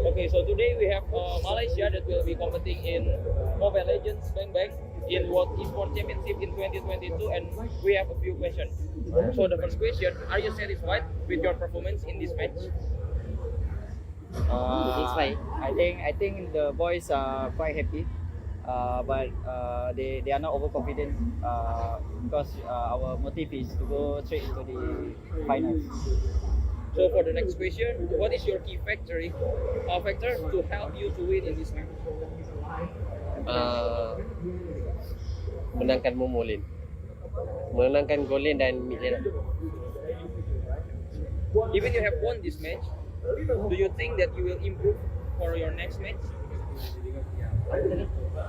Okay, so today we have Malaysia that will be competing in Mobile Legends Bang Bang in World Esports Championship in 2022, and we have a few questions. So the first question: are you satisfied with your performance in this match? I think the boys are quite happy, but they are not overconfident because our motive is to go straight into the finals. So for the next question, what is your key factor to help you to win in this match? Menangkan Momolin, menangkan Golin dan mid lane. Even you have won this match, do you think that you will improve for your next match?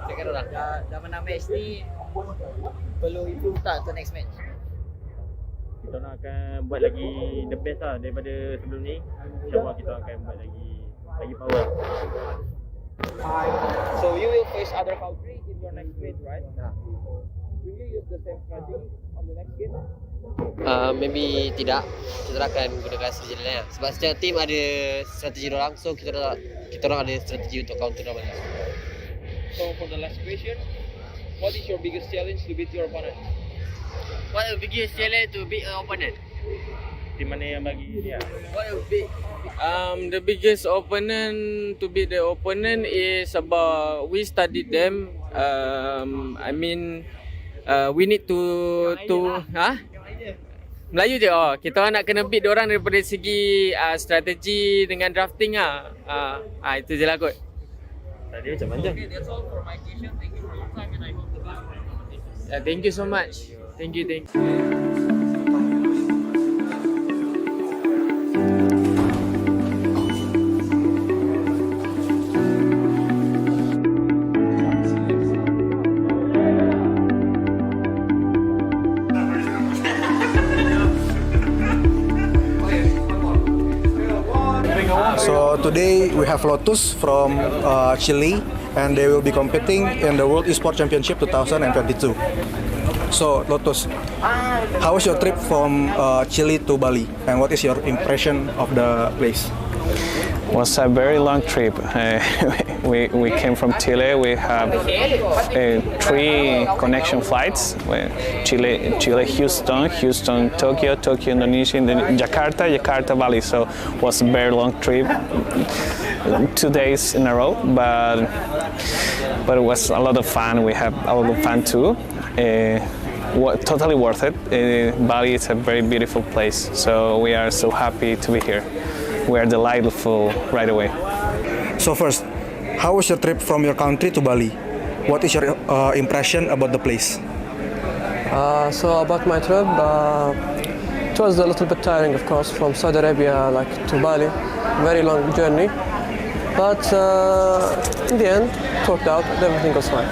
Cakap orang dah menang match ni, perlu improve tak untuk next match? Kita nak akan buat lagi the best lah daripada sebelum ni. InsyaAllah kita akan buat lagi power. So you will face other country in your next match, right? Will you use the same strategy on the next game? Maybe tidak. Kita akan gunakan strategi lain lah. Sebab setiap team ada strategi orang, so kita orang ada strategi untuk counter orang. So for the last question, what is your biggest challenge to beat your opponent? What is the biggest challenge to beat an opponent? Team mana yang bagi dia? What is big? The biggest opponent to beat the opponent is about we studied them. We need to Melayu je. Kita nak kena beat diorang daripada segi strategi dengan drafting itu je lah kot. Tadi macam panjang. Okay, that's all for my question. Thank you for your time, and I hope the best for your competition. Thank you so much. Thank you. So today we have Lotus from Chile, and they will be competing in the World Esports Championship 2022. So Lotus, how was your trip from Chile to Bali, and what is your impression of the place? It was a very long trip. We came from Chile. We have 3 connection flights: Chile, Houston, Tokyo, Indonesia, and then Jakarta, Bali. So it was a very long trip, 2 days in a row. But it was a lot of fun. We have a lot of fun too. Totally worth it. Bali is a very beautiful place. So we are so happy to be here. We are delightful right away. So first, how was your trip from your country to Bali? What is your impression about the place? So about my trip, it was a little bit tiring, of course, from Saudi Arabia to Bali. Very long journey, but in the end, it worked out. Everything was fine.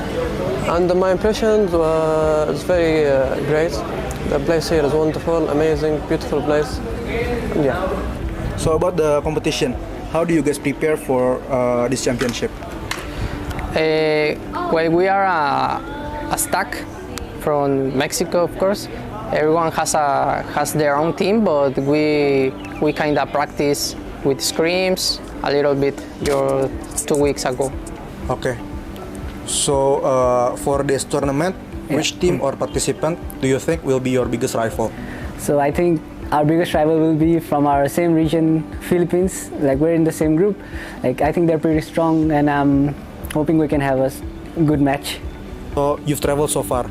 And my impression was very great. The place here is wonderful, amazing, beautiful place. Yeah. So about the competition, how do you guys prepare for this championship? Well, we are a stack from Mexico, of course. Everyone has their own team, but we kind of practice with scrims a little bit 2 weeks ago. Okay. So for this tournament, which team or participant do you think will be your biggest rival? So I think our biggest rival will be from our same region, Philippines. We're in the same group. I think they're pretty strong, and I'm hoping we can have a good match. So you've traveled so far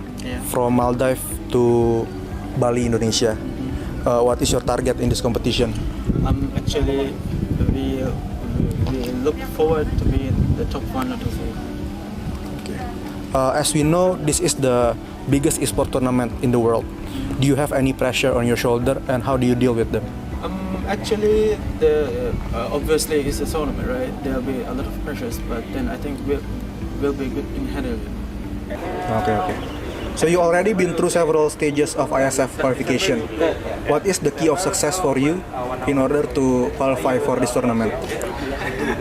from Maldives to Bali, Indonesia. What is your target in this competition? Actually, we look forward to be in the top 1 or 2. Okay. As we know, this is the biggest esports tournament in the world. Do you have any pressure on your shoulder, and how do you deal with them? Actually, obviously it's a tournament, right? There'll be a lot of pressures, but then I think we'll be good in handling it. Okay. So you already been through several stages of IESF qualification. What is the key of success for you in order to qualify for this tournament?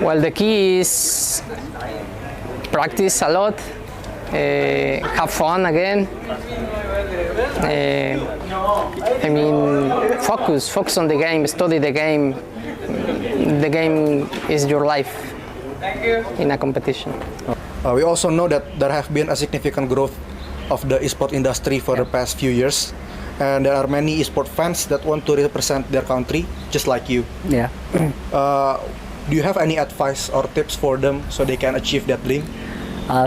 Well, the key is practice a lot, have fun again. Focus on the game, study the game. The game is your life, in a competition. We also know that there have been a significant growth of the esport industry for the past few years, and there are many esport fans that want to represent their country, just like you. Yeah. Do you have any advice or tips for them so they can achieve that dream?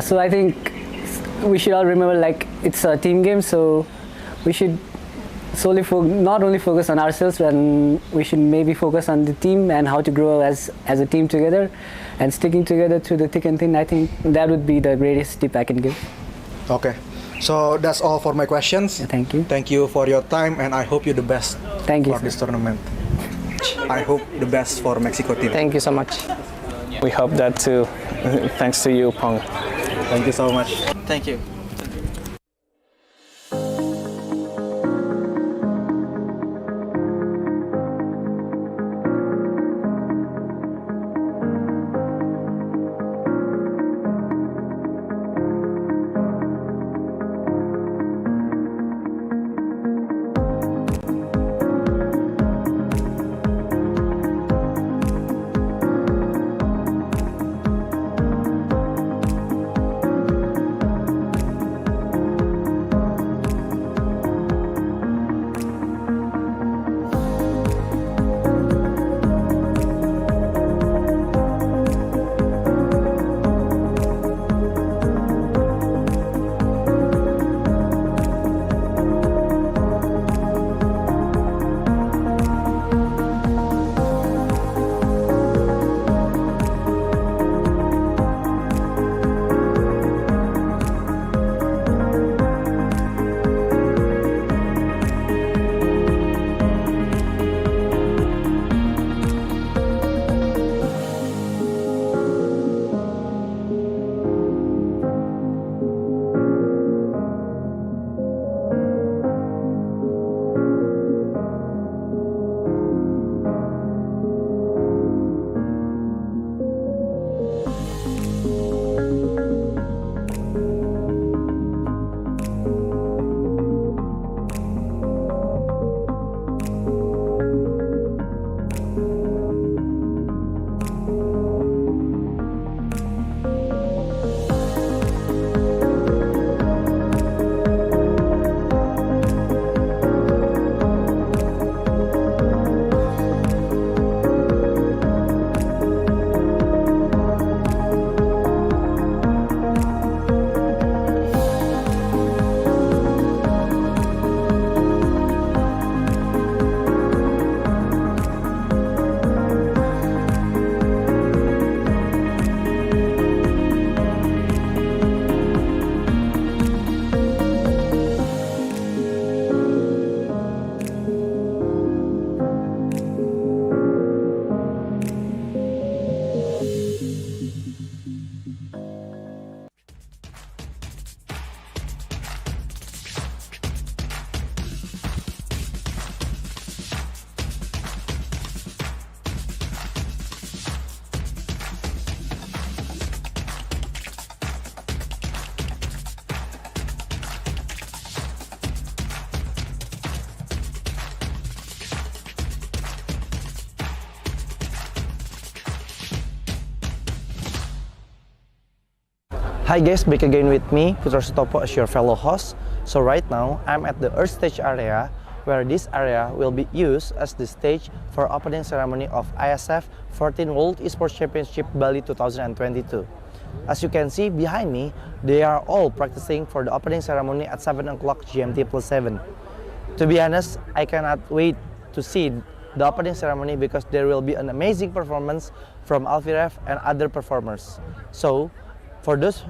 So I think we should all remember, like, it's a team game, so we should solely not only focus on ourselves, and we should maybe focus on the team and how to grow as a team together, and sticking together through the thick and thin. I think that would be the greatest tip I can give. Okay, so that's all for my questions. Thank you. Thank you for your time, and I hope you the best. Thank you, for this tournament. I hope the best for Mexico team. Thank you so much. We hope that too. Thanks to you, Pong. Thank you so much. Thank you. Hi guys, back again with me, Putra Sutopo as your fellow host. So right now, I'm at the Earth Stage area, where this area will be used as the stage for opening ceremony of IESF 14th World Esports Championship Bali 2022. As you can see behind me, they are all practicing for the opening ceremony at 7 o'clock GMT +7. To be honest, I cannot wait to see the opening ceremony because there will be an amazing performance from Alfiref and other performers. So, for those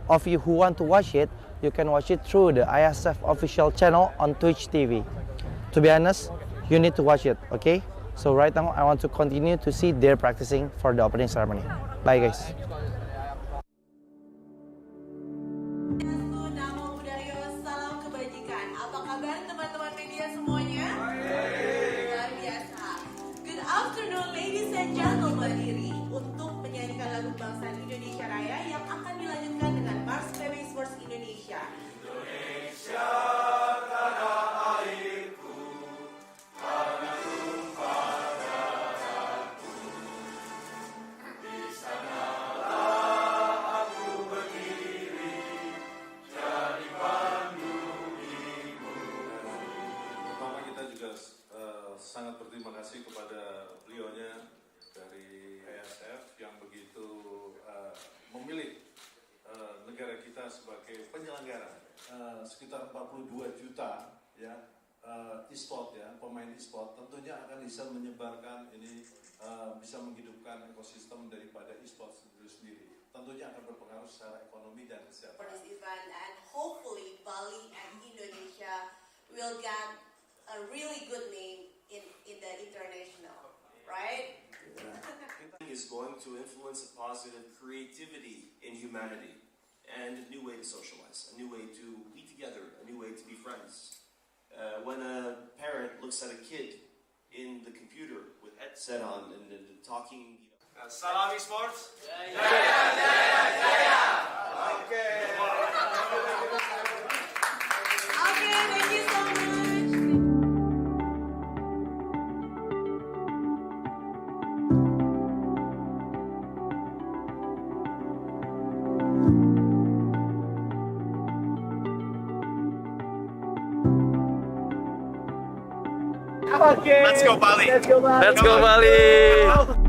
of you who want to watch it, you can watch it through the IESF official channel on Twitch TV. To be honest, you need to watch it, okay? So right now, I want to continue to see their practicing for the opening ceremony. Bye guys. Salam kebajikan. Apa kabar teman-teman media semuanya? Luar biasa. Good afternoon ladies and gentlemen. Berdiri untuk menyanyikan lagu kebangsaan Indonesia Raya yang akan dilanjutkan dengan Mars PB Esports Indonesia. Indonesia tanah airku, tanah tumpah darahku. Di sana sangat berterima kasih kepada beliaunya dari IESF yang begitu memilih negara kita sebagai penyelenggara. Sekitar 42 juta ya e-sport ya, pemain e-sport tentunya akan bisa menyebarkan ini, bisa menghidupkan ekosistem daripada e-sport itu sendiri. Tentunya akan berpengaruh secara ekonomi dan kesehatan. For this event, and hopefully Bali and Indonesia will get a really good name in the international, right? Is going to influence a positive creativity in humanity and a new way to socialize, a new way to be together, a new way to be friends. When a parent looks at a kid in the computer with headset on and talking. Salam Esports. Thank you so much. Let's go Bali. Let's go Bali.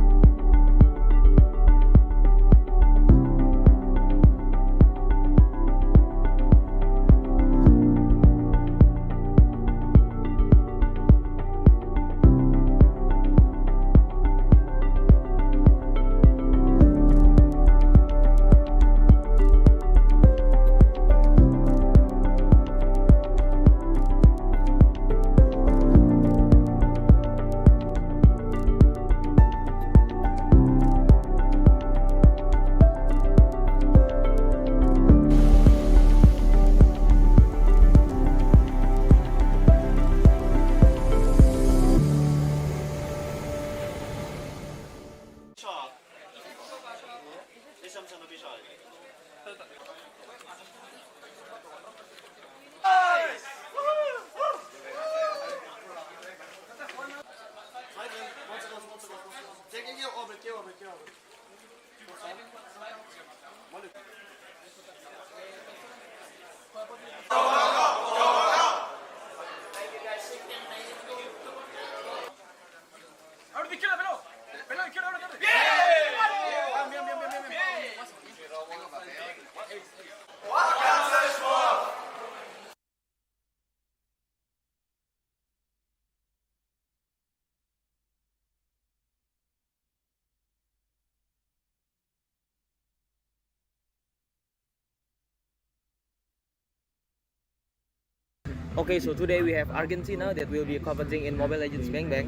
Okay, so today we have Argentina that will be competing in Mobile Legends Bang Bang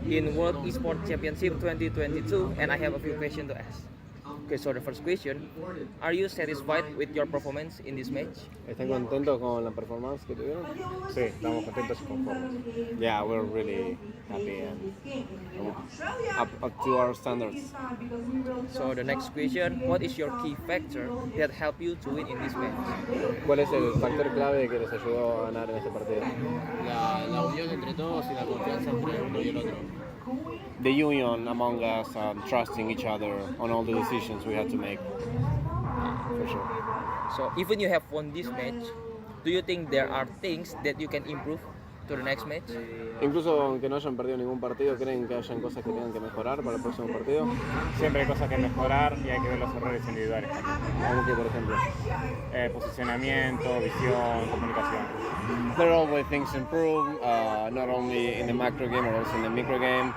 in World Esports Championship 2022, and I have a few questions to ask. Okay, so the first question, are you satisfied with your performance in this match? ¿Están contentos con la performance que tuvieron? Sí, estamos contentos y conformes. Yeah, we're really happy and up to our standards. So the next question, what is your key factor that helped you to win in this match? ¿Cuál es el factor clave que les ayudó a ganar en este partido? La unión entre todos y la confianza entre uno y el otro. The union among us and trusting each other on all the decisions we had to make. For sure. So even you have won this match, do you think there are things that you can improve to the next match? Incluso aunque no hayan perdido ningún partido, ¿creen que hayan cosas que tengan que mejorar para el próximo partido? Siempre hay cosas que mejorar y hay que ver los errores individuales también. ¿Cómo que, por ejemplo? Posicionamiento, visión, comunicación. There are always things to improve, not only in the macro game, but also in the micro game.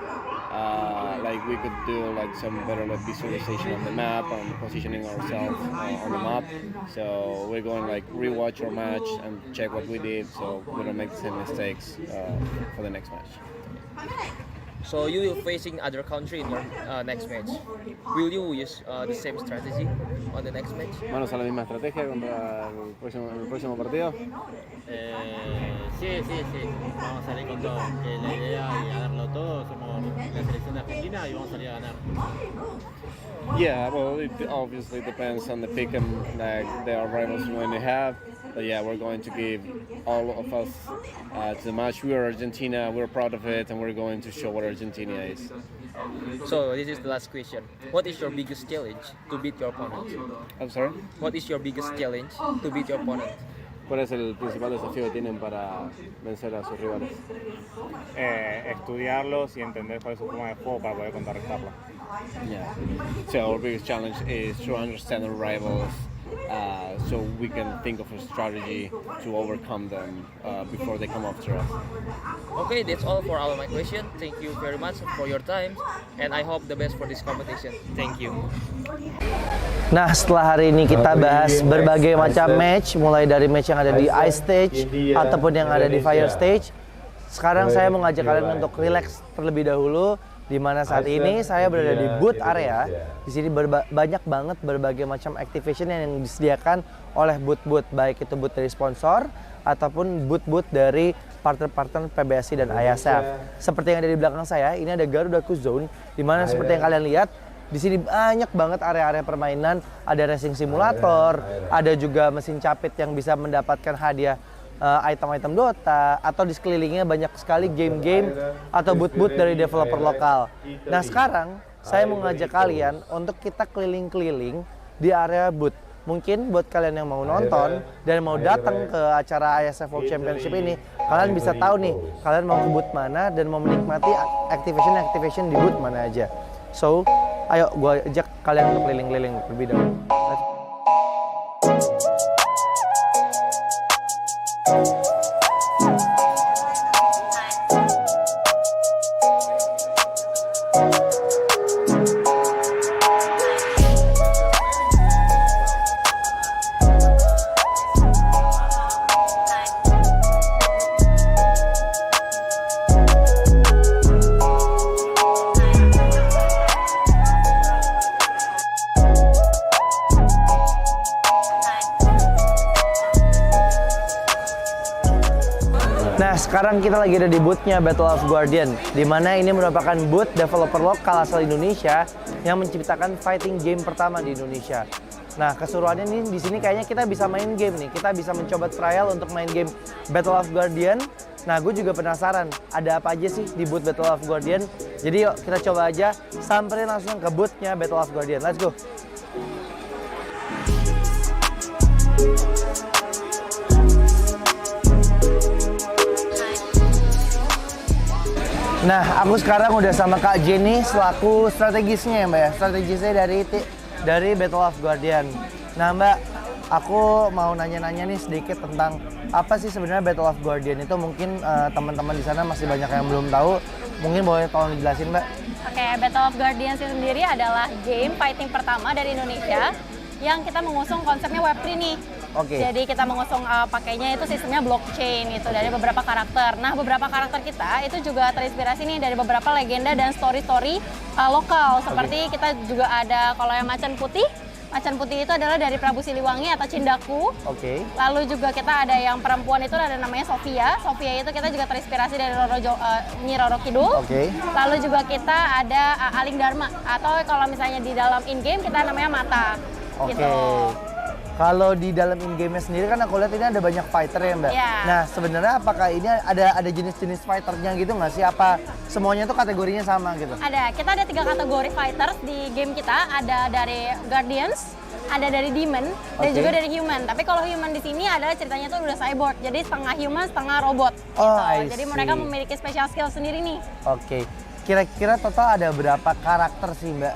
Like we could do like some better visualization of the map and positioning ourselves on the map. So we're going like rewatch our match and check what we did, so we don't make the same mistakes for the next match. So you will facing other country in your next match. Will you use the same strategy on the next match? ¿Vamos a la misma estrategia contra el próximo partido? Sí. Vamos a salir con todo. La idea es ganarlo todo. Somos la selección de Argentina y vamos a salir a ganar. Yeah, well, it obviously depends on the pick and the rivals we may have. But yeah, we're going to give all of us to the match. We are Argentina, we're proud of it, and we're going to show what Argentina is. So this is the last question. What is your biggest challenge to beat your opponent? I'm sorry? What is your biggest challenge to beat your opponent? ¿Cuál es el principal desafío que tienen para vencer a sus rivales? Estudiarlos y entender cuál es su forma de juego para poder contrarrestarla. Yeah. So our biggest challenge is to understand our rivals, so we can think of a strategy to overcome them before they come after us. Okay, that's all for my question. Thank you very much for your time, and I hope the best for this competition. Thank you. Nah, setelah hari ini kita bahas berbagai macam match, mulai dari match yang ada di ice stage ataupun yang ada di fire stage. Sekarang saya mau ngajak kalian untuk relax terlebih dahulu, di mana saat ini saya berada di booth area. Di sini banyak banget berbagai macam activation yang disediakan oleh booth-booth, baik itu booth dari sponsor ataupun booth-booth dari partner-partner PBSI dan IESF. Seperti yang ada di belakang saya, ini ada Garuda Zone, di mana seperti yang kalian lihat, di sini banyak banget area-area permainan, ada racing simulator, ada juga mesin capit yang bisa mendapatkan hadiah item-item Dota, atau di sekelilingnya banyak sekali game-game atau booth-booth dari developer lokal. Nah sekarang saya mau ngajak kalian untuk kita keliling-keliling di area booth. Mungkin buat kalian yang mau nonton dan mau datang ke acara IESF World Championship ini, kalian bisa tahu nih kalian mau ke booth mana dan mau menikmati activation di booth mana aja. So, ayo gue ajak kalian untuk keliling-keliling lebih dahulu. Nah, sekarang kita lagi ada di booth-nya Battle of Guardian, di mana ini merupakan booth developer lokal asal Indonesia yang menciptakan fighting game pertama di Indonesia. Nah, keseruannya nih di sini kayaknya kita bisa main game nih. Kita bisa mencoba trial untuk main game Battle of Guardian. Nah, gue juga penasaran ada apa aja sih di booth Battle of Guardian. Jadi yuk kita coba aja samperin langsung ke booth-nya Battle of Guardian. Let's go. Nah, aku sekarang udah sama Kak Jenny selaku strategisnya ya Mbak ya. Strategisnya dari Battle of Guardian. Nah Mbak, aku mau nanya-nanya nih sedikit tentang apa sih sebenarnya Battle of Guardian itu. Mungkin teman-teman di sana masih banyak yang belum tahu. Mungkin boleh tolong dijelasin Mbak. Oke, Battle of Guardian sendiri adalah game fighting pertama dari Indonesia yang kita mengusung konsepnya Web3 nih. Oke. Jadi kita mengusung pakainya itu sistemnya blockchain itu dari beberapa karakter. Nah, beberapa karakter kita itu juga terinspirasi nih dari beberapa legenda dan story-story lokal. Seperti kita juga ada kalau yang macan putih. Macan putih itu adalah dari Prabu Siliwangi atau Cindaku. Oke. Lalu juga kita ada yang perempuan itu ada namanya Sofia. Sofia itu kita juga terinspirasi dari Nyi Roro Kidul. Oke. Lalu juga kita ada Aling Dharma atau kalau misalnya di dalam in-game kita namanya Mata. Oke. Gitu. Kalau di dalam in-game-nya sendiri kan aku lihat ini ada banyak fighter ya Mbak. Yeah. Nah sebenarnya apakah ini ada jenis-jenis fighternya gitu nggak sih? Apa semuanya tuh kategorinya sama gitu? Ada, kita ada 3 kategori fighters di game kita. Ada dari Guardians, ada dari Demon, dan juga dari Human. Tapi kalau Human di sini adalah ceritanya tuh udah cyborg, jadi setengah human, setengah robot. Oh, gitu. Jadi mereka memiliki special skill sendiri nih. Oke. Kira-kira total ada berapa karakter sih Mbak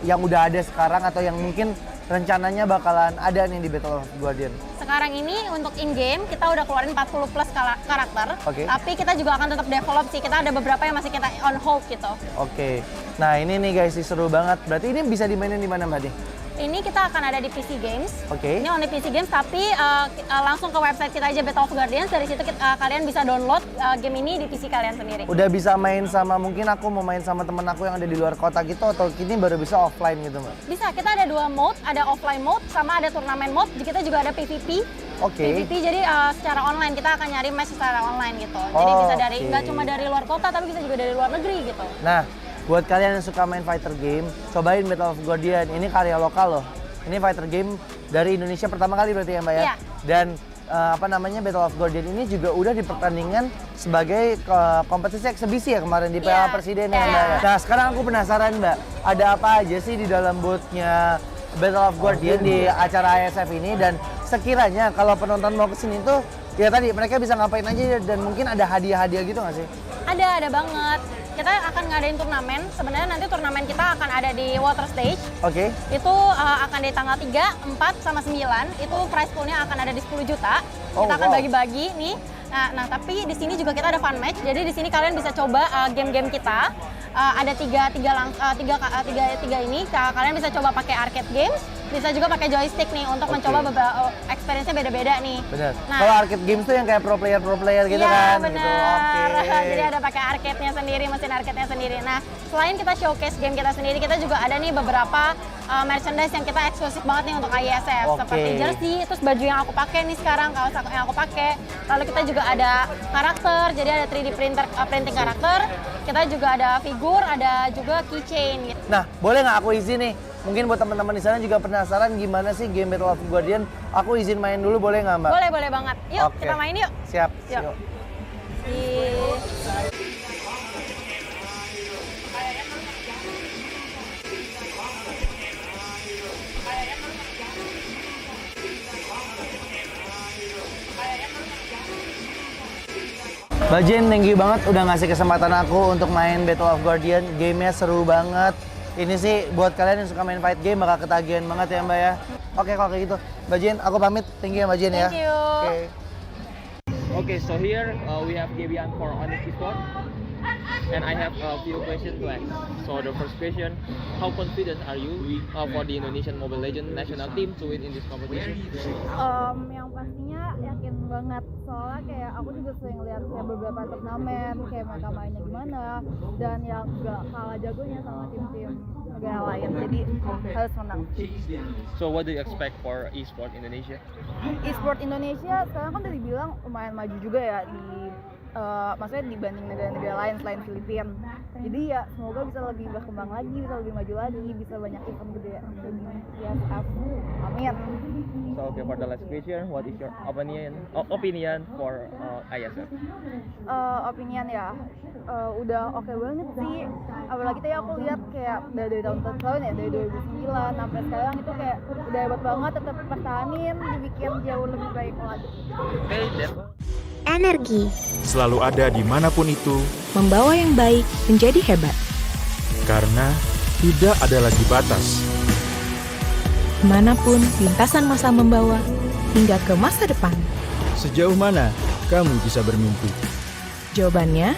yang udah ada sekarang atau yang mungkin rencananya bakalan ada nih di Battle of Guardian? Sekarang ini untuk in-game kita udah keluarin 40 plus karakter. Oke. Tapi kita juga akan tetap develop sih. Kita ada beberapa yang masih kita on hold gitu. Oke. Nah ini nih guys, seru banget. Berarti ini bisa dimainin di mana Mbak nih? Ini kita akan ada di PC Games. Oke. Ini only PC Games, tapi langsung ke website kita aja Battle of Guardians. Dari situ kalian bisa download game ini di PC kalian sendiri. Udah bisa main sama, mungkin aku mau main sama temen aku yang ada di luar kota gitu, atau ini baru bisa offline gitu Mbak? Bisa, kita ada 2 mode, ada offline mode sama ada turnamen mode. Kita juga ada PvP. Oke. PvP jadi secara online, kita akan nyari match secara online gitu. Jadi bisa dari nggak cuma dari luar kota, tapi bisa juga dari luar negeri gitu. Nah, buat kalian yang suka main fighter game, cobain Battle of Guardian. Ini karya lokal loh. Ini fighter game dari Indonesia pertama kali berarti ya Mbak ya? Iya. Dan Battle of Guardian ini juga udah dipertandingkan sebagai kompetisi eksibisi ya kemarin di Piala Presiden ya Mbak ya? Nah sekarang aku penasaran Mbak, ada apa aja sih di dalam booth-nya Battle of Guardian di acara IESF ini, dan sekiranya kalau penonton mau kesini tuh ya tadi mereka bisa ngapain aja dan mungkin ada hadiah-hadiah gitu nggak sih? Ada banget. Kita akan ngadain turnamen. Sebenarnya nanti turnamen kita akan ada di water stage. Oke. Itu akan di tanggal 3, 4, sama 9. Itu prize poolnya akan ada di 10 juta. Kita akan bagi-bagi nih. Nah, tapi di sini juga kita ada fun match. Jadi di sini kalian bisa coba game-game kita. Ada tiga ini. Kalian bisa coba pakai arcade games. Bisa juga pakai joystick nih untuk mencoba beberapa experience-nya beda-beda nih. Benar. Nah, kalau arcade games tuh yang kayak pro player gitu kan? Iya benar. Jadi ada pakai arcade-nya sendiri, mesin arcade-nya sendiri. Nah, selain kita showcase game kita sendiri, kita juga ada nih beberapa merchandise yang kita eksklusif banget nih untuk IESF. Seperti jersey, terus baju yang aku pakai nih sekarang, kaos yang aku pakai. Lalu kita juga ada karakter, jadi ada 3D printing karakter. Kita juga ada figur, ada juga keychain gitu. Nah, boleh nggak aku izin nih? Mungkin buat teman-teman di sana juga penasaran gimana sih game Battle of Guardian. Aku izin main dulu boleh nggak Mbak? Boleh banget. Yuk kita main yuk. Siap. Yuk. Mbak Jen, thank you banget udah ngasih kesempatan aku untuk main Battle of Guardian. Gamenya seru banget. Ini sih buat kalian yang suka main fight game bakal ketagihan banget ya Mbak ya. Oke kalau kayak gitu. Mbak Jen, aku pamit. Thank you ya Mbak Jen ya. Thank you. Okay, so here we have Gabian for Honest Esports, and I have a few questions to ask. So the first question, how confident are you for the Indonesian Mobile Legends national team to win in this competition? Yang pastinya yakin banget, soalnya kayak aku juga sering lihat kayak beberapa turnamen kayak mereka mainnya gimana dan yang gak kalah jagonya sama tim-tim negara lain, jadi harus menang. So what do you expect for Esports Indonesia? Esports Indonesia sekarang kan udah dibilang lumayan maju juga ya maksudnya dibanding negara-negara lain selain Filipina. Jadi ya semoga bisa lebih berkembang lagi, bisa lebih maju lagi, bisa banyak event gede di IESF. Amin. So okay, for the last question, what is your opinion for IESF? Opinion ya, udah oke banget sih. Apalagi tadi aku lihat kayak dari tahun ya, dari 2009 sampai sekarang itu kayak udah hebat banget, tetap pertahanin, dibikin jauh lebih baik lagi. Okay, that's all. Energi selalu ada dimanapun itu, membawa yang baik menjadi hebat. Karena tidak ada lagi batas. Kemanapun lintasan masa membawa, hingga ke masa depan. Sejauh mana kamu bisa bermimpi? Jawabannya,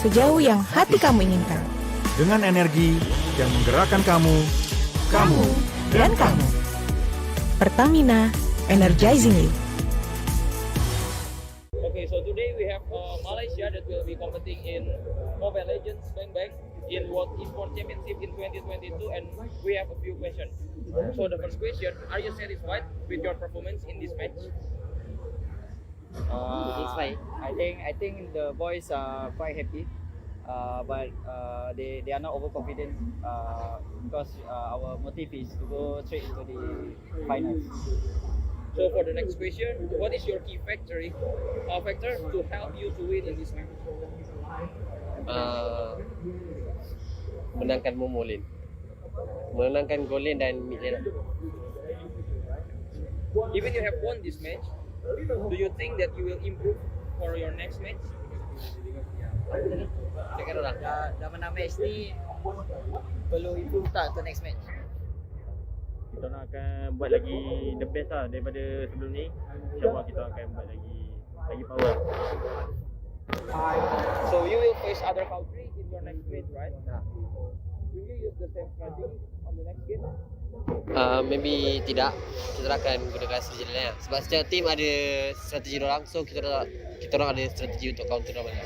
sejauh yang hati kamu inginkan. Dengan energi yang menggerakkan kamu dan kamu. Pertamina, energizing you. Okay, so today we have Malaysia that will be competing in Mobile Legends Bang Bang in World Esports Championship in 2022, and we have a few questions. So the first question, are you satisfied with your performance in this match? I think the boys are quite happy, but they are not overconfident because our motive is to go straight into the finals. So for the next question, what is your key factor to help you to win in this match? Menangkan Momolin, menangkan Golin dan mid lane. Even you have won this match, do you think that you will improve for your next match? Cakap orang. Dah menang match ni perlu improve tak untuk next match? Kita nak akan buat lagi the best lah daripada sebelum ni. InsyaAllah kita akan buat lagi power. So you will face other country in your next match, right? Will you use the same strategy on the next game? Maybe tidak. Kita akan gunakan strategi lain. Sebab setiap tim ada strategi orang, so kita orang ada strategi untuk counter orang.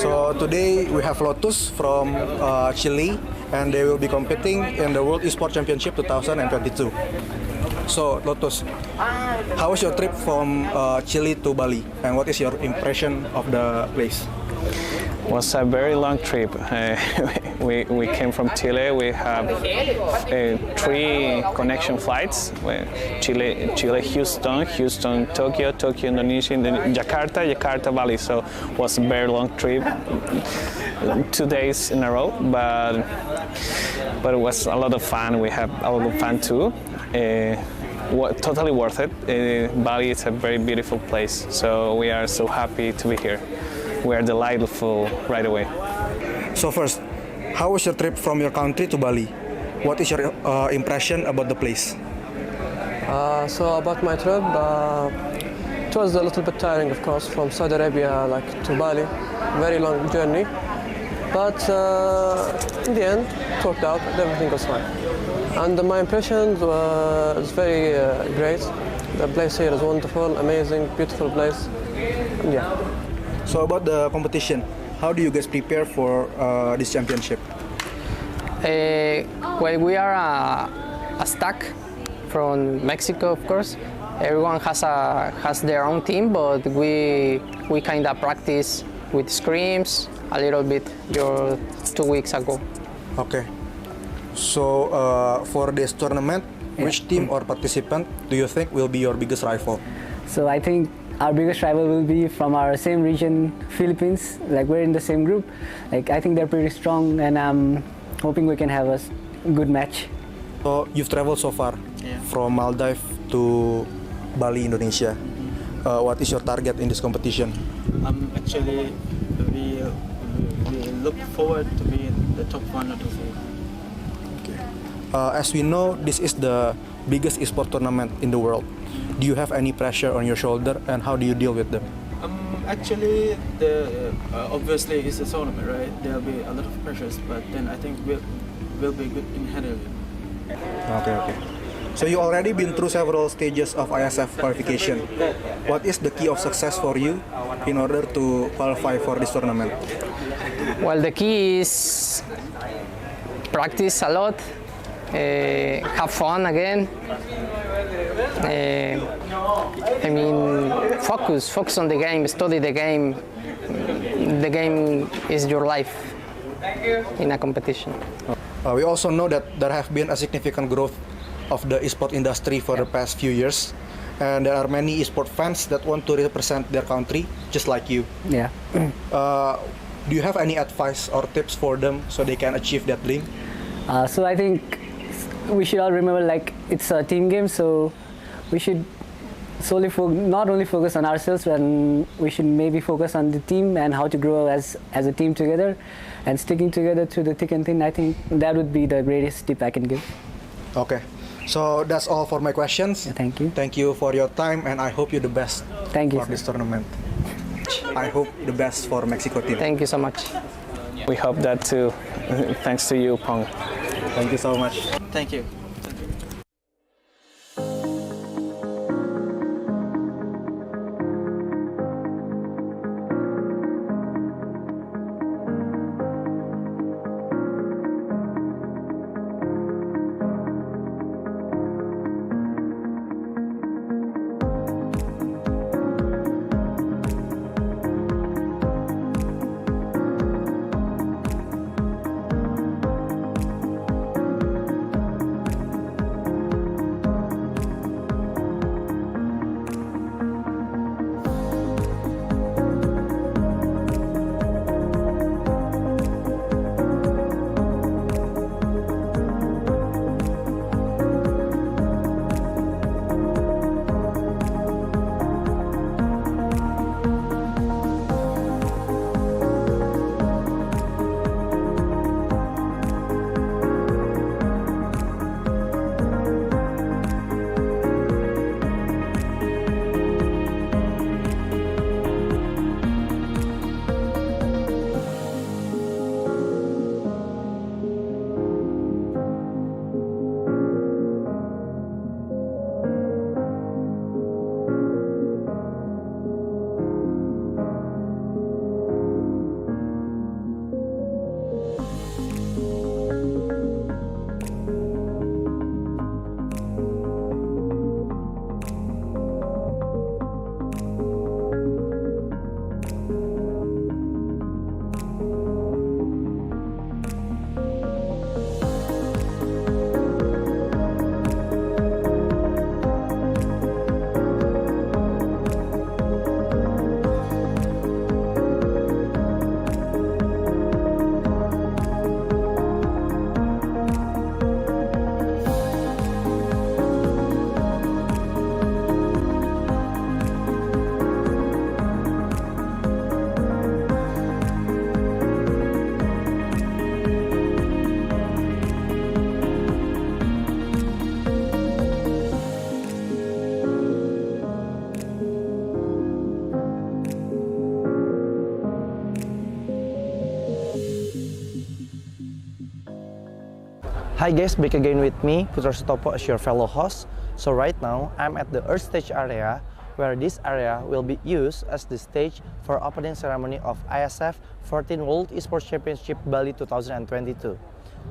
So today we have Lotus from Chile, and they will be competing in the World Esports Championship 2022. So Lotus, how was your trip from Chile to Bali, and what is your impression of the place? It was a very long trip. We came from Chile. We have 3 connection flights: Chile, Houston, Tokyo, Indonesia, and then Jakarta, Bali. So it was a very long trip, 2 days in a row, but it was a lot of fun. We had a lot of fun too. Totally worth it. Bali is a very beautiful place, so we are so happy to be here. We are delightful right away. So first, how was your trip from your country to Bali? What is your impression about the place? So about my trip, it was a little bit tiring, of course, from Saudi Arabia to Bali. Very long journey, but in the end, it worked out. Everything was fine. And my impression was very great. The place here is wonderful, amazing, beautiful place. And yeah. So about the competition, how do you guys prepare for this championship? Well, we are a stack from Mexico, of course. Everyone has their own team, but we kind of practice with scrims a little bit 2 weeks ago. Okay. So for this tournament, which team or participant do you think will be your biggest rival? So I think our biggest rival will be from our same region, Philippines. We're in the same group. I think they're pretty strong, and I'm hoping we can have a good match. So you've traveled so far from Maldives to Bali, Indonesia. What is your target in this competition? Actually, we look forward to be in the top 1 or 2. As we know, this is the biggest esports tournament in the world. Do you have any pressure on your shoulder, and how do you deal with them? Actually, obviously it's a tournament, right? There'll be a lot of pressures, but then I think we'll be good in handling it. Okay. So you already been through several stages of IESF qualification. What is the key of success for you in order to qualify for this tournament? Well, the key is practice a lot, have fun again. Focus on the game, study the game. The game is your life in a competition. We also know that there have been a significant growth of the esports industry for the past few years, and there are many esports fans that want to represent their country, just like you. Yeah. Do you have any advice or tips for them so they can achieve that dream? So I think we should all remember it's a team game, so we should solely not only focus on ourselves, and we should maybe focus on the team and how to grow as a team together, and sticking together through the thick and thin. I think that would be the greatest tip I can give. Okay, so that's all for my questions. Thank you. Thank you for your time, and I hope you the best. Thank you for this tournament. I hope the best for Mexico team. Thank you so much. We hope that too. Thanks to you, Pong. Thank you so much. Thank you. Hi guys, back again with me, Putra Sutopo as your fellow host. So right now, I'm at the Earth Stage area, where this area will be used as the stage for opening ceremony of IESF 14th World Esports Championship Bali 2022.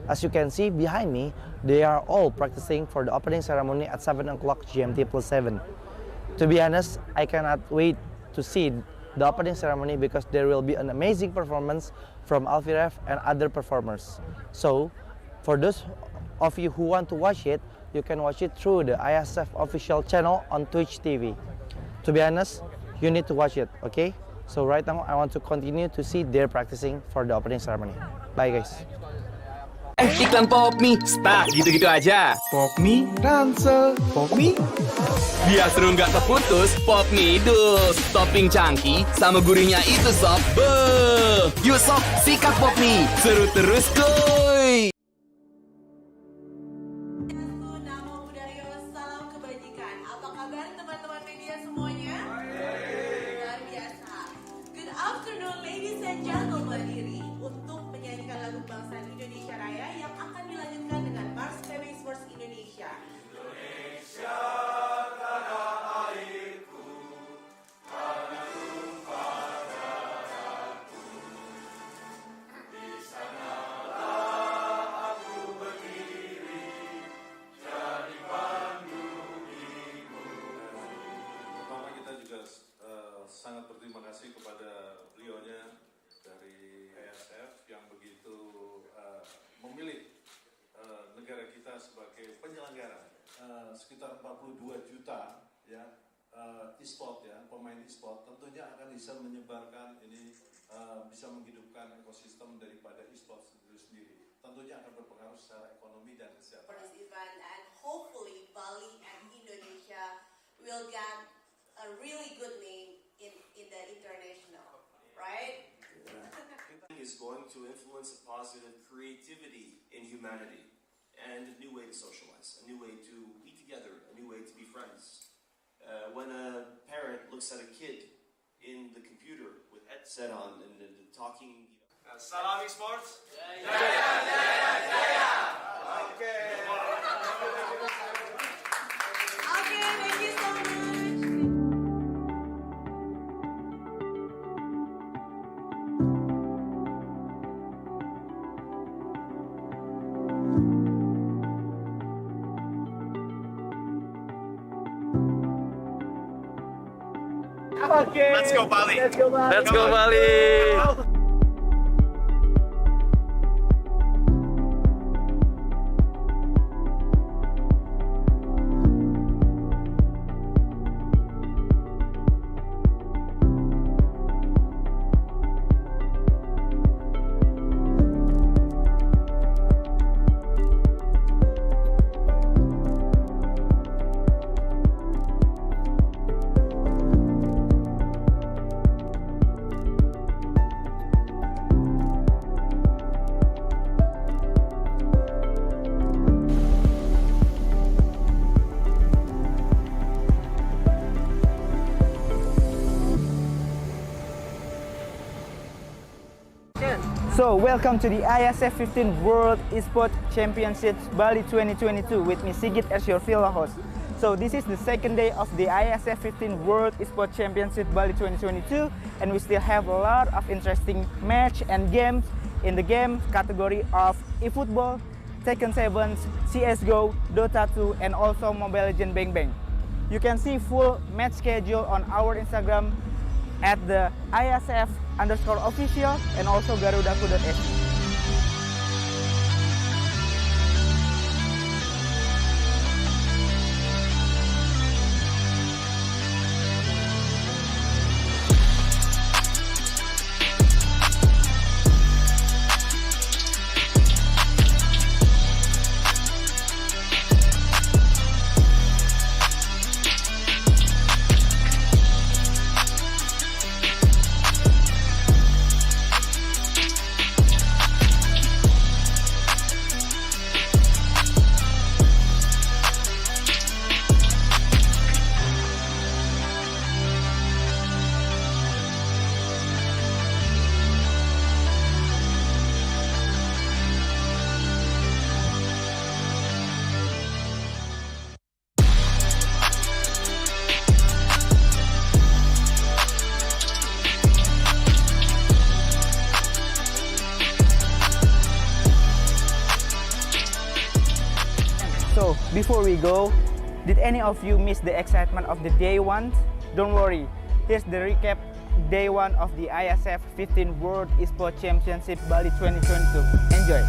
As you can see behind me, they are all practicing for the opening ceremony at 7 o'clock GMT+7. To be honest, I cannot wait to see the opening ceremony because there will be an amazing performance from Alfiref and other performers. So, for those of you who want to watch it, you can watch it through the IESF official channel on Twitch TV. To be honest, you need to watch it, okay? So right now, I want to continue to see their practicing for the opening ceremony. Bye guys. Iklan Popmi, start gitu-gitu aja. Popmi, ransel, Popmi. Biar seru nggak terputus, Popmi Idus. Topping cangki sama gurihnya itu sob. Beuh. Yuk sob, sikat Popmi. Seru terus kuy. Salam kebajikan. Apa kabar teman-teman media semuanya? Luar biasa. Good afternoon ladies and gentlemen. Diri untuk menyanyikan lagu kebangsaan Indonesia Raya yang akan dilanjutkan dengan Mars PB Esports Indonesia. Indonesia tanah airku, tanah tumpah darahku. Di sanalah aku berdiri, jadi pandu ibu. Pertama kita juga sangat berterima kasih kepada beliaunya dari IESF yang begitu memilih negara kita sebagai penyelenggara. Sekitar 42 juta ya e-sport ya, pemain e-sport tentunya akan bisa menyebarkan ini, bisa menghidupkan ekosistem daripada e-sport itu sendiri. Tentunya akan berpengaruh secara ekonomi dan kesehatan. For this event, and hopefully Bali and Indonesia will get a really good name in the international, right? Is going to influence a positive creativity in humanity and a new way to socialize, a new way to be together, a new way to be friends. When a parent looks at a kid in the computer with headset on and talking. Salam Esports. Okay, thank you so much. Okay. Let's go Bali. Let's go Bali. So, welcome to the IESF 15th World Esports Championships Bali 2022 with me Sigit as your field host. So, this is the second day of the IESF 15th World Esports Championship Bali 2022 and we still have a lot of interesting match and games in the game category of eFootball, Tekken 7, CSGO, Dota 2 and also Mobile Legends Bang Bang. You can see full match schedule on our Instagram at the IESF_official and also garudaku.se. before we go, did any of you miss the excitement of the day one? Don't worry, here's the recap day one of the IESF 15th World Esports Championship Bali 2022. Enjoy!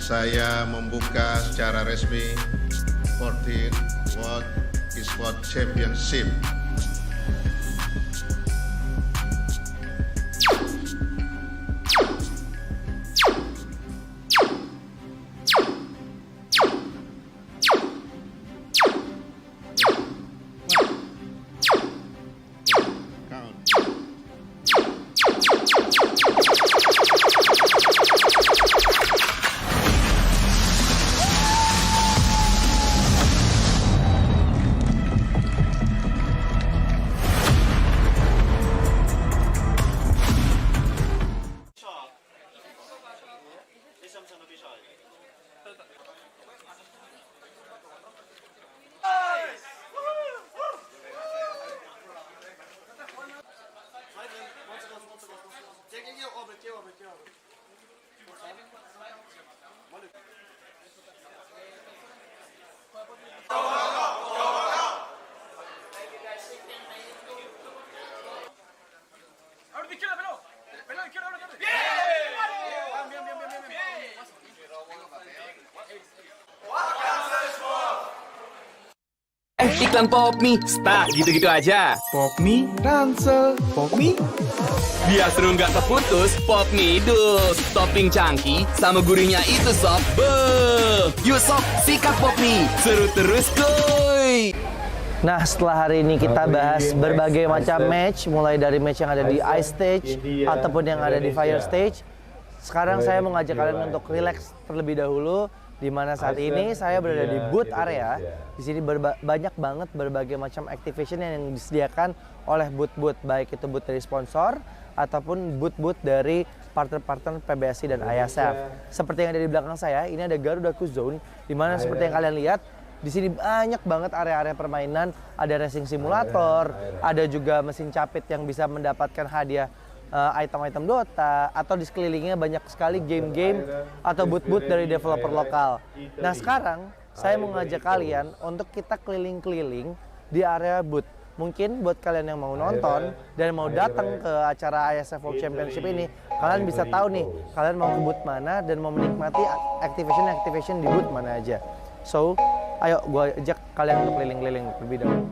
Saya membuka secara resmi 14th World Esports Championship. Iklan Popmi, start gitu-gitu aja. Popmi, ransel, Popmi. Biar seru nggak terputus, Popmi dus. Topping cangki sama gurihnya itu sob. Beuh. Yuk sob, sikat Popmi. Seru terus kuy. Nah, setelah hari ini kita bahas berbagai macam match, mulai dari match yang ada di Ice Stage ataupun yang ada di Fire Stage. Sekarang saya mau ngajak kalian untuk relax terlebih dahulu, di mana saat ini saya berada di booth area. Di sini banyak banget berbagai macam activation yang disediakan oleh booth-booth, baik itu booth dari sponsor ataupun booth-booth dari partner-partner PBSI dan IESF. Seperti yang ada di belakang saya, ini ada Garudaku Zone, di mana seperti yang kalian lihat, di sini banyak banget area-area permainan, ada racing simulator, ada juga mesin capit yang bisa mendapatkan hadiah item-item Dota, atau di sekelilingnya banyak sekali game-game atau booth-booth dari developer lokal. Nah, sekarang saya mau ngajak kalian untuk kita keliling-keliling di area booth. Mungkin buat kalian yang mau nonton dan mau datang ke acara IESF World Championship ini, kalian bisa tahu nih, kalian mau ke booth mana dan mau menikmati activation di booth mana aja. So, ayo gue ajak kalian untuk keliling-keliling lebih dahulu.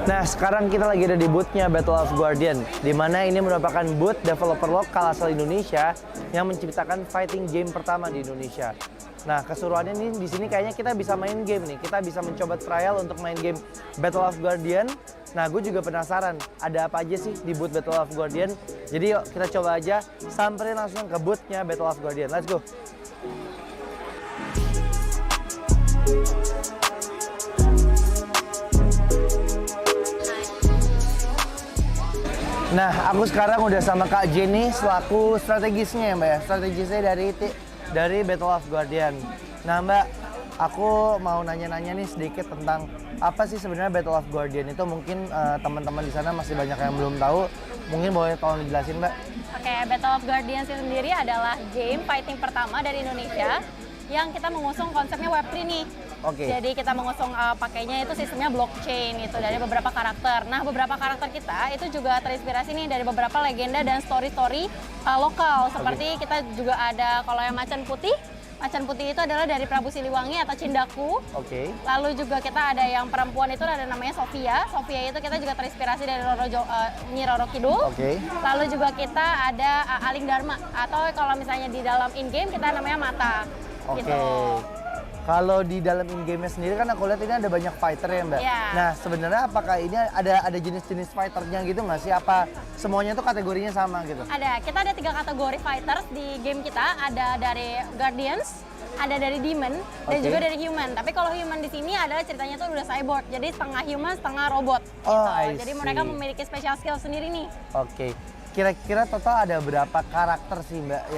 Nah, sekarang kita lagi ada di booth-nya Battle of Guardian, di mana ini merupakan booth developer lokal asal Indonesia yang menciptakan fighting game pertama di Indonesia. Nah, keseruannya nih di sini kayaknya kita bisa main game nih. Kita bisa mencoba trial untuk main game Battle of Guardian. Nah, gue juga penasaran ada apa aja sih di booth Battle of Guardian. Jadi yuk kita coba aja samperin langsung ke booth-nya Battle of Guardian. Let's go. Nah, aku sekarang udah sama Kak Jenny selaku strategisnya ya Mbak ya. Strategisnya dari Battle of Guardian. Nah Mbak, aku mau nanya-nanya nih sedikit tentang apa sih sebenarnya Battle of Guardian itu. Mungkin teman-teman di sana masih banyak yang belum tahu. Mungkin boleh tolong dijelasin Mbak. Oke, Battle of Guardians sendiri adalah game fighting pertama dari Indonesia yang kita mengusung konsepnya Web3 nih. Oke. Jadi kita mengusung pakainya itu sistemnya blockchain itu dari beberapa karakter. Nah, beberapa karakter kita itu juga terinspirasi nih dari beberapa legenda dan story-story lokal. Seperti kita juga ada kalau yang macan putih. Macan putih itu adalah dari Prabu Siliwangi atau Cindaku. Oke. Lalu juga kita ada yang perempuan itu ada namanya Sofia. Sofia itu kita juga terinspirasi dari Nyi Roro Kidul. Oke. Lalu juga kita ada Aling Dharma atau kalau misalnya di dalam in-game kita namanya Mata. Oke. Gitu. Kalau di dalam in-game-nya sendiri kan aku lihat ini ada banyak fighter ya Mbak. Iya. Nah sebenarnya apakah ini ada jenis-jenis fighternya gitu nggak sih? Apa semuanya tuh kategorinya sama gitu? Ada, kita ada 3 kategori fighters di game kita. Ada dari Guardians, ada dari Demon, dan Oke. juga dari Human. Tapi kalau Human di sini adalah ceritanya tuh udah cyborg, jadi setengah human, setengah robot. Oh, gitu. I Jadi see. mereka memiliki special skill sendiri nih. Oke. Kira-kira total ada berapa karakter sih Mbak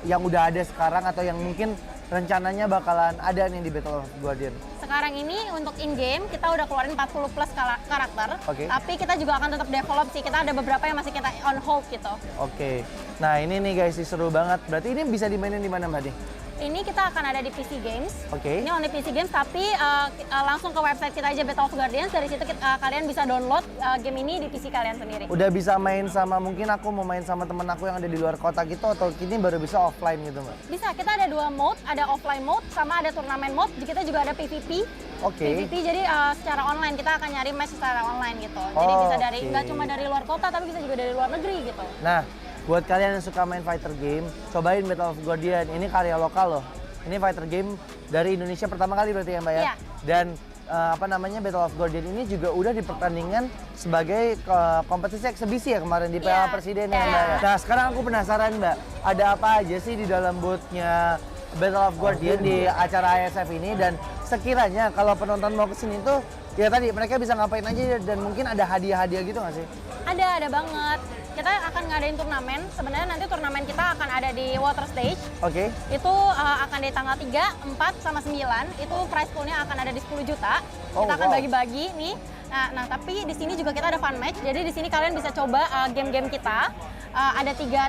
yang udah ada sekarang atau yang mungkin rencananya bakalan ada nih di Battle of Guardian? Sekarang ini untuk in-game kita udah keluarin 40 plus karakter. Oke. Tapi kita juga akan tetap develop sih. Kita ada beberapa yang masih kita on hold gitu. Oke. Nah ini nih guys, seru banget. Berarti ini bisa dimainin di mana Mbak nih? Ini kita akan ada di PC Games. Oke. Ini only PC Games, tapi langsung ke website kita aja Battle of Guardians. Dari situ kalian bisa download game ini di PC kalian sendiri. Udah bisa main sama, mungkin aku mau main sama temen aku yang ada di luar kota gitu, atau ini baru bisa offline gitu Mbak? Bisa, kita ada 2 mode, ada offline mode sama ada turnamen mode. Kita juga ada PVP. Oke. PVP jadi secara online, kita akan nyari match secara online gitu. Jadi bisa dari nggak cuma dari luar kota, tapi bisa juga dari luar negeri gitu. Nah, buat kalian yang suka main fighter game, cobain Battle of Guardian. Ini karya lokal loh. Ini fighter game dari Indonesia pertama kali berarti ya Mbak ya? Iya. Dan Battle of Guardian ini juga udah dipertandingkan sebagai kompetisi eksibisi ya kemarin di Piala Presiden ya Mbak. Nah sekarang aku penasaran Mbak, ada apa aja sih di dalam booth-nya Battle of Guardian di acara IESF ini, dan sekiranya kalau penonton mau kesini tuh ya tadi mereka bisa ngapain aja, dan mungkin ada hadiah-hadiah gitu nggak sih? Ada banget. Kita akan ngadain turnamen. Sebenarnya nanti turnamen kita akan ada di water stage. Oke. Itu akan di tanggal 3, 4, sama 9. Itu prize pool-nya akan ada di 10 juta. Oh, Kita akan wow. bagi-bagi nih. Nah, tapi di sini juga kita ada fun match. Jadi di sini kalian bisa coba game-game kita. Ada tiga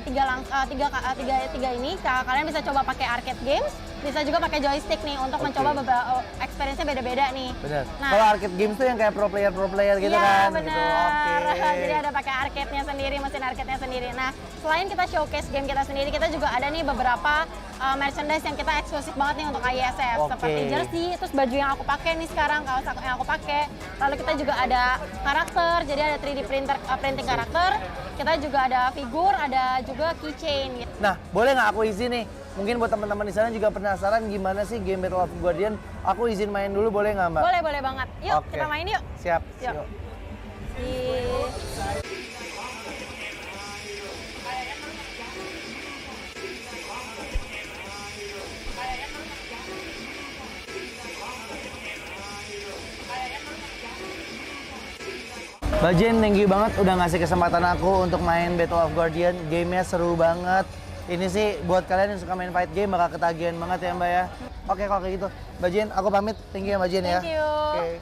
ini. Kalian bisa coba pakai arcade games, bisa juga pakai joystick nih untuk mencoba beberapa experience-nya beda-beda nih. Bener. Nah, Kalau arcade games tuh yang kayak pro player gitu iya, kan? bener. Gitu. Oke. Jadi ada pakai arcade-nya sendiri, mesin arcade-nya sendiri. Nah, selain kita showcase game kita sendiri, kita juga ada nih beberapa merchandise yang kita eksklusif banget nih untuk IESF. Oke. Seperti jersey, terus baju yang aku pakai nih sekarang, kaos yang aku pakai. Lalu kita juga ada karakter, jadi ada 3D printing karakter. Kita juga ada figur, ada juga keychain gitu. Nah, boleh nggak aku izin nih? Mungkin buat teman-teman di sana juga penasaran gimana sih game Battle of Guardian. Aku izin main dulu, boleh nggak Mbak? Boleh banget. Yuk, Oke. kita main yuk. Siap. Yuk. Mbak Jen, thank you banget udah ngasih kesempatan aku untuk main Battle of Guardian. Gamenya seru banget. Ini sih buat kalian yang suka main fight game bakal ketagihan banget ya Mbak ya. Oke kalau kayak gitu, Mbak Jen aku pamit. Thank you ya Mbak Jen ya. Thank you. Oke.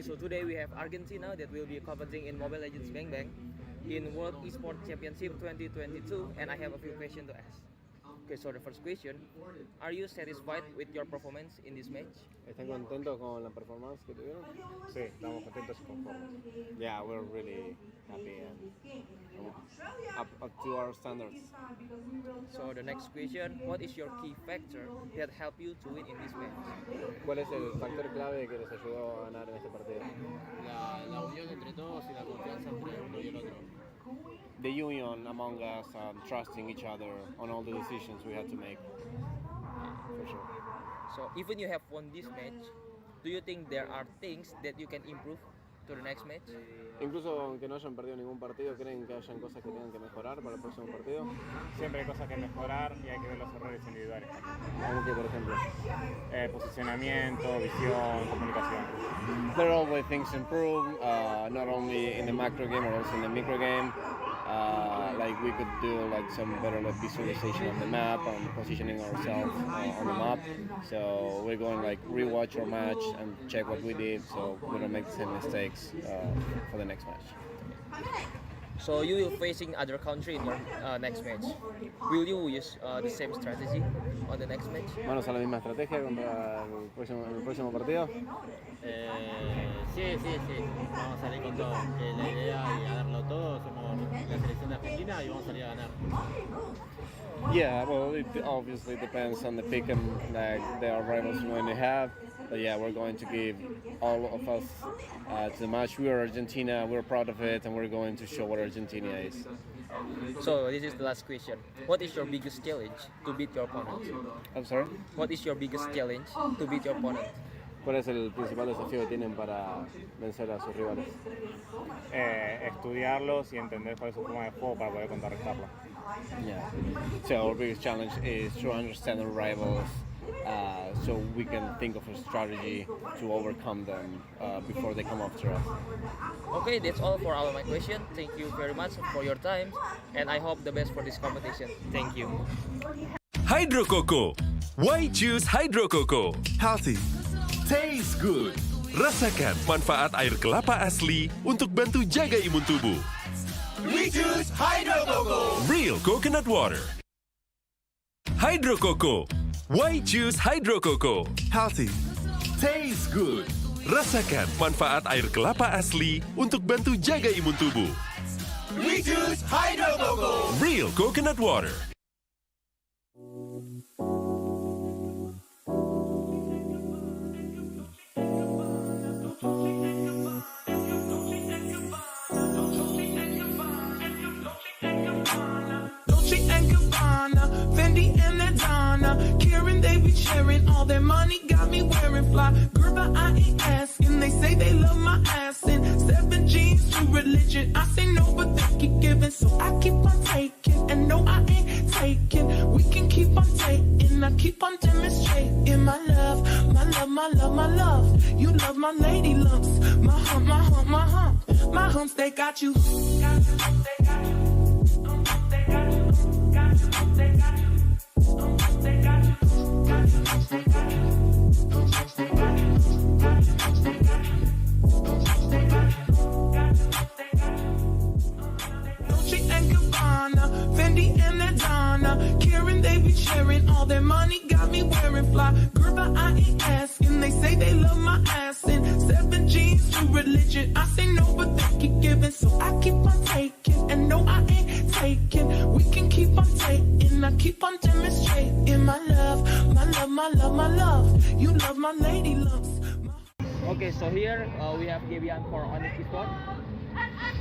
Okay, so today we have Argentina that will be competing in Mobile Legends Bang Bang in World Esports Championship 2022, and I have a few questions to ask. Okay, so the first question, are you satisfied with your performance in this match? ¿Están contentos con la performance que tuvieron? Sí, estamos contentos y conformes. Yeah, we're really happy and up to our standards. So the next question, what is your key factor that helped you to win in this match? ¿Cuál es el factor clave que les ayudó a ganar en este partido? La unión entre todos y la confianza entre uno y el otro. The union among us and trusting each other on all the decisions we had to make. For sure. So even you have won this match, do you think there are things that you can improve to the next match? Incluso aunque no hayan perdido ningún partido, ¿creen que hayan cosas que tengan que mejorar para el próximo partido? Siempre hay cosas que mejorar y hay que ver los errores individuales. ¿Cómo que, por ejemplo? Posicionamiento, visión, comunicación. There are always things to improve, not only in the macro game, but also in the micro game. Like we could do like some better like visualization of the map and positioning ourselves on the map. So we're going like rewatch our match and check what we did, so we don't make the same mistakes for the next match. So you will facing other country in your next match. Will you use the same strategy on the next match? ¿Vamos a la misma estrategia contra el próximo partido? Sí. Vamos a salir con todo. Que la idea es ganarlo todo. Somos la selección de Argentina y vamos a salir a ganar. Yeah, well, it obviously depends on the pick and like the rivals we're going to have. But yeah, we're going to give all of us to the match. We are Argentina, we're proud of it, and we're going to show what Argentina is. So this is the last question. What is your biggest challenge to beat your opponent? I'm sorry? What is your biggest challenge to beat your opponent? ¿Cuál es el principal desafío que tienen para vencer a sus rivales? Estudiarlos y entender cuál es su forma de juego para poder contrarrestarlo. Yeah. So our biggest challenge is to understand our rivals, so we can think of a strategy to overcome them before they come after us. Okay, that's all for all of my questions. Thank you very much for your time, and I hope the best for this competition. Thank you. Hydro Coco. Why choose Hydro Coco? Healthy. Tastes good. Rasakan manfaat air kelapa asli untuk bantu jaga imun tubuh. We choose Hydro Coco. Real coconut water. Hydro Coco. Why choose Hydro Coco? Healthy. Tastes good. Rasakan manfaat air kelapa asli untuk bantu jaga imun tubuh. We choose Hydro Coco. Real coconut water. Fendi and Adana, Karen, they be sharing all their money, got me wearing fly. Girl, but I ain't asking. They say they love my ass and 7 jeans to religion. I say no, but they keep giving, so I keep on taking. And no, I ain't taking. We can keep on taking. I keep on demonstrating my love, my love, my love, my love. You love my lady lumps, my hump, my hump, my hump. My humps, they got you. They got you. They got you. Fendi and Adana, Karen, they be sharing all their money, got me wearing fly. Girl, but I ain't asking. They say they love my ass and 7 jeans to religion. I say no, but they keep giving, so I keep on taking. And no, I ain't taking. We can keep on taking. I keep on demonstrating my love, my love, my love, my love. You love my lady lumps. Okay, so here we have Gabian for Onyx Esports,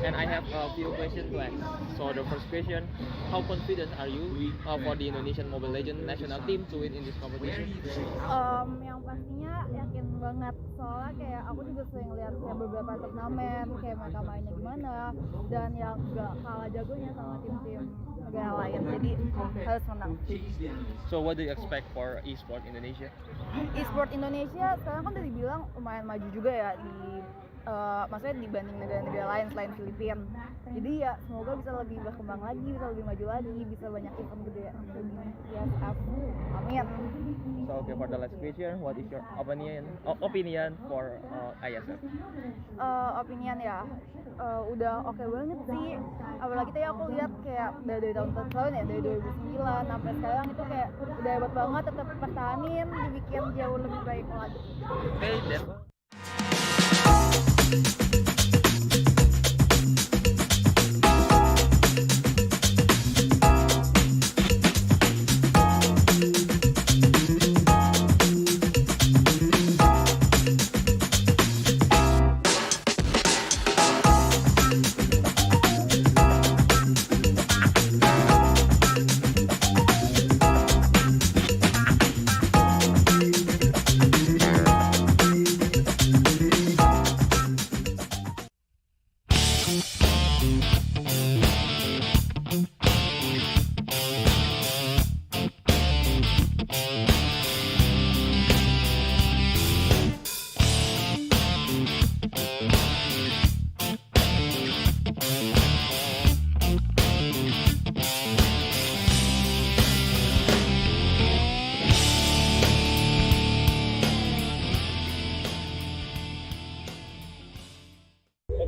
and I have a few questions to ask. So the first question, how confident are you for the Indonesian Mobile Legends national team to win in this competition? Yang pastinya yakin banget, soalnya kayak aku juga sering lihat kayak beberapa turnamen kayak mereka mainnya gimana, dan yang gak kalah jagonya sama tim-tim negara lain, jadi harus menang. So what do you expect for Esports Indonesia? Esports Indonesia sekarang kan udah dibilang lumayan maju juga ya di maksudnya dibanding negara-negara lain selain Filipina. Jadi ya semoga bisa lebih berkembang lagi, bisa lebih maju lagi, bisa banyak event gede di IESF. Amin. So okay, for the last question, what is your opinion for IESF? Opinion ya, udah oke banget sih. Apalagi tadi aku lihat kayak dari tahun-tahun ya, dari 2009 sampai sekarang itu kayak udah hebat banget, tetap pertahanin, dibikin jauh lebih baik lagi.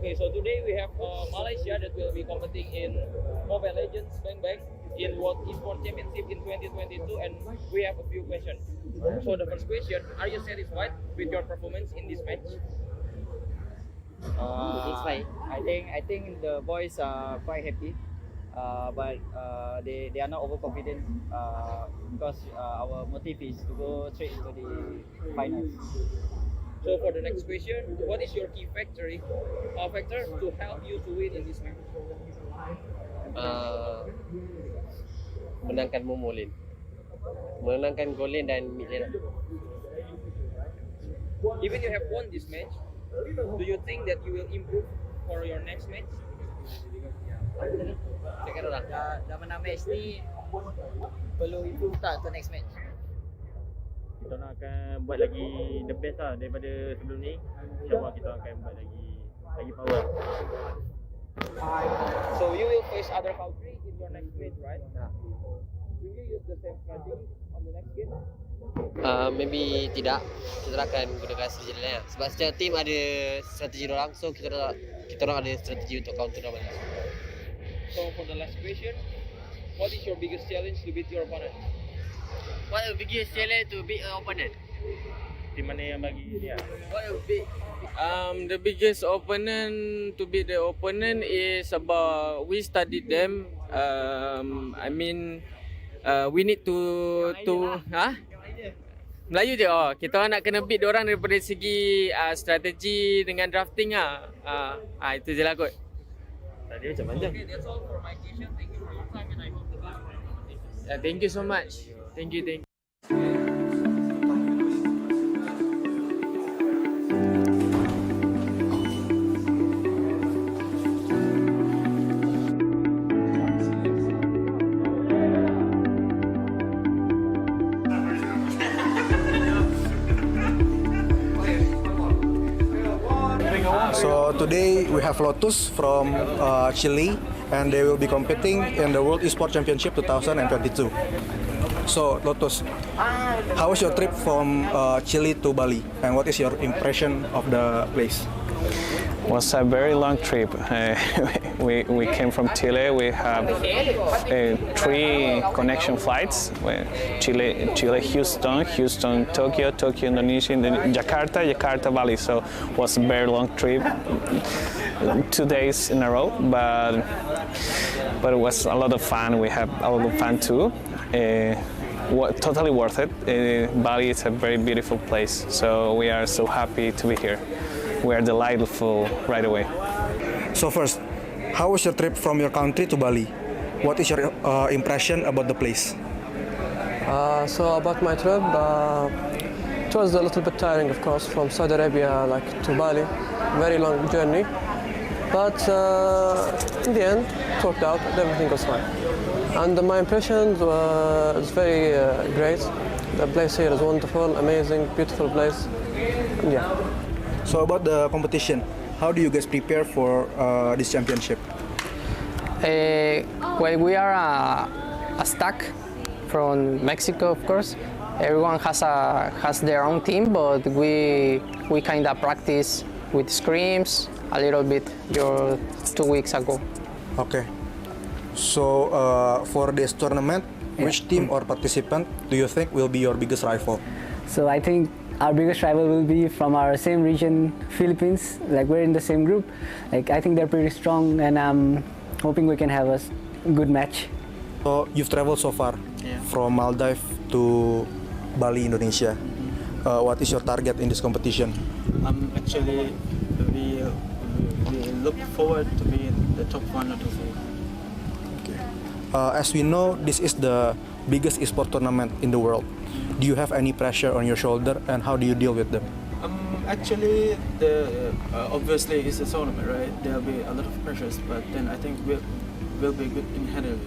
Okay, so today we have Malaysia that will be competing in Mobile Legends Bang Bang in World Esports Championship in 2022, and we have a few questions. So the first question, are you satisfied with your performance in this match? I think the boys are quite happy, but they are not overconfident because our motive is to go straight into the finals. So for the next question, what is your key factor to help you to win in this match? Menangkan Momolin, menangkan Golin dan mid lane. Even you have won this match, do you think that you will improve for your next match? Dah menang match ni, perlu improve tak untuk next match? Kita nak akan buat lagi the best lah daripada sebelum ni. InsyaAllah kita akan buat lagi power. So you will face other country in your next match, right? Will you use the same strategy on the next game? Maybe tidak. Kita akan gunakan strategi lain lah. Sebab setiap team ada strategi orang, so kita orang ada strategi untuk counter orang. So for the last question, what is your biggest challenge to beat your opponent? What the biggest challenge to beat an opponent? Team mana yang bagi dia? What the big the biggest opponent to beat the opponent is about we studied them. We need to Melayu je. Kita nak kena beat diorang daripada segi strategi dengan drafting itu je lah kot. Tadi macam panjang. Okay, that's all for my question. Thank you for your time and I hope the best for your competition. Thank you so much. Thank you. So today we have Lotus from Chile, and they will be competing in the World Esports Championship 2022. So Lotus, how was your trip from Chile to Bali, and what is your impression of the place? It was a very long trip. We came from Chile. We have 3 connection flights: Chile, Houston, Tokyo, Indonesia, and then Jakarta, Bali. So it was a very long trip, 2 days in a row, but it was a lot of fun. We had a lot of fun too. Totally worth it. Bali is a very beautiful place, so we are so happy to be here. We are delightful right away. So first, how was your trip from your country to Bali? What is your impression about the place? So about my trip, it was a little bit tiring, of course, from Saudi Arabia to Bali. Very long journey, but in the end, it worked out. Everything was fine. And my impressions was very great. The place here is wonderful, amazing, beautiful place. And yeah. So about the competition, how do you guys prepare for this championship? Well, we are a stack from Mexico, of course. Everyone has their own team, but we kind of practice with scrims a little bit 2 weeks ago. Okay. So for this tournament, which team or participant do you think will be your biggest rival? So I think our biggest rival will be from our same region, Philippines. Like we're in the same group. Like I think they're pretty strong, and I'm hoping we can have a good match. So you've traveled so far from Maldives to Bali, Indonesia. What is your target in this competition? Actually, we look forward to be in the top 1 or 2. Okay. As we know, this is the biggest esports tournament in the world. Do you have any pressure on your shoulder, and how do you deal with them? Actually, obviously it's a tournament, right? There'll be a lot of pressures, but then I think we'll be good in handling it.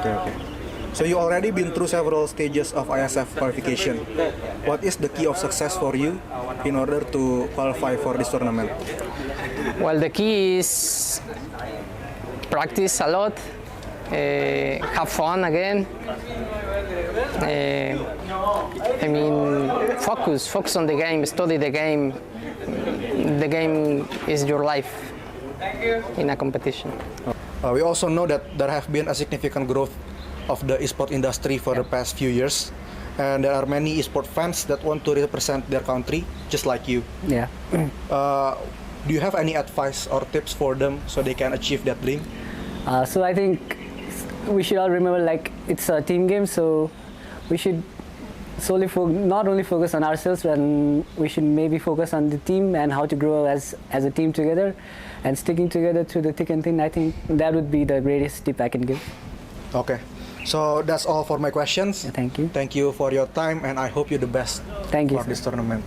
Okay. So you already been through several stages of IESF qualification. What is the key of success for you in order to qualify for this tournament? Well, the key is practice a lot, have fun again. I mean, focus on the game, study the game. The game is your life in a competition. We also know that there have been a significant growth of the esport industry for the past few years, and there are many esport fans that want to represent their country, just like you. Yeah. Do you have any advice or tips for them so they can achieve that dream? So I think we should all remember, like, it's a team game, so we should solely not only focus on ourselves, but we should maybe focus on the team and how to grow as a team together, and sticking together through the thick and thin. I think that would be the greatest tip I can give. Okay. So that's all for my questions. Thank you. Thank you for your time, and I hope you the best for this tournament.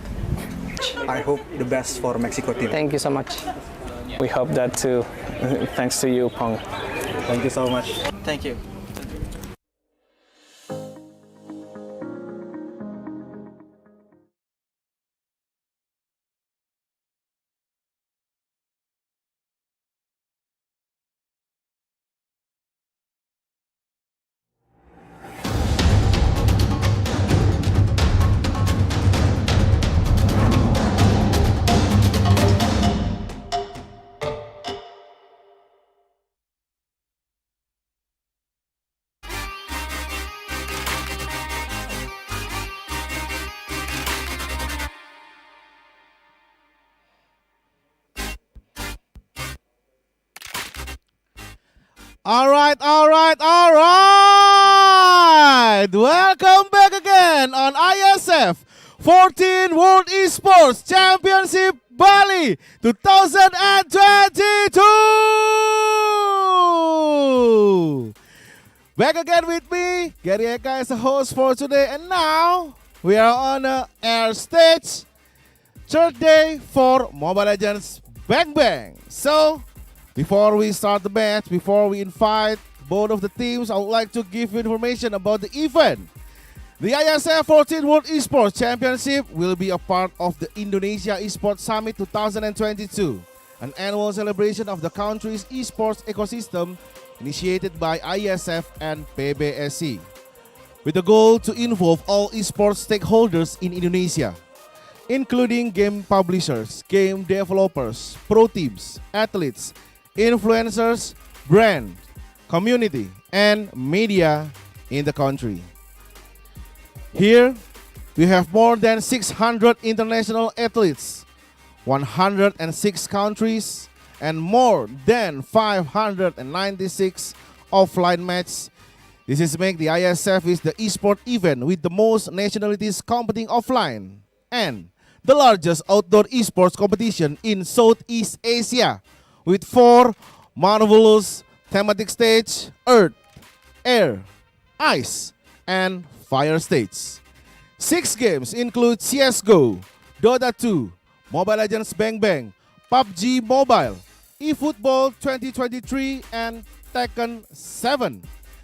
I hope the best for Mexico team. Thank you so much. We hope that too. Thanks to you, Pong. Thank you so much. Thank you. All right. Welcome back again on IESF 14th World Esports Championship Bali 2022. Back again with me, Gary Eka, as a host for today, and now we are on a air stage, third day for Mobile Legends Bang Bang. So, before we start the match, before we invite both of the teams, I would like to give you information about the event. The IESF 14th World Esports Championship will be a part of the Indonesia Esports Summit 2022, an annual celebration of the country's esports ecosystem initiated by IESF and PBSI, with the goal to involve all esports stakeholders in Indonesia, including game publishers, game developers, pro teams, athletes, influencers, brand, community, and media in the country. Here, we have more than 600 international athletes, 106 countries, and more than 596 offline matches. This is make the IESF is the esport event with the most nationalities competing offline and the largest outdoor esports competition in Southeast Asia, with 4 marvelous thematic stage: Earth, Air, Ice, and Fire stage. 6 games include CSGO, Dota 2, Mobile Legends Bang Bang, PUBG Mobile, eFootball 2023, and Tekken 7.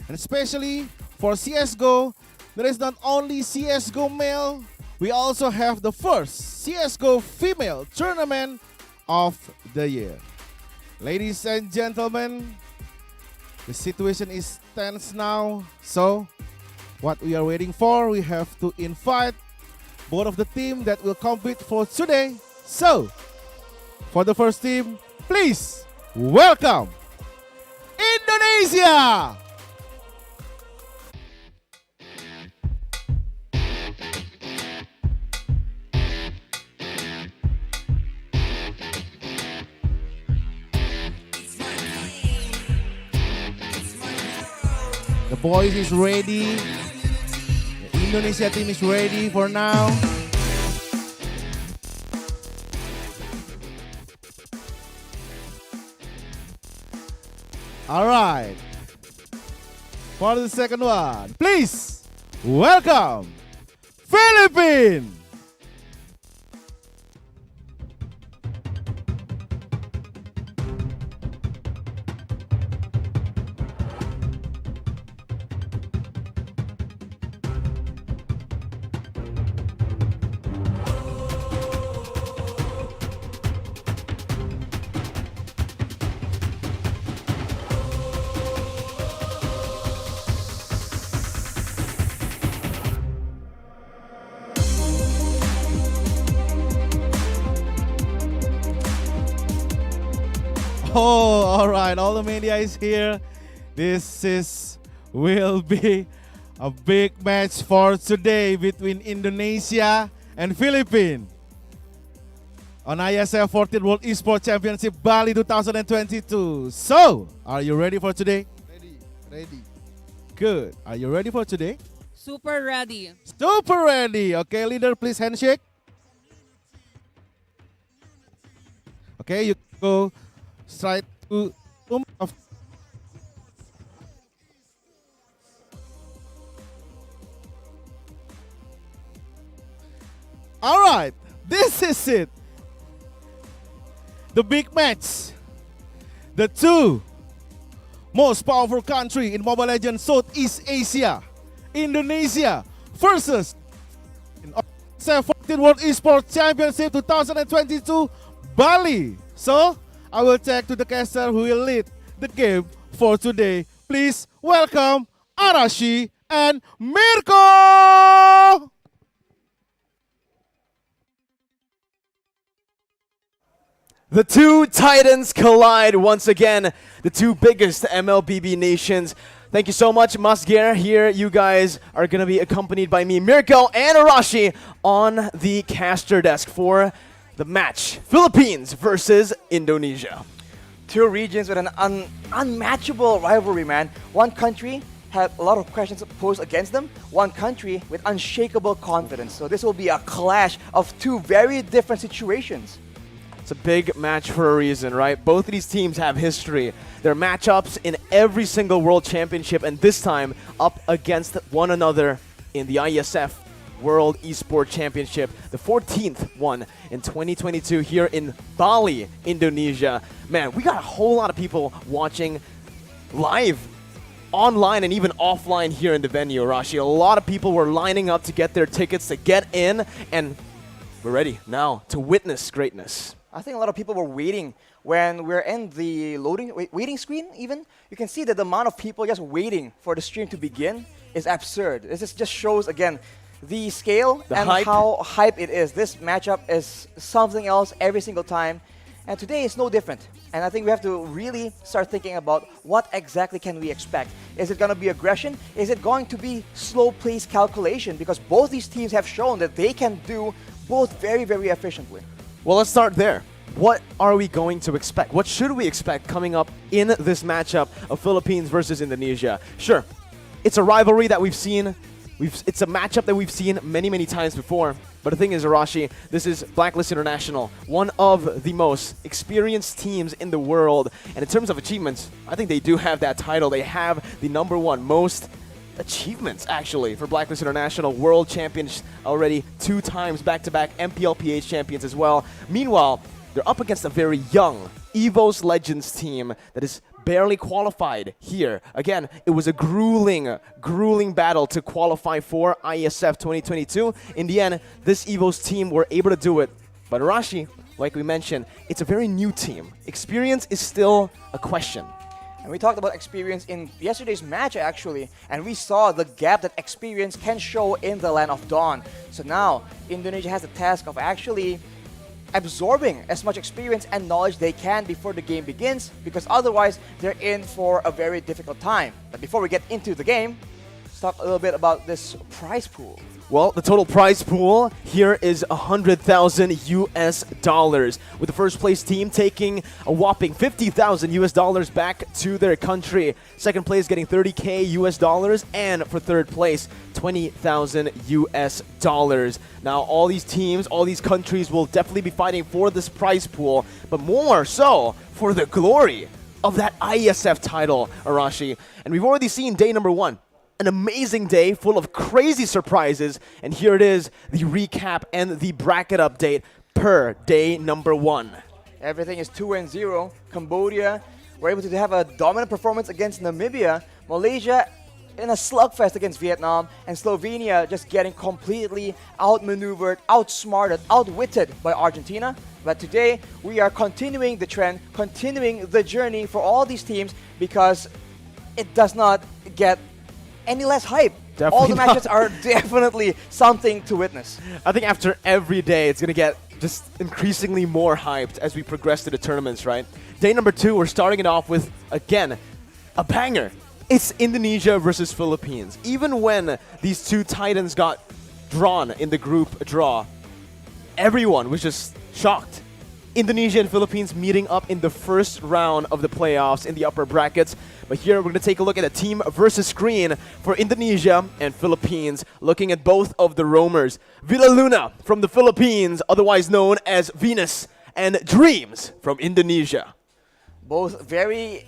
And especially for CSGO, there is not only CSGO male, we also have the first CSGO female tournament of the year. Ladies and gentlemen, the situation is tense now. So, what we are waiting for, we have to invite both of the team that will compete for today. So, for the first team, please welcome Indonesia! The boys is ready. The Indonesia team is ready for now. All right. For the second one, please welcome Philippines. Oh, all right. All the media is here. Will be a big match for today between Indonesia and Philippines on IESF 14th World Esports Championship Bali 2022. So, are you ready for today? Ready. Good. Are you ready for today? Super ready. Super ready. Okay, leader, please handshake. Okay, you go straight to All right, this is it. The big match. The two most powerful country in Mobile Legends Southeast Asia, Indonesia versus IESF 14th World Esports Championship 2022 Bali. So, I will check to the caster who will lead the game for today. Please welcome Arashi and Mirko! The two titans collide once again, the two biggest MLBB nations. Thank you so much, Masger. Here, you guys are going to be accompanied by me, Mirko, and Arashi on the caster desk for the match. Philippines versus Indonesia. Two regions with an unmatchable rivalry, man. One country had a lot of questions posed against them. One country with unshakable confidence. So this will be a clash of two very different situations. It's a big match for a reason, right? Both of these teams have history. Their matchups in every single World Championship, and this time up against one another in the IESF World Esports Championship, the 14th one in 2022 here in Bali, Indonesia. Man, we got a whole lot of people watching live, online, and even offline here in the venue, Rashi. A lot of people were lining up to get their tickets to get in, and we're ready now to witness greatness. I think a lot of people were waiting when we're in the waiting screen even. You can see that the amount of people just waiting for the stream to begin is absurd. This just shows, again, the scale and hype. how hype it is. This matchup is something else every single time. And today is no different. And I think we have to really start thinking about what exactly can we expect. Is it going to be aggression? Is it going to be slow pace calculation? Because both these teams have shown that they can do both very, very efficiently. Well, let's start there. What are we going to expect? What should we expect coming up in this matchup of Philippines versus Indonesia? Sure, it's a rivalry that we've seen. It's a matchup that we've seen many, many times before. But the thing is, Arashi, this is Blacklist International, one of the most experienced teams in the world. And in terms of achievements, I think they do have that title. They have the #1 most achievements, actually, for Blacklist International. World champions already 2 times back-to-back, MPLPH champions as well. Meanwhile, they're up against a very young EVOS Legends team that is barely qualified here. Again, it was a grueling battle to qualify for IESF 2022. In the end, this EVOS team were able to do it. But Arashi, like we mentioned, it's a very new team. Experience is still a question. And we talked about experience in yesterday's match actually, and we saw the gap that experience can show in the Land of Dawn. So now, Indonesia has the task of actually absorbing as much experience and knowledge they can before the game begins, because otherwise they're in for a very difficult time. But before we get into the game, let's talk a little bit about this prize pool. Well, the total prize pool here is $100,000, with the first place team taking a whopping $50,000 back to their country. Second place getting $30,000, and for third place, $20,000. Now, all these teams, all these countries will definitely be fighting for this prize pool, but more so for the glory of that IESF title, Arashi. And we've already seen day number 1. An amazing day full of crazy surprises, and here it is, the recap and the bracket update per day number 1. Everything is 2-0. Cambodia were able to have a dominant performance against Namibia. Malaysia in a slugfest against Vietnam, and Slovenia just getting completely outmaneuvered, outsmarted, outwitted by Argentina. But today we are continuing the trend, continuing the journey for all these teams, because it does not get any less hype. Definitely all the not. matches are definitely something to witness. I think after every day, it's going to get just increasingly more hyped as we progress to the tournaments, right? Day number 2, we're starting it off with, again, a banger. It's Indonesia versus Philippines. Even when these two titans got drawn in the group draw, everyone was just shocked. Indonesia and Philippines meeting up in the first round of the playoffs in the upper brackets. But here we're going to take a look at a team versus screen for Indonesia and Philippines, looking at both of the roamers. Villa Luna from the Philippines, otherwise known as Venus, and Dreams from Indonesia. Both very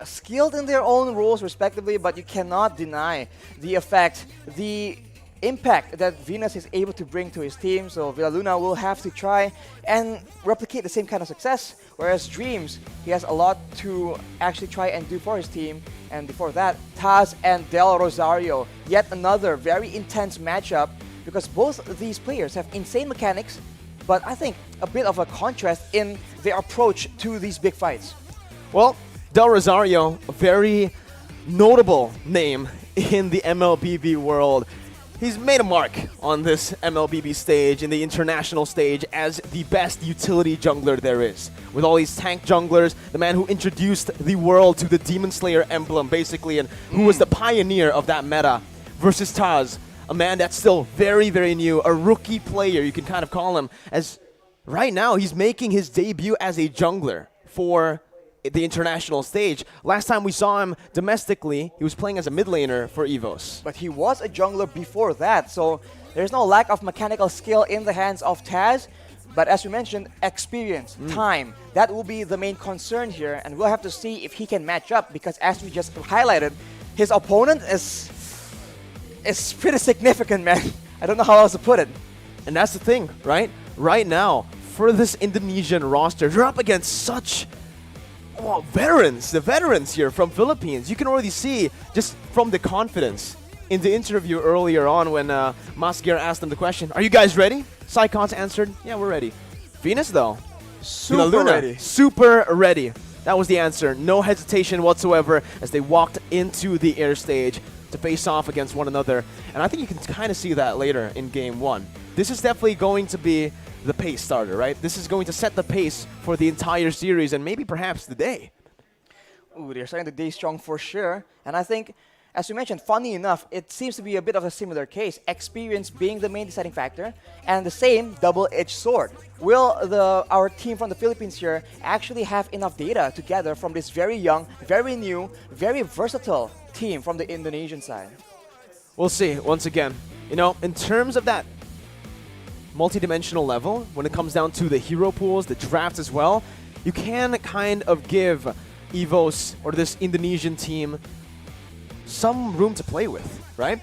skilled in their own roles respectively, but you cannot deny the effect, the impact that Venus is able to bring to his team. So Villa Luna will have to try and replicate the same kind of success, whereas Dreams, he has a lot to actually try and do for his team. And before that, Taz and Del Rosario, yet another very intense matchup, because both of these players have insane mechanics, but I think a bit of a contrast in their approach to these big fights. Well, Del Rosario, a very notable name in the MLBB world. He's made a mark on this MLBB stage, in the international stage, as the best utility jungler there is. With all these tank junglers, the man who introduced the world to the Demon Slayer emblem, basically, and who was the pioneer of that meta, versus Taz, a man that's still very, very new, a rookie player, you can kind of call him, as right now he's making his debut as a jungler for the international stage. Last time we saw him domestically, he was playing as a mid laner for EVOS. But he was a jungler before that, so there's no lack of mechanical skill in the hands of Taz. But as we mentioned, experience, time, that will be the main concern here, and we'll have to see if he can match up, because as we just highlighted, his opponent is pretty significant, man. I don't know how else to put it. And that's the thing, right? Right now, for this Indonesian roster, they're up against such veterans, the veterans here from Philippines. You can already see just from the confidence in the interview earlier on when Masgier asked them the question, "Are you guys ready?" Psychons answered, "Yeah, we're ready." Venus though, Super ready. Super ready. That was the answer. No hesitation whatsoever as they walked into the air stage to face off against one another. And I think you can kind of see that later in game 1. This is definitely going to be the pace starter, right? This is going to set the pace for the entire series and maybe perhaps the day. Ooh, they're starting the day strong for sure. And I think, as you mentioned, funny enough, it seems to be a bit of a similar case. Experience being the main deciding factor, and the same double-edged sword. Will our team from the Philippines here actually have enough data to gather from this very young, very new, very versatile team from the Indonesian side? We'll see, once again. You know, in terms of that multi-dimensional level, when it comes down to the hero pools, the drafts as well, you can kind of give EVOS or this Indonesian team some room to play with, right?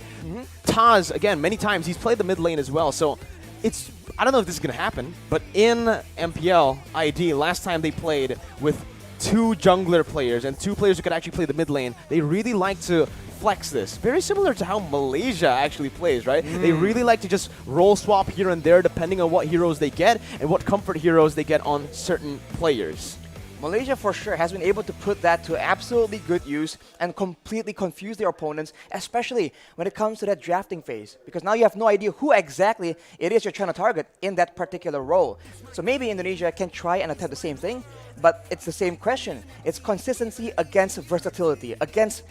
Taz, again, many times he's played the mid lane as well, so it's, I don't know if this is going to happen, but in MPL ID, last time they played with 2 jungler players and 2 players who could actually play the mid lane, they really like to flex this. Very similar to how Malaysia actually plays, right? They really like to just role swap here and there depending on what heroes they get and what comfort heroes they get on certain players. Malaysia for sure has been able to put that to absolutely good use and completely confuse their opponents, especially when it comes to that drafting phase. Because now you have no idea who exactly it is you're trying to target in that particular role. So maybe Indonesia can try and attempt the same thing, but it's the same question. It's consistency against versatility, against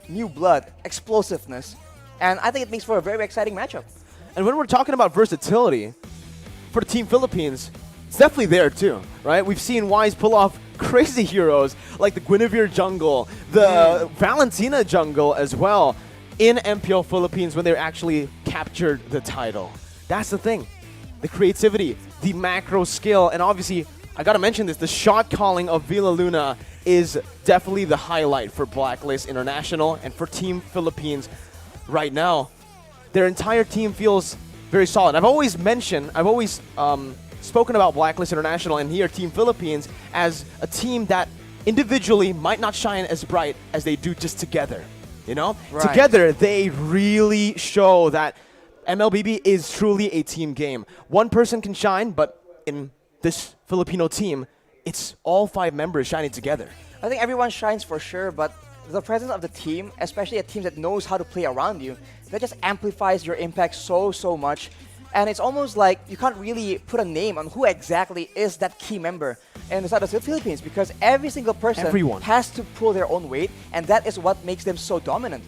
new blood, explosiveness. And I think it makes for a very exciting matchup. And when we're talking about versatility, for Team Philippines, it's definitely there too, right? We've seen Wise pull off crazy heroes like the Guinevere jungle, the Valentina jungle as well in MPL Philippines when they actually captured the title. That's the thing. The creativity, the macro skill, and obviously, I gotta mention this, the shot calling of Villa Luna is definitely the highlight for Blacklist International and for Team Philippines right now. Their entire team feels very solid. I've always spoken about Blacklist International and here Team Philippines as a team that individually might not shine as bright as they do just together. You know? Right. Together, they really show that MLBB is truly a team game. One person can shine, but in this Filipino team, it's all 5 members shining together. I think everyone shines for sure, but the presence of the team, especially a team that knows how to play around you, that just amplifies your impact so much. And it's almost like you can't really put a name on who exactly is that key member in the side of the Philippines, because every single person has to pull their own weight, and that is what makes them so dominant.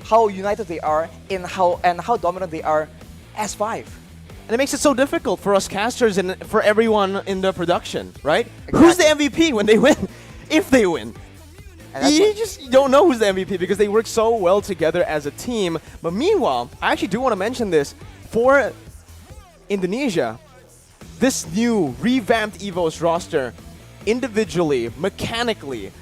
How united they are in how dominant they are as 5. And it makes it so difficult for us casters and for everyone in the production, right? Exactly. Who's the MVP when they win? If they win. You just don't know who's the MVP because they work so well together as a team. But meanwhile, I actually do want to mention this. For Indonesia, this new revamped EVOS roster, individually, mechanically,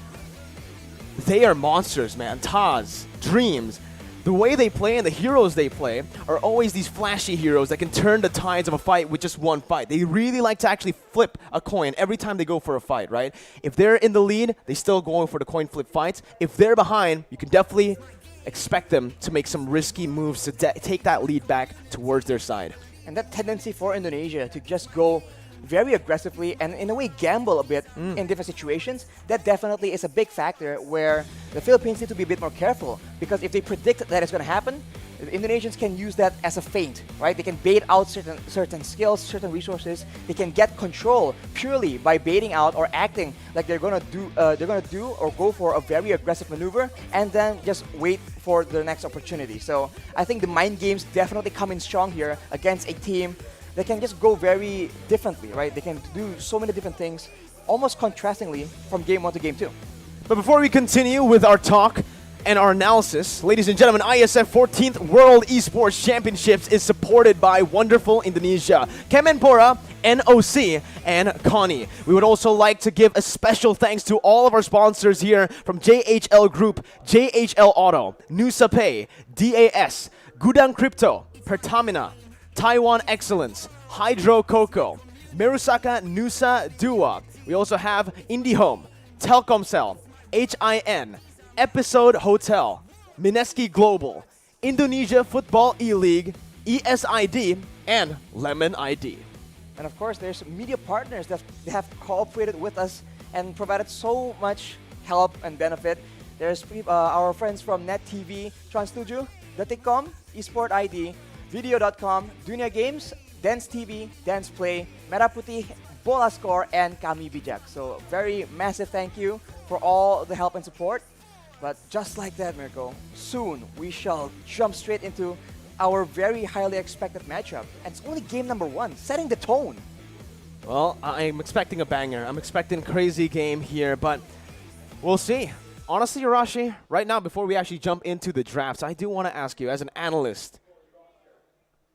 they are monsters, man. Taz, Dreams, the way they play and the heroes they play are always these flashy heroes that can turn the tides of a fight with just one fight. They really like to actually flip a coin every time they go for a fight, right? If they're in the lead, they still going for the coin flip fights. If they're behind, you can definitely expect them to make some risky moves to take that lead back towards their side. And that tendency for Indonesia to just go very aggressively and in a way gamble a bit in different situations, that definitely is a big factor where the Philippines need to be a bit more careful, because if they predict that it's going to happen, the Indonesians can use that as a feint, right? They can bait out certain skills, certain resources. They can get control purely by baiting out or acting like they're gonna do or go for a very aggressive maneuver and then just wait for the next opportunity. So I think the mind games definitely come in strong here against a team that can just go very differently, right? They can do so many different things, almost contrastingly from game 1 to game 2. But before we continue with our talk and our analysis, ladies and gentlemen, IESF 14th World Esports Championships is supported by wonderful Indonesia, Kemenpora, NOC, and Connie. We would also like to give a special thanks to all of our sponsors here from JHL Group, JHL Auto, Nusa Pay, DAS, Gudang Crypto, Pertamina, Taiwan Excellence, Hydro Coco, Merusaka Nusa Dua. We also have IndiHome, Telkomsel, HIN, Episode Hotel, Mineski Global, Indonesia Football E-League, ESID, and Lemon ID. And of course, there's media partners that have cooperated with us and provided so much help and benefit. There's our friends from Net TV, Trans7, Detikcom, Esport ID, Video.com, Dunia Games, Dance TV, Dance Play, Merah Putih, Bola Score, and Kami Bijak. So very massive thank you for all the help and support. But just like that, Mirko, soon we shall jump straight into our very highly expected matchup. And it's only game number 1, setting the tone. Well, I'm expecting a banger. I'm expecting crazy game here, but we'll see. Honestly, Arashi, right now, before we actually jump into the drafts, I do want to ask you, as an analyst,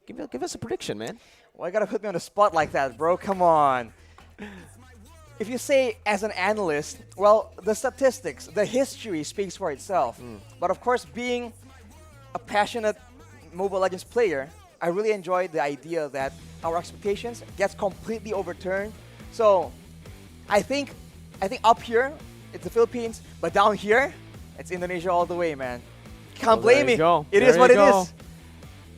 give us a prediction, man. Well, you gotta put me on the spot like that, bro. Come on. If you say as an analyst, well, the statistics, the history speaks for itself. But of course, being a passionate Mobile Legends player, I really enjoy the idea that our expectations gets completely overturned. So I think up here, it's the Philippines, but down here, it's Indonesia all the way, man. Can't blame me. Go. It is what it is.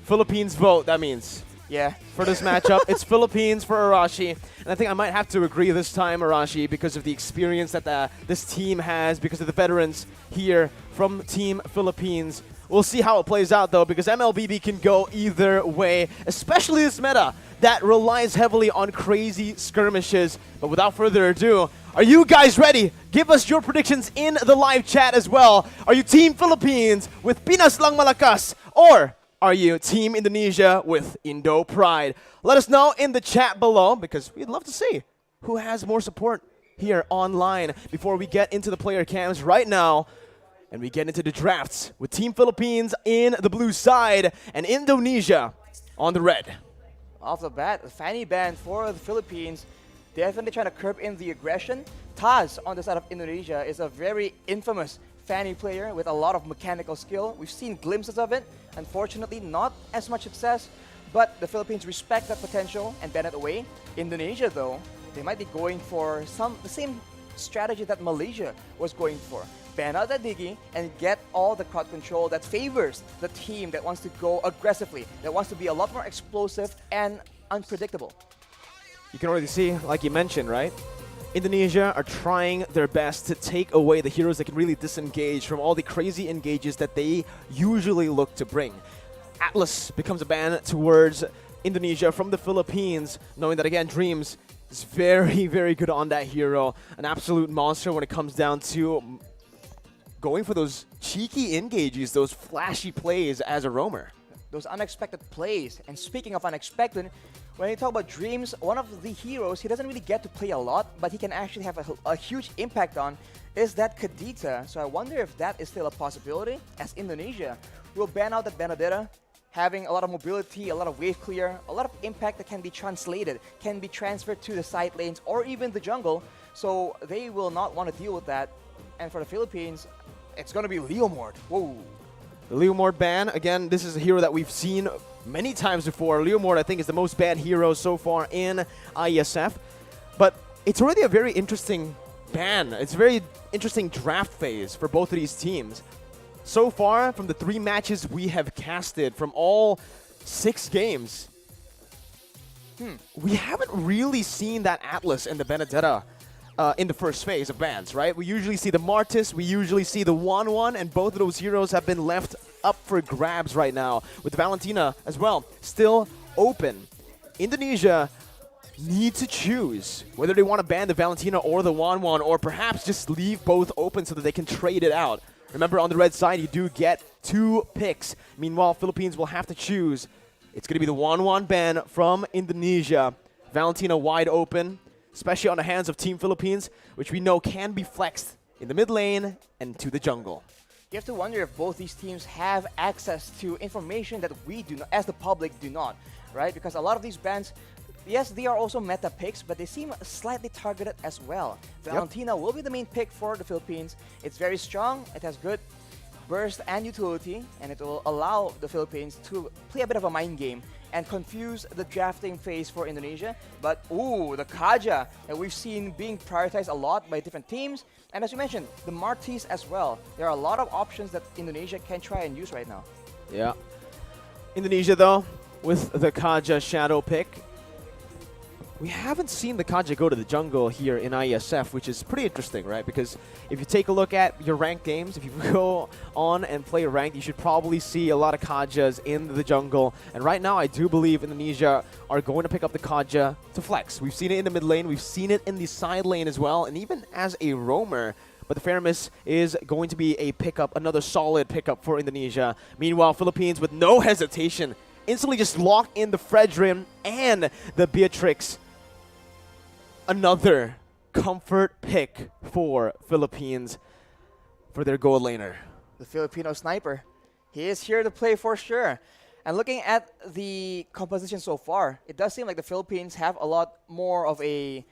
Philippines vote, that means. Yeah. For this matchup, it's Philippines for Arashi. And I think I might have to agree this time, Arashi, because of the experience that this team has, because of the veterans here from Team Philippines. We'll see how it plays out, though, because MLBB can go either way, especially this meta that relies heavily on crazy skirmishes. But without further ado, are you guys ready? Give us your predictions in the live chat as well. Are you Team Philippines with Pinas Lang Malakas, or are you Team Indonesia with Indo Pride? Let us know in the chat below, because we'd love to see who has more support here online before we get into the player cams right now. And we get into the drafts with Team Philippines in the blue side and Indonesia on the red. Off the bat, the Fanny band for the Philippines, definitely trying to curb in the aggression. Taz on the side of Indonesia is a very infamous Fanny player with a lot of mechanical skill. We've seen glimpses of it. Unfortunately, not as much success, but the Philippines respect that potential and ban it away. Indonesia, though, they might be going for the same strategy that Malaysia was going for. Ban out that Digi and get all the crowd control that favors the team that wants to go aggressively, that wants to be a lot more explosive and unpredictable. You can already see, like you mentioned, right? Indonesia are trying their best to take away the heroes that can really disengage from all the crazy engages that they usually look to bring. Atlas becomes a ban towards Indonesia from the Philippines, knowing that, again, Dreams is very, very good on that hero. An absolute monster when it comes down to going for those cheeky engages, those flashy plays as a roamer. Those unexpected plays. And speaking of unexpected, when you talk about Dreams, one of the heroes he doesn't really get to play a lot, but he can actually have a huge impact on, is that Kadita. So I wonder if that is still a possibility, as Indonesia will ban out that Benedetta, having a lot of mobility, a lot of wave clear, a lot of impact that can be translated, can be transferred to the side lanes or even the jungle. So they will not want to deal with that. And for the Philippines, it's going to be Leomord. Whoa. The Leomord ban, again, this is a hero that we've seen many times before. Leomord, I think, is the most banned hero so far in IESF. But it's already a very interesting ban. It's a very interesting draft phase for both of these teams. So far, from the 3 matches we have casted from all 6 games, we haven't really seen that Atlas and the Benedetta in the first phase of bans, right? We usually see the Martis, we usually see the 1-1, and both of those heroes have been left up for grabs right now, with Valentina as well still open. Indonesia need to choose whether they want to ban the Valentina or the 1-1, or perhaps just leave both open so that they can trade it out. Remember, on the red side, you do get 2 picks. Meanwhile, Philippines will have to choose. It's going to be the 1-1 ban from Indonesia. Valentina wide open, especially on the hands of Team Philippines, which we know can be flexed in the mid lane and to the jungle. You have to wonder if both these teams have access to information that we do not, as the public do not, right? Because a lot of these bans, yes, they are also meta picks, but they seem slightly targeted as well. Valentina will be the main pick for the Philippines. It's very strong, it has good burst and utility, and it will allow the Philippines to play a bit of a mind game and confuse the drafting phase for Indonesia. But, ooh, the Kaja that we've seen being prioritized a lot by different teams. And as you mentioned, the Martis as well. There are a lot of options that Indonesia can try and use right now. Yeah. Indonesia, though, with the Kaja shadow pick. We haven't seen the Kaja go to the jungle here in IESF, which is pretty interesting, right? Because if you take a look at your ranked games, if you go on and play ranked, you should probably see a lot of Kajas in the jungle. And right now, I do believe Indonesia are going to pick up the Kaja to flex. We've seen it in the mid lane, we've seen it in the side lane as well, and even as a roamer. But the Faramis is going to be a pickup, another solid pickup for Indonesia. Meanwhile, Philippines, with no hesitation, instantly just lock in the Fredrin and the Beatrix. Another comfort pick for Philippines for their gold laner. The Filipino sniper. He is here to play for sure. And looking at the composition so far, it does seem like the Philippines have a lot more of a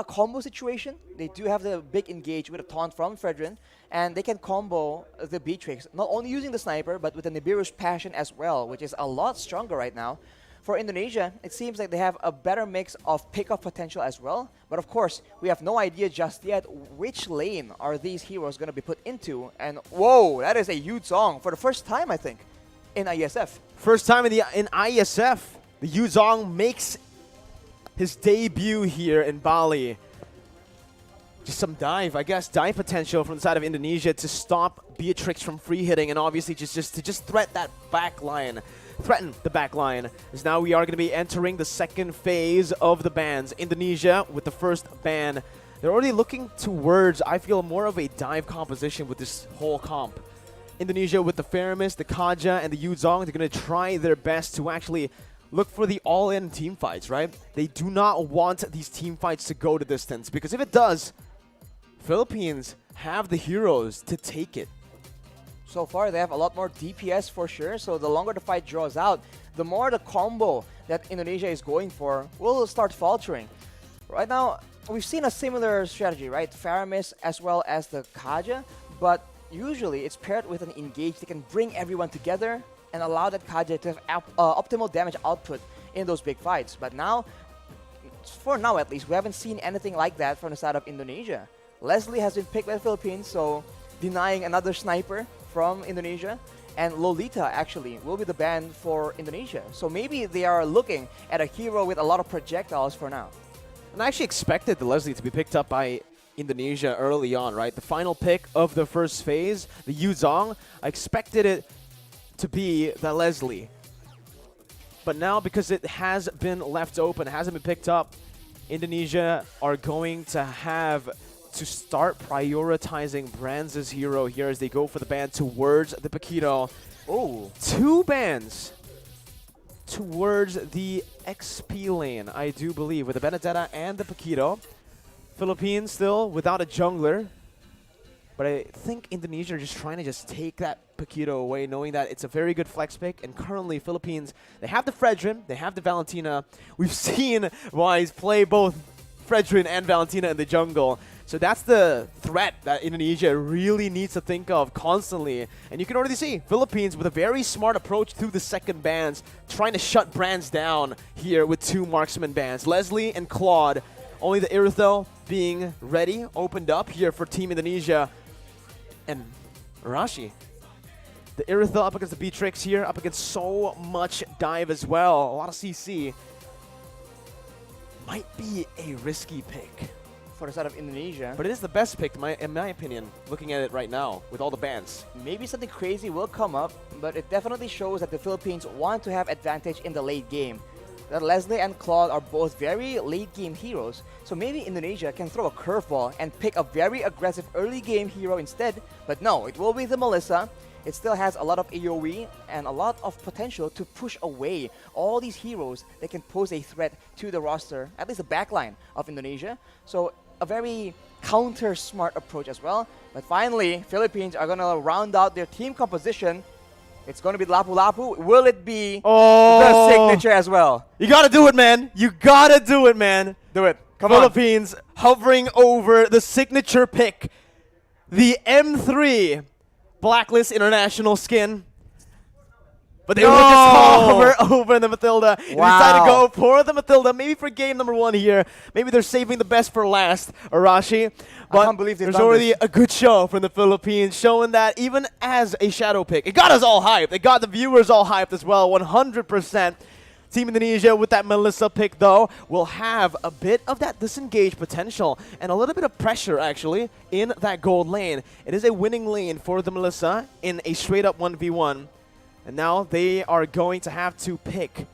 combo situation. They do have the big engage with a taunt from Fredrin, and they can combo the Beatrix, not only using the sniper, but with the Nibiru's Passion as well, which is a lot stronger right now. for Indonesia, it seems like they have a better mix of pick-off potential as well. But of course, we have no idea just yet which lane are these heroes going to be put into. And whoa, that is a huge song for the first time, I think, in IESF. First time in IESF, the Yuzong makes his debut here in Bali. Just some dive, I guess, dive potential from the side of Indonesia to stop Beatrix from free hitting, and obviously just threat that back line. Threaten the back line. As now we are going to be entering the second phase of the bans. Indonesia with the first ban. They're already looking towards, I feel, more of a dive composition with this whole comp. Indonesia with the Faramis, the Kaja, and the Yuzong, they're going to try their best to actually look for the all-in team fights, right? They do not want these team fights to go to distance, because if it does, Philippines have the heroes to take it. So far, they have a lot more DPS for sure, so the longer the fight draws out, the more the combo that Indonesia is going for will start faltering. Right now, we've seen a similar strategy, right? Faramis as well as the Kaja, but usually it's paired with an engage that can bring everyone together and allow that Kaja to have optimal damage output in those big fights. But now, for now at least, we haven't seen anything like that from the side of Indonesia. Leslie has been picked by the Philippines, so denying another sniper from Indonesia. And Lolita actually will be the ban for Indonesia. So maybe they are looking at a hero with a lot of projectiles for now. And I actually expected the Leslie to be picked up by Indonesia early on, right? The final pick of the first phase, the Yuzong, I expected it to be the Leslie. But now, because it has been left open, hasn't been picked up, Indonesia are going to have to start prioritizing Brands' hero here as they go for the ban towards the Paquito. Oh, 2 bans towards the XP lane, I do believe, with the Benedetta and the Paquito. Philippines still without a jungler, but I think Indonesia are just trying to just take that Paquito away, knowing that it's a very good flex pick. And currently, Philippines, they have the Fredrin, they have the Valentina. We've seen Wise play both Fredrin and Valentina in the jungle. So that's the threat that Indonesia really needs to think of constantly. And you can already see Philippines with a very smart approach through the second bans, trying to shut Brands down here with 2 marksman bans. Leslie and Claude, only the Irithel being ready, opened up here for Team Indonesia. And Arashi, the Irithel up against the Beatrix here, up against so much dive as well. A lot of CC. Might be a risky pick for the side of Indonesia. But it is the best pick, in my opinion, looking at it right now, with all the bans. Maybe something crazy will come up, but it definitely shows that the Philippines want to have advantage in the late game. That Leslie and Claude are both very late game heroes, so maybe Indonesia can throw a curveball and pick a very aggressive early game hero instead. But no, it will be the Melissa. It still has a lot of AoE and a lot of potential to push away all these heroes that can pose a threat to the roster, at least the backline of Indonesia. So a very counter-smart approach as well. But finally, Philippines are going to round out their team composition. It's going to be Lapu Lapu. Will it be the signature as well? You got to do it, man. You got to do it, man. Do it. Come Philippines hovering over the signature pick. The M3 Blacklist International skin. But they will just hover over the Matilda. Wow. They decided to go for the Matilda, maybe for game number 1 here. Maybe they're saving the best for last, Arashi. But I can't believe there's already a good show from the Philippines, showing that even as a shadow pick, it got us all hyped. It got the viewers all hyped as well, 100%. Team Indonesia with that Melissa pick, though, will have a bit of that disengage potential and a little bit of pressure, actually, in that gold lane. It is a winning lane for the Melissa in a straight-up 1v1. And now they are going to have to pick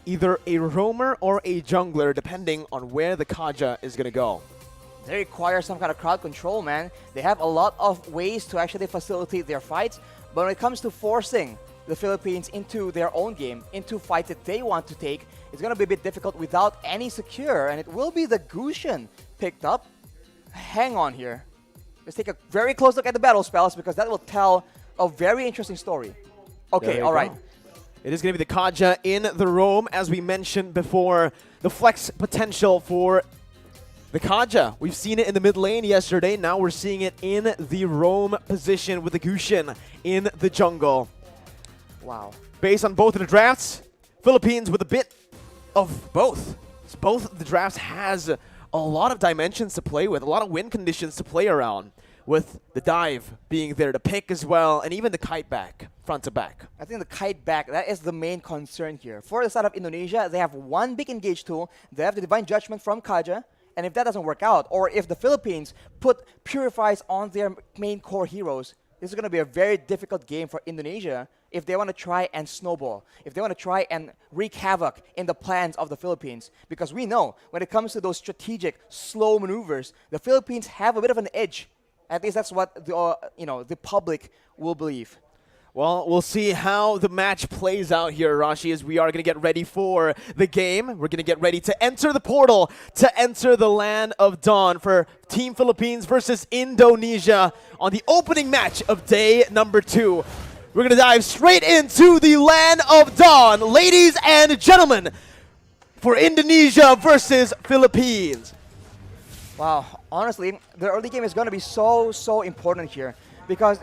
either a roamer or a jungler, depending on where the Kaja is going to go. They require some kind of crowd control, man. They have a lot of ways to actually facilitate their fights, but when it comes to forcing the Philippines into their own game, into fights that they want to take, it's going to be a bit difficult without any secure, and it will be the Gusion picked up. Hang on here. Let's take a very close look at the battle spells, because that will tell a very interesting story. Okay, all right. It is going to be the Kaja in the roam, as we mentioned before. The flex potential for the Kaja. We've seen it in the mid lane yesterday. Now we're seeing it in the roam position with the Gusion in the jungle. Wow. Based on both of the drafts, Philippines with a bit of both. Both the drafts has a lot of dimensions to play with, a lot of win conditions to play around, with the dive being there to pick as well, and even the kite back, front to back. I think the kite back, that is the main concern here. For the side of Indonesia, they have one big engage tool. They have the Divine Judgment from Kaja. And if that doesn't work out, or if the Philippines put Purifies on their main core heroes, this is going to be a very difficult game for Indonesia if they want to try and snowball, if they want to try and wreak havoc in the plans of the Philippines. Because we know when it comes to those strategic, slow maneuvers, the Philippines have a bit of an edge. At least that's what the public will believe. Well, we'll see how the match plays out here, Rashi, as we are going to get ready for the game. We're going to get ready to enter the portal, to enter the land of dawn for Team Philippines versus Indonesia on the opening match of day number 2. We're going to dive straight into the land of dawn, ladies and gentlemen, for Indonesia versus Philippines. Wow, honestly, the early game is going to be so important here because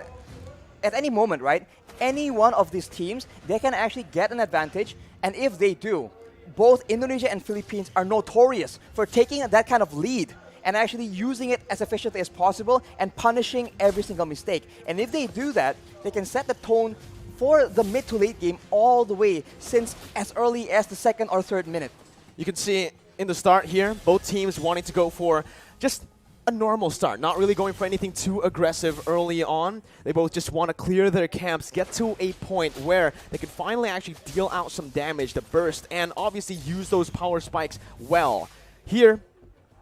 at any moment, right, any one of these teams, they can actually get an advantage, and if they do, both Indonesia and Philippines are notorious for taking that kind of lead and actually using it as efficiently as possible and punishing every single mistake. And if they do that, they can set the tone for the mid to late game all the way since as early as the 2nd or 3rd minute. You can see in the start here, both teams wanting to go for just a normal start, not really going for anything too aggressive early on. They both just want to clear their camps, get to a point where they can finally actually deal out some damage, the burst, and obviously use those power spikes well. Here,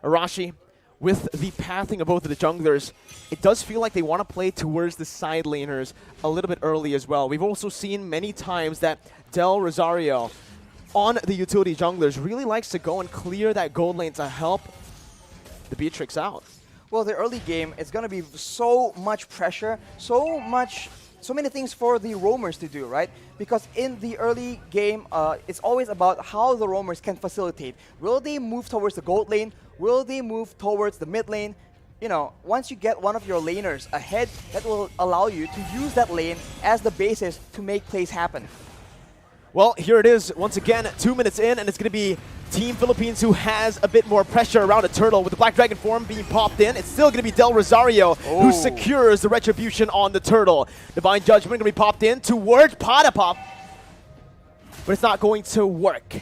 Arashi, with the pathing of both of the junglers, it does feel like they want to play towards the side laners a little bit early as well. We've also seen many times that Del Rosario on the utility junglers really likes to go and clear that gold lane to help the Beatrix out. Well, the early game is going to be so much pressure, so many things for the roamers to do, right? Because in the early game, it's always about how the roamers can facilitate. Will they move towards the gold lane? Will they move towards the mid lane? You know, once you get one of your laners ahead, that will allow you to use that lane as the basis to make plays happen. Well, here it is once again, 2 minutes in, and it's going to be Team Philippines who has a bit more pressure around a turtle with the Black Dragon form being popped in. It's still going to be Del Rosario who secures the retribution on the turtle. Divine Judgment going to be popped in towards Padapop, but it's not going to work.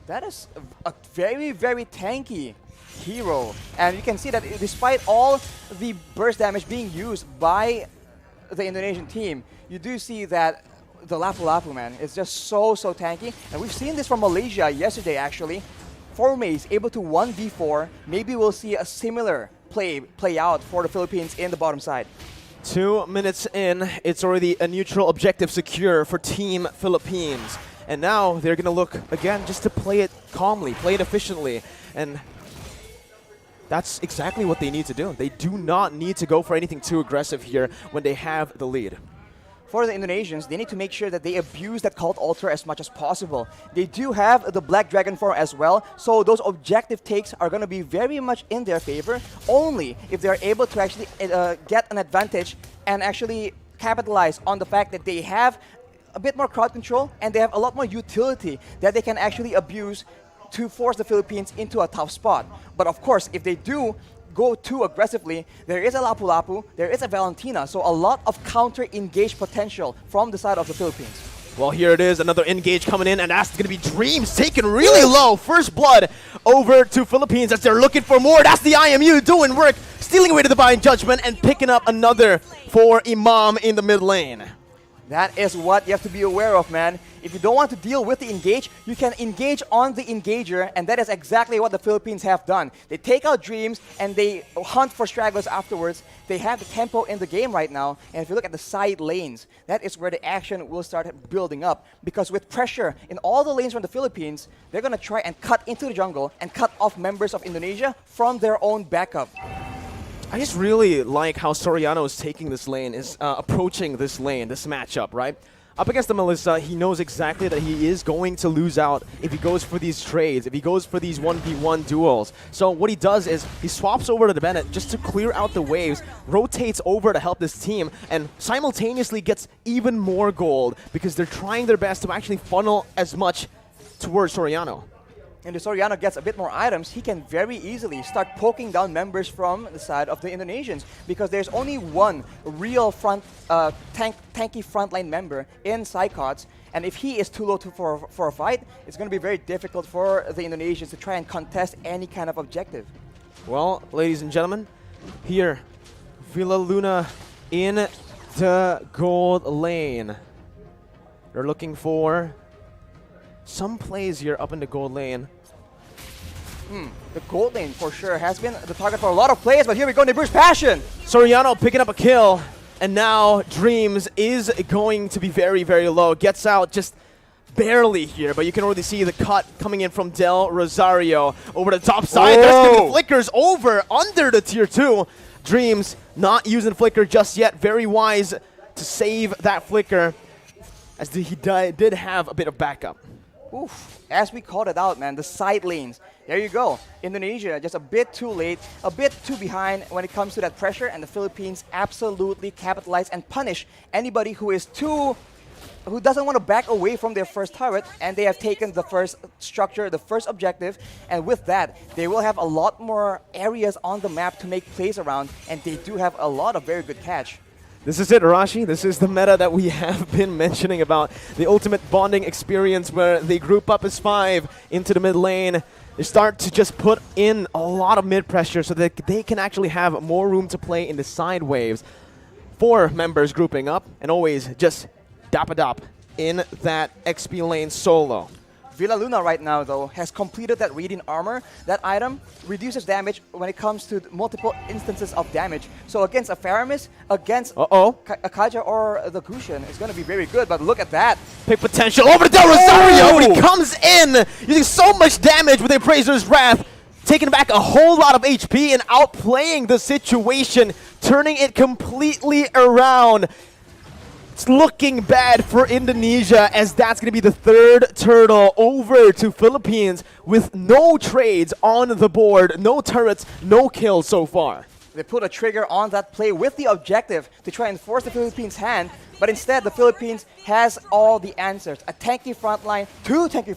That is a very tanky hero, and you can see that despite all the burst damage being used by the Indonesian team, you do see that the Lapu Lapu, man, is just so tanky. And we've seen this from Malaysia yesterday, actually. Formaze able to 1v4. Maybe we'll see a similar play out for the Philippines in the bottom side. 2 minutes in, it's already a neutral objective secure for Team Philippines. And now they're going to look, again, just to play it calmly, play it efficiently. And that's exactly what they need to do. They do not need to go for anything too aggressive here when they have the lead. For the Indonesians, they need to make sure that they abuse that Cult Altar as much as possible. They do have the Black Dragon form as well, so those objective takes are going to be very much in their favor, only if they're able to actually get an advantage and actually capitalize on the fact that they have a bit more crowd control and they have a lot more utility that they can actually abuse to force the Philippines into a tough spot. But of course, if they do go too aggressively, there is a Lapu Lapu, there is a Valentina, so a lot of counter-engage potential from the side of the Philippines. Well, here it is, another engage coming in, and that's going to be Dreams taken really low. First blood over to Philippines as they're looking for more. That's the IMU doing work, stealing away to the Divine Judgment and picking up another for Imam in the mid lane. That is what you have to be aware of, man. If you don't want to deal with the engage, you can engage on the engager, and that is exactly what the Philippines have done. They take out Dreams, and they hunt for stragglers afterwards. They have the tempo in the game right now, and if you look at the side lanes, that is where the action will start building up. Because with pressure in all the lanes from the Philippines, they're going to try and cut into the jungle and cut off members of Indonesia from their own backup. I just really like how Soriano is taking this lane, is approaching this lane, this matchup, right? Up against the Melissa, he knows exactly that he is going to lose out if he goes for these trades, if he goes for these 1v1 duels. So what he does is he swaps over to the Bennett just to clear out the waves, rotates over to help this team, and simultaneously gets even more gold because they're trying their best to actually funnel as much towards Soriano. And if Soriano gets a bit more items, he can very easily start poking down members from the side of the Indonesians, because there's only one real tanky frontline member in Psychots, and if he is too low for a fight, it's going to be very difficult for the Indonesians to try and contest any kind of objective. Well, ladies and gentlemen, here, Villa Luna in the gold lane. They're looking for some plays here up in the gold lane. The gold lane for sure has been the target for a lot of plays, but here we go, they burst passion. Soriano picking up a kill, and now Dreams is going to be very, very low. Gets out just barely here, but you can already see the cut coming in from Del Rosario over the top side. There's going to be flickers over under the tier 2. Dreams not using flicker just yet. Very wise to save that flicker, as he did have a bit of backup. Oof. As we called it out, man, the side lanes. There you go. Indonesia just a bit too late, a bit too behind when it comes to that pressure, and the Philippines absolutely capitalize and punish anybody who doesn't want to back away from their first turret, and they have taken the first structure, the first objective, and with that, they will have a lot more areas on the map to make plays around, and they do have a lot of very good catch. This is it, Arashi. This is the meta that we have been mentioning about. The ultimate bonding experience where they group up as 5 into the mid lane. They start to just put in a lot of mid pressure so that they can actually have more room to play in the side waves. 4 members grouping up and always just dap-a-dap in that XP lane solo. Villa Luna right now, though, has completed that Radiant Armor. That item reduces damage when it comes to multiple instances of damage. So against a Faramis, against a Kaja or the Gusion, it's going to be very good. But look at that. Pick potential over to Del Rosario, but he comes in using so much damage with the Appraiser's Wrath, taking back a whole lot of HP and outplaying the situation, turning it completely around. It's looking bad for Indonesia, as that's going to be the 3rd turtle over to Philippines with no trades on the board, no turrets, no kills so far. They put a trigger on that play with the objective to try and force the Philippines' hand, but instead the Philippines has all the answers. A tanky front line, 2 tanky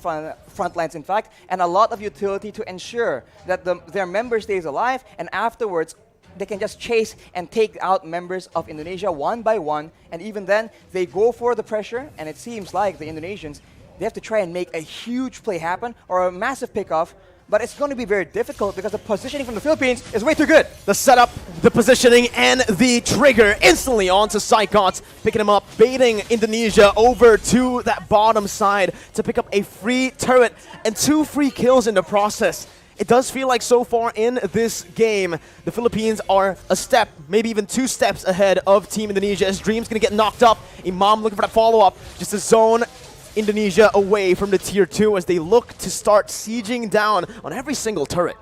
front lines in fact, and a lot of utility to ensure that their member stays alive, and afterwards they can just chase and take out members of Indonesia one by one, and even then, they go for the pressure, and it seems like the Indonesians, they have to try and make a huge play happen, or a massive pickoff, but it's going to be very difficult because the positioning from the Philippines is way too good. The setup, the positioning, and the trigger instantly onto Psychots, picking him up, baiting Indonesia over to that bottom side to pick up a free turret and 2 free kills in the process. It does feel like so far in this game, the Philippines are a step, maybe even 2 steps ahead of Team Indonesia, as Dream's going to get knocked up. Imam looking for that follow-up, just to zone Indonesia away from the tier 2 as they look to start sieging down on every single turret.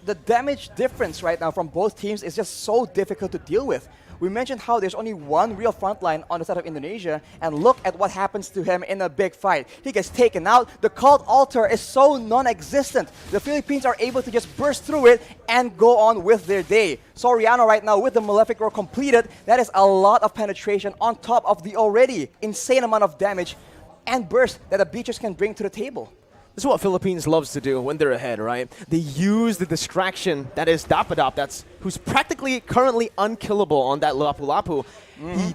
The damage difference right now from both teams is just so difficult to deal with. We mentioned how there's only one real frontline on the side of Indonesia, and look at what happens to him in a big fight. He gets taken out. The cult altar is so non-existent. The Philippines are able to just burst through it and go on with their day. Soriano right now with the Malefic Roar completed. That is a lot of penetration on top of the already insane amount of damage and burst that the Beaches can bring to the table. This is what Philippines loves to do when they're ahead, right? They use the distraction that is Dapadap, who's practically currently unkillable on that Lapu-Lapu.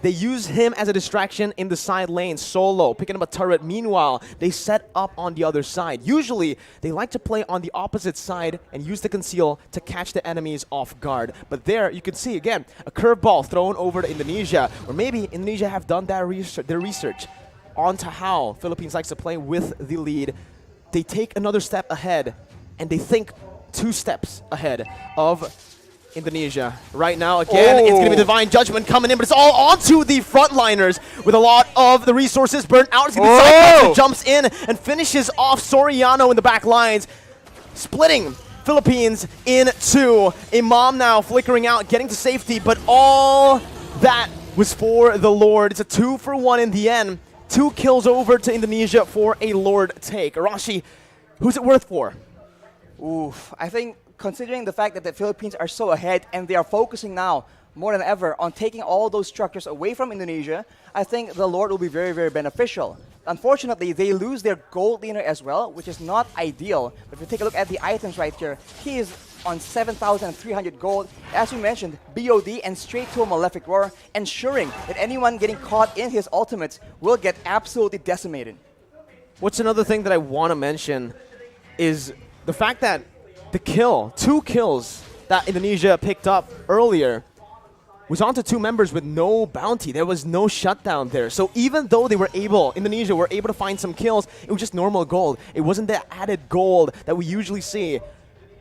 They use him as a distraction in the side lane, solo, picking up a turret. Meanwhile, they set up on the other side. Usually, they like to play on the opposite side and use the conceal to catch the enemies off guard. But there, you can see, again, a curveball thrown over to Indonesia, or maybe Indonesia have done their research onto how Philippines likes to play with the lead. They take another step ahead, and they think 2 steps ahead of Indonesia. Right now, again, it's going to be Divine Judgment coming in, but it's all onto the frontliners with a lot of the resources burnt out. It's going to be Cyclops who jumps in and finishes off Soriano in the back lines, splitting Philippines in 2. Imam now flickering out, getting to safety, but all that was for the Lord. It's a 2-for-1 in the end. 2 kills over to Indonesia for a Lord take. Arashi, who's it worth for? Oof, I think considering the fact that the Philippines are so ahead and they are focusing now more than ever on taking all those structures away from Indonesia, I think the Lord will be very, very beneficial. Unfortunately, they lose their gold leaner as well, which is not ideal. But if you take a look at the items right here, he is on 7,300 gold. As we mentioned, BOD and straight to a Malefic Roar, ensuring that anyone getting caught in his ultimates will get absolutely decimated. What's another thing that I want to mention is the fact that the kill, 2 kills that Indonesia picked up earlier was onto 2 members with no bounty. There was no shutdown there. So even though Indonesia were able to find some kills, it was just normal gold. It wasn't the added gold that we usually see.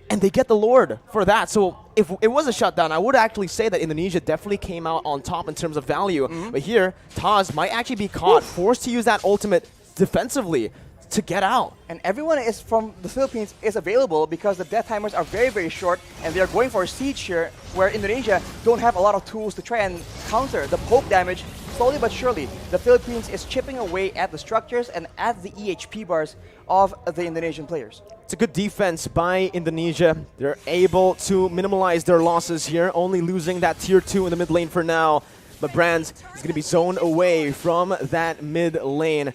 And they get the Lord for that. So if it was a shutdown, I would actually say that Indonesia definitely came out on top in terms of value. But here, Taz might actually be caught, forced to use that ultimate defensively to get out. And everyone is from the Philippines is available because the death timers are very, very short, and they're going for a siege here where Indonesia don't have a lot of tools to try and counter the poke damage. Slowly but surely, the Philippines is chipping away at the structures and at the EHP bars of the Indonesian players. It's a good defense by Indonesia. They're able to minimize their losses here, only losing that tier 2 in the mid lane for now. But Brands is going to be zoned away from that mid lane.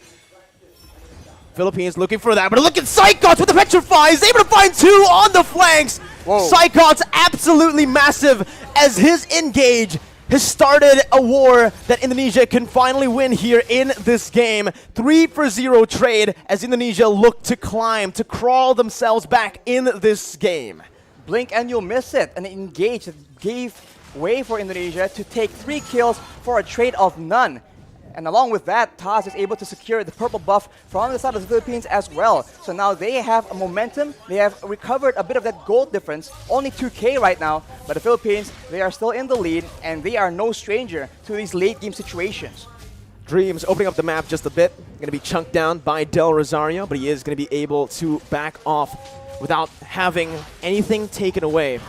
Philippines looking for that, but look at Psychots with the Petrify. He's able to find 2 on the flanks. Psychots absolutely massive as his engage has started a war that Indonesia can finally win here in this game. 3-for-0 trade as Indonesia look to climb, to crawl themselves back in this game. Blink and you'll miss it. An engage that gave way for Indonesia to take 3 kills for a trade of none. And along with that, Taz is able to secure the purple buff from the side of the Philippines as well. So now they have a momentum. They have recovered a bit of that gold difference. Only 2k right now. But the Philippines, they are still in the lead, and they are no stranger to these late game situations. Dreams opening up the map just a bit. Going to be chunked down by Del Rosario, but he is going to be able to back off without having anything taken away.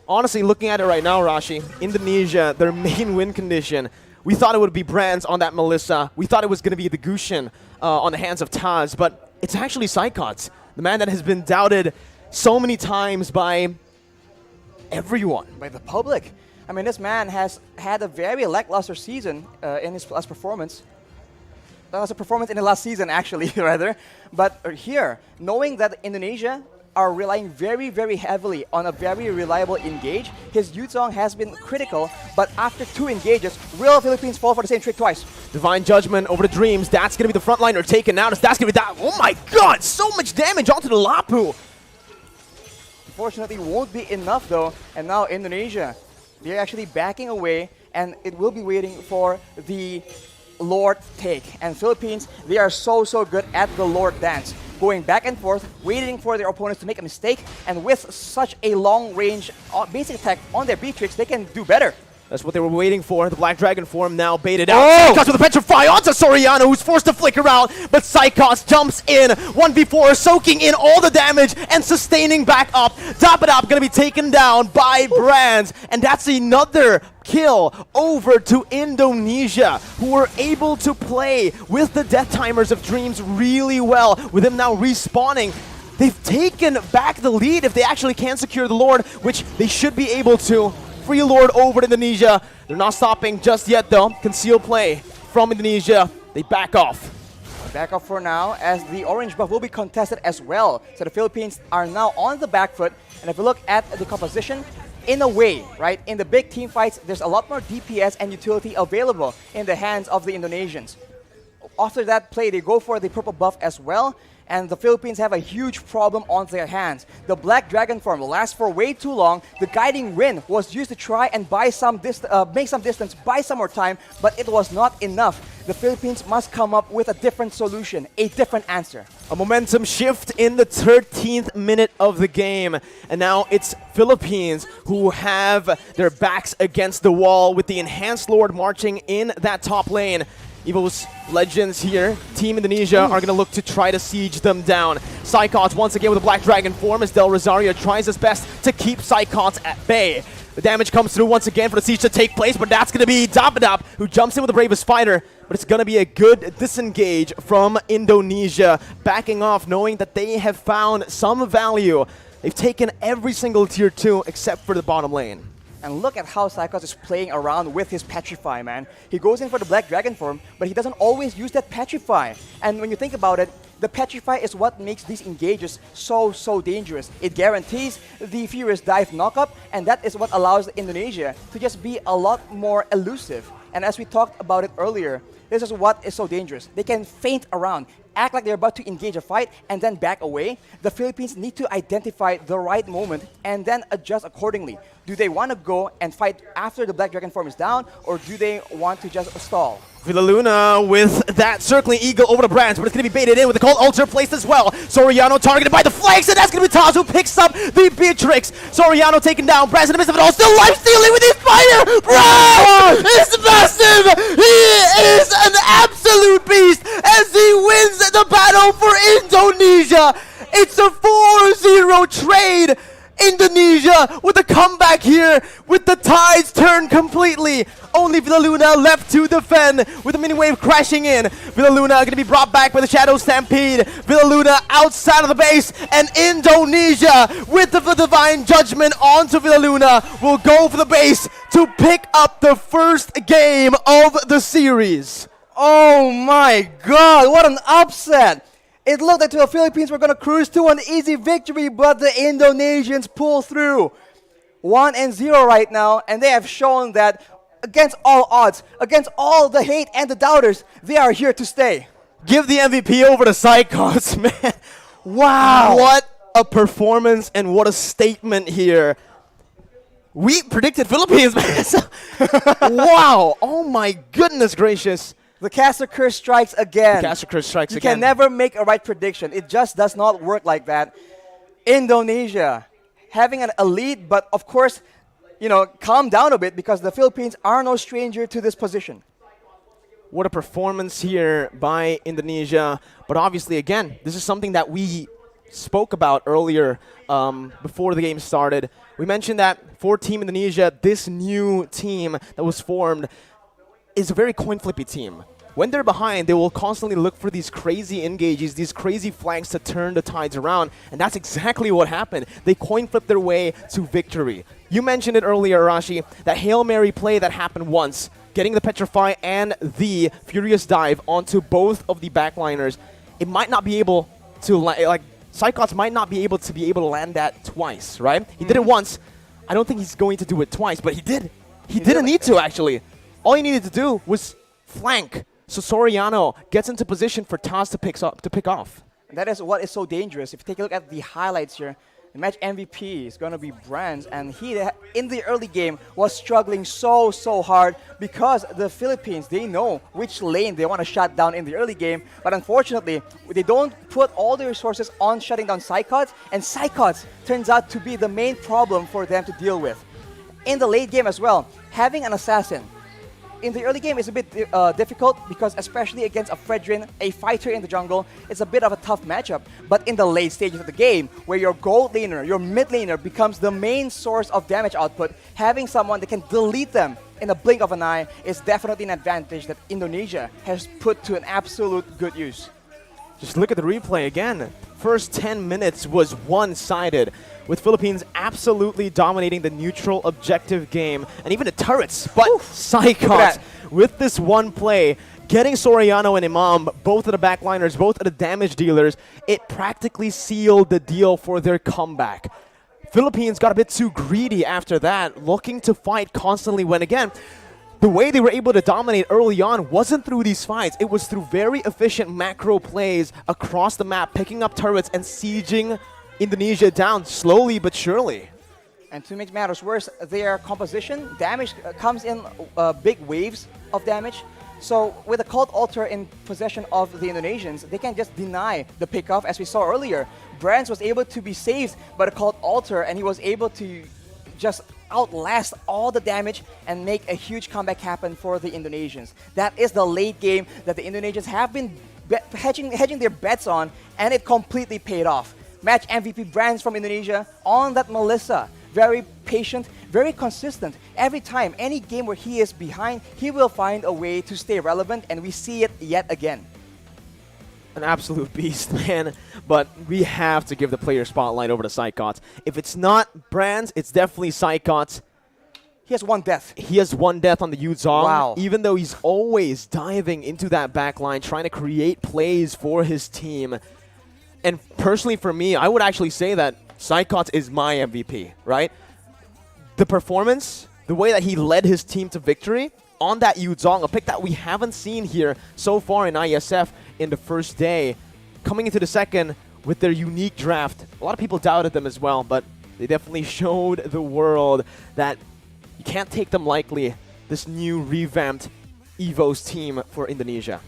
Honestly, looking at it right now, Rashi, Indonesia, their main win condition, we thought it would be Brands on that Melissa. We thought it was going to be the Gushin on the hands of Taz, but it's actually Psychots, the man that has been doubted so many times by everyone. By the public. I mean, this man has had a very lackluster season in his last performance. That was a performance in the last season, actually, rather. But here, knowing that Indonesia are relying very, very heavily on a very reliable engage. His Yuzong has been critical, but after 2 engages, will Philippines fall for the same trick twice? Divine Judgment over the Dreams. That's going to be the front liner taken out. That's going to be that. Oh my god, so much damage onto the Lapu. Unfortunately, won't be enough though. And now Indonesia, they're actually backing away, and it will be waiting for the Lord take. And Philippines, they are so good at the Lord dance. Going back and forth, waiting for their opponents to make a mistake, and with such a long-range basic attack on their B-Tricks, they can do better. That's what they were waiting for. The Black Dragon form now baited out. Psychots with a Petrify onto Soriano, who's forced to flicker out, but Psychots jumps in. 1v4, soaking in all the damage and sustaining back up. Top it up, gonna be taken down by Brands, and that's another kill over to Indonesia, who were able to play with the death timers of Dreams really well. With him now respawning, they've taken back the lead if they actually can secure the Lord, which they should be able to. Free Lord over to Indonesia. They're not stopping just yet though. Concealed play from Indonesia. They back off. Back off for now, as the orange buff will be contested as well. So the Philippines are now on the back foot. And if you look at the composition, in a way, right, in the big team fights, there's a lot more DPS and utility available in the hands of the Indonesians. After that play, they go for the purple buff as well. And the Philippines have a huge problem on their hands. The Black Dragon form lasts for way too long. The Guiding Wind was used to try and buy some make some distance, buy some more time, but it was not enough. The Philippines must come up with a different solution, a different answer. A momentum shift in the 13th minute of the game. And now it's Philippines who have their backs against the wall with the Enhanced Lord marching in that top lane. Evo's Legends here, Team Indonesia, are going to look to try to siege them down. Psychots once again with a Black Dragon form as Del Rosario tries his best to keep Psychots at bay. The damage comes through once again for the siege to take place, but that's going to be Dapadap, who jumps in with the bravest fighter. But it's going to be a good disengage from Indonesia, backing off knowing that they have found some value. They've taken every single tier 2 except for the bottom lane. And look at how Psychos is playing around with his Petrify, man. He goes in for the Black Dragon form, but he doesn't always use that Petrify. And when you think about it, the Petrify is what makes these engages so dangerous. It guarantees the Furious Dive knockup, and that is what allows Indonesia to just be a lot more elusive. And as we talked about it earlier, this is what is so dangerous. They can feint around, act like they're about to engage a fight, and then back away. The Philippines need to identify the right moment and then adjust accordingly. Do they want to go and fight after the Black Dragon form is down, or do they want to just stall? Villaluna with that circling eagle over the branch, but it's going to be baited in with the cold ultra placed as well. Soriano targeted by the flanks, and that's going to be Taz who picks up the Beatrix. Soriano taken down, Brands in the midst of it all, still life stealing with his fire. Brands is massive. He is an absolute beast as he wins the battle for Indonesia. It's a 4-0 trade. Indonesia with a comeback here with the tides turned completely. Only Villaluna left to defend with the mini wave crashing in. Villaluna going to be brought back by the Shadow Stampede. Villaluna outside of the base, and Indonesia with the Divine Judgment onto Villaluna will go for the base to pick up the first game of the series. Oh my god, what an upset! It looked like the Philippines were going to cruise to an easy victory, but the Indonesians pull through. 1-0 right now, and they have shown that against all odds, against all the hate and the doubters, they are here to stay. Give the MVP over to Psychos, man. Wow. What a performance and what a statement here. We predicted Philippines, man. Wow. Oh my goodness gracious. The Caster Curse strikes again. The Caster Curse strikes you again. You can never make a right prediction. It just does not work like that. Indonesia having a lead, but of course, you know, calm down a bit because the Philippines are no stranger to this position. What a performance here by Indonesia. But obviously, again, this is something that we spoke about earlier before the game started. We mentioned that for Team Indonesia, this new team that was formed is a very coin flippy team. When they're behind, they will constantly look for these crazy engages, these crazy flanks to turn the tides around, and that's exactly what happened. They coin flipped their way to victory. You mentioned it earlier, Rashi, that Hail Mary play that happened once, getting the Petrify and the Furious Dive onto both of the backliners. It might not be able to, like, Psychos might not be able to land that twice, right? He did it once. I don't think he's going to do it twice, but he did. He didn't need to, actually. All he needed to do was flank. So Soriano gets into position for Taz to pick off. That is what is so dangerous. If you take a look at the highlights here, the match MVP is going to be Brands, and he, in the early game, was struggling so hard because the Philippines, they know which lane they want to shut down in the early game, but unfortunately, they don't put all the resources on shutting down Psychots, and Psychots turns out to be the main problem for them to deal with. In the late game as well, having an assassin in the early game is a bit difficult because especially against a Fredrin, a fighter in the jungle, it's a bit of a tough matchup. But in the late stages of the game, where your gold laner, your mid laner becomes the main source of damage output, having someone that can delete them in a blink of an eye is definitely an advantage that Indonesia has put to an absolute good use. Just look at the replay again. First 10 minutes was one-sided, with Philippines absolutely dominating the neutral objective game, and even the turrets. But Psychos, with this one play, getting Soriano and Imam, both of the backliners, both of the damage dealers, it practically sealed the deal for their comeback. Philippines got a bit too greedy after that, looking to fight constantly when, again, the way they were able to dominate early on wasn't through these fights. It was through very efficient macro plays across the map, picking up turrets and sieging Indonesia down slowly but surely. And to make matters worse, their composition damage comes in big waves of damage. So with a Cult Altar in possession of the Indonesians, they can just deny the pickoff as we saw earlier. Brands was able to be saved by the Cult Altar, and he was able to just outlast all the damage and make a huge comeback happen for the Indonesians. That is the late game that the Indonesians have been hedging their bets on, and it completely paid off. Match MVP Brands from Indonesia on that Melissa. Very patient, very consistent. Every time, any game where he is behind, he will find a way to stay relevant, and we see it yet again. An absolute beast, man. But we have to give the player spotlight over to Psychos. If it's not Brands, it's definitely Psychos. He has one death. He has one death on the Yuzong. Wow. Even though he's always diving into that back line, trying to create plays for his team. And personally for me, I would actually say that Psychots is my MVP, right? The performance, the way that he led his team to victory on that Yuzong, a pick that we haven't seen here so far in IESF in the first day. Coming into the second with their unique draft. A lot of people doubted them as well, but they definitely showed the world that you can't take them lightly, this new revamped EVOS team for Indonesia.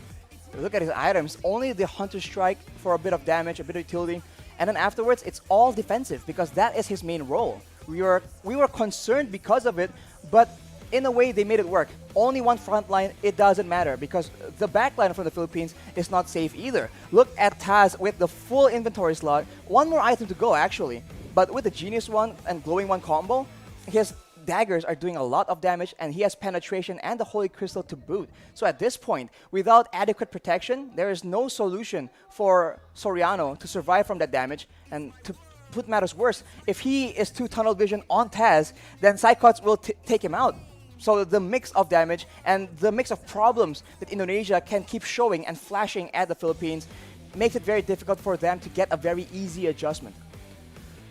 Look at his items. Only the Hunter Strike for a bit of damage, a bit of utility. And then afterwards, it's all defensive because that is his main role. We were concerned because of it, but in a way, they made it work. Only one front line, it doesn't matter because the back line from the Philippines is not safe either. Look at Taz with the full inventory slot. One more item to go, actually. But with the Genius one and Glowing one combo, his daggers are doing a lot of damage, and he has penetration and the Holy Crystal to boot. So at this point, without adequate protection, there is no solution for Soriano to survive from that damage. And to put matters worse, if he is too tunnel vision on Taz, then Psychots will take him out. So the mix of damage and the mix of problems that Indonesia can keep showing and flashing at the Philippines makes it very difficult for them to get a very easy adjustment.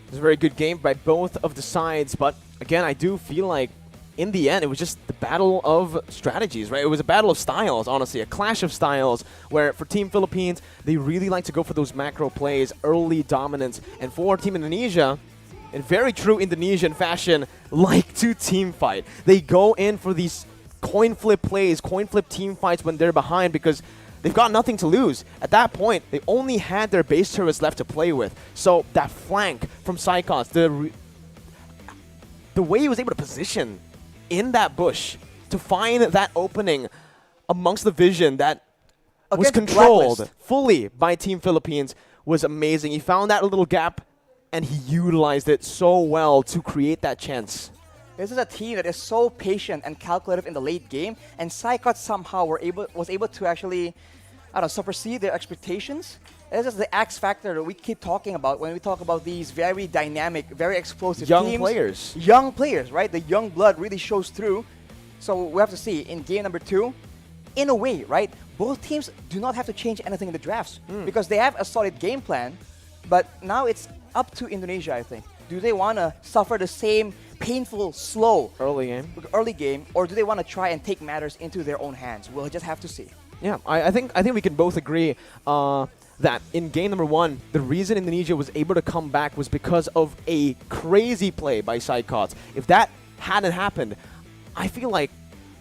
It was a very good game by both of the sides, but again, I do feel like in the end, it was just the battle of strategies, right? It was a battle of styles, honestly, a clash of styles, where for Team Philippines, they really like to go for those macro plays, early dominance, and for Team Indonesia, in very true Indonesian fashion, like to team fight. They go in for these coin flip plays, coin flip team fights when they're behind because they've got nothing to lose. At that point, they only had their base turrets left to play with. So that flank from Psychos, the way he was able to position in that bush to find that opening amongst the vision that was controlled fully by Team Philippines was amazing. He found that little gap and he utilized it so well to create that chance. This is a team that is so patient and calculative in the late game, and Psychot somehow was able to actually, supersede their expectations. This is the X factor that we keep talking about when we talk about these very dynamic, very explosive young teams. players. Young players, right? The young blood really shows through. So we have to see in game number 2, in a way, right? Both teams do not have to change anything in the drafts because they have a solid game plan, but now it's up to Indonesia, I think. Do they want to suffer the same painful, slow early game, or do they want to try and take matters into their own hands? We'll just have to see. Yeah, I think we can both agree that in game number 1, the reason Indonesia was able to come back was because of a crazy play by Psychots. If that hadn't happened, I feel like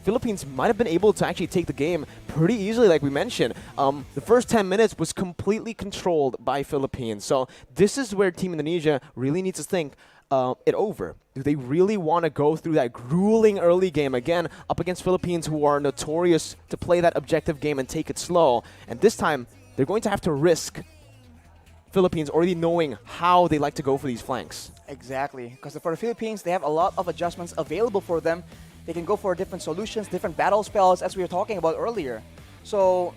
Philippines might have been able to actually take the game pretty easily, like we mentioned. The first 10 minutes was completely controlled by Philippines. So this is where Team Indonesia really needs to think it over. Do they really want to go through that grueling early game again up against Philippines, who are notorious to play that objective game and take it slow? And this time, they're going to have to risk Philippines already knowing how they like to go for these flanks. Exactly, because for the Philippines, they have a lot of adjustments available for them. They can go for different solutions, different battle spells, as we were talking about earlier. So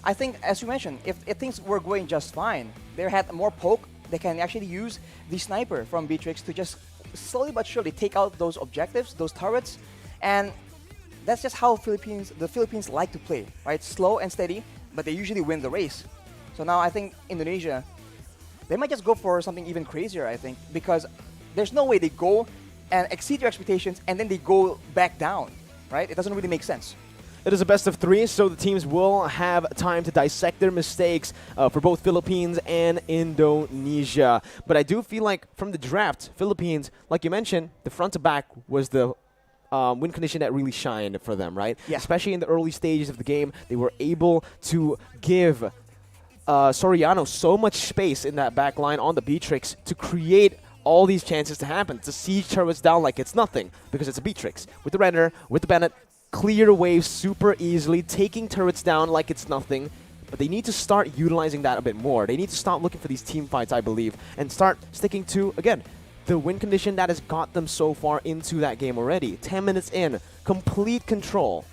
I think, as you mentioned, if things were going just fine, they had more poke, they can actually use the sniper from Beatrix to just slowly but surely take out those objectives, those turrets, and that's just how the Philippines like to play, right? Slow and steady, but they usually win the race. So now I think Indonesia, they might just go for something even crazier, I think, because there's no way they go and exceed your expectations and then they go back down, right? It doesn't really make sense. It is a best of 3, so the teams will have time to dissect their mistakes for both Philippines and Indonesia. But I do feel like from the draft, Philippines, like you mentioned, the front to back was the win condition that really shined for them, right? Yeah. Especially in the early stages of the game, they were able to give Soriano so much space in that back line on the Beatrix to create all these chances to happen, to siege turrets down like it's nothing, because it's a Beatrix. With the Renner, with the Bennett, clear waves super easily, taking turrets down like it's nothing. But they need to start utilizing that a bit more. They need to stop looking for these team fights, I believe, and start sticking to, again, the win condition that has got them so far into that game already. 10 minutes in, complete control.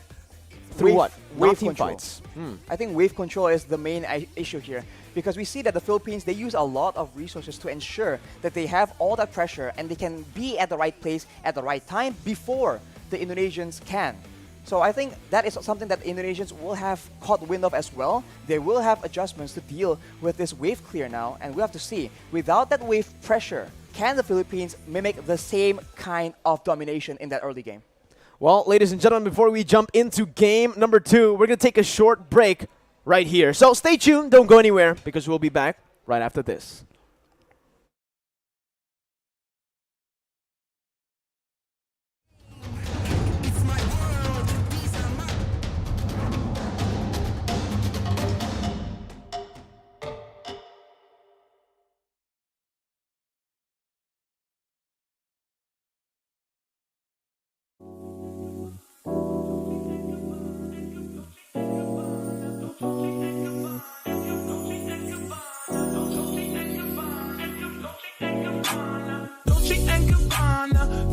Through what? Not team control. fights. I think wave control is the main issue here, because we see that the Philippines, they use a lot of resources to ensure that they have all that pressure and they can be at the right place at the right time before the Indonesians can. So I think that is something that Indonesians will have caught wind of as well. They will have adjustments to deal with this wave clear now, and we have to see, without that wave pressure, can the Philippines mimic the same kind of domination in that early game? Well, ladies and gentlemen, before we jump into game number 2, we're going to take a short break right here. So stay tuned, don't go anywhere, because we'll be back right after this.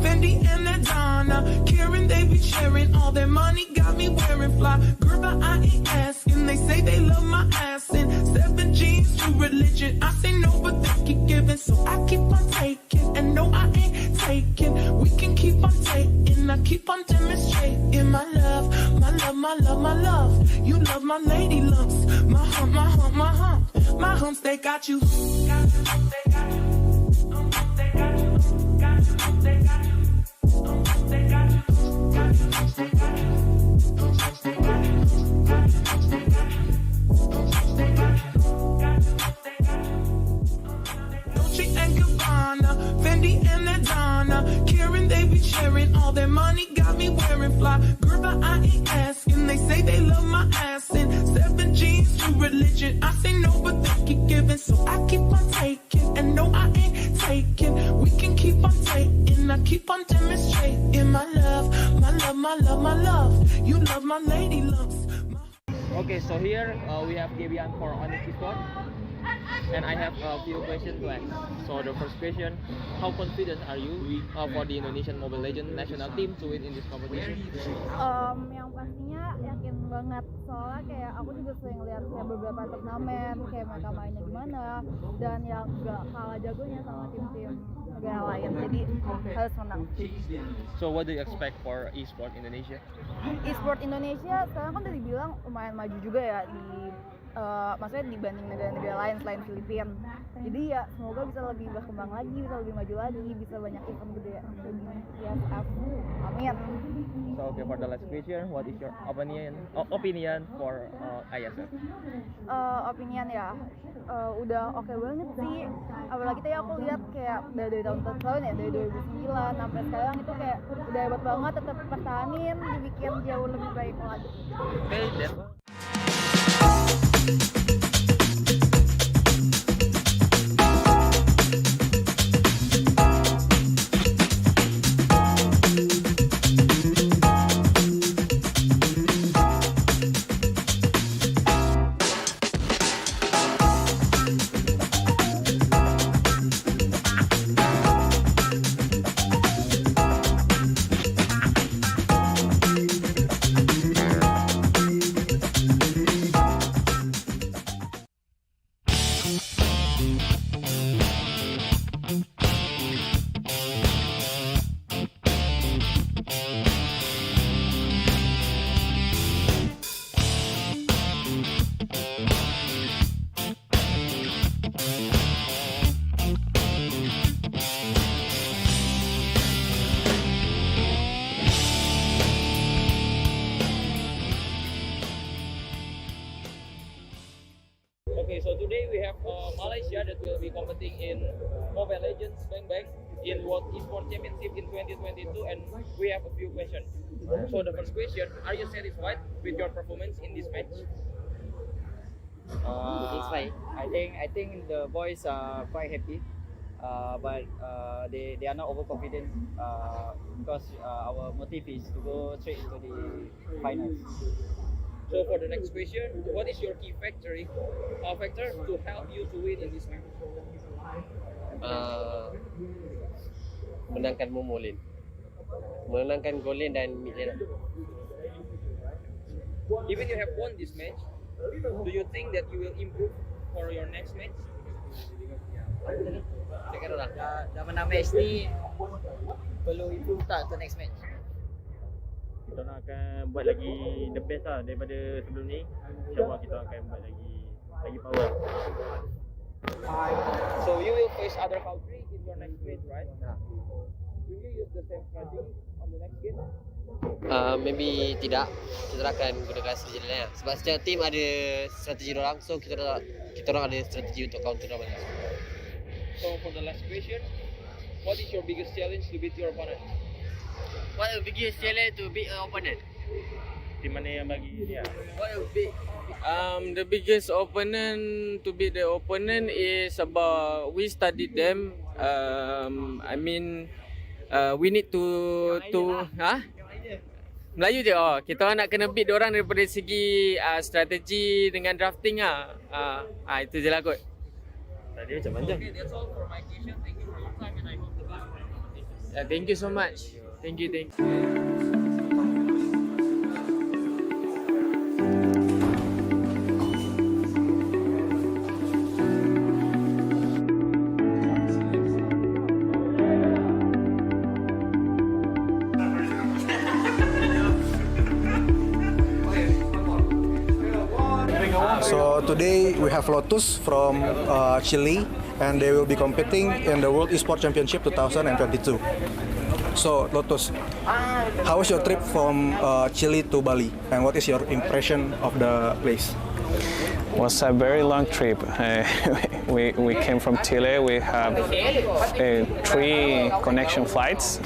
Fendi and Adana, Karen, they be sharing all their money, got me wearing fly. Girl, but I ain't asking. They say they love my ass and 7 G's to religion. I say no, but they keep giving, so I keep on taking. And no, I ain't taking. We can keep on taking. I keep on demonstrating my love, my love, my love, my love. You love my lady lumps, my hump, my hump, my hump. My humps, they got you. Got you, they got you. They got you. Got you, they got you. They got you. Got you, they got you. They got you. Dolce and Gabbana, Fendi and Adana, Karen, they be sharing all their money, got me wearing fly. Girl, but I ain't asking. They say they love my ass and 7 G's to religion. I say no, but they keep giving, so I keep on taking. And no, I ain't taking. We can keep on taking. I keep on demonstrating my love, my love, my love, my love. You love my lady lumps. Okay, so here we have Gabian for Onyx Esports, and I have a few questions to ask. So the first question, how confident are you for the Indonesian Mobile Legends national team to win in this competition? Yang pastinya yakin banget, soalnya kayak aku juga sering lihat kayak beberapa turnamen kayak mereka mainnya gimana, dan yang gak kalah jagonya sama tim-tim negara lain, jadi harus menang. So what do you expect for Esports Indonesia? Esports Indonesia sekarang kan udah dibilang lumayan maju juga ya maksudnya dibanding negara-negara lain selain Filipina. Jadi ya semoga bisa lebih berkembang lagi, bisa lebih maju lagi, bisa banyak event gede di IESF. Amin. So okay, for the last question, what is your opinion for IESF? Opinion ya, udah oke banget sih. Apalagi tadi aku lihat kayak dari tahun ya, dari 2009 sampai sekarang itu kayak udah hebat banget, tetap pertahanin, dibikin jauh lebih baik lagi. Okay, that's all. Okay, so today we have Malaysia that will be competing in Mobile Legends Bang Bang in World Esports Championship in 2022, and we have a few questions. So the first question, are you satisfied with your performance in this match? I think the boys are quite happy, but they are not overconfident because our motive is to go straight into the finals. So for the next question, what is your key factor to help you to win in this match? Menangkan golin dan mid lane. Even you have won this match, do you think that you will improve for your next match? Dah menang match ni, perlu improve tak untuk next match? Kita orang akan buat lagi the best lah daripada sebelum ni. InsyaAllah kita akan buat lagi power. So you will face other country in your next match, right? Will you use the same strategy on the next game? Maybe tidak. Kita akan gunakan strategi lain. Sebab setiap team ada strategi orang, so kita orang ada strategi untuk counter orang. So for the last question, what is your biggest challenge to beat your opponent? What is the biggest challenge to beat your opponent? Team mana yang bagi dia? What will be? The biggest opponent to beat the opponent is about we studied them. I mean, we need to Melayu je. Kita orang nak kena beat diorang daripada segi strategi dengan drafting itu je lah kot. Tadi macam panjang. Okay, that's all for my question. Thank you for your time and I hope the best for the competition. Thank you so much. Thank you. So today we have Lotus from Chile, and they will be competing in the World Esports Championship 2022. So Lotus, how was your trip from Chile to Bali, and what is your impression of the place? It was a very long trip. We came from Chile. We have 3 connection flights: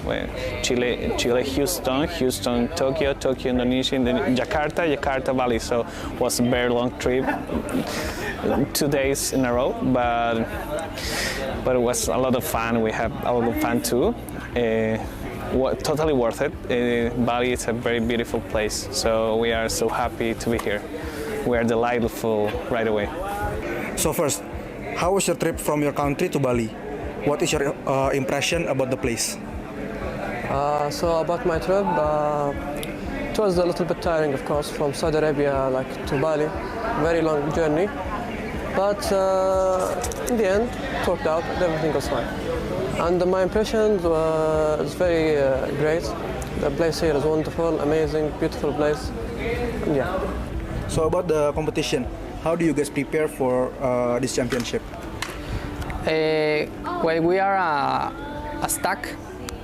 Chile, Houston, Tokyo, Indonesia, Jakarta, Bali. So it was a very long trip, 2 days in a row. But it was a lot of fun. We had a lot of fun too. Totally worth it. Bali is a very beautiful place. So we are so happy to be here. We are delightful right away. So first, how was your trip from your country to Bali? What is your impression about the place? So about my trip, it was a little bit tiring, of course, from Saudi Arabia to Bali. Very long journey, but in the end, it worked out. Everything was fine. And my impression was very great. The place here is wonderful, amazing, beautiful place. Yeah. So about the competition, how do you guys prepare for this championship? Well, we are a stack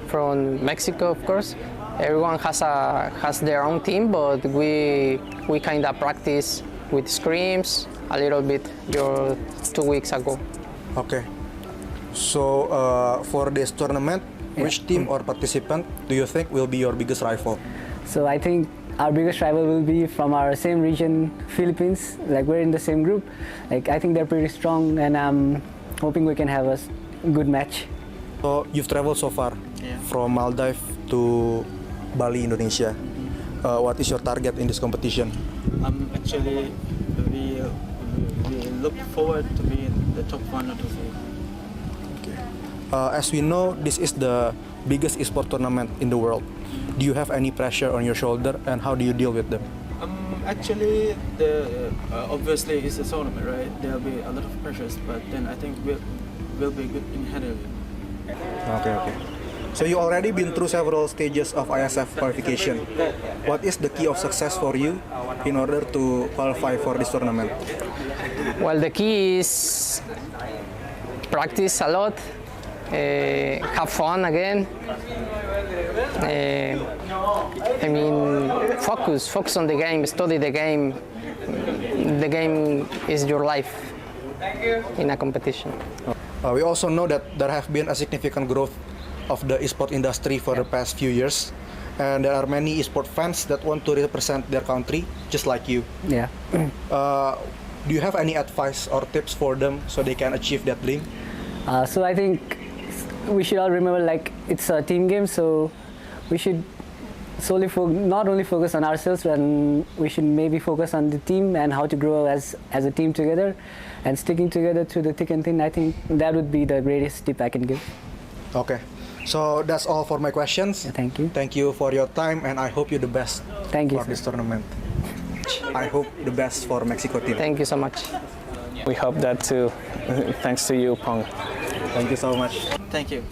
from Mexico, of course. Everyone has their own team, but we kind of practice with scrims a little bit 2 weeks ago. Okay. So for this tournament, which team or participant do you think will be your biggest rival? So I think our biggest rival will be from our same region, Philippines. We're in the same group. I think they're pretty strong, and I'm hoping we can have a good match. So you've traveled so far from Maldives to Bali, Indonesia. What is your target in this competition? Actually, we look forward to be in the top 1 or 2. As we know, this is the biggest esports tournament in the world. Do you have any pressure on your shoulder, and how do you deal with them? Actually, obviously it's a tournament, right? There'll be a lot of pressures, but then I think we'll be good in handling it. Okay. So you already been through several stages of IESF qualification. What is the key of success for you in order to qualify for this tournament? Well, the key is practice a lot, have fun again. Focus on the game, study the game. The game is your life in a competition. We also know that there have been a significant growth of the esport industry for the past few years, and there are many esport fans that want to represent their country, just like you. Yeah. Do you have any advice or tips for them so they can achieve that dream? So I think we should all remember it's a team game, so we should solely not only focus on ourselves, but we should maybe focus on the team and how to grow as a team together, and sticking together through the thick and thin. I think that would be the greatest tip I can give. Okay, so that's all for my questions. Thank you. Thank you for your time, and I hope you the best for this tournament. much. I hope the best for Mexico team. Thank you so much. We hope that too. Thanks to you, Pong. Thank you so much. Thank you.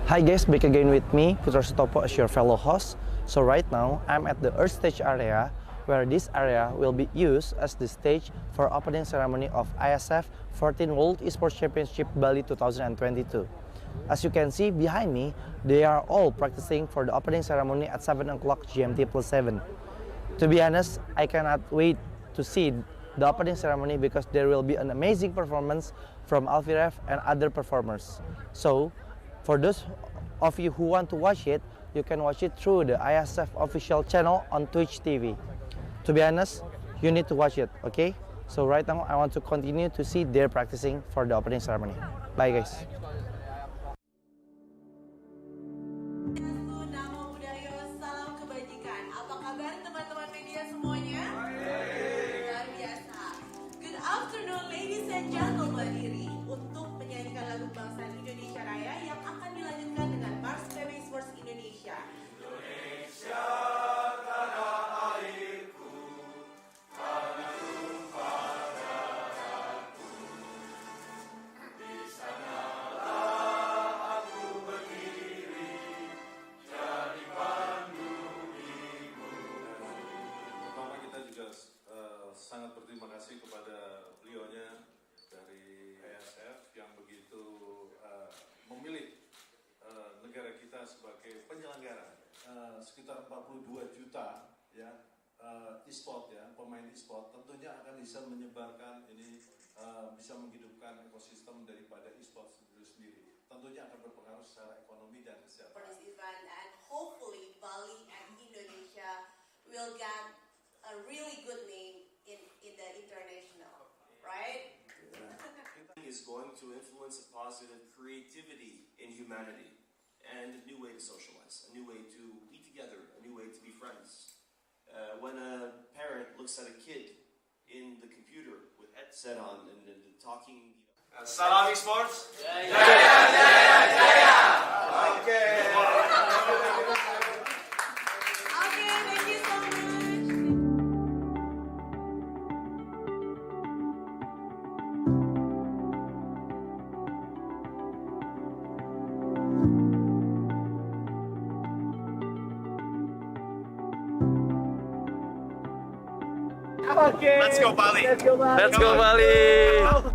Hi guys, back again with me, Putra Sutopo as your fellow host. So right now, I'm at the Earth Stage area, where this area will be used as the stage for opening ceremony of IESF 14th World Esports Championship Bali 2022. As you can see behind me, they are all practicing for the opening ceremony at 7 o'clock GMT plus 7. To be honest, I cannot wait to see the opening ceremony because there will be an amazing performance from Alfiref and other performers. So, for those of you who want to watch it, you can watch it through the IESF official channel on Twitch TV. To be honest, you need to watch it, okay? So right now, I want to continue to see their practicing for the opening ceremony. Bye guys. Good afternoon, ladies and gentlemen. Berdiri untuk menyanyikan lagu kebangsaan Indonesia Raya yang akan dilanjutkan dengan Mars PB Esports Indonesia. Indonesia tanah airku, tanah tumpah darahku. Di sanalah aku berdiri, jadi pandu ibu. Pertama kita juga sangat berterima kasih kepada beliaunya dari IESF yang begitu memilih negara kita sebagai penyelenggara. Sekitar 42 juta ya e-sport ya, pemain e-sport tentunya akan bisa menyebarkan ini, bisa menghidupkan ekosistem daripada e-sport itu sendiri. Tentunya akan berpengaruh secara ekonomi dan kesehatan. For this event, and hopefully Bali and Indonesia will get a really good name in the international, right? Is going to influence a positive creativity in humanity and a new way to socialize, a new way to be together, a new way to be friends. When a parent looks at a kid in the computer with headset on and talking. Salam Esports. Let's go Bali. Let's go Bali.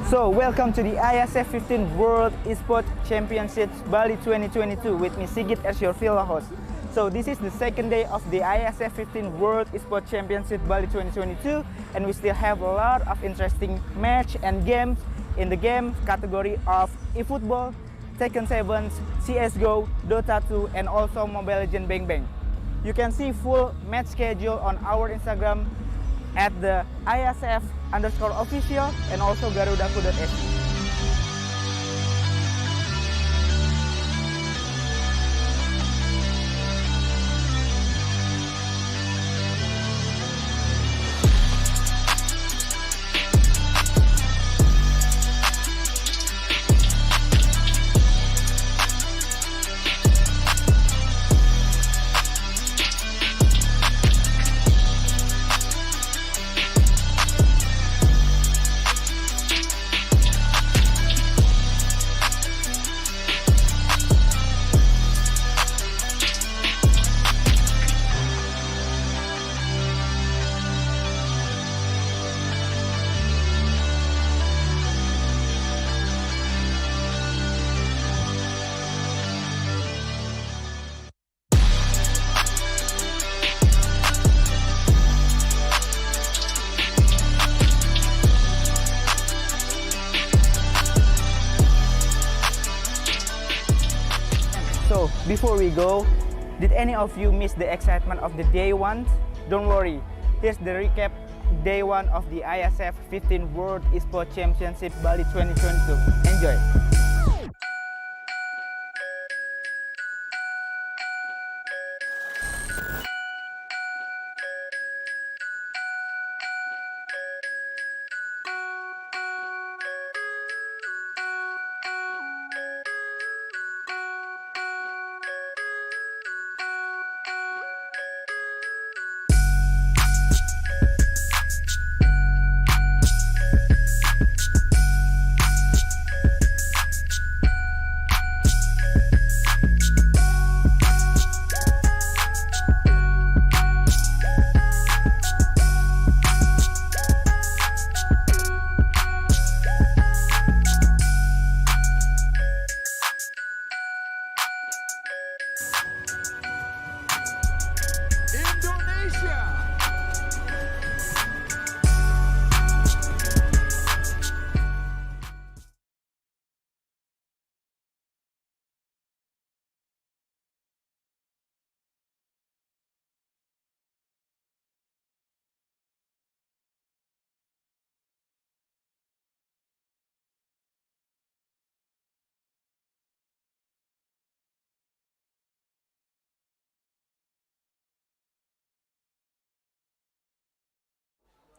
So, welcome to the IESF 15th World Esports Championships Bali 2022 with me Sigit as your field host. So, this is the second day of the IESF 15th World Esports Championship Bali 2022 and we still have a lot of interesting match and games in the game category of eFootball, Tekken 7, CSGO, Dota 2 and also Mobile Legends Bang Bang. You can see full match schedule on our Instagram at the ISF_official and also garudaku.se. So, before we go, did any of you miss the excitement of the day one? Don't worry, here's the recap day one of the IESF 15th World Esports Championship Bali 2022. Enjoy!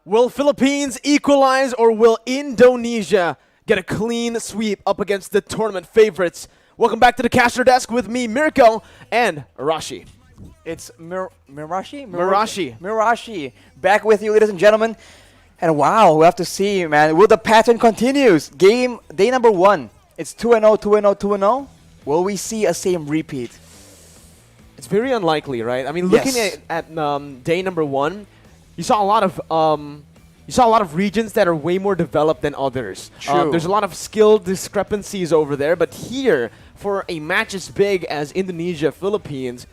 Will Philippines equalize or will Indonesia get a clean sweep up against the tournament favorites? Welcome back to the caster desk with me, Mirko, and Arashi. It's Mirashi? Mirashi. Back with you, ladies and gentlemen. And wow, we have to see, man. Will the pattern continues? Game day number 1. It's 2-0, 2-0, 2-0. Will we see a same repeat? It's very unlikely, right? I mean, looking Yes. at day number 1, you saw a lot of regions that are way more developed than others. True. There's a lot of skill discrepancies over there, but here, for a match as big as Indonesia, Philippines,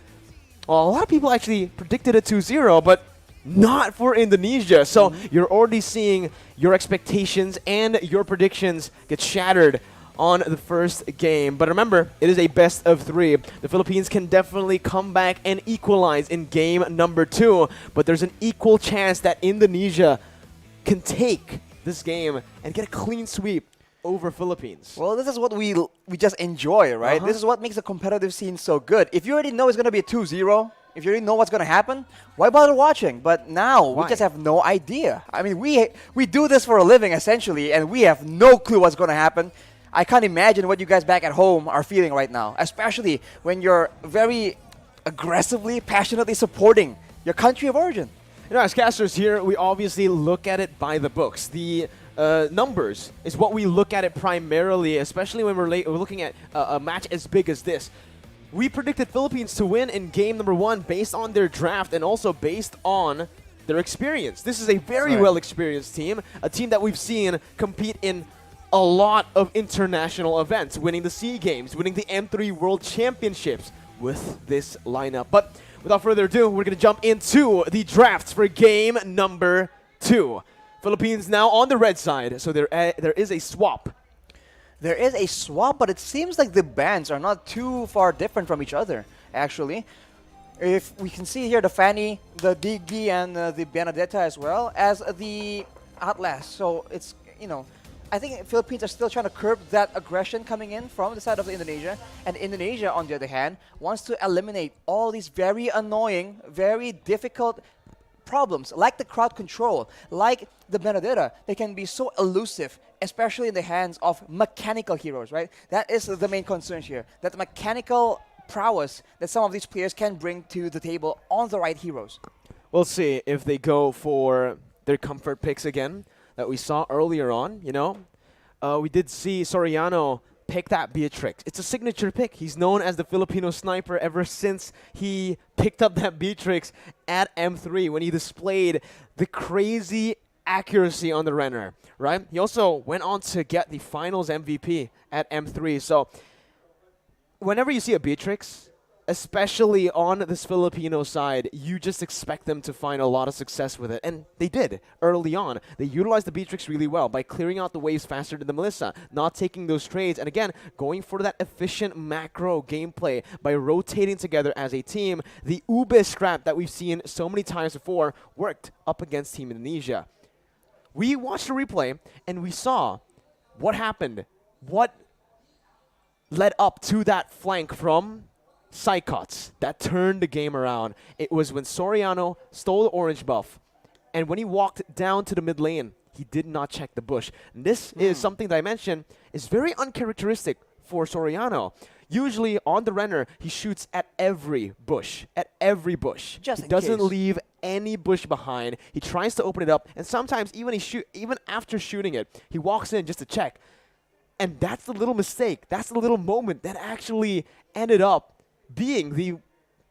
well, a lot of people actually predicted a 2-0, but not for Indonesia. So you're already seeing your expectations and your predictions get shattered on the first game. But remember, it is a best of 3. The Philippines can definitely come back and equalize in game number 2, but there's an equal chance that Indonesia can take this game and get a clean sweep over Philippines. Well, this is what we just enjoy, right? This is what makes the competitive scene so good. If you already know it's going to be a 2-0, if you already know what's going to happen, why bother watching? But now, we just have no idea. I mean, we do this for a living, essentially, and we have no clue what's going to happen. I can't imagine what you guys back at home are feeling right now, especially when you're very aggressively, passionately supporting your country of origin. You know, as casters here, we obviously look at it by the books. The numbers is what we look at it primarily, especially when we're looking at a match as big as this. We predicted Philippines to win in game number 1 based on their draft and also based on their experience. This is a very well-experienced team, a team that we've seen compete in a lot of international events, winning the SEA Games, winning the M3 World Championships with this lineup. But without further ado, we're going to jump into the drafts for game number 2. Philippines now on the red side, so there is a swap. There is a swap, but it seems like the bands are not too far different from each other, actually. If we can see here the Fanny, the Digby, and the Benedetta as well as the Atlas. So it's, you know, I think Philippines are still trying to curb that aggression coming in from the side of Indonesia. And Indonesia, on the other hand, wants to eliminate all these very annoying, very difficult problems, like the crowd control, like the Benedetta. They can be so elusive, especially in the hands of mechanical heroes, right? That is the main concern here, that the mechanical prowess that some of these players can bring to the table on the right heroes. We'll see if they go for their comfort picks again that we saw earlier on, you know. We did see Soriano pick that Beatrix. It's a signature pick. He's known as the Filipino sniper ever since he picked up that Beatrix at M3 when he displayed the crazy accuracy on the Renner, right? He also went on to get the finals MVP at M3. So whenever you see a Beatrix, especially on this Filipino side, you just expect them to find a lot of success with it. And they did early on. They utilized the Beatrix really well by clearing out the waves faster than the Melissa, not taking those trades, and again, going for that efficient macro gameplay by rotating together as a team. The Ube scrap that we've seen so many times before worked up against Team Indonesia. We watched the replay, and we saw what happened, what led up to that flank from Psychots that turned the game around. It was when Soriano stole the orange buff, and when he walked down to the mid lane, he did not check the bush. And this is something that I mentioned is very uncharacteristic for Soriano. Usually on the Renner, he shoots at every bush, Just he in doesn't case. leave any bush behind. He tries to open it up, and sometimes even after shooting it, he walks in just to check. And that's the little mistake. That's the little moment that actually ended up being the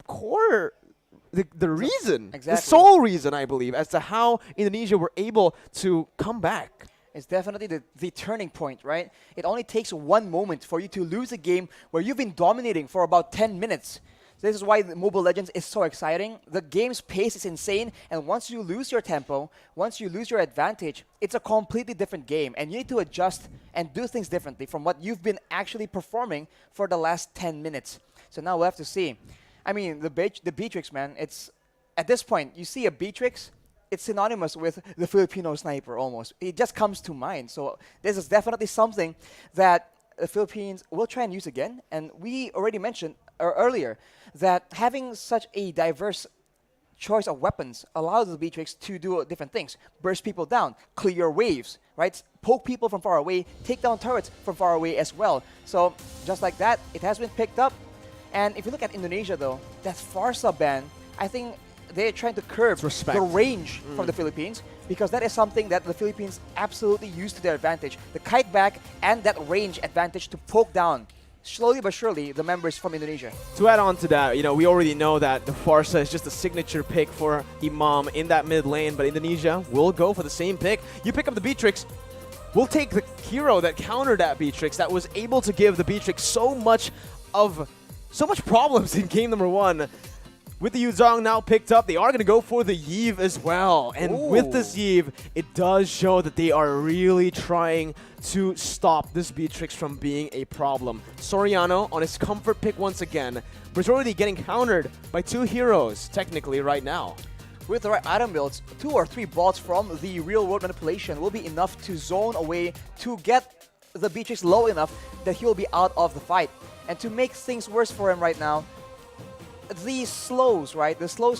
core, the reason, the sole reason, I believe, as to how Indonesia were able to come back. It's definitely the turning point, right? It only takes one moment for you to lose a game where you've been dominating for about 10 minutes. This is why Mobile Legends is so exciting. The game's pace is insane, and once you lose your tempo, once you lose your advantage, it's a completely different game, and you need to adjust and do things differently from what you've been actually performing for the last 10 minutes. So now we'll have to see. I mean, the Beatrix, man, it's, at this point, you see a Beatrix, it's synonymous with the Filipino sniper almost. It just comes to mind. So this is definitely something that the Philippines will try and use again. And we already mentioned earlier that having such a diverse choice of weapons allows the Beatrix to do different things. Burst people down, clear waves, right? Poke people from far away, take down turrets from far away as well. So just like that, it has been picked up. And if you look at Indonesia though, that Farsa ban, I think they're trying to curb the range from the Philippines, because that is something that the Philippines absolutely use to their advantage. The kite back and that range advantage to poke down slowly but surely the members from Indonesia. To add on to that, we already know that the Farsa is just a signature pick for Imam in that mid lane, but Indonesia will go for the same pick. You pick up the Beatrix, we'll take the hero that countered that Beatrix, that was able to give the Beatrix so much problems in game number 1. With the Yuzong now picked up, they are going to go for the Yve as well. And with this Yve, it does show that they are really trying to stop this Beatrix from being a problem. Soriano on his comfort pick once again, but he's already getting countered by 2 heroes, technically, right now. With the right item builds, 2 or 3 bolts from the real-world manipulation will be enough to zone away to get the Beatrix low enough that he will be out of the fight. And to make things worse for him right now, the slows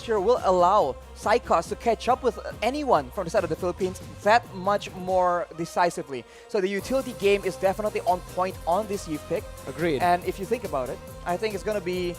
here will allow Psychos to catch up with anyone from the side of the Philippines that much more decisively. So the utility game is definitely on point on this Yve pick. Agreed. And if you think about it, I think it's gonna be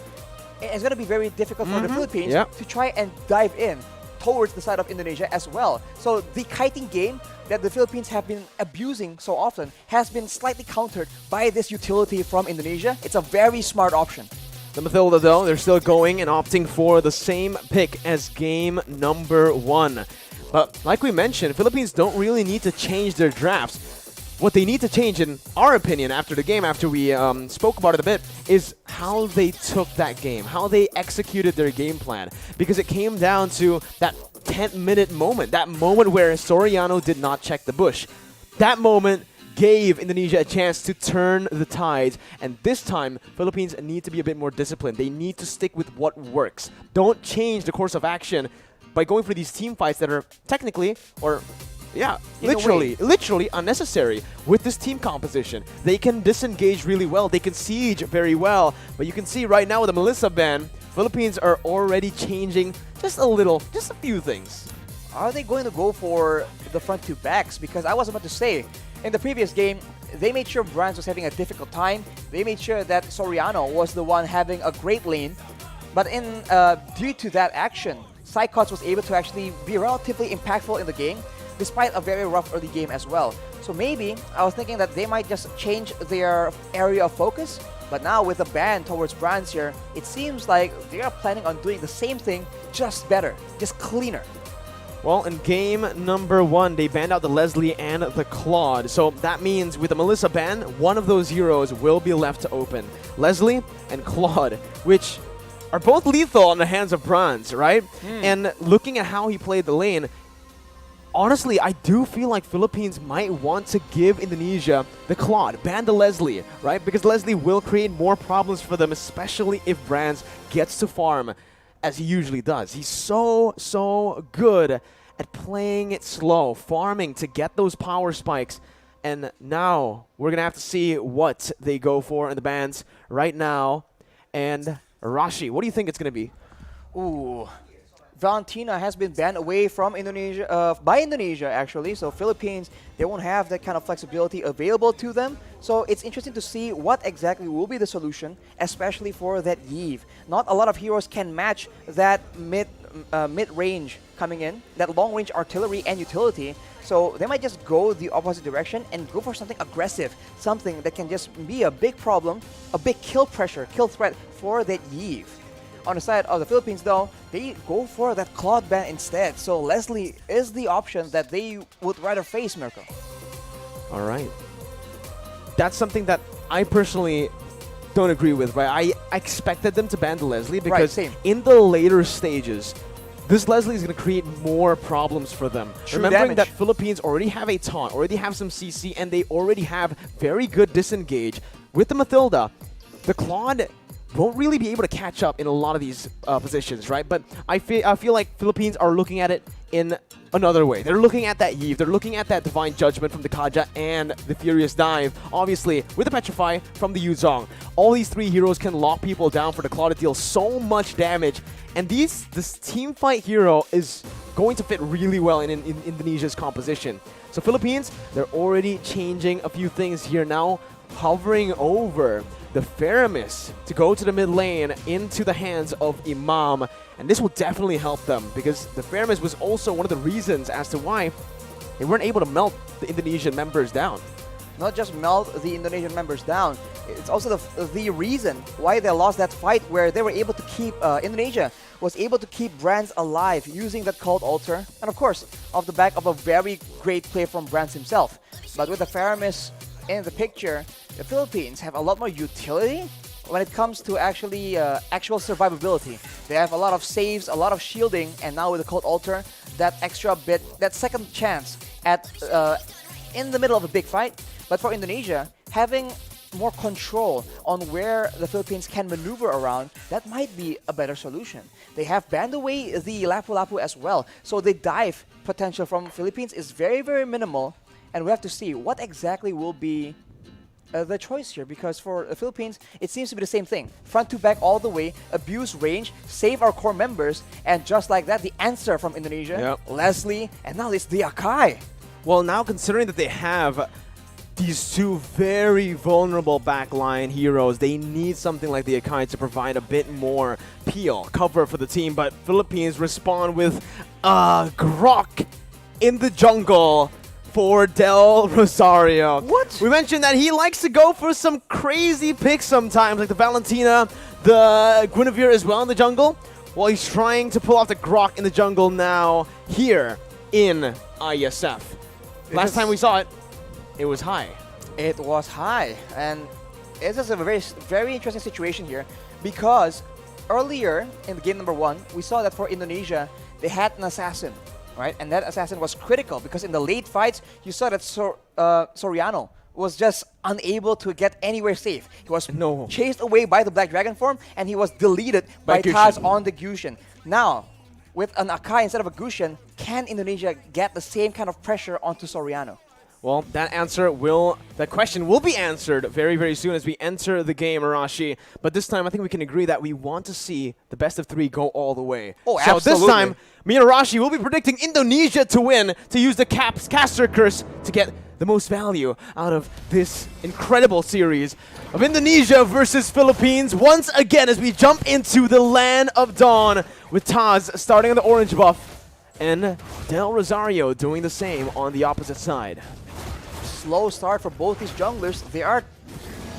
very difficult for the Philippines to try and dive in towards the side of Indonesia as well. So the kiting game that the Philippines have been abusing so often has been slightly countered by this utility from Indonesia. It's a very smart option. The Mathilda, though, they're still going and opting for the same pick as game number 1. But like we mentioned, Philippines don't really need to change their drafts. What they need to change, in our opinion, after the game, after we spoke about it a bit, is how they took that game, how they executed their game plan. Because it came down to that 10-minute moment, that moment where Soriano did not check the bush. That moment gave Indonesia a chance to turn the tides, and this time Philippines need to be a bit more disciplined. They need to stick with what works. Don't change the course of action by going for these team fights that are technically, or literally unnecessary with this team composition. They can disengage really well, they can siege very well, but you can see right now with the Melissa ban, Philippines are already changing just a few things. Are they going to go for the front 2 backs? Because I was about to say, in the previous game, they made sure Brands was having a difficult time. They made sure that Soriano was the one having a great lane. But due to that action, Psychos was able to actually be relatively impactful in the game, despite a very rough early game as well. So maybe, I was thinking that they might just change their area of focus. But now with the ban towards Brands here, it seems like they are planning on doing the same thing, just better, just cleaner. Well, in game number 1, they banned out the Leslie and the Claude. So that means with the Melissa ban, one of those heroes will be left to open. Leslie and Claude, which are both lethal on the hands of Bronze, right? And looking at how he played the lane, honestly, I do feel like Philippines might want to give Indonesia the Claude, ban the Leslie, right? Because Leslie will create more problems for them, especially if Brands gets to farm as he usually does. He's so good at playing it slow, farming to get those power spikes. And now we're going to have to see what they go for in the bans right now. And Rashi, what do you think it's going to be? Ooh, Valentina has been banned away from Indonesia, by Indonesia actually. So Philippines, they won't have that kind of flexibility available to them. So it's interesting to see what exactly will be the solution, especially for that Yve. Not a lot of heroes can match that mid-range coming in, that long-range artillery and utility. So they might just go the opposite direction and go for something aggressive, something that can just be a big problem, a big kill threat for that Yve. On the side of the Philippines, though, they go for that Claude ban instead. So Leslie is the option that they would rather face, Mirko. All right. That's something that I personally don't agree with, right? I expected them to ban the Leslie because in the later stages, this Leslie is going to create more problems for them. Remembering that Philippines already have a taunt, already have some CC, and they already have very good disengage. With the Mathilda, the Claude won't really be able to catch up in a lot of these positions, right? But I feel like Philippines are looking at it in another way. They're looking at that Yve, they're looking at that Divine Judgment from the Kaja and the Furious Dive, obviously with the Petrify from the Yuzong. All these 3 heroes can lock people down for the Claw to deal so much damage, and this team fight hero is going to fit really well in Indonesia's composition. So Philippines, they're already changing a few things here now, hovering over the Faramis to go to the mid lane into the hands of Imam, and this will definitely help them because the Faramis was also one of the reasons as to why they weren't able to melt the Indonesian members down. not just melt the Indonesian members down, it's also the reason why they lost that fight, where they were able to keep, Indonesia was able to keep Brands alive using that Cold Altar, and of course, off the back of a very great play from Brands himself. But with the Faramis in the picture, the Philippines have a lot more utility when it comes to actual survivability. They have a lot of saves, a lot of shielding, and now with the Cold Altar, that extra bit, that second chance at in the middle of a big fight. But for Indonesia, having more control on where the Philippines can maneuver around, that might be a better solution. They have banned away the Lapu-Lapu as well, so the dive potential from Philippines is very, very minimal, and we have to see what exactly will be the choice here, because for the Philippines, it seems to be the same thing. Front to back all the way, abuse range, save our core members, and just like that, the answer from Indonesia, Leslie, and now it's the Akai. Well, now considering that they have these two very vulnerable backline heroes, they need something like the Akai to provide a bit more peel, cover for the team, but Philippines respond with Grok in the jungle for Del Rosario. What? We mentioned that he likes to go for some crazy picks sometimes, like the Valentina, the Guinevere as well in the jungle. Well, he's trying to pull off the Grok in the jungle now here in IESF. Last time we saw it, it was high. It was high, and it's just a very interesting situation here, because earlier in the game number 1, we saw that for Indonesia, they had an assassin, right? And that assassin was critical, because in the late fights, you saw that Soriano was just unable to get anywhere safe. He was chased away by the Black Dragon form, and he was deleted by Taz on the Gusion. Now, with an Akai instead of a Gusion, can Indonesia get the same kind of pressure onto Soriano? Well, that question will be answered very, very soon as we enter the game, Arashi. But this time, I think we can agree that we want to see the best of 3 go all the way. Oh, so absolutely. this time, me and Arashi will be predicting Indonesia to win, to use the caster curse to get the most value out of this incredible series of Indonesia versus Philippines. Once again, as we jump into the Land of Dawn with Taz starting on the orange buff and Del Rosario doing the same on the opposite side. Slow start for both these junglers. They are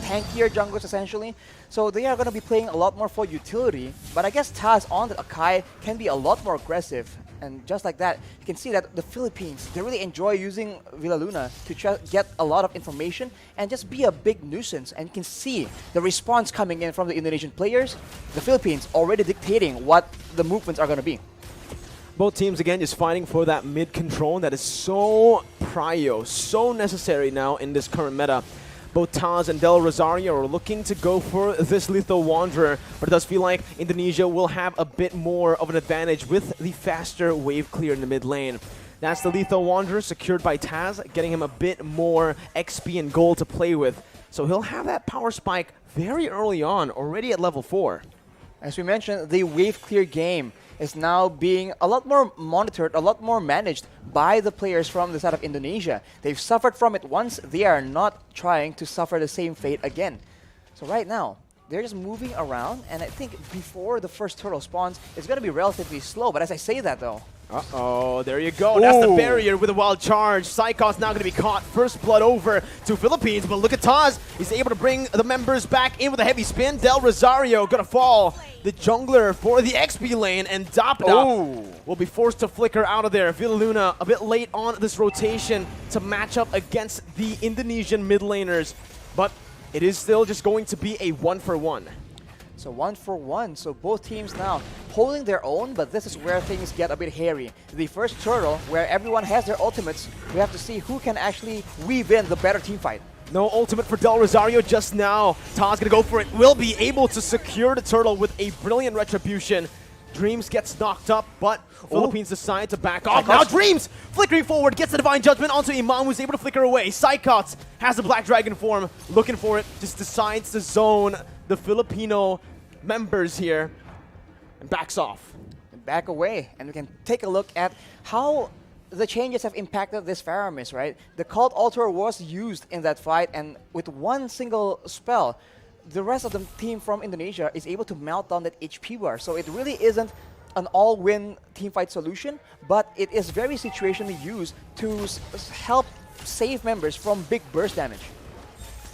tankier junglers essentially, so they are going to be playing a lot more for utility, but I guess Taz on the Akai can be a lot more aggressive, and just like that, you can see that the Philippines, they really enjoy using Villaluna to get a lot of information and just be a big nuisance, and you can see the response coming in from the Indonesian players. The Philippines already dictating what the movements are going to be. Both teams, again, just fighting for that mid control that is so prio, so necessary now in this current meta. Both Taz and Del Rosario are looking to go for this Lethal Wanderer, but it does feel like Indonesia will have a bit more of an advantage with the faster wave clear in the mid lane. That's the Lethal Wanderer secured by Taz, getting him a bit more XP and gold to play with. So he'll have that power spike very early on, already at level 4. As we mentioned, the wave clear game is now being a lot more monitored, a lot more managed by the players from the side of Indonesia. They've suffered from it once, they are not trying to suffer the same fate again. So right now, they're just moving around, and I think before the first turtle spawns, it's going to be relatively slow, but as I say that though, uh-oh, there you go. That's the barrier with a wild charge. Psychos now going to be caught. First blood over to Philippines, but look at Taz. He's able to bring the members back in with a heavy spin. Del Rosario going to fall. The jungler for the XP lane, and Dapda will be forced to flicker out of there. Villaluna a bit late on this rotation to match up against the Indonesian mid laners, but it is still just going to be a 1-for-1. So 1-for-1, so both teams now holding their own, but this is where things get a bit hairy. The first turtle, where everyone has their ultimates, we have to see who can actually weave in the better team fight. No ultimate for Del Rosario just now. Taz gonna go for it. Will be able to secure the turtle with a brilliant retribution. Dreams gets knocked up, but Philippines decide to back off. Now Dreams flickering forward, gets the Divine Judgment onto Imam, who's able to flicker away. Psychots has the Black Dragon form, looking for it, just decides to zone the Filipino members here and backs off. Back away, and we can take a look at how the changes have impacted this Faramis, right? The Cult Altar was used in that fight, and with one single spell, the rest of the team from Indonesia is able to melt down that HP bar. So it really isn't an all-win teamfight solution, but it is very situationally used to help save members from big burst damage.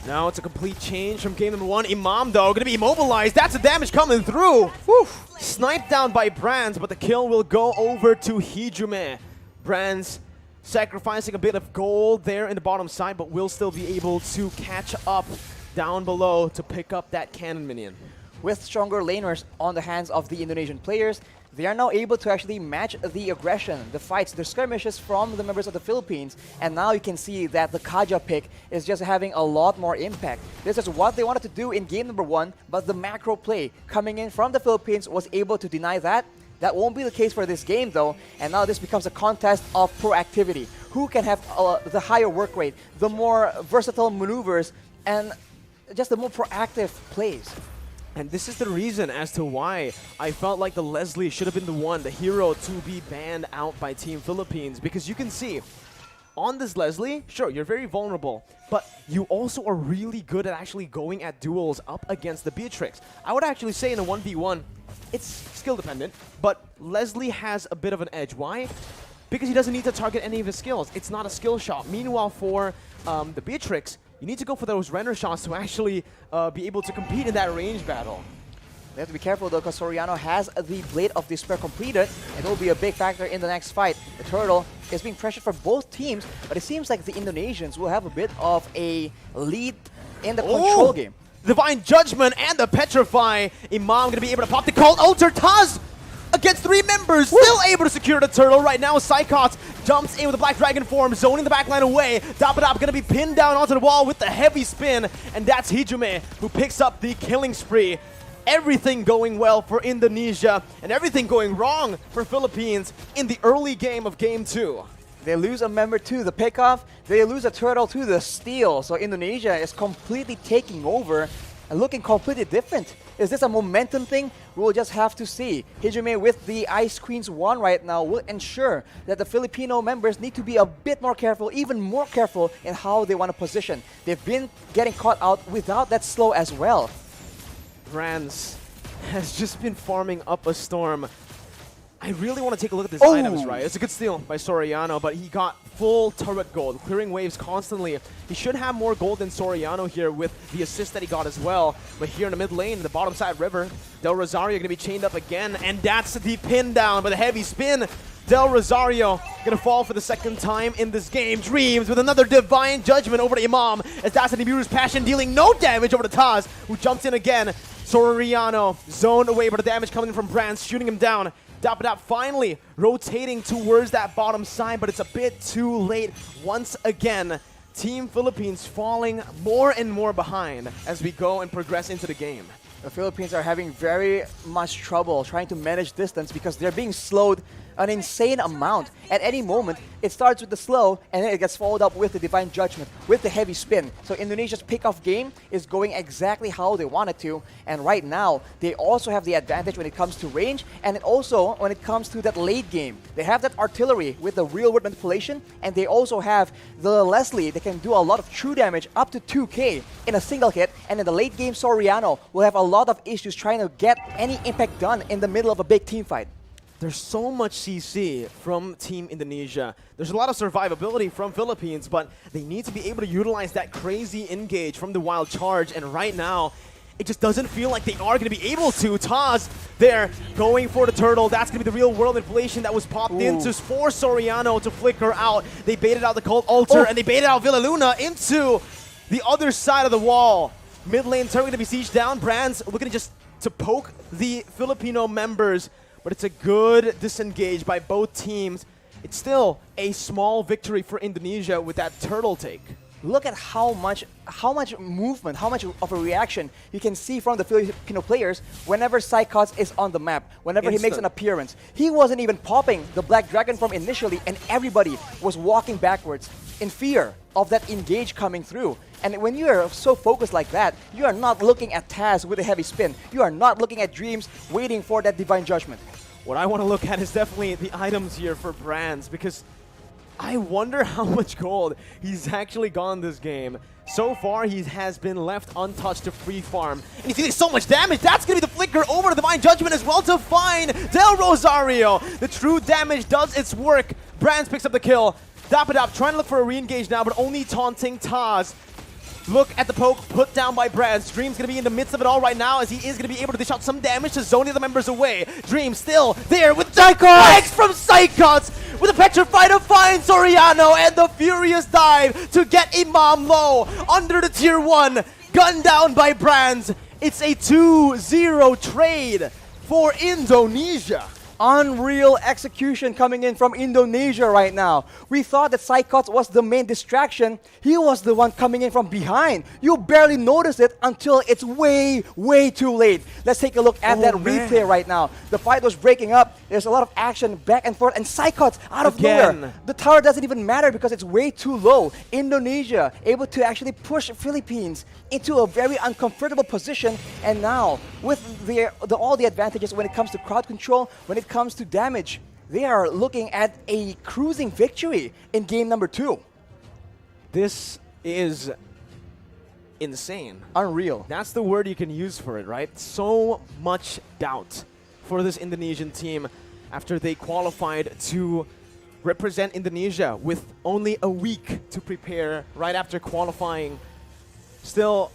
Now it's a complete change from game number 1. Imam, though, going to be immobilized. That's the damage coming through. Whew. Sniped down by Brands, but the kill will go over to Hijume. Brands sacrificing a bit of gold there in the bottom side, but will still be able to catch up down below to pick up that cannon minion. With stronger laners on the hands of the Indonesian players, they are now able to actually match the aggression, the fights, the skirmishes from the members of the Philippines. And now you can see that the Kaja pick is just having a lot more impact. This is what they wanted to do in game number 1, but the macro play coming in from the Philippines was able to deny that. That won't be the case for this game though, and now this becomes a contest of proactivity. Who can have the higher work rate, the more versatile maneuvers, and just the more proactive plays. And this is the reason as to why I felt like the Leslie should have been the one, the hero, to be banned out by Team Philippines. Because you can see, on this Leslie, sure, you're very vulnerable, but you also are really good at actually going at duels up against the Beatrix. I would actually say in a 1v1, it's skill dependent, but Leslie has a bit of an edge. Why? Because he doesn't need to target any of his skills. It's not a skill shot. Meanwhile, for the Beatrix, you need to go for those render shots to actually be able to compete in that range battle. They have to be careful though, because Soriano has the Blade of Despair completed. It will be a big factor in the next fight. The Turtle is being pressured for both teams, but it seems like the Indonesians will have a bit of a lead in the control game. Divine Judgment and the Petrify. Imam gonna be able to pop the Cold Altar. Taz against 3 members, still able to secure the Turtle. Right now, Psychots jumps in with the Black Dragon form, zoning the backline away. Dapadap gonna be pinned down onto the wall with the heavy spin, and that's Hijume who picks up the killing spree. Everything going well for Indonesia, and everything going wrong for Philippines in the early game of Game 2. They lose a member to the pickoff, they lose a Turtle to the steal, so Indonesia is completely taking over and looking completely different. Is this a momentum thing? We'll just have to see. Hijume with the Ice Queen's wand right now will ensure that the Filipino members need to be a bit more careful, even more careful in how they want to position. They've been getting caught out without that slow as well. Brands has just been farming up a storm. I really want to take a look at these items, right? It's a good steal by Soriano, but he got full turret gold, clearing waves constantly. He should have more gold than Soriano here with the assist that he got as well. But here in the mid lane, the bottom side river, Del Rosario going to be chained up again, and that's the pin down with a heavy spin. Del Rosario going to fall for the second time in this game. Dreams with another Divine Judgment over to Imam, as that's an Ibiru's Passion dealing no damage over to Taz, who jumps in again. Soriano zoned away, but the damage coming from Brands, shooting him down. Dapadap finally rotating towards that bottom side, but it's a bit too late once again. Team Philippines falling more and more behind as we go and progress into the game. The Philippines are having very much trouble trying to manage distance because they're being slowed an insane amount. At any moment, it starts with the slow and then it gets followed up with the Divine Judgment, with the heavy spin. So Indonesia's pick-off game is going exactly how they want it to. And right now, they also have the advantage when it comes to range and also when it comes to that late game. They have that artillery with the real-world manipulation, and they also have the Leslie that can do a lot of true damage up to 2k in a single hit. And in the late game, Soriano will have a lot of issues trying to get any impact done in the middle of a big team fight. There's so much CC from Team Indonesia. There's a lot of survivability from Philippines, but they need to be able to utilize that crazy engage from the Wild Charge, and right now, it just doesn't feel like they are going to be able to. Taz there going for the turtle. That's going to be the real world manipulation that was popped into for Soriano to flicker out. They baited out the Cult Altar, and they baited out Villa Luna into the other side of the wall. Mid lane turret going to be sieged down. Brands looking just to poke the Filipino members, but it's a good disengage by both teams. It's still a small victory for Indonesia with that turtle take. Look at how much movement, how much of a reaction you can see from the Filipino players whenever Psychots is on the map, whenever he makes an appearance. He wasn't even popping the Black Dragon form initially, and everybody was walking backwards in fear of that engage coming through. And when you are so focused like that, you are not looking at Taz with a heavy spin. You are not looking at Dreams waiting for that Divine Judgment. What I want to look at is definitely the items here for Brands, because I wonder how much gold he's actually gone this game. So far, he has been left untouched to free farm. And he's getting so much damage. That's going to be the flicker over to Divine Judgment as well to find Del Rosario. The true damage does its work. Brands picks up the kill. Dapadap trying to look for a re-engage now, but only taunting Taz. Look at the poke put down by Brands. Dream's going to be in the midst of it all right now as he is going to be able to dish out some damage to zone the other members away. Dream still there with Psychots from Psychots with a Petrify to find Soriano and the furious dive to get Imam low under the tier 1. Gunned down by Brands. It's a 2-0 trade for Indonesia. Unreal execution coming in from Indonesia right now. We thought that Psychots was the main distraction. He was the one coming in from behind. You barely notice it until it's way, way too late. Let's take a look at that replay right now. The fight was breaking up. There's a lot of action back and forth. And Psychots out of nowhere. The tower doesn't even matter because it's way too low. Indonesia able to actually push Philippines into a very uncomfortable position. And now, with all the advantages when it comes to crowd control, when it comes to damage, they are looking at a cruising victory in game number 2. This is insane. Unreal. That's the word you can use for it, right? So much doubt for this Indonesian team after they qualified to represent Indonesia with only a week to prepare right after qualifying. Still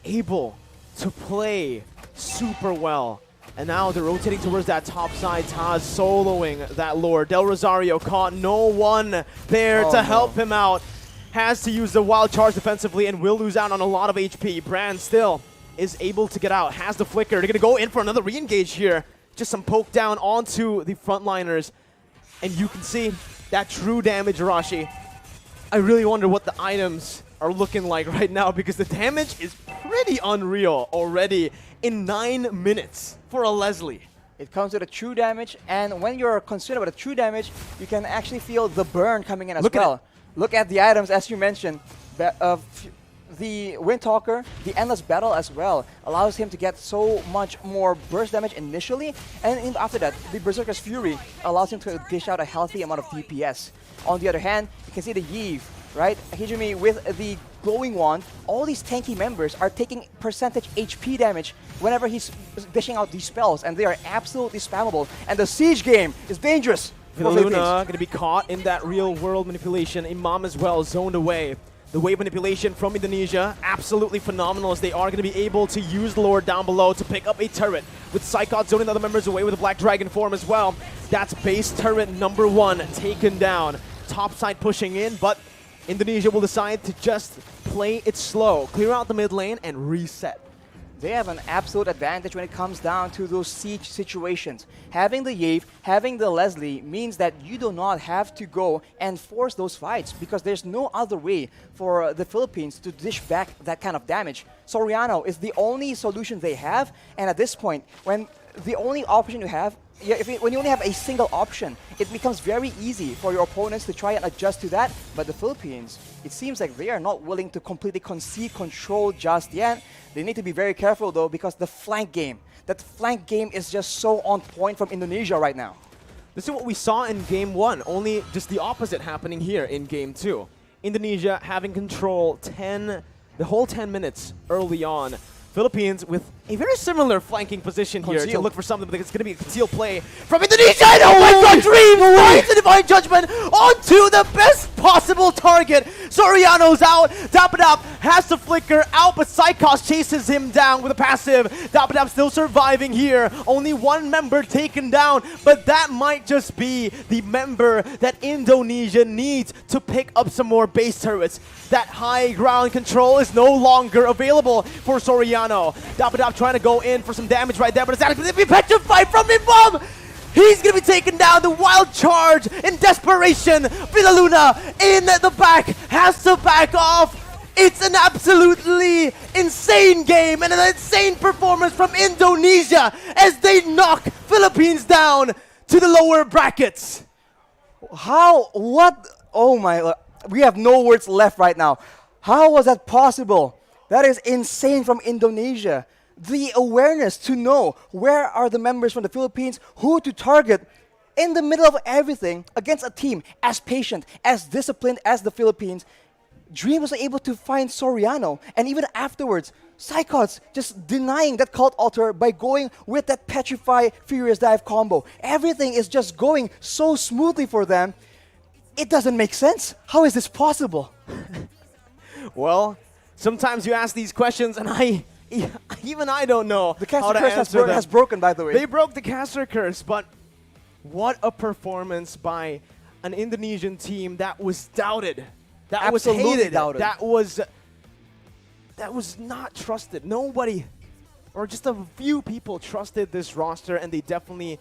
able to play super well. And now they're rotating towards that top side. Taz soloing that lore. Del Rosario caught no one there to help him out. Has to use the wild charge defensively and will lose out on a lot of HP. Brand still is able to get out. Has the flicker. They're going to go in for another re-engage here. Just some poke down onto the frontliners. And you can see that true damage, Arashi. I really wonder what the items are looking like right now because the damage is pretty unreal already in 9 minutes for a Leslie. It comes with a true damage, and when you're concerned about the true damage, you can actually feel the burn coming in as well. Look at the items, as you mentioned. The Windtalker, the Endless Battle as well, allows him to get so much more burst damage initially, and after that, the Berserker's Fury allows him to dish out a healthy amount of DPS. On the other hand, you can see the Yve, right? Hijumi with the glowing wand. All these tanky members are taking percentage HP damage whenever he's dishing out these spells, and they are absolutely spammable. And the siege game is dangerous. Villaluna going to be caught in that real world manipulation. Imam as well zoned away. The wave manipulation from Indonesia, absolutely phenomenal as they are going to be able to use the Lord down below to pick up a turret. With Psychot zoning the other members away with a Black Dragon form as well. That's base turret number 1 taken down. Top side pushing in, but Indonesia will decide to just play it slow, clear out the mid lane, and reset. They have an absolute advantage when it comes down to those siege situations. Having the Yave, having the Leslie means that you do not have to go and force those fights because there's no other way for the Philippines to dish back that kind of damage. Soriano is the only solution they have, and at this point, when the only option you have, when you only have a single option, it becomes very easy for your opponents to try and adjust to that. But the Philippines, it seems like they are not willing to completely concede control just yet. They need to be very careful though because the flank game, that flank game is just so on point from Indonesia right now. This is what we saw in Game 1, only just the opposite happening here in Game 2. Indonesia having control the whole 10 minutes early on. Philippines with a very similar flanking position here to look for something, but it's going to be a concealed play from Indonesia. And oh my god, Dream finds the Divine Judgment onto the best possible target. Soriano's out. Dapadap has to flicker out, but Psychos chases him down with a passive. Dapadap still surviving here. Only one member taken down, but that might just be the member that Indonesia needs to pick up some more base turrets. That high ground control is no longer available for Soriano. Dapadap trying to go in for some damage right there, but it's actually going to be petrified from Imam. He's going to be taken down. The wild charge in desperation. Villaluna in the back has to back off. It's an absolutely insane game and an insane performance from Indonesia as they knock Philippines down to the lower brackets. How? What? Oh my, we have no words left right now. How was that possible? That is insane from Indonesia. The awareness to know where are the members from the Philippines, who to target in the middle of everything against a team as patient, as disciplined as the Philippines. Dream was able to find Soriano, and even afterwards, Psychots just denying that cult altar by going with that Petrify Furious Dive combo. Everything is just going so smoothly for them. It doesn't make sense. How is this possible? Well, sometimes you ask these questions and even I don't know The how caster to curse answer them. has broken, by the way. They broke the caster curse, but what a performance by an Indonesian team that was doubted, that Absolutely was hated, doubted. that was not trusted. Nobody, or just a few people trusted this roster, and they definitely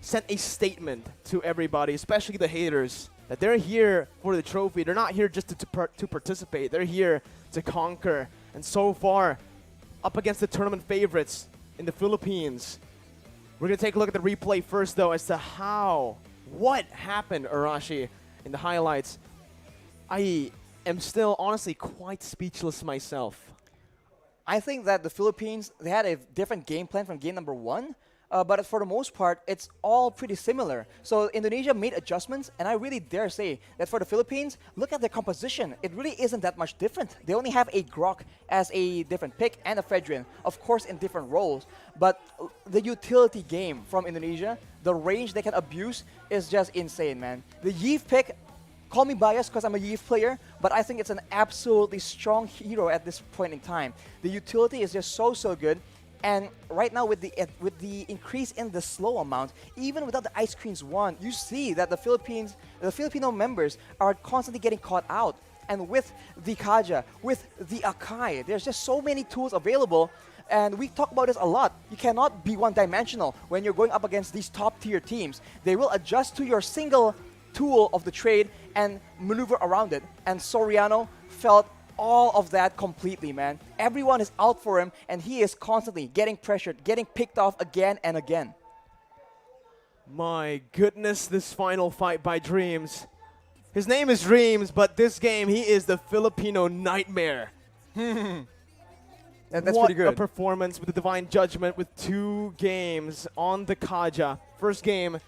sent a statement to everybody, especially the haters, that they're here for the trophy. They're not here just to participate. They're here to conquer. And so far, up against the tournament favorites in the Philippines. We're going to take a look at the replay first, though, as to what happened, Arashi, in the highlights. I am still, honestly, quite speechless myself. I think that the Philippines, they had a different game plan from game number 1. But for the most part, it's all pretty similar. So Indonesia made adjustments, and I really dare say that for the Philippines, look at their composition. It really isn't that much different. They only have a Grok as a different pick and a Fedrian, of course in different roles. But the utility game from Indonesia, the range they can abuse is just insane, man. The Yves pick, call me biased because I'm a Yves player, but I think it's an absolutely strong hero at this point in time. The utility is just so good. And right now, with the increase in the slow amount, even without the Ice Queens 1, you see that the Filipino members are constantly getting caught out. And with the Kaja, with the Akai, there's just so many tools available. And we talk about this a lot. You cannot be one-dimensional when you're going up against these top-tier teams. They will adjust to your single tool of the trade and maneuver around it. And Soriano felt all of that completely, man. Everyone is out for him, and he is constantly getting pressured, getting picked off again and again. My goodness, this final fight by Dreams. His name is Dreams, but this game, he is the Filipino nightmare. That's what pretty good. A performance with the Divine Judgment with 2 games on the Kaja. First game,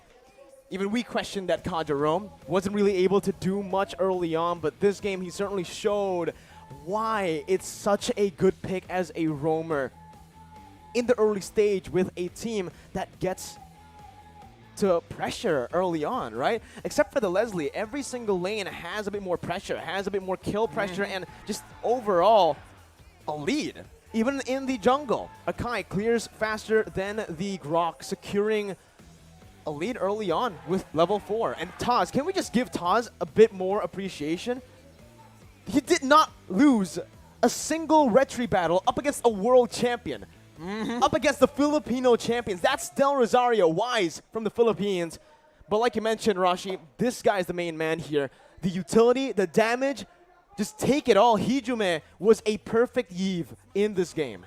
even we questioned that Kaja roam. Wasn't really able to do much early on, but this game he certainly showed why it's such a good pick as a roamer in the early stage with a team that gets to pressure early on, right? Except for the Leslie, every single lane has a bit more pressure, has a bit more kill pressure, and just overall a lead. Even in the jungle, Akai clears faster than the Grok, securing a lead early on with level 4. And Taz, can we just give Taz a bit more appreciation? He did not lose a single retry battle up against a world champion. Up against the Filipino champions. That's Del Rosario, Wise from the Philippines. But like you mentioned, Rashi, this guy is the main man here. The utility, the damage, just take it all. Hijume was a perfect Yves in this game.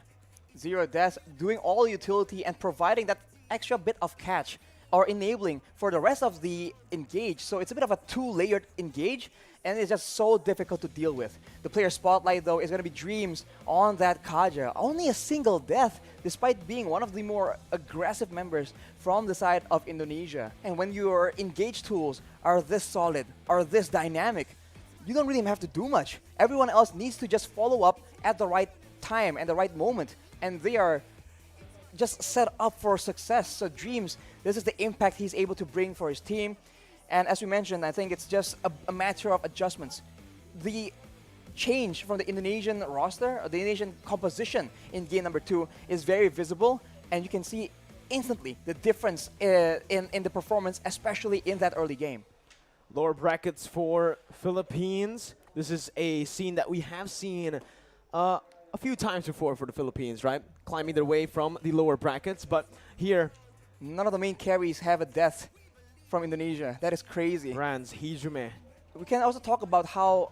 Zero Death doing all utility and providing that extra bit of catch or enabling for the rest of the engage. So it's a bit of a 2-layered engage, and it's just so difficult to deal with. The player spotlight, though, is going to be Dreams on that Kaja. Only a single death, despite being one of the more aggressive members from the side of Indonesia. And when your engage tools are this solid, are this dynamic, you don't really have to do much. Everyone else needs to just follow up at the right time and the right moment, and they are just set up for success. So Dreams, this is the impact he's able to bring for his team. And as we mentioned, I think it's just a matter of adjustments. The change from the Indonesian roster, or the Indonesian composition in game number 2 is very visible, and you can see instantly the difference in the performance, especially in that early game. Lower brackets for Philippines. This is a scene that we have seen a few times before for the Philippines, right? Climbing their way from the lower brackets, but here, none of the main carries have a death from Indonesia. That is crazy. Rans, Hijume. We can also talk about how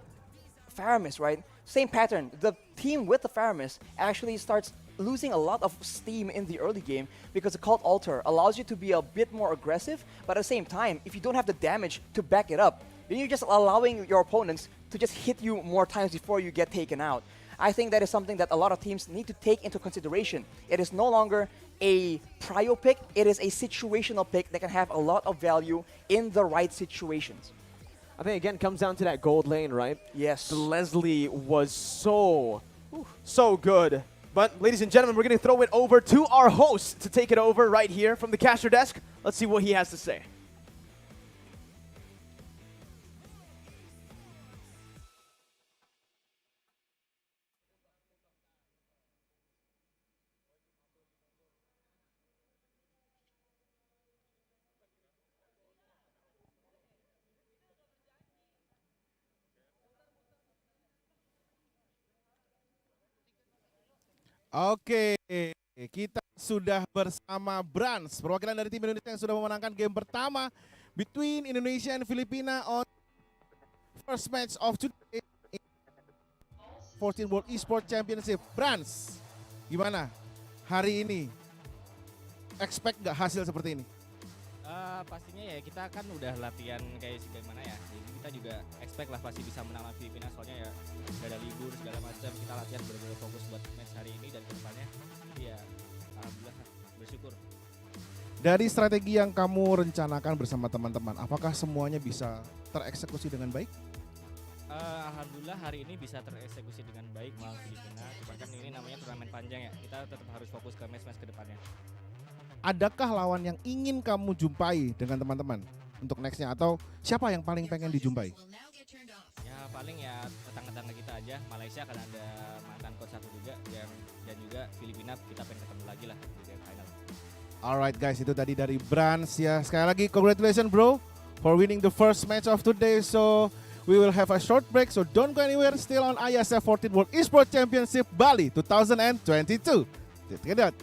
Faramis, right? Same pattern. The team with the Faramis actually starts losing a lot of steam in the early game because the Cult Altar allows you to be a bit more aggressive, but at the same time, if you don't have the damage to back it up, then you're just allowing your opponents to just hit you more times before you get taken out. I think that is something that a lot of teams need to take into consideration. It is no longer a prio pick, it is a situational pick that can have a lot of value in the right situations. I think again comes down to that gold lane, right? Yes. The Leslie was so good. But ladies and gentlemen, we're going to throw it over to our host to take it over right here from the caster desk. Let's see what he has to say. Oke, kita sudah bersama Brans, perwakilan dari tim Indonesia yang sudah memenangkan game pertama between Indonesia and Filipina on first match of today 14th World Esports Championship. Brans, gimana hari ini? Expect gak hasil seperti ini? Pastinya ya kita kan udah latihan kayak segala ya, jadi kita juga expect lah pasti bisa menang lawan Filipina, soalnya ya gak ada libur segala macam, kita latihan benar-benar fokus buat match hari ini dan kedepannya. Jadi ya alhamdulillah bersyukur. Dari strategi yang kamu rencanakan bersama teman-teman, apakah semuanya bisa tereksekusi dengan baik? Alhamdulillah hari ini bisa tereksekusi dengan baik melawan Filipina, cuman kan ini namanya turnamen panjang ya, kita tetap harus fokus ke match-match kedepannya. Adakah lawan yang ingin kamu jumpai dengan teman-teman untuk nextnya, atau siapa yang paling pengen dijumpai? Ya paling ya tetangga-tetangga kita aja, Malaysia kan ada mantan coach satu juga dan juga Filipina kita pengen ketemu lagi lah di game final. Alright guys, itu tadi dari Brans ya. Sekali lagi congratulations bro for winning the first match of today. So we will have a short break, so don't go anywhere. Still on IESF 14th World Esports Championship Bali 2022.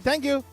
Thank you.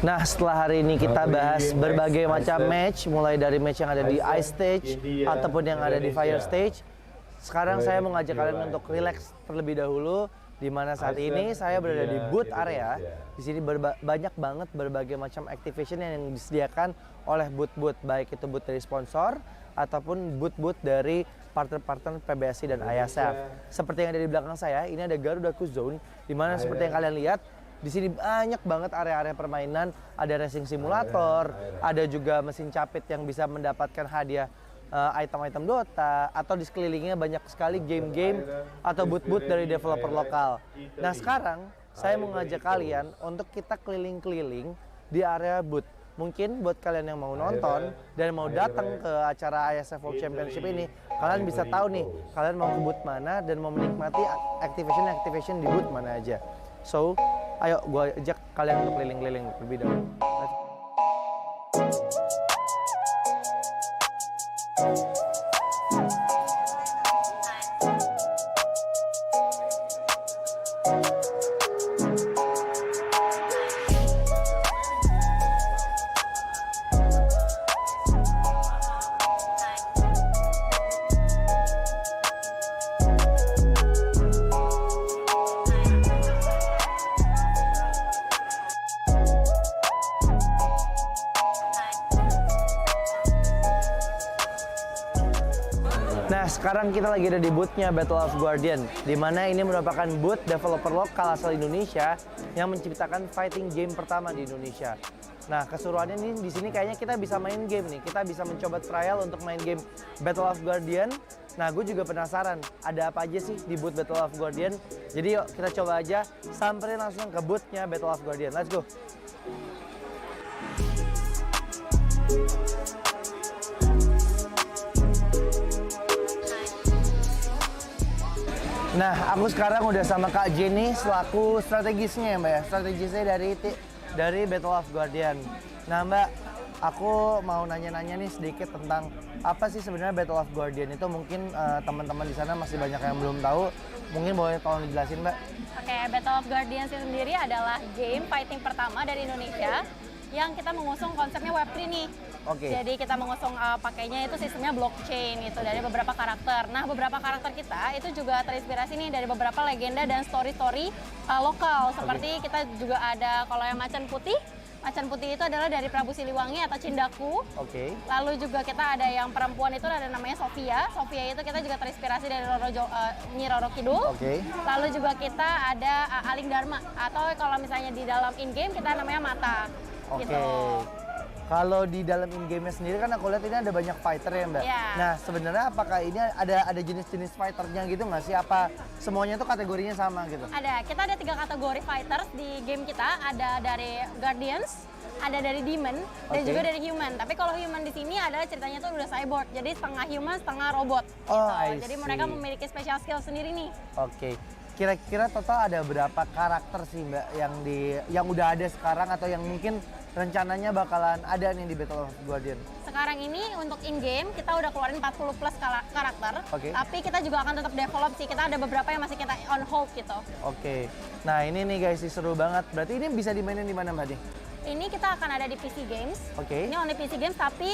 Nah, setelah hari ini kita bahas berbagai macam match, mulai dari match yang ada di ice stage ataupun yang ada di fire stage. Sekarang saya mau ngajak kalian untuk relax terlebih dahulu, di mana saat ini saya berada di booth area. Di sini banyak banget berbagai macam activation yang disediakan oleh booth-booth, baik itu booth dari sponsor ataupun booth-booth dari partner-partner PBSI dan IESF. Seperti yang ada di belakang saya, ini ada Garuda Zone, di mana seperti yang kalian lihat, di sini banyak banget area-area permainan, ada racing simulator, ada juga mesin capit yang bisa mendapatkan hadiah item-item Dota, atau di sekelilingnya banyak sekali game-game atau booth-booth dari developer lokal. Nah sekarang saya mau ngajak kalian untuk kita keliling-keliling di area booth. Mungkin buat kalian yang mau nonton dan mau datang ke acara IESF World Championship ini, kalian bisa tahu nih, kalian mau ke booth mana dan mau menikmati activation di booth mana aja. So, ayo gue ajak kalian untuk keliling-keliling lebih dahulu. Nah, sekarang kita lagi ada di booth-nya Battle of Guardian, di mana ini merupakan booth developer lokal asal Indonesia yang menciptakan fighting game pertama di Indonesia. Nah, keseruannya nih di sini kayaknya kita bisa main game nih. Kita bisa mencoba trial untuk main game Battle of Guardian. Nah, gue juga penasaran ada apa aja sih di booth Battle of Guardian. Jadi yuk kita coba aja samperin langsung ke booth-nya Battle of Guardian. Let's go. Nah, aku sekarang udah sama Kak Jenny selaku strategisnya ya Mbak ya. Strategisnya dari Battle of Guardian. Nah Mbak, aku mau nanya-nanya nih sedikit tentang apa sih sebenarnya Battle of Guardian itu. Mungkin teman-teman di sana masih banyak yang belum tahu. Mungkin boleh tolong dijelasin Mbak. Oke, Battle of Guardian sendiri adalah game fighting pertama dari Indonesia yang kita mengusung konsepnya Web3 nih. Oke. Jadi kita mengusung pakainya itu sistemnya blockchain itu dari beberapa karakter. Nah, beberapa karakter kita itu juga terinspirasi nih dari beberapa legenda dan story-story lokal. Seperti kita juga ada kalau yang macan putih. Macan putih itu adalah dari Prabu Siliwangi atau Cindaku. Oke. Lalu juga kita ada yang perempuan itu ada namanya Sofia. Sofia itu kita juga terinspirasi dari Nyi Roro Kidul. Oke. Lalu juga kita ada Aling Dharma atau kalau misalnya di dalam in-game kita namanya Mata. Oke. Gitu. Kalau di dalam in-game-nya sendiri kan aku lihat ini ada banyak fighter ya Mbak. Yeah. Nah sebenarnya apakah ini ada jenis-jenis fighternya gitu nggak sih? Apa semuanya tuh kategorinya sama gitu? Ada, kita ada 3 kategori fighters di game kita. Ada dari Guardians, ada dari Demon, dan juga dari Human. Tapi kalau Human di sini adalah ceritanya tuh udah cyborg. Jadi setengah human, setengah robot. Oh, gitu. Jadi mereka memiliki special skill sendiri nih. Oke. Kira-kira total ada berapa karakter sih Mbak yang udah ada sekarang atau yang mungkin rencananya bakalan ada nih di Battle of Guardian? Sekarang ini untuk in-game kita udah keluarin 40 plus karakter. Tapi kita juga akan tetap develop sih. Kita ada beberapa yang masih kita on hold gitu. Oke. Nah ini nih guys, seru banget. Berarti ini bisa dimainin di mana Mbak nih? Ini kita akan ada di PC Games. Oke. Ini only PC Games, tapi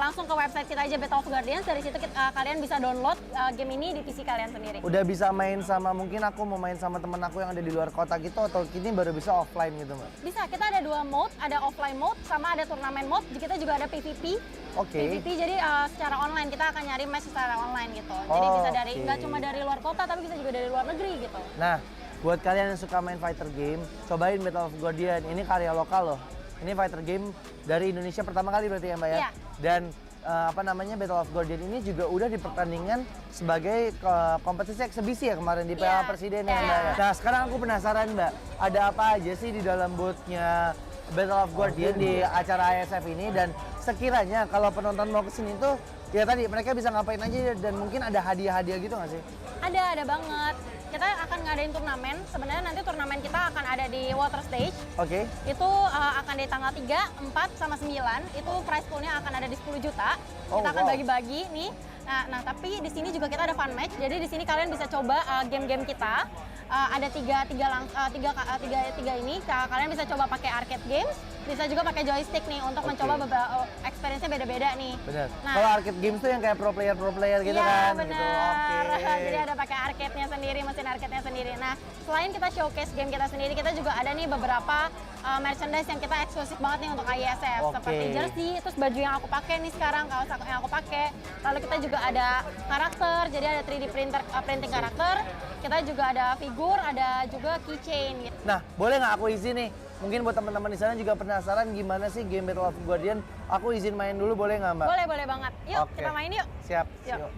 langsung ke website kita aja Battle of Guardians. Dari situ kalian bisa download game ini di PC kalian sendiri. Udah bisa main sama, mungkin aku mau main sama temen aku yang ada di luar kota gitu, atau ini baru bisa offline gitu Mbak? Bisa, kita ada 2 mode, ada offline mode sama ada turnamen mode. Kita juga ada PvP. PvP jadi secara online, kita akan nyari match secara online gitu. Jadi bisa dari nggak cuma dari luar kota, tapi bisa juga dari luar negeri gitu. Nah, buat kalian yang suka main fighter game, cobain Battle of Guardian. Ini karya lokal loh. Ini fighter game dari Indonesia pertama kali berarti ya Mbak ya? Iya. Dan Battle of Guardian ini juga udah dipertandingkan sebagai kompetisi eksibisi ya kemarin di Piala Presiden ya Mbak ya? Nah sekarang aku penasaran Mbak, ada apa aja sih di dalam booth-nya Battle of Guardian di acara IESF ini, dan sekiranya kalau penonton mau kesini tuh ya tadi mereka bisa ngapain aja dan mungkin ada hadiah-hadiah gitu nggak sih? Ada banget. Kita akan ngadain turnamen. Sebenarnya nanti turnamen kita akan ada di water stage. Oke. Itu akan di tanggal 3, 4, sama 9. Itu prize pool-nya akan ada di 10 juta. Kita akan bagi-bagi nih. Nah, tapi di sini juga kita ada fun match. Jadi di sini kalian bisa coba game-game kita. Ada tiga ini. Kalian bisa coba pakai arcade games, bisa juga pakai joystick nih untuk mencoba beberapa experience-nya beda-beda nih. Bener. Nah, Kalau arcade games tuh yang kayak pro player gitu iya, kan? bener. Gitu. Oke. Jadi ada pakai arcade-nya sendiri, mesin arcade-nya sendiri. Nah, selain kita showcase game kita sendiri, kita juga ada nih beberapa merchandise yang kita eksklusif banget nih untuk IESF. Oke. Seperti jersey, terus baju yang aku pakai nih sekarang, kaos yang aku pakai. Lalu kita juga ada karakter, jadi ada 3D printing karakter. Kita juga ada figur, ada juga keychain gitu. Nah, boleh nggak aku izin nih? Mungkin buat teman-teman di sana juga penasaran gimana sih game Battle of Guardian. Aku izin main dulu, boleh nggak, Mbak? Boleh, boleh banget. Yuk, Oke. kita main yuk. Siap. Yuk.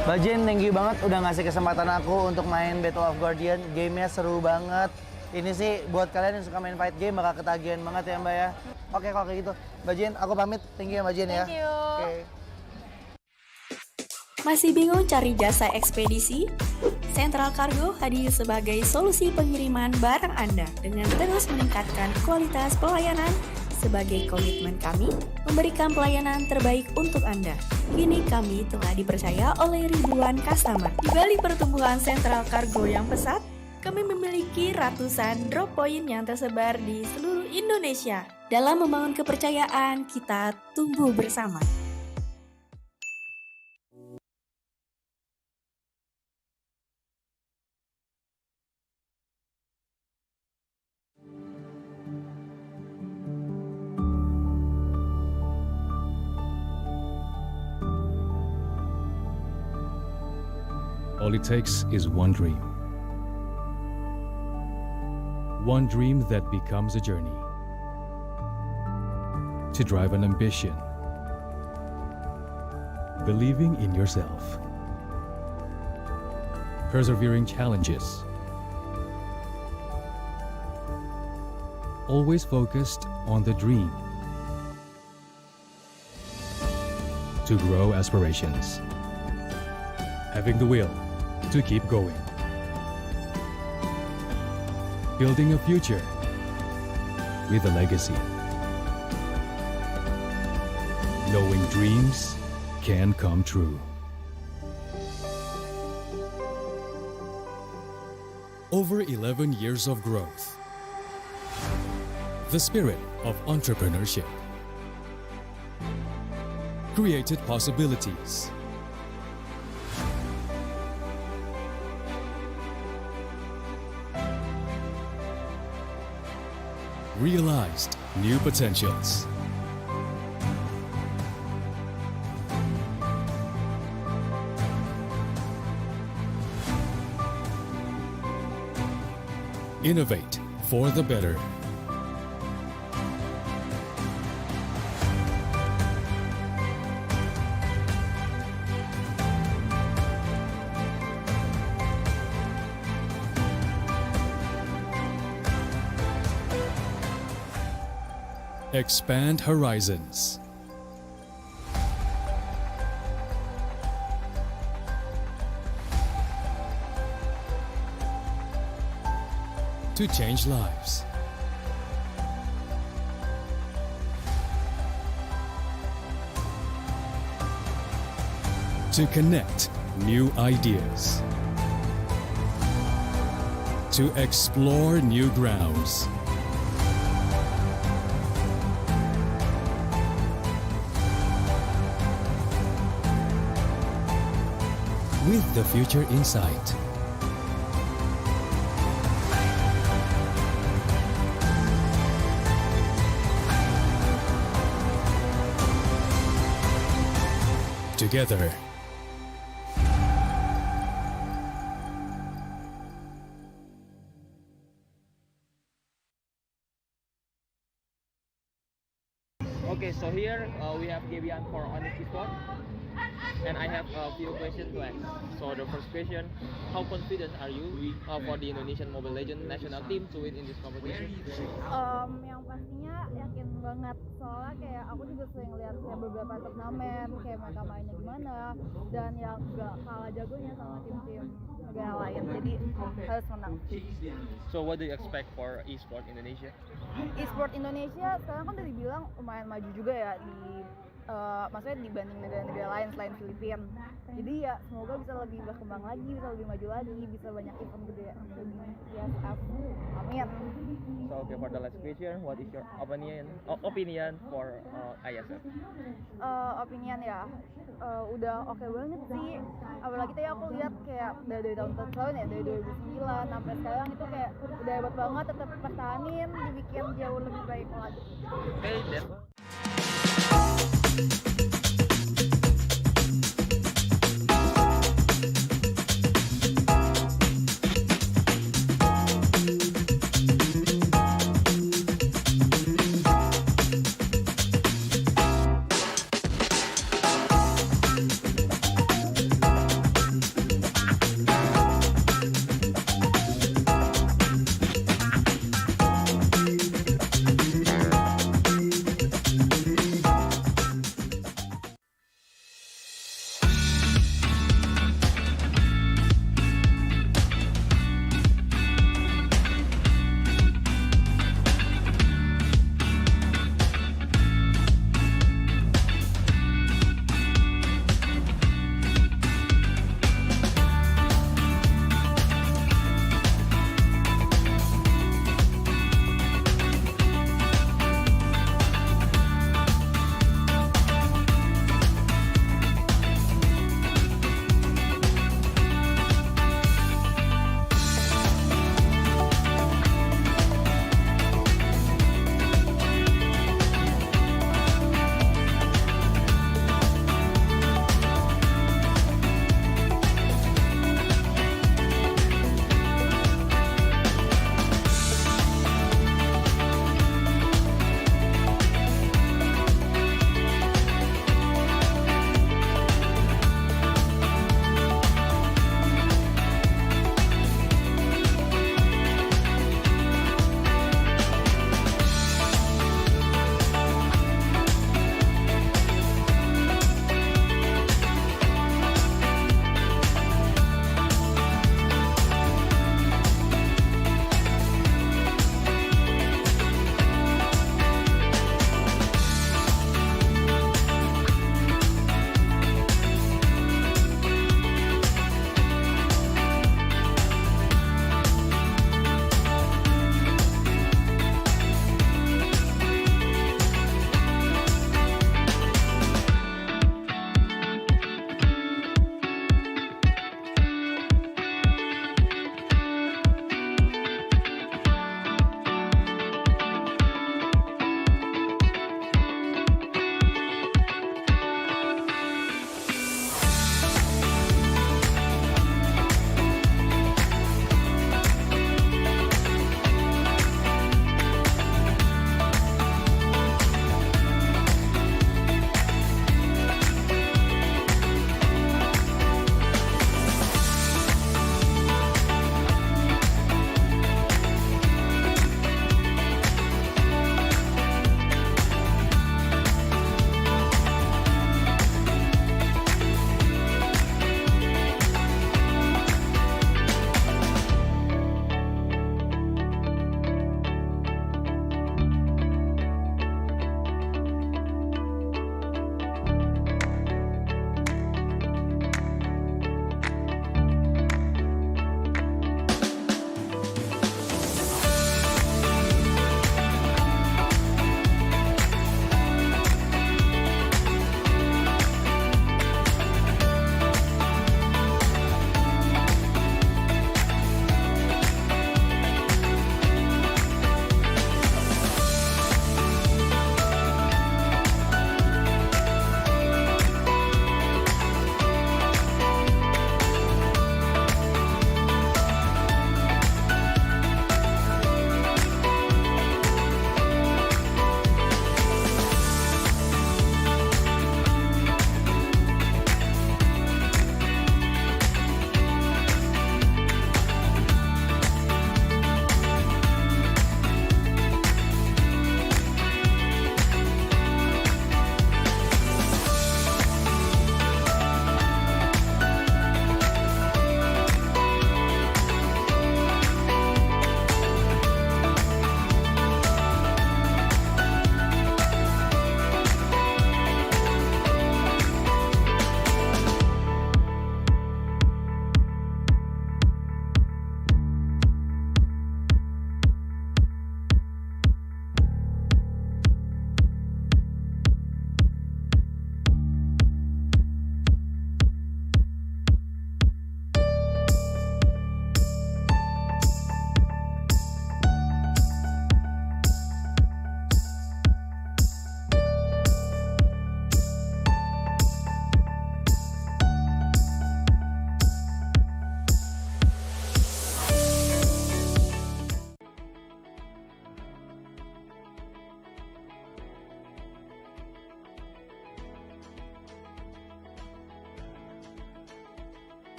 Mbak Jen, thank you banget udah ngasih kesempatan aku untuk main Battle of Guardian. Gamenya seru banget. Ini sih buat kalian yang suka main fight game bakal ketagihan banget ya Mbak ya. Oke kalau kayak gitu. Mbak Jen, aku pamit. Thank you ya Mbak Jen ya. Thank you. Oke. Masih bingung cari jasa ekspedisi? Central Cargo hadir sebagai solusi pengiriman barang Anda dengan terus meningkatkan kualitas pelayanan. Sebagai komitmen kami, memberikan pelayanan terbaik untuk Anda. Kini kami telah dipercaya oleh ribuan customer. Di balik pertumbuhan Central Cargo yang pesat, kami memiliki ratusan drop point yang tersebar di seluruh Indonesia. Dalam membangun kepercayaan, kita tumbuh bersama. All it takes is one dream. One dream that becomes a journey. To drive an ambition. Believing in yourself. Persevering challenges. Always focused on the dream. To grow aspirations. Having the will to keep going. Building a future with a legacy. Knowing dreams can come true. Over 11 years of growth. The spirit of entrepreneurship. Created possibilities. Realized new potentials. Innovate for the better. Expand horizons. To change lives. To connect new ideas. To explore new grounds. With the future in sight. Together. Okay, so here we have Gabian for Honest Esports, and I have a few questions to ask. So the first question, how confident are you for the Indonesian Mobile Legends national team to win in this competition? Yang pastinya yakin banget, soalnya kayak aku juga sering lihat kayak beberapa turnamen kayak mereka mainnya gimana dan yang gak kalah jagonya sama tim-tim negara lain, jadi harus menang. So what do you expect for Esports Indonesia? Esports Indonesia sekarang kan udah dibilang lumayan maju juga ya maksudnya dibanding negara-negara lain selain Filipina. Jadi ya semoga bisa lebih berkembang lagi, bisa lebih maju lagi, bisa banyak event gede di IESF. Amin. So okay, for the last question, what is your opinion for IESF? Opinion ya, udah oke banget sih. Apalagi tadi aku lihat kayak dari tahun ya, dari 2009 sampai sekarang itu kayak udah hebat banget, tetap pertahanin, dibikin jauh lebih baik lagi. Okay, that's all.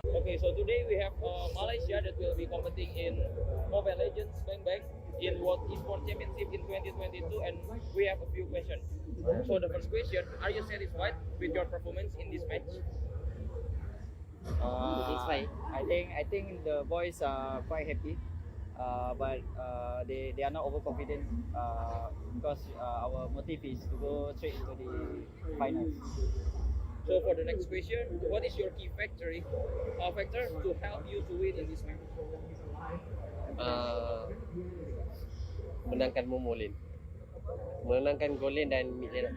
Okay, so today we have Malaysia that will be competing in Mobile Legends Bang Bang in World Esports Championship in 2022, and we have a few questions. So the first question: are you satisfied with your performance in this match? It's fine. I think the boys are quite happy, but they are not overconfident because our motive is to go straight into the finals. So for the next question, what is your key factor to help you to win in this match? Menangkan Momolin, menangkan Golin dan mid lane.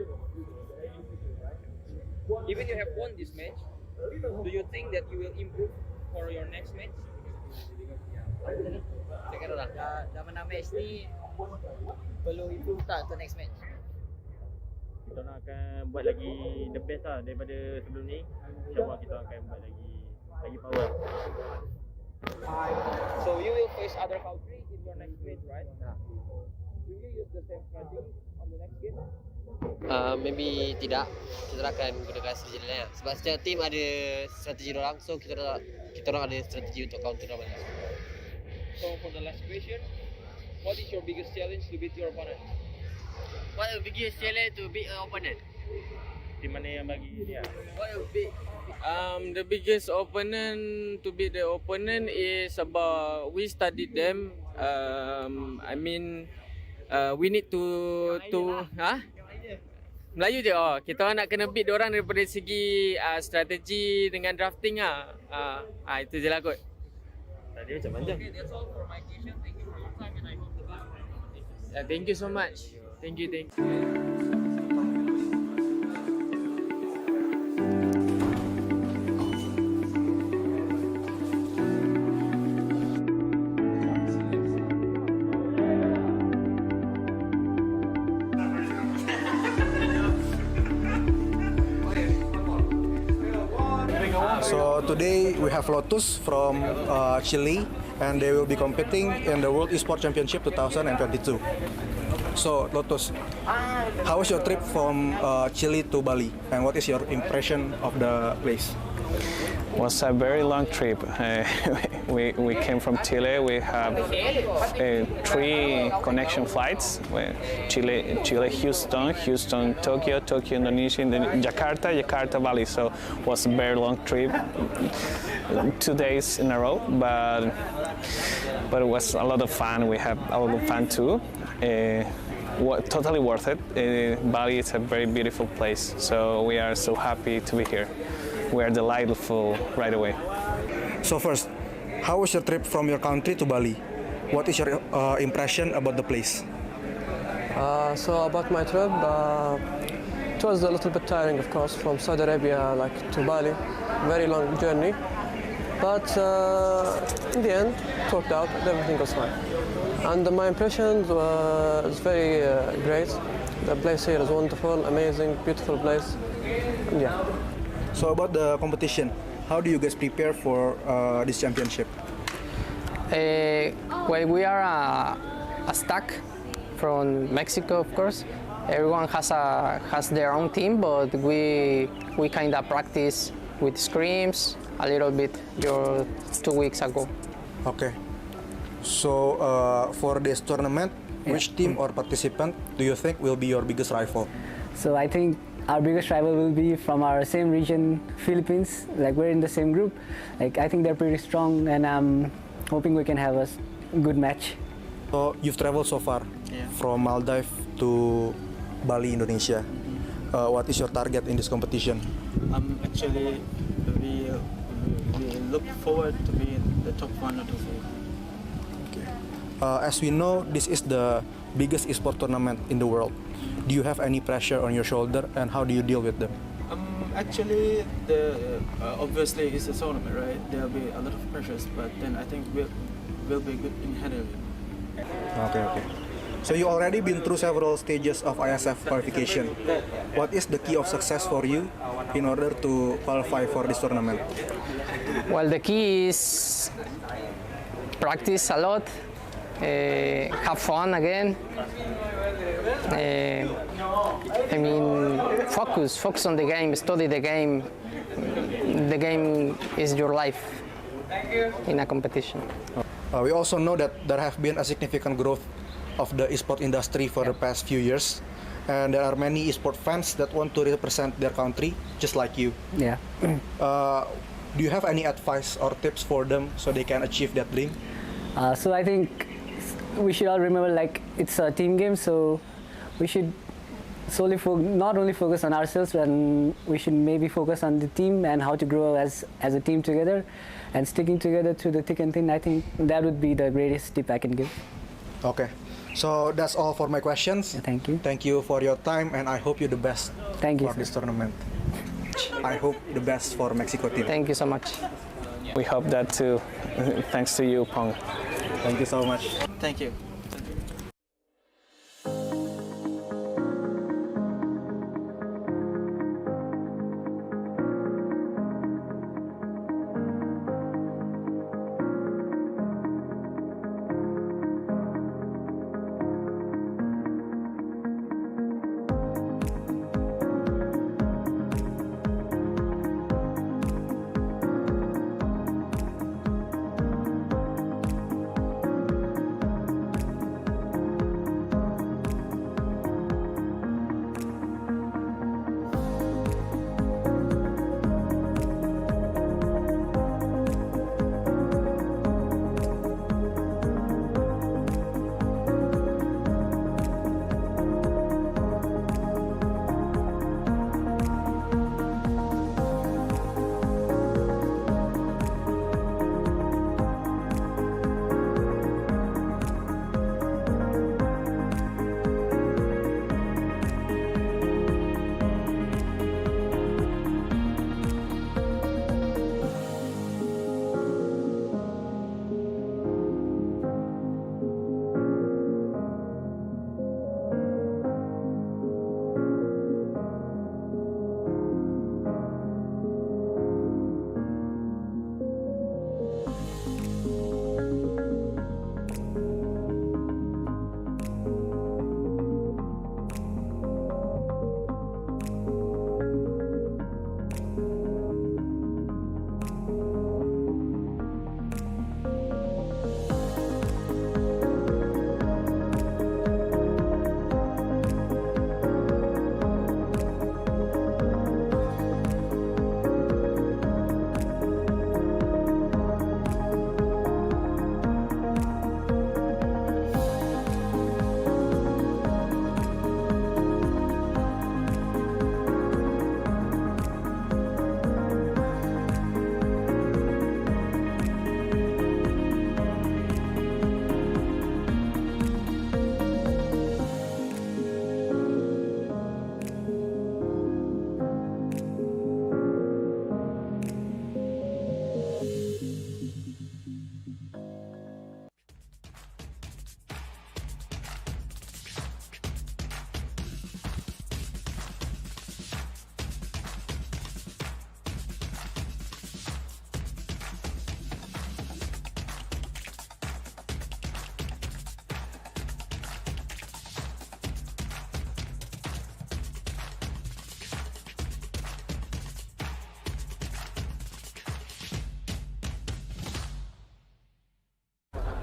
Even you have won this match, do you think that you will improve for your next match? Dah menang match ni, perlu improve tak untuk next match? Kita orang akan buat lagi the best lah daripada sebelum ni. InsyaAllah kita akan buat lagi power. So you will face other country in your next match, right? Will you use the same strategy on the next game? Maybe tidak. Kita akan gunakan strategi lain. Sebab setiap team ada strategi orang, so kita orang ada strategi untuk counter mereka. So for the last question, what is your biggest challenge to beat your opponent? What is the biggest challenge to beat your opponent? Team mana yang bagi dia? What will be? The biggest opponent to beat the opponent is about we studied them. We need to Melayu je. Kita orang nak kena beat diorang daripada segi strategi dengan drafting itu je lah kot. Tadi macam panjang. Okay, that's all for my question. Thank you for your time and I hope the best for your competition. Thank you so much. Thank you. So today we have Lotus from Chile, and they will be competing in the World Esports Championship 2022. So Lotus, how was your trip from Chile to Bali, and what is your impression of the place? Was a very long trip. We came from Chile. We have 3 connection flights: Chile, Houston, Tokyo, Indonesia, and then Jakarta, Bali. So it was a very long trip, 2 days in a row, but it was a lot of fun. We had a lot of fun too. Totally worth it. Bali is a very beautiful place, so we are so happy to be here. We are delightful right away. So first, how was your trip from your country to Bali? What is your impression about the place? So about my trip, it was a little bit tiring, of course, from Saudi Arabia to Bali. Very long journey, but in the end, it worked out. Everything was fine, and my impressions was very great. The place here is wonderful, amazing, beautiful place. And yeah. So about the competition, how do you guys prepare for this championship? Well, we are a stack from Mexico, of course. Everyone has their own team, but we kind of practice with scrims a little bit 2 weeks ago. Okay. So for this tournament, which team or participant do you think will be your biggest rival? So I think our biggest rival will be from our same region, Philippines. We're in the same group. I think they're pretty strong, and I'm hoping we can have a good match. So you've traveled so far from Maldives to Bali, Indonesia. What is your target in this competition? Actually, we look forward to be in the top 1 or 2. Okay. As we know, this is the biggest esports tournament in the world. Do you have any pressure on your shoulder, and how do you deal with them? Actually, obviously it's a tournament, right? There'll be a lot of pressures, but then I think we'll be good in handling it. Okay. So you already been through several stages of IESF qualification. What is the key of success for you in order to qualify for this tournament? Well, the key is practice a lot, have fun again. Focus on the game, study the game. The game is your life. in a competition. We also know that there have been a significant growth of the esport industry for the past few years, and there are many esport fans that want to represent their country, just like you. Yeah. Do you have any advice or tips for them so they can achieve that dream? So I think we should all remember, like, it's a team game, so we should not only focus on ourselves, and we should maybe focus on the team and how to grow as a team together, and sticking together through the thick and thin. I think that would be the greatest tip I can give. Okay, so that's all for my questions. Thank you. Thank you for your time, and I hope you the best. Thank you, for this tournament. I hope the best for Mexico team. Thank you so much. We hope that too. Thanks to you, Pong. Thank you so much. Thank you.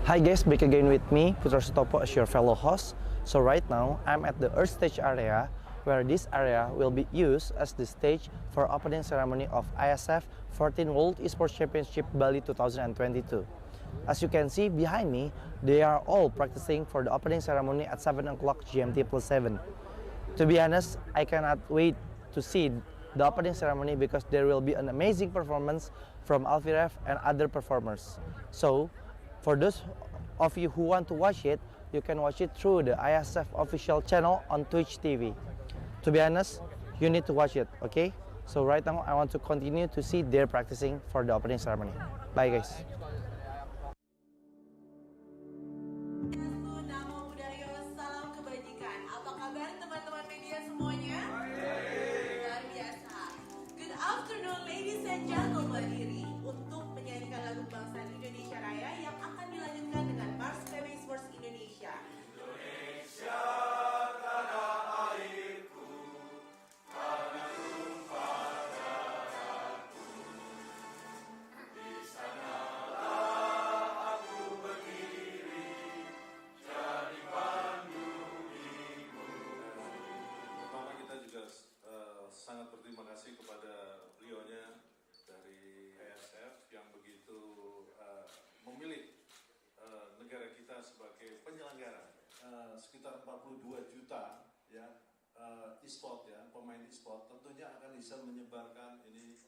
Hi guys, back again with me, Putra Sutopo as your fellow host. So right now, I'm at the Earth Stage area, where this area will be used as the stage for opening ceremony of IESF 14th World Esports Championship Bali 2022. As you can see behind me, they are all practicing for the opening ceremony at 7 o'clock GMT plus 7. To be honest, I cannot wait to see the opening ceremony because there will be an amazing performance from Alfiref and other performers. So, for those of you who want to watch it, you can watch it through the IESF official channel on Twitch TV. To be honest, you need to watch it, okay? So right now, I want to continue to see their practicing for the opening ceremony. Bye guys. Good afternoon, ladies and gentlemen. Berdiri untuk menyanyikan lagu kebangsaan Indonesia Raya yang akan dilanjutkan dengan Mars PB Esports Indonesia. Indonesia tanah airku, tanah tumpah darahku, di sana sekitar 42 juta ya e-sport ya, pemain e-sport tentunya akan bisa menyebarkan ini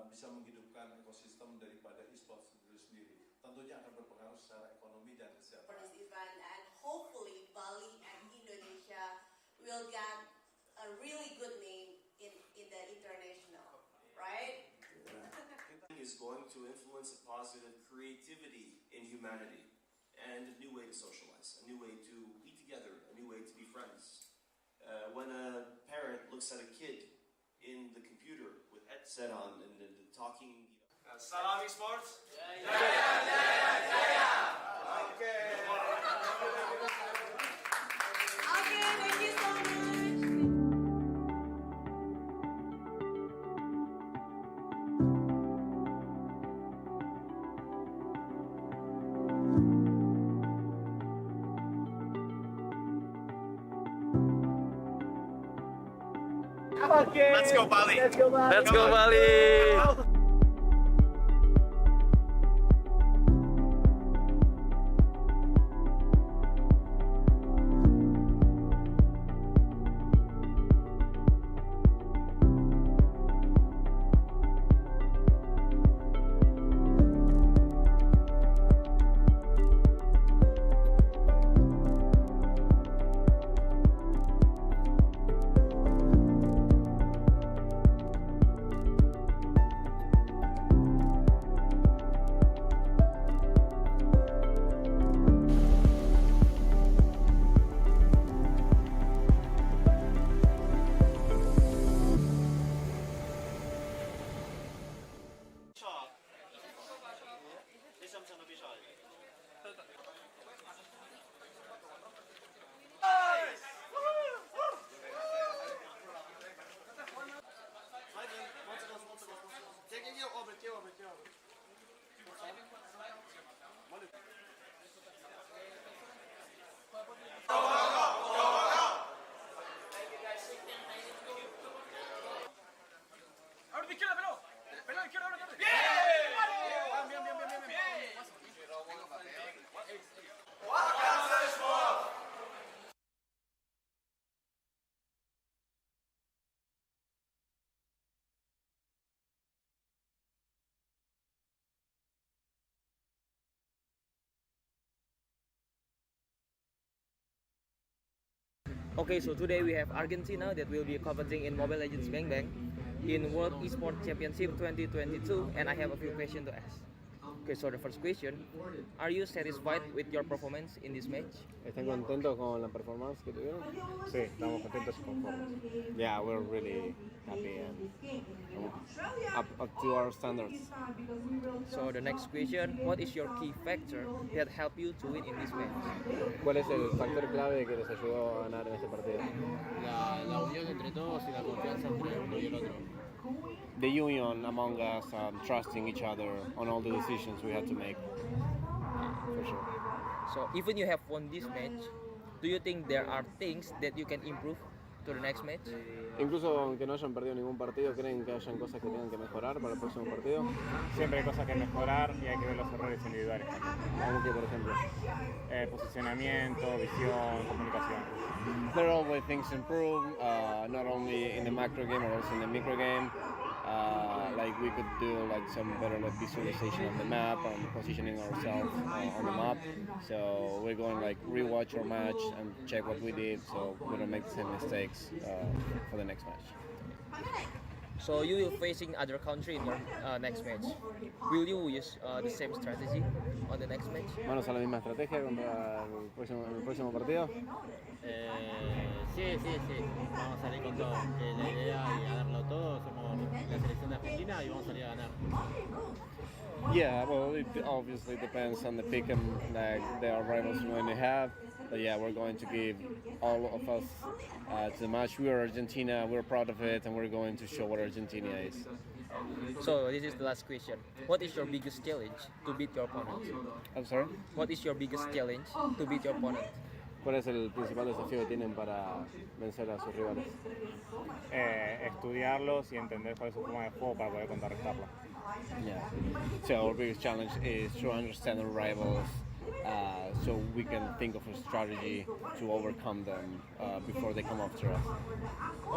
bisa menghidupkan ekosistem daripada e-sport itu sendiri. Tentunya akan berpengaruh secara ekonomi dan kesehatan. For this event, and hopefully Bali and Indonesia will get a really good name in the international, right? Is going to influence a positive creativity in humanity and a new way to socialize, a new way to be together, a new way to be friends. When a parent looks at a kid in the computer with headset on and talking. Salam Esports. Okay, thank you so much. Okay. Let's go Bali. Let's go Bali. Let's go Bali. Okay, so today we have Argentina that will be competing in Mobile Legends Bang Bang in World Esports Championship 2022, and I have a few questions to ask. Okay, so the first question, are you satisfied with your performance in this match? ¿Están contentos con la performance que tuvieron? Sí, estamos contentos y conformes. Yeah, we're really happy and up to our standards. So the next question, what is your key factor that helped you to win in this match? ¿Cuál es el factor clave que les ayudó a ganar en este partido? La unión entre todos y la confianza entre uno y el otro. The union among us and trusting each other on all the decisions we had to make. For sure. So even you have won this match, do you think there are things that you can improve to the next match? Incluso aunque no hayan perdido ningún partido, ¿creen que hayan cosas que tengan que mejorar para el próximo partido? Siempre hay cosas que mejorar y hay que ver los errores individuales también. ¿Cómo que, por ejemplo? Posicionamiento, visión, comunicación. There are always things to improve, not only in the macro game but also in the micro game. Like we could do like some better like visualization of the map and positioning ourselves on the map. So we're going like rewatch our match and check what we did so we don't make the same mistakes for the next match. So you will facing other country in your next match. Will you use the same strategy on the next match? ¿Vamos a la misma estrategia contra el próximo partido? Sí. Vamos a salir con todo. La idea es ganarlo todo. Somos la selección de Argentina y vamos a salir a ganar. Yeah, well, it obviously depends on the pick and like the rivals we're going to have. But yeah, we're going to give all of us to the match. We are Argentina, we're proud of it, and we're going to show what Argentina is. So this is the last question. What is your biggest challenge to beat your opponent? I'm sorry? What is your biggest challenge to beat your opponent? ¿Cuál es el principal desafío que tienen para vencer a sus rivales? Estudiarlos y entender cuál es su forma de juego para poder contrarrestarlo. Yeah. So our biggest challenge is to understand our rivals so we can think of a strategy to overcome them before they come after us.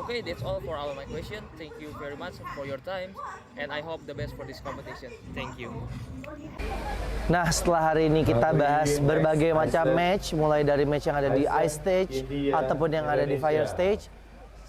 Okay, that's all for all my question. Thank you very much for your time, and I hope the best for this competition. Thank you. Nah, setelah hari ini kita bahas berbagai macam match, mulai dari match yang ada di ice stage ataupun yang ada di fire stage.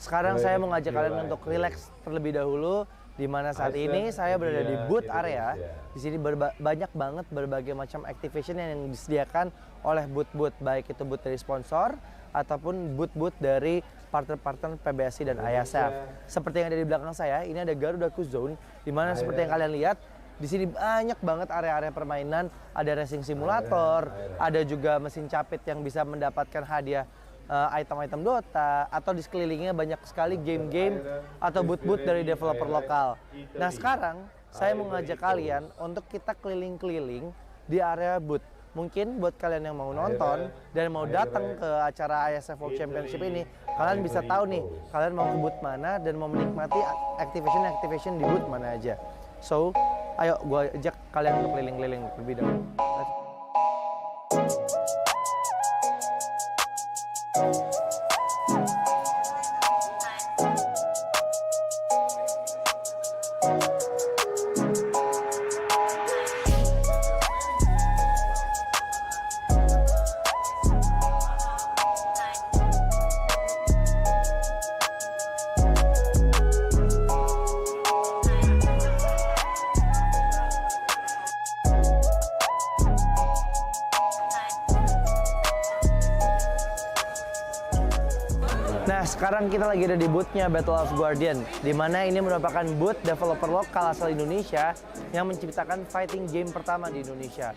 Sekarang saya mau ngajak kalian untuk relax terlebih dahulu, di mana saat ini saya berada di booth area. Di sini banyak banget berbagai macam activation yang disediakan oleh booth-booth, baik itu booth dari sponsor ataupun booth-booth dari partner-partner PBSI dan IESF. Seperti yang ada di belakang saya, ini ada Garuda Zone, di mana seperti yang kalian lihat, di sini banyak banget area-area permainan, ada racing simulator, ada juga mesin capit yang bisa mendapatkan hadiah item-item Dota, atau di sekelilingnya banyak sekali game-game atau booth-booth dari developer lokal. Nah sekarang saya mau ngajak kalian untuk kita keliling-keliling di area booth. Mungkin buat kalian yang mau nonton dan mau datang ke acara IESF World Championship ini, kalian bisa tahu nih kalian mau ke booth mana dan mau menikmati activation di booth mana aja. So, ayo gue ajak kalian untuk keliling-keliling lebih dahulu. Nah, sekarang kita lagi ada di booth-nya Battle of Guardian, di mana ini merupakan booth developer lokal asal Indonesia yang menciptakan fighting game pertama di Indonesia.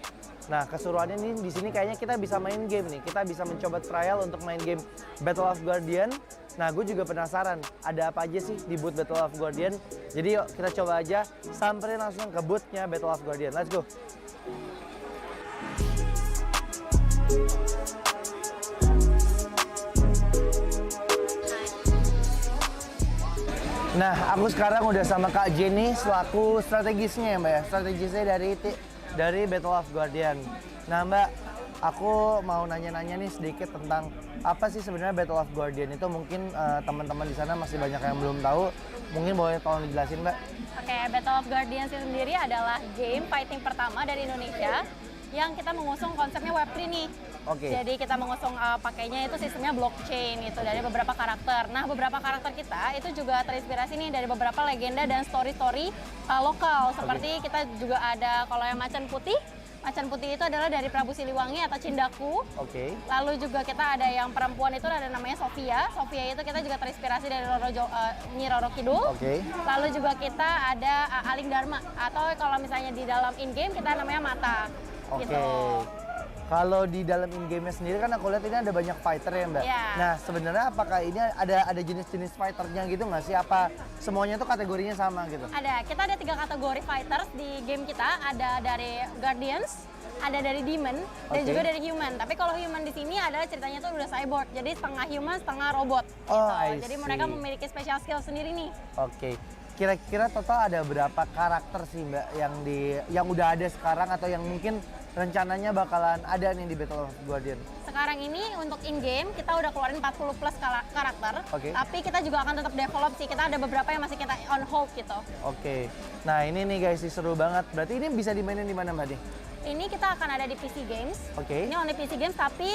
Nah, keseruannya nih di sini kayaknya kita bisa main game nih. Kita bisa mencoba trial untuk main game Battle of Guardian. Nah, gue juga penasaran ada apa aja sih di booth Battle of Guardian. Jadi yuk kita coba aja samperin langsung ke booth-nya Battle of Guardian. Let's go. Nah, aku sekarang udah sama Kak Jenny selaku strategisnya ya Mbak ya. Strategisnya dari Battle of Guardian. Nah Mbak, aku mau nanya-nanya nih sedikit tentang apa sih sebenarnya Battle of Guardian itu. Mungkin teman-teman di sana masih banyak yang belum tahu. Mungkin boleh tolong dijelasin Mbak. Oke, Battle of Guardian sendiri adalah game fighting pertama dari Indonesia yang kita mengusung konsepnya Web3 nih. Oke. Jadi kita mengusung pakainya itu sistemnya blockchain gitu dari beberapa karakter. Nah, beberapa karakter kita itu juga terinspirasi nih dari beberapa legenda dan story-story lokal. Seperti kita juga ada kalau yang Macan Putih. Macan Putih itu adalah dari Prabu Siliwangi atau Cindaku. Oke. Lalu juga kita ada yang perempuan itu ada namanya Sofia. Sofia itu kita juga terinspirasi dari Nyi Roro Kidul. Oke. Lalu juga kita ada Aling Dharma atau kalau misalnya di dalam in-game kita namanya Mata. Oke. Gitu. Kalau di dalam in-game-nya sendiri kan aku lihat ini ada banyak fighter ya Mbak. Yeah. Nah sebenarnya apakah ini ada jenis-jenis fighternya gitu nggak sih? Apa semuanya tuh kategorinya sama gitu? Ada, kita ada 3 kategori fighters di game kita. Ada dari Guardians, ada dari Demon, dan juga dari Human. Tapi kalau Human di sini adalah ceritanya tuh udah cyborg. Jadi setengah human, setengah robot. Oh, gitu. Jadi mereka memiliki special skill sendiri nih. Oke. Kira-kira total ada berapa karakter sih Mbak yang udah ada sekarang atau yang mungkin rencananya bakalan ada nih di Battle of Guardian? Sekarang ini untuk in-game kita udah keluarin 40 plus karakter. Tapi kita juga akan tetap develop sih. Kita ada beberapa yang masih kita on hold gitu. Oke. Nah ini nih guys, seru banget. Berarti ini bisa dimainin di mana Mbak nih? Ini kita akan ada di PC Games. Oke. Ini only PC Games, tapi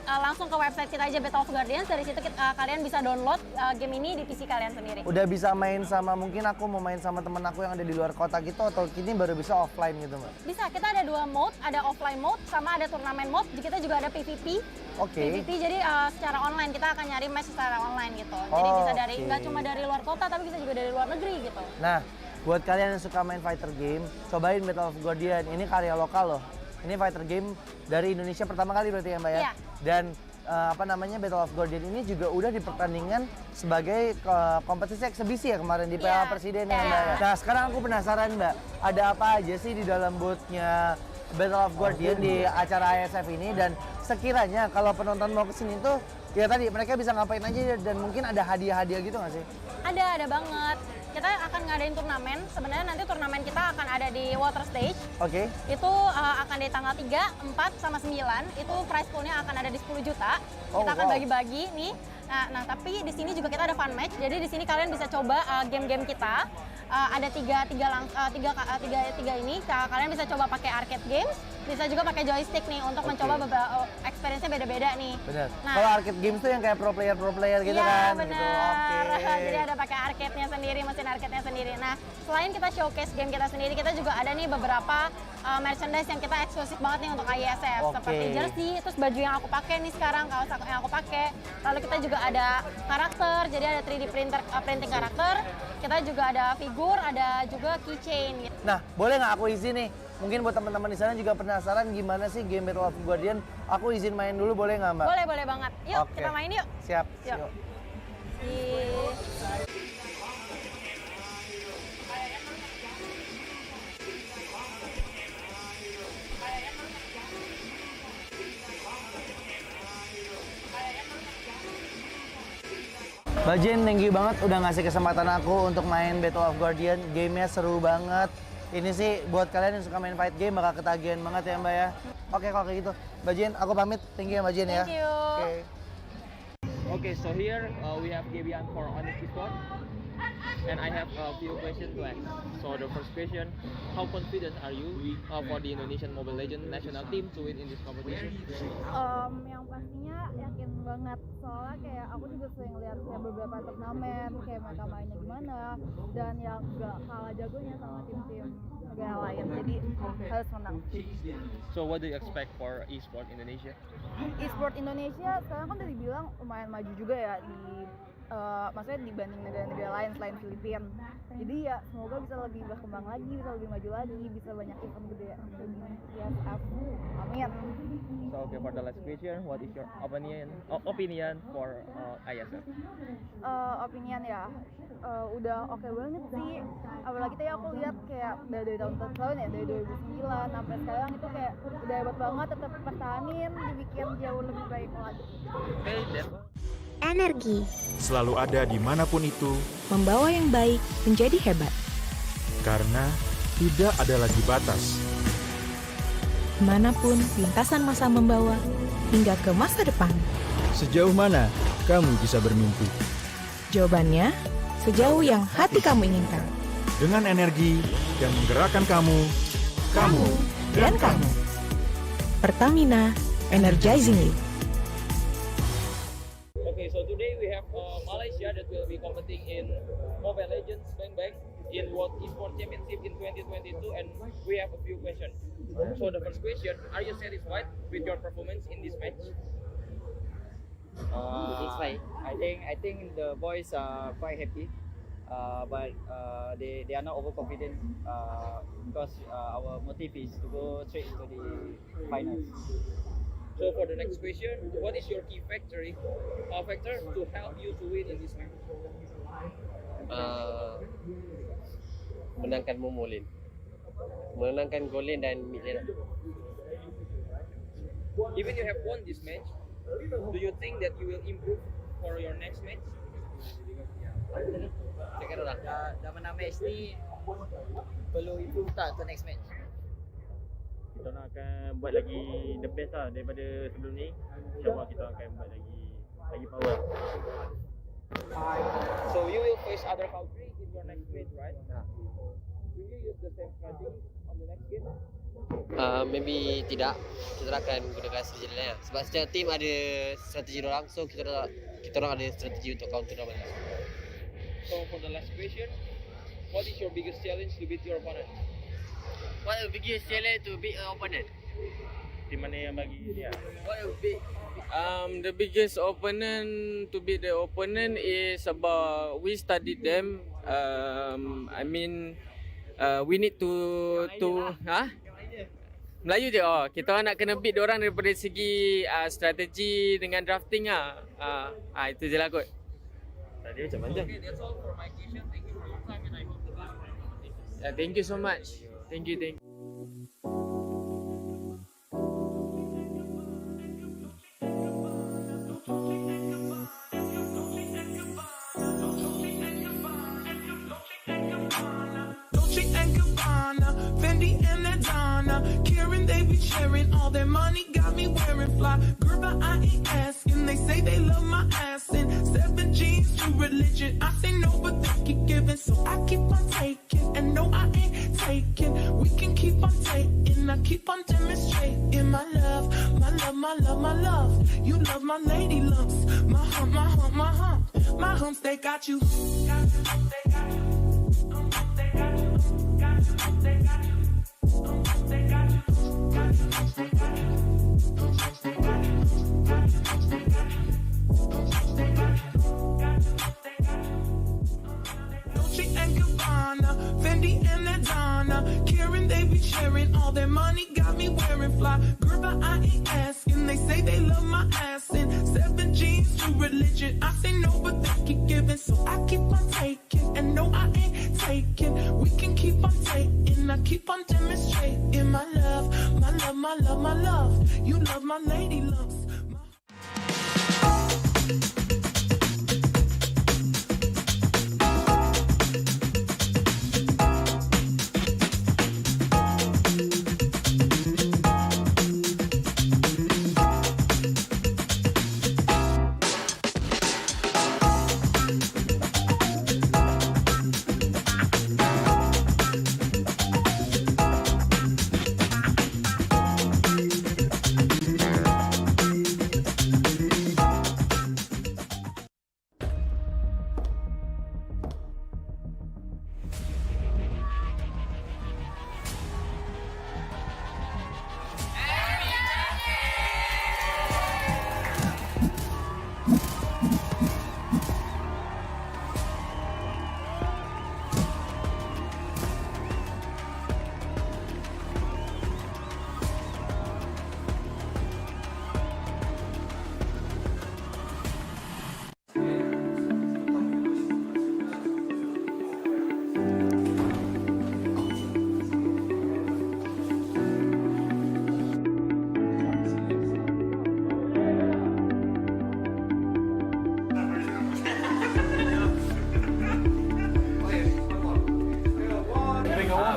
langsung ke website kita aja Battle of Guardians. Dari situ kalian bisa download game ini di PC kalian sendiri. Udah bisa main sama, mungkin aku mau main sama temen aku yang ada di luar kota gitu, atau kini baru bisa offline gitu Mbak? Bisa, kita ada 2 mode, ada offline mode sama ada turnamen mode. Kita juga ada PVP. Oke. PVP jadi secara online, kita akan nyari match secara online gitu. Jadi bisa dari nggak cuma dari luar kota, tapi bisa juga dari luar negeri gitu. Nah, buat kalian yang suka main fighter game, cobain Battle of Guardian. Ini karya lokal loh. Ini fighter game dari Indonesia pertama kali berarti ya Mbak ya? Iya. Dan Battle of Guardian ini juga udah dipertandingkan sebagai kompetisi eksebisi ya kemarin di Piala Presiden ya Mbak ya? Nah sekarang aku penasaran Mbak, ada apa aja sih di dalam booth-nya Battle of Guardian di acara IESF ini, dan sekiranya kalau penonton mau kesini tuh ya tadi mereka bisa ngapain aja dan mungkin ada hadiah-hadiah gitu nggak sih? Ada banget. kita akan ngadain turnamen. Sebenarnya nanti turnamen kita akan ada di water stage. Oke. Itu akan di tanggal 3, 4, sama 9. Itu prize poolnya akan ada di 10 juta. Kita akan bagi-bagi nih. Nah, tapi di sini juga kita ada fun match. Jadi di sini kalian bisa coba game-game kita. Ada tiga ini. Kalian bisa coba pakai arcade games, bisa juga pakai joystick nih untuk mencoba beberapa experience-nya beda-beda nih. Benar. Nah, Kalau arcade games tuh yang kayak pro player gitu iya, kan. benar. Gitu. Oke. Jadi ada pakai arcade-nya sendiri, mesin arcade-nya sendiri. Nah, selain kita showcase game kita sendiri, kita juga ada nih beberapa merchandise yang kita eksklusif banget nih untuk IESF. Seperti jersey, terus baju yang aku pakai nih sekarang, kaos yang aku pakai. Lalu kita juga ada karakter, jadi ada 3D printing karakter. Kita juga ada figur, ada juga keychain. Nah, boleh nggak aku izin nih? Mungkin buat teman-teman di sana juga penasaran gimana sih game Battle of Guardian. Aku izin main dulu, boleh nggak, Mbak? Boleh, boleh banget. Yuk, kita main yuk. Siap. Yuk. Mbak Jen, thank you banget udah ngasih kesempatan aku untuk main Battle of Guardian. Gamenya seru banget. Ini sih buat kalian yang suka main fight game bakal ketagihan banget ya, Mbak ya. Oke, kalau kayak gitu. Mbak Jen, aku pamit. Thank you ya, Mbak Jen ya. Thank you. Okay, so here we have Gabian for Honest Esports, and I have a few questions to ask. So the first question, how confident are you for the Indonesian Mobile Legends national team to win in this competition? Yang pastinya yakin banget, soalnya kayak aku juga sering lihat kayak beberapa turnamen kayak mereka mainnya gimana, dan yang gak kalah jagonya sama tim-tim negara lain, jadi harus menang. So what do you expect for Esports Indonesia? Esports Indonesia sekarang kan udah dibilang lumayan maju juga ya maksudnya dibanding negara-negara lain selain Filipina. Jadi ya semoga bisa lebih berkembang lagi, bisa lebih maju lagi, bisa banyak event gede di IESF. Amin. So okay, for the last question, what is your opinion for IESF? Opinion ya, udah oke banget sih. Apalagi tadi aku lihat kayak dari tahun-tahun ya, dari 2009 sampai sekarang itu kayak udah hebat banget, tetap pertahanin, dibikin jauh lebih baik lagi. Energi selalu ada dimanapun itu, membawa yang baik menjadi hebat. Karena tidak ada lagi batas. Manapun lintasan masa membawa hingga ke masa depan. Sejauh mana kamu bisa bermimpi? Jawabannya, sejauh yang hati kamu inginkan. Dengan energi yang menggerakkan kamu dan kamu. Pertamina, energizing you. Okay, so today we have Malaysia that will be competing in Mobile Legends Bang Bang in World Esports Championship in 2022, and we have a few questions. So the first question, are you satisfied with your performance in this match? I think the boys are quite happy, but they are not overconfident because our motive is to go straight into the finals. So for the next question, what is your key factor to help you to win in this match? Menangkan Momolin, menangkan Golin dan mid lane. Even you have won this match, do you think that you will improve for your next match? Cakap orang. Dah menang match ni, perlu improve tak untuk next match? Kita nak akan buat lagi the best lah daripada sebelum ni. InsyaAllah kita akan buat lagi power. So you will face other country in your next match, right? Will you use the same strategy on the next game? Maybe tidak. Kita akan gunakan strategi lain. Sebab setiap tim ada strategi orang, so kita orang ada strategi untuk counter orang. So for the last question, what is your biggest challenge to beat your opponent? What the biggest challenge to beat an opponent? Di mana yang bagi dia? The biggest opponent to beat the opponent is about we studied them. We need to Melayu je. Kita nak kena beat diorang daripada segi strategi dengan drafting itu je lah kot. Tadi macam mana? Okay, that's all for my question. Thank you for your time, and I hope the best for your competition. Thank you so much. Thank you. sharing all their money, got me wearing fly. Girl, but I ain't asking. They say they love my ass and 7 G's to religion. I say no, but they keep giving, so I keep on taking. And no, I ain't taking. We can keep on taking. I keep on demonstrating my love, my love, my love, my love. You love my lady lumps, my hump, my hump, my hump. My humps, they got you. Got you, they got you. They got you. Got you, they got you. They got you. Got you, they got you. Dolce and Gabbana, Fendi and Adana, Karen, they be sharing all their money, got me wearing fly. Girl, but I ain't asking. They say they love my ass and 7 G's to religion. I say no, but they keep giving, so I keep on taking. And no, I ain't taking. We can keep on taking. I keep on demonstrating my love, my love, my love, my love. You love my lady lumps.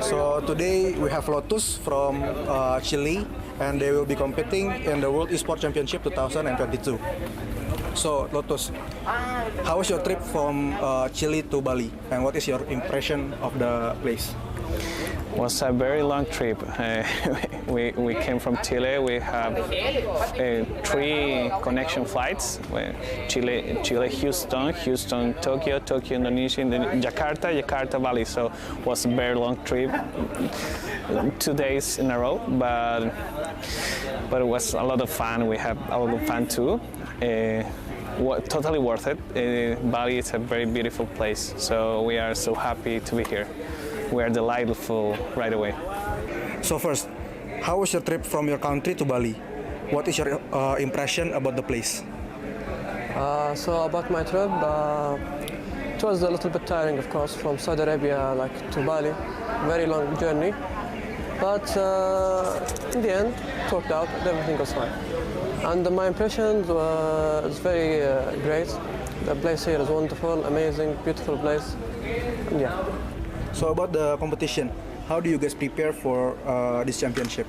So today we have Lotus from Chile, and they will be competing in the World Esports Championship 2022. So Lotus, how was your trip from Chile to Bali, and what is your impression of the place? Was a very long trip. We came from Chile. We have 3 connection flights: Chile, Houston, Tokyo, Indonesia, and then Jakarta, Bali. So it was a very long trip, 2 days in a row, but it was a lot of fun. We had a lot of fun too. Totally worth it. Bali is a very beautiful place, so we are so happy to be here. We are delightful right away. So first, how was your trip from your country to Bali? What is your impression about the place? So about my trip, it was a little bit tiring, of course, from Saudi Arabia to Bali. Very long journey, but in the end, it worked out. Everything was fine, and my impression was very great. The place here is wonderful, amazing, beautiful place. And yeah. So about the competition, how do you guys prepare for this championship?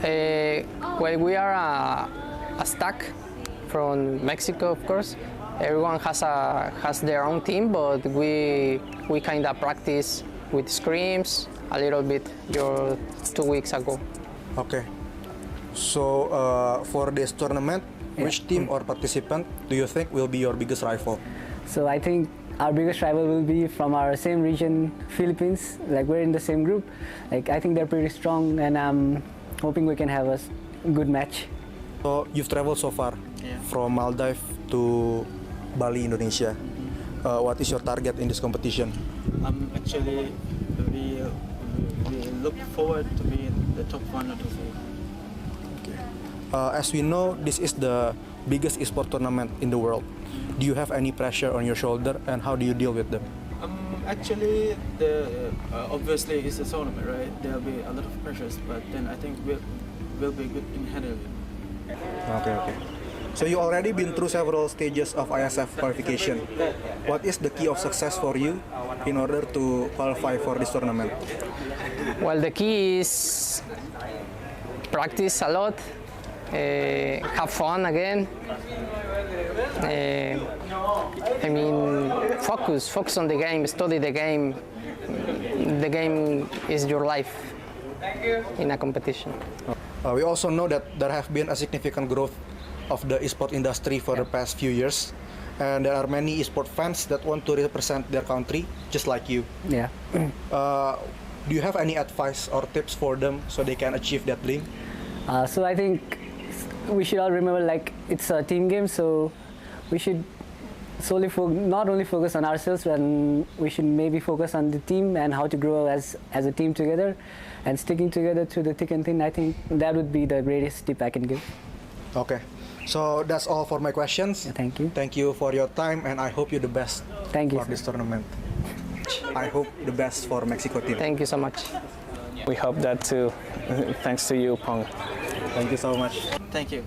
Well, we are a stack from Mexico, of course. Everyone has their own team, but we kind of practice with scrims a little bit 2 weeks ago. Okay. So for this tournament, which team or participant do you think will be your biggest rival? So I think our biggest rival will be from our same region, Philippines. We're in the same group. I think they're pretty strong, and I'm hoping we can have a good match. So you've traveled so far from Maldives to Bali, Indonesia. What is your target in this competition? Actually, we look forward to be in the top 1 or 2. As we know, this is the biggest esports tournament in the world. Do you have any pressure on your shoulder, and how do you deal with them? Actually, obviously it's a tournament, right? There'll be a lot of pressures, but then I think we'll be good in handling it. Okay. So you already been through several stages of IESF qualification. What is the key of success for you in order to qualify for this tournament? Well, the key is practice a lot, have fun again. I mean, focus on the game, study the game. The game is your life in a competition. We also know that there have been a significant growth of the esport industry for the past few years, and there are many esport fans that want to represent their country, just like you. Yeah. Do you have any advice or tips for them so they can achieve that dream? So I think we should all remember, like, it's a team game, so we should solely not only focus on ourselves, and we should maybe focus on the team and how to grow as a team together, and sticking together through the thick and thin. I think that would be the greatest tip I can give. Okay, so that's all for my questions. Yeah, thank you. Thank you for your time, and I hope you the best. Thank you for this tournament. I hope the best for Mexico team. Thank you so much. We hope that too. Thanks to you, Pong. Thank you so much. Thank you.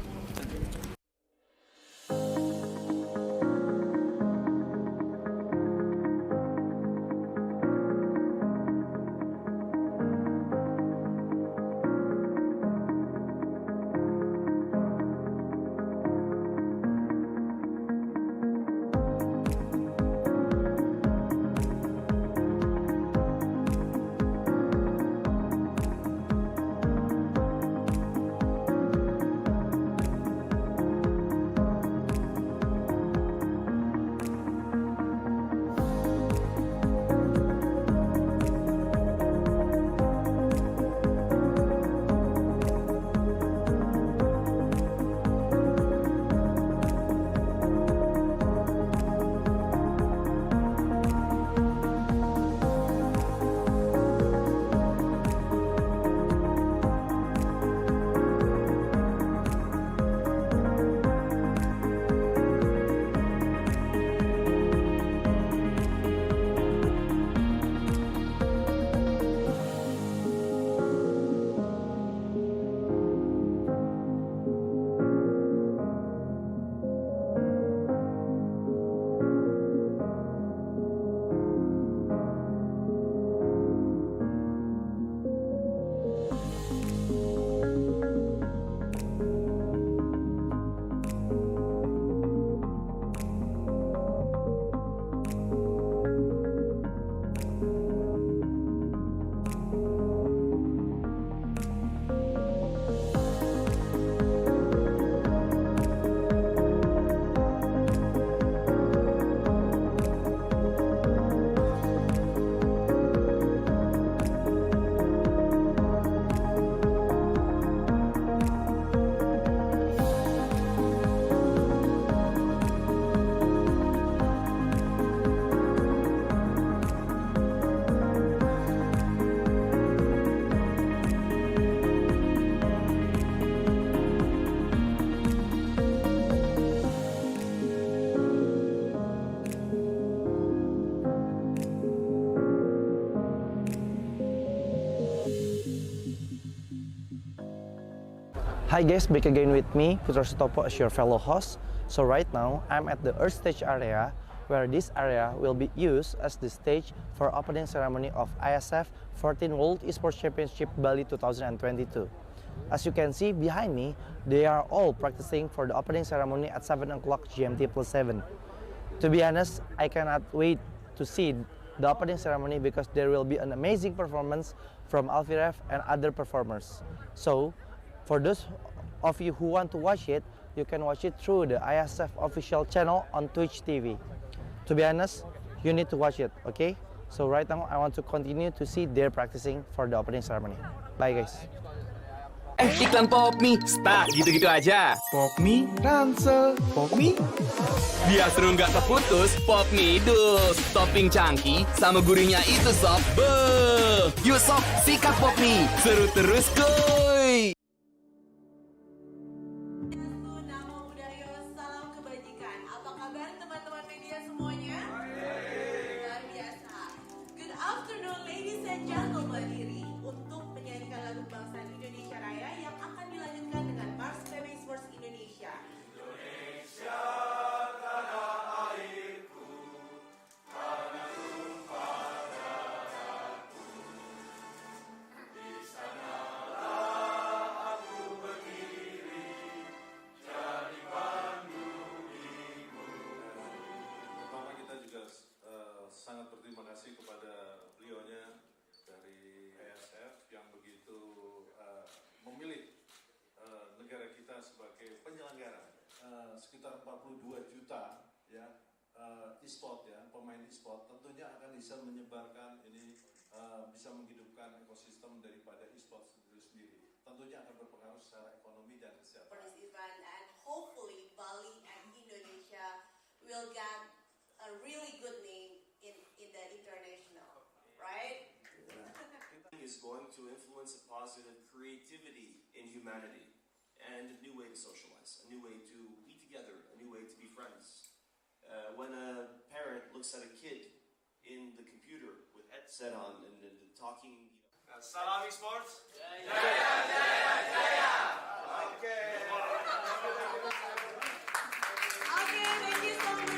Hi guys, back again with me, Putra Sutopo as your fellow host. So right now, I'm at the Earth Stage area, where this area will be used as the stage for opening ceremony of IESF 14th World Esports Championship Bali 2022. As you can see behind me, they are all practicing for the opening ceremony at 7 o'clock GMT+7. To be honest, I cannot wait to see the opening ceremony because there will be an amazing performance from Alfiref and other performers. So, for those of you who want to watch it, you can watch it through the IESF official channel on Twitch TV. To be honest, you need to watch it, okay? So right now, I want to continue to see their practicing for the opening ceremony. Bye guys. Iklan Pop Mie, stuck gitu-gitu aja. Pop Mie, ransel, Pop Mie. Biar seru nggak terputus, Pop Mie dus. Topping cangki sama gurihnya itu sob. Beuh. Yuk sob, sikat Pop Mie. Seru terus kuy. sekitar 42 juta ya e-sport ya, pemain e-sport, tentunya akan bisa menyebarkan ini, bisa menghidupkan ekosistem daripada e-sport itu sendiri. Tentunya akan berpengaruh secara ekonomi dan kesehatan. For this event, and hopefully Bali and Indonesia will get a really good name in the international, right? Is going to influence a positive creativity in humanity and a new way to socialize, a new way to be together, a new way to be friends. When a parent looks at a kid in the computer with headset on and talking, Salam Esports. Jaya, jaya, jaya. Okay. Okay, thank you so much.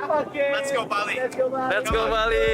Okay. Let's go Bali. Let's go Bali. Let's go Bali.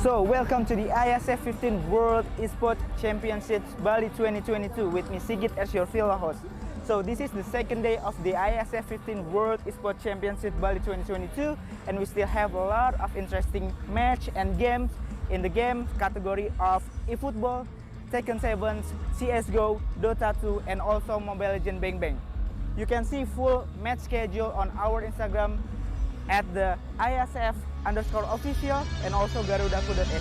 So, welcome to the IESF 15th World Esports Championships Bali 2022 with me Sigit as your field host. So, this is the second day of the IESF 15th World Esports Championship Bali 2022 and we still have a lot of interesting match and games in the game category of eFootball, Tekken 7, CSGO, Dota 2 and also Mobile Legends Bang Bang. You can see full match schedule on our Instagram at the IESF_official and also garudaku.se.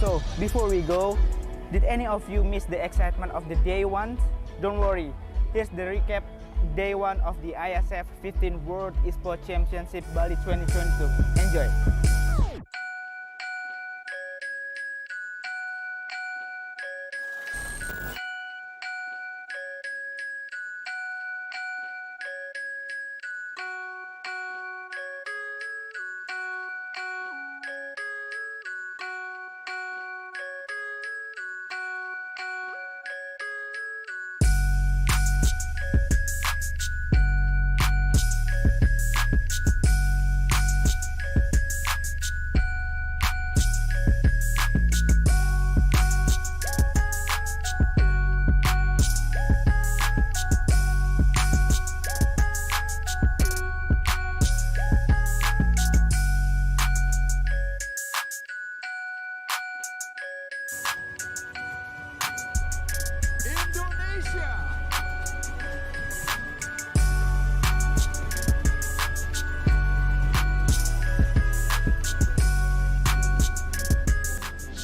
So, before we go, did any of you miss the excitement of the day one? Don't worry, here's the recap day one of the IESF 15th World Esports Championship Bali 2022. Enjoy!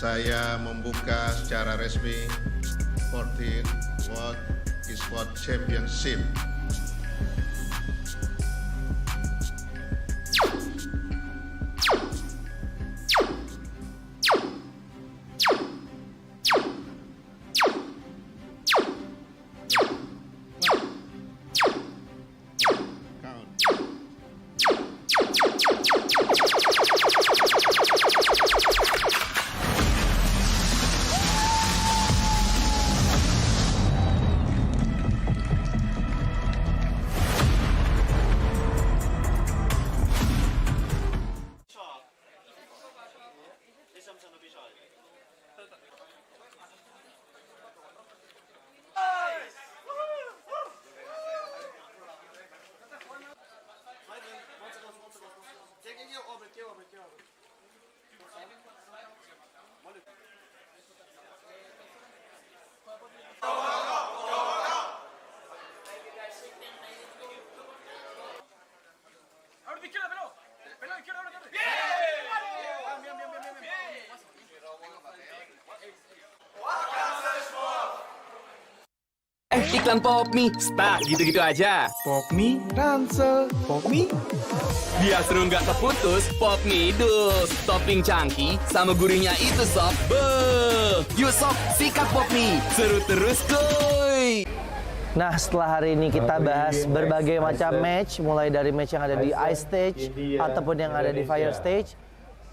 Saya membuka secara resmi 14th World Esports Championship. iklan Popmi, stuck gitu-gitu aja. Popmi, ransel, Popmi. Biar seru nggak keputus, Popmi dus. Topping cangki sama gurihnya itu sob. Beuh. Yuk sob, sikat Popmi. Seru terus kuy. Nah, setelah hari ini kita bahas berbagai macam match, mulai dari match yang ada di ice stage ataupun yang ada di fire stage.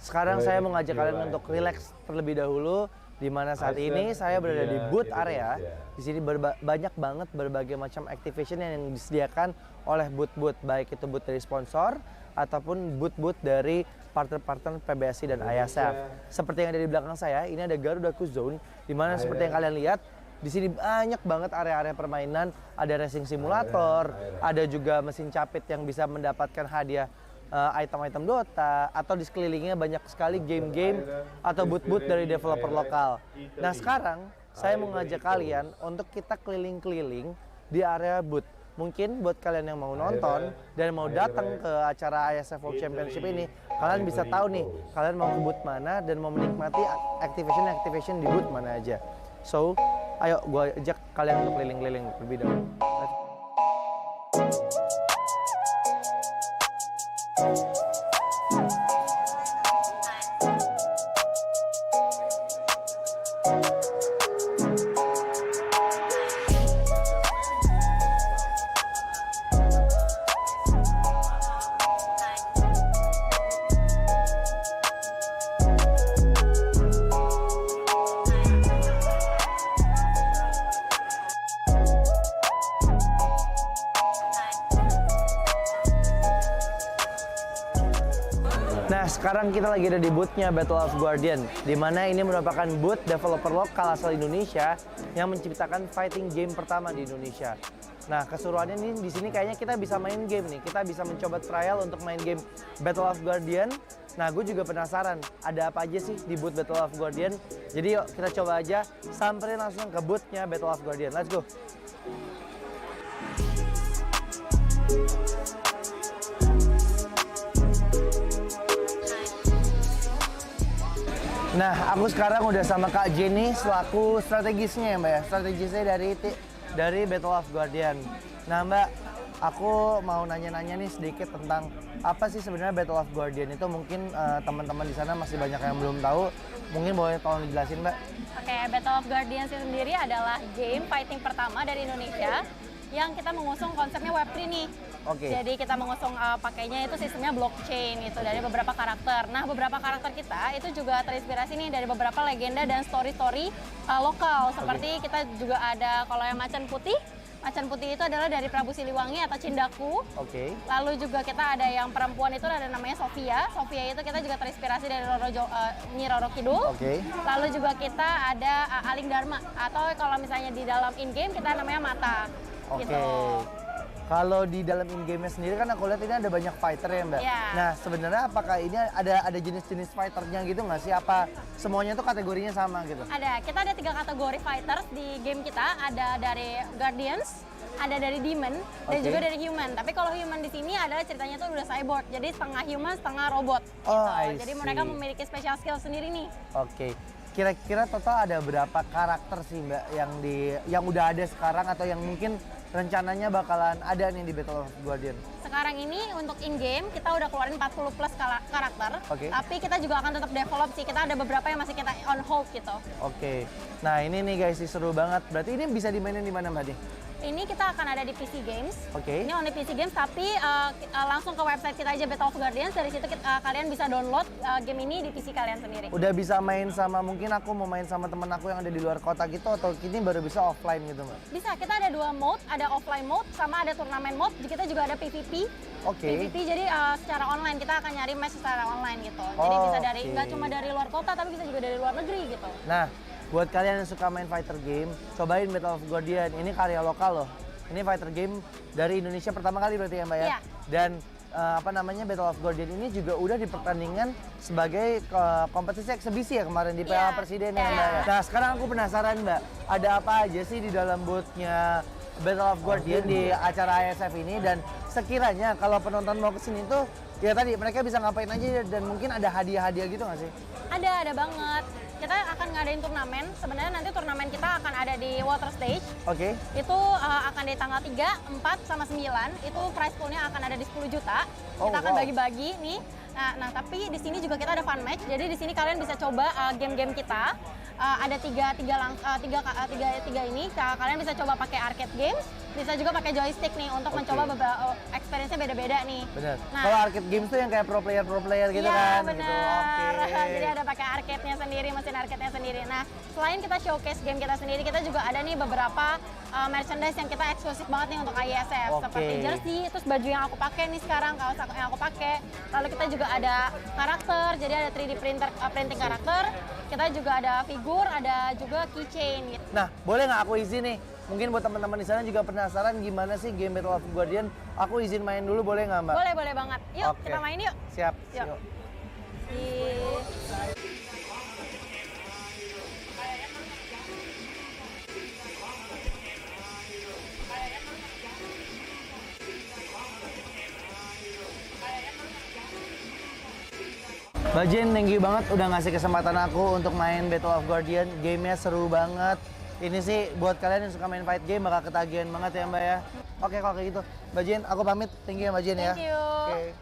Sekarang saya mau ngajak kalian untuk relax terlebih dahulu, di mana saat ini saya berada di booth area. Di sini banyak banget berbagai macam activation yang disediakan oleh booth-booth, baik itu booth dari sponsor ataupun booth-booth dari partner-partner PBSI dan IESF. Seperti yang ada di belakang saya, ini ada Garuda Zone, di mana seperti yang kalian lihat, di sini banyak banget area-area permainan, ada racing simulator, ada juga mesin capit yang bisa mendapatkan hadiah item-item Dota, atau di sekelilingnya banyak sekali game-game atau booth-booth dari developer lokal. Nah sekarang saya mau ngajak kalian untuk kita keliling-keliling di area booth. Mungkin buat kalian yang mau nonton dan mau datang ke acara IESF World Championship ini, kalian bisa tahu nih, kalian mau ke booth mana dan mau menikmati activation di booth mana aja. So, ayo gue ajak kalian untuk keliling-keliling lebih dahulu. Nah, sekarang kita lagi ada di booth-nya Battle of Guardian, di mana ini merupakan booth developer lokal asal Indonesia yang menciptakan fighting game pertama di Indonesia. Nah, keseruannya ini di sini kayaknya kita bisa main game nih. Kita bisa mencoba trial untuk main game Battle of Guardian. Nah, gue juga penasaran ada apa aja sih di booth Battle of Guardian. Jadi yuk kita coba aja samperin langsung ke booth-nya Battle of Guardian. Let's go. Nah, aku sekarang udah sama Kak Jenny selaku strategisnya ya Mbak ya, strategisnya dari Battle of Guardian. Nah Mbak, aku mau nanya-nanya nih sedikit tentang apa sih sebenarnya Battle of Guardian itu. Mungkin teman-teman di sana masih banyak yang belum tahu, mungkin boleh tolong dijelasin Mbak. Oke, Battle of Guardian sendiri adalah game fighting pertama dari Indonesia yang kita mengusung konsepnya Web3 nih. Oke. Jadi kita mengusung pakainya itu sistemnya blockchain itu dari beberapa karakter. Nah, beberapa karakter kita itu juga terinspirasi nih dari beberapa legenda dan story-story lokal. Seperti kita juga ada kalau yang macan putih. Macan putih itu adalah dari Prabu Siliwangi atau Cindaku. Oke. Lalu juga kita ada yang perempuan itu ada namanya Sofia. Sofia itu kita juga terinspirasi dari Nyi Roro Kidul. Oke. Lalu juga kita ada Aling Dharma atau kalau misalnya di dalam in-game kita namanya Mata. Oke. Gitu. Kalau di dalam in-game-nya sendiri kan aku lihat ini ada banyak fighter ya Mbak. Yeah. Nah sebenarnya apakah ini ada jenis-jenis fighternya gitu nggak sih? Apa semuanya tuh kategorinya sama gitu? Ada, kita ada 3 kategori fighters di game kita. Ada dari Guardians, ada dari Demon, dan juga dari Human. Tapi kalau Human di sini adalah ceritanya tuh udah cyborg, jadi setengah human, setengah robot. Oh, gitu. Jadi mereka memiliki special skill sendiri nih. Oke. Kira-kira total ada berapa karakter sih Mbak yang udah ada sekarang atau yang mungkin rencananya bakalan ada nih di Battle of Guardian? Sekarang ini untuk in-game kita udah keluarin 40 plus karakter. Oke. Tapi kita juga akan tetap develop sih. Kita ada beberapa yang masih kita on hold gitu. Oke. Nah ini nih guys, seru banget. Berarti ini bisa dimainin di mana Mbak nih? Ini kita akan ada di PC Games. Oke. Ini only PC Games, tapi langsung ke website kita aja Battle of Guardians. Dari situ kalian bisa download game ini di PC kalian sendiri. Udah bisa main sama, mungkin aku mau main sama temen aku yang ada di luar kota gitu, atau ini baru bisa offline gitu Mbak? Bisa, kita ada 2 mode, ada offline mode sama ada turnamen mode. Kita juga ada PVP. Oke. PVP jadi secara online, kita akan nyari match secara online gitu. Jadi bisa dari nggak cuma dari luar kota, tapi bisa juga dari luar negeri gitu. Nah, buat kalian yang suka main fighter game, cobain Battle of Guardian. Ini karya lokal loh. Ini fighter game dari Indonesia pertama kali berarti ya Mbak ya? Iya. Dan Battle of Guardian ini juga udah dipertandingkan sebagai kompetisi eksebisi ya kemarin di Piala Presiden ya Mbak ya? Nah sekarang aku penasaran Mbak, ada apa aja sih di dalam booth-nya Battle of Guardian di acara IESF ini, dan sekiranya kalau penonton mau kesini tuh ya tadi mereka bisa ngapain aja dan mungkin ada hadiah-hadiah gitu nggak sih? Ada banget. kita akan ngadain turnamen. Sebenarnya nanti turnamen kita akan ada di water stage. Oke. Itu akan di tanggal 3, 4, sama 9. Itu prize poolnya akan ada di 10 juta. Oh, Kita akan wow. bagi-bagi nih. Nah, tapi di sini juga kita ada fun match. Jadi di sini kalian bisa coba game-game kita. Ada tiga ini. Kalian bisa coba pakai arcade games, bisa juga pakai joystick nih untuk mencoba beberapa experience-nya beda-beda nih. Benar. Nah, Kalau arcade games tuh yang kayak pro player gitu iya, kan. benar. Gitu. Oke. Jadi ada pakai arcade-nya sendiri, mesin arcade-nya sendiri. Nah, selain kita showcase game kita sendiri, kita juga ada nih beberapa merchandise yang kita eksklusif banget nih untuk IESF. Oke. Seperti jersey, terus baju yang aku pakai nih sekarang, kaos yang aku pakai. Lalu kita juga ada karakter, jadi ada 3D printing karakter. Kita juga ada figur, ada juga keychain gitu. Nah, boleh nggak aku izin nih? Mungkin buat teman-teman di sana juga penasaran gimana sih game Battle of Guardian. Aku izin main dulu, boleh nggak, Mbak? Boleh banget. Yuk, Oke. kita main yuk. Siap. Yuk. Mbak Jen, thank you banget udah ngasih kesempatan aku untuk main Battle of Guardian. Gamenya seru banget. Ini sih buat kalian yang suka main fight game bakal ketagihan banget ya Mbak ya. Oke kalau kayak gitu. Mbak Jen, aku pamit. Thank you ya Mbak Jen ya. Thank you. Oke.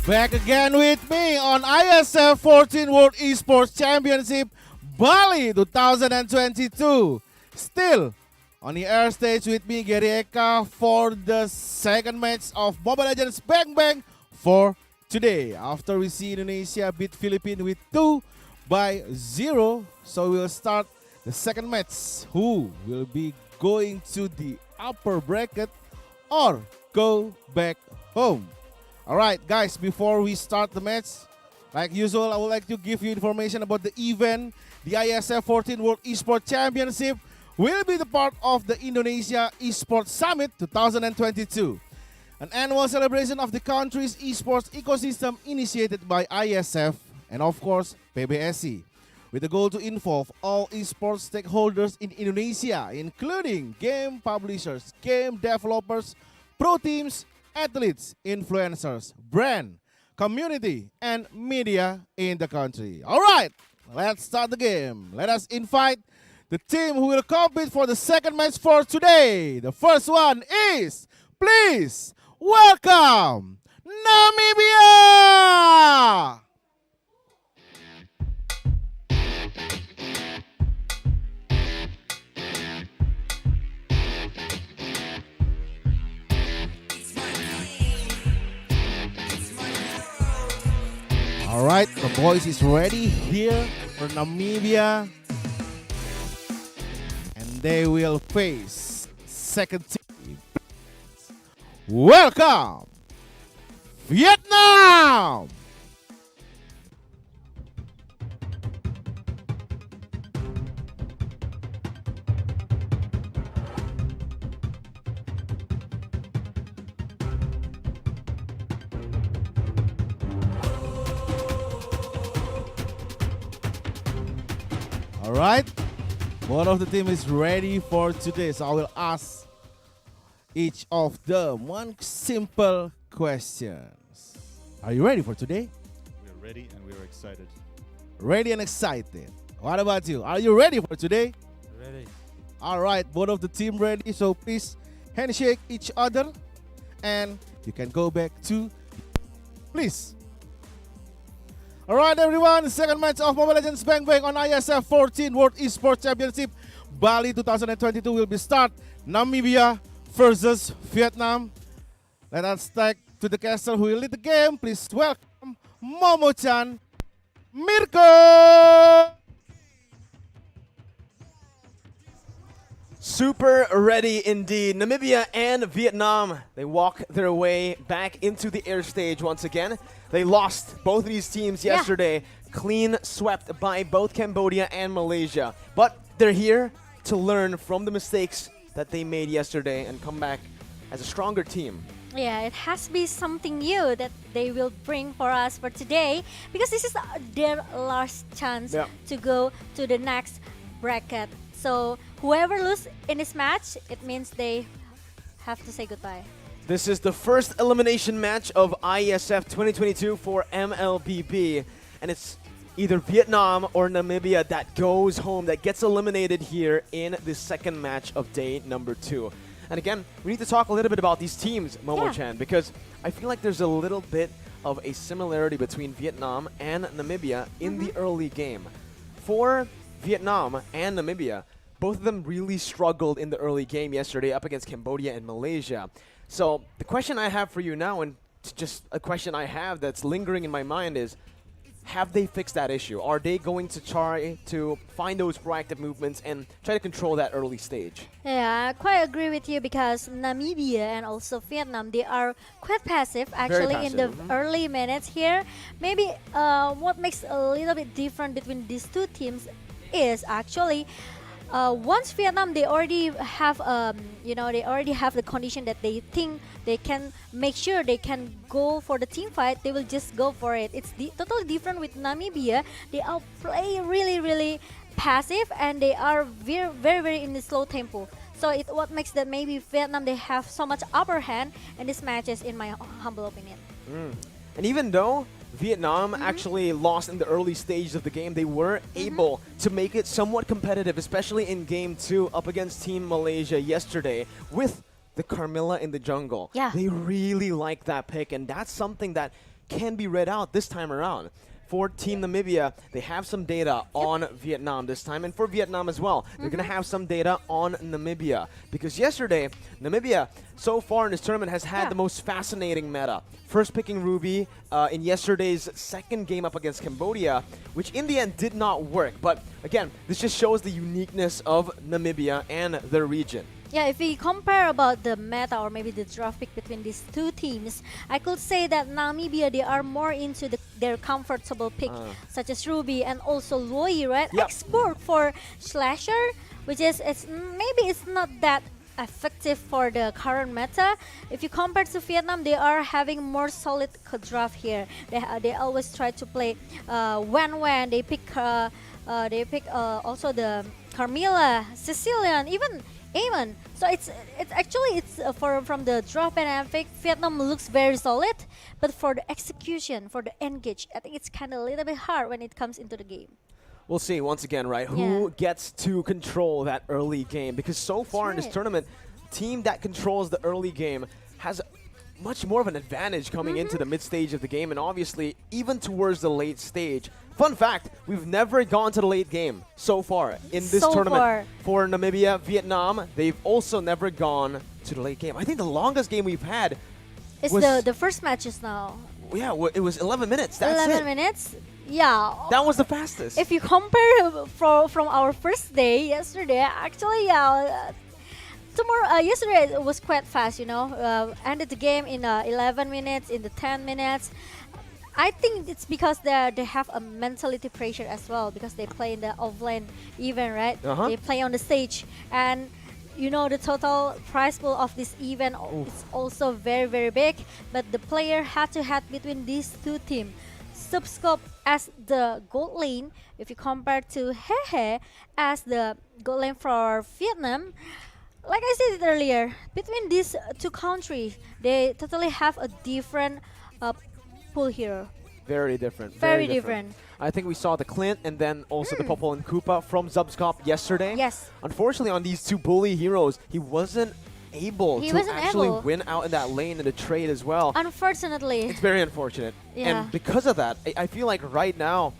Back again with me on IESF 14th World Esports Championship Bali 2022. Still on the air stage with me, Gary Eka, for the second match of Mobile Legends Bang Bang for today. After we see Indonesia beat Philippines with 2-0, so we'll start the second match. Who will be going to the upper bracket or go back home? Alright guys, before we start the match, like usual, I would like to give you information about the event. The IESF 14th World Esports Championship will be the part of the Indonesia Esports Summit 2022, an annual celebration of the country's esports ecosystem initiated by IESF and of course PBSI, with the goal to involve all esports stakeholders in Indonesia, including game publishers, game developers, pro teams, athletes, influencers, brand, community, and media in the country. All right, let's start the game. Let us invite the team who will compete for the second match for today. The first one is, please welcome Namibia! All right, the boys is ready here for Namibia, and they will face second team. Welcome, Vietnam! All right, one of the team is ready for today, so I will ask each of them one simple questions. Are you ready for today? We're ready and we're excited. Ready and excited. What about you? Are you ready for today? Ready. All right, both of the team ready, so please handshake each other and you can go back to, please. All right, everyone, the second match of Mobile Legends Bang Bang on IESF 14th World Esports Championship Bali 2022 will be start. Namibia versus Vietnam. Let us take to the caster who will lead the game. Please welcome Momo-chan Mirko! Super ready indeed. Namibia and Vietnam, they walk their way back into the air stage once again. They lost both of these teams yesterday, clean swept by both Cambodia and Malaysia. But they're here to learn from the mistakes that they made yesterday and come back as a stronger team. Yeah, it has to be something new that they will bring for us for today, because this is their last chance to go to the next bracket. So whoever loses in this match, it means they have to say goodbye. This is the first elimination match of IESF 2022 for MLBB, and it's either Vietnam or Namibia that goes home, that gets eliminated here in the second match of day number 2. And again, we need to talk a little bit about these teams, Momo-chan, because I feel like there's a little bit of a similarity between Vietnam and Namibia in the early game. For Vietnam and Namibia, both of them really struggled in the early game yesterday up against Cambodia and Malaysia. So the question I have for you now, and just a question I have that's lingering in my mind, is have they fixed that issue? Are they going to try to find those proactive movements and try to control that early stage? Yeah, I quite agree with you, because Namibia and also Vietnam, they are quite passive actually in the early minutes here. Maybe what makes a little bit different between these two teams is actually once Vietnam, they already have they already have the condition that they think they can make sure they can go for the team fight, they will just go for it. It's totally different with Namibia. They are playing really passive, and they are very in the slow tempo. So what makes that maybe Vietnam, they have so much upper hand in these matches, in my humble opinion. And even though Vietnam actually lost in the early stages of the game, they were able to make it somewhat competitive, especially in Game 2 up against Team Malaysia yesterday with the Carmilla in the jungle. Yeah. They really like that pick, and that's something that can be read out this time around. For Team Namibia, they have some data on Vietnam this time, and for Vietnam as well, they're going to have some data on Namibia. Because yesterday, Namibia, so far in this tournament, has had the most fascinating meta. First picking Ruby in yesterday's second game up against Cambodia, which in the end did not work. But again, this just shows the uniqueness of Namibia and their region. Yeah, if we compare about the meta or maybe the draft pick between these two teams, I could say that Namibia, they are more into their comfortable pick, such as Ruby and also Loi, right? Export for Slasher, which is maybe it's not that effective for the current meta. If you compare to Vietnam, they are having more solid draft here. They always try to play when they pick also the Carmilla, Sicilian, even Aemon. So it's from the drop and epic, Vietnam looks very solid, but for the execution, for the engage, I think it's kind of a little bit hard when it comes into the game. We'll see once again, right? Who gets to control that early game? Because so far in this tournament, the team that controls the early game has much more of an advantage coming into the mid stage of the game, and obviously even towards the late stage. Fun fact, we've never gone to the late game so far in this tournament. For Namibia, Vietnam, they've also never gone to the late game. I think the longest game we've had is was the first matches now. Yeah, it was 11 minutes. That's 11 minutes? Yeah. That was the fastest. If you compare from our first day yesterday, actually, yesterday it was quite fast, ended the game in 11 minutes, in the 10 minutes. I think it's because they have a mentality pressure as well, because they play in the offline event, right? They play on the stage, and the total prize pool of this event is also very big. But the player head-to-head between these two teams, Subscope as the gold lane, if you compare to Hehe as the gold lane for Vietnam. Like I said earlier, between these two countries, they totally have a different pool here. Very different. Very different. I think we saw the Clint and then also the Popol and Koopa from Zubscop yesterday. Yes. Unfortunately, on these two bully heroes, he wasn't able to actually win out in that lane in the trade as well. Unfortunately. It's very unfortunate. Yeah. And because of that, I feel like right now,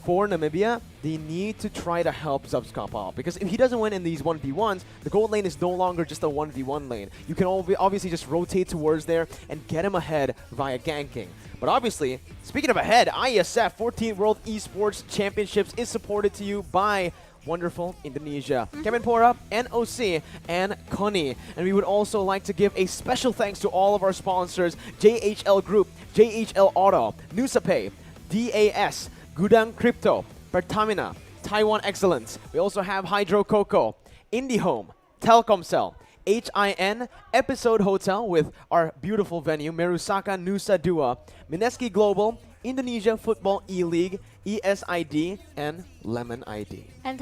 for Namibia, they need to try to help Zubskop out. Because if he doesn't win in these 1v1s, the gold lane is no longer just a 1v1 lane. You can obviously just rotate towards there and get him ahead via ganking. But obviously, speaking of ahead, IESF 14th World Esports Championships is supported to you by wonderful Indonesia, Kemenpora, NOC, and Connie. And we would also like to give a special thanks to all of our sponsors, JHL Group, JHL Auto, Nusapay, DAS, Gudang Crypto, Pertamina, Taiwan Excellence. We also have Hydro Coco, IndiHome, Telkomsel, HIN, Episode Hotel with our beautiful venue, Merusaka Nusa Dua, Mineski Global, Indonesia Football E-League, ESID, and Lemon ID. And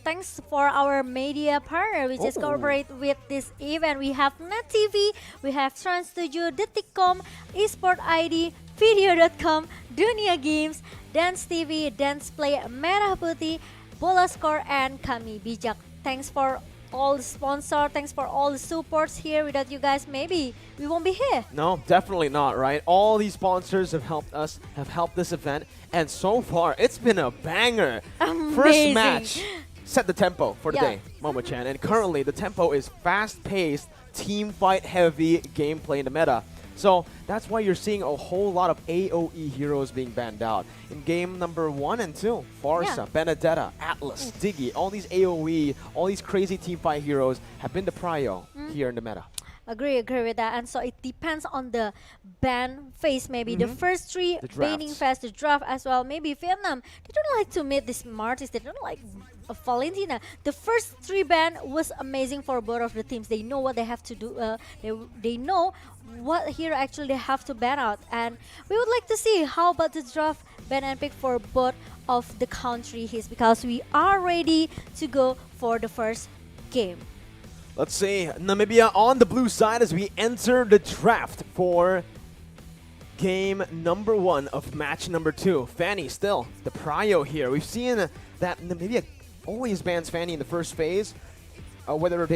thanks for our media partner, which is cooperate with this event. We have Net TV, we have Trans7, Detikcom, Esport ID, Video.com, Dunia Games, Dance TV, Dance Play, Merah Putih, Bola Score, and Kami Bijak. Thanks for all the sponsors, thanks for all the supports here. Without you guys, maybe we won't be here. No, definitely not, right? All these sponsors have helped us, have helped this event, and so far, it's been a banger. Amazing. First match set the tempo for the Yeah. day, Momo-chan, and currently the tempo is fast-paced, team fight heavy gameplay in the meta. So that's why you're seeing a whole lot of AoE heroes being banned out. In game number 1 and 2, Farsa, Benedetta, Atlas, Diggy, all these AoE, all these crazy team fight heroes have been the prio here in the meta. Agree with that. And so it depends on the ban phase. Maybe the first 3 The banning drafts. phase, the draft as well. Maybe Vietnam, they don't like to meet these Martis. They don't like Valentina. The first 3 ban was amazing for both of the teams. They know what they have to do. They know what hero actually they have to ban out. And we would like to see how about the draft ban and pick for both of the countries, because we are ready to go for the first game. Let's see, Namibia on the blue side as we enter the draft for game number 1 of match number 2. Fanny still the prio here. We've seen that Namibia always bans Fanny in the first phase, whether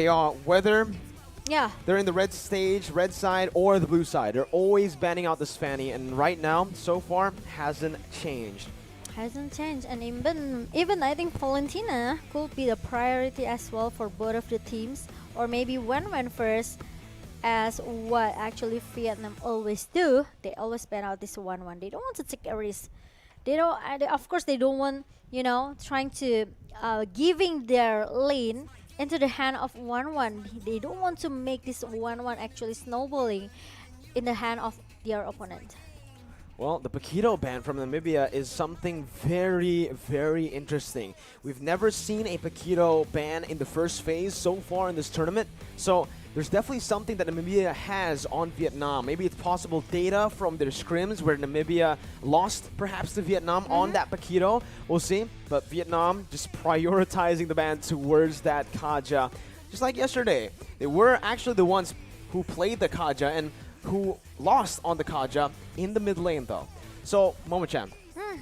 they're in the red stage, red side, or the blue side. They're always banning out this Fanny, and right now, so far, hasn't changed. Hasn't changed, and even I think Valentina could be the priority as well for both of the teams, or maybe Wen first, as what actually Vietnam always do. They always ban out this 1-1. They don't want to take a risk. They don't. Of course, they don't want trying to giving their lane into the hand of 1-1. They don't want to make this 1-1 actually snowballing in the hand of their opponent. Well, the Paquito ban from Namibia is something very, very interesting. We've never seen a Paquito ban in the first phase so far in this tournament. So there's definitely something that Namibia has on Vietnam. Maybe it's possible data from their scrims where Namibia lost perhaps to Vietnam on that Paquito. We'll see. But Vietnam just prioritizing the ban towards that Kaja. Just like yesterday. They were actually the ones who played the Kaja and who lost on the Kaja in the mid lane though. So, Momo-chan,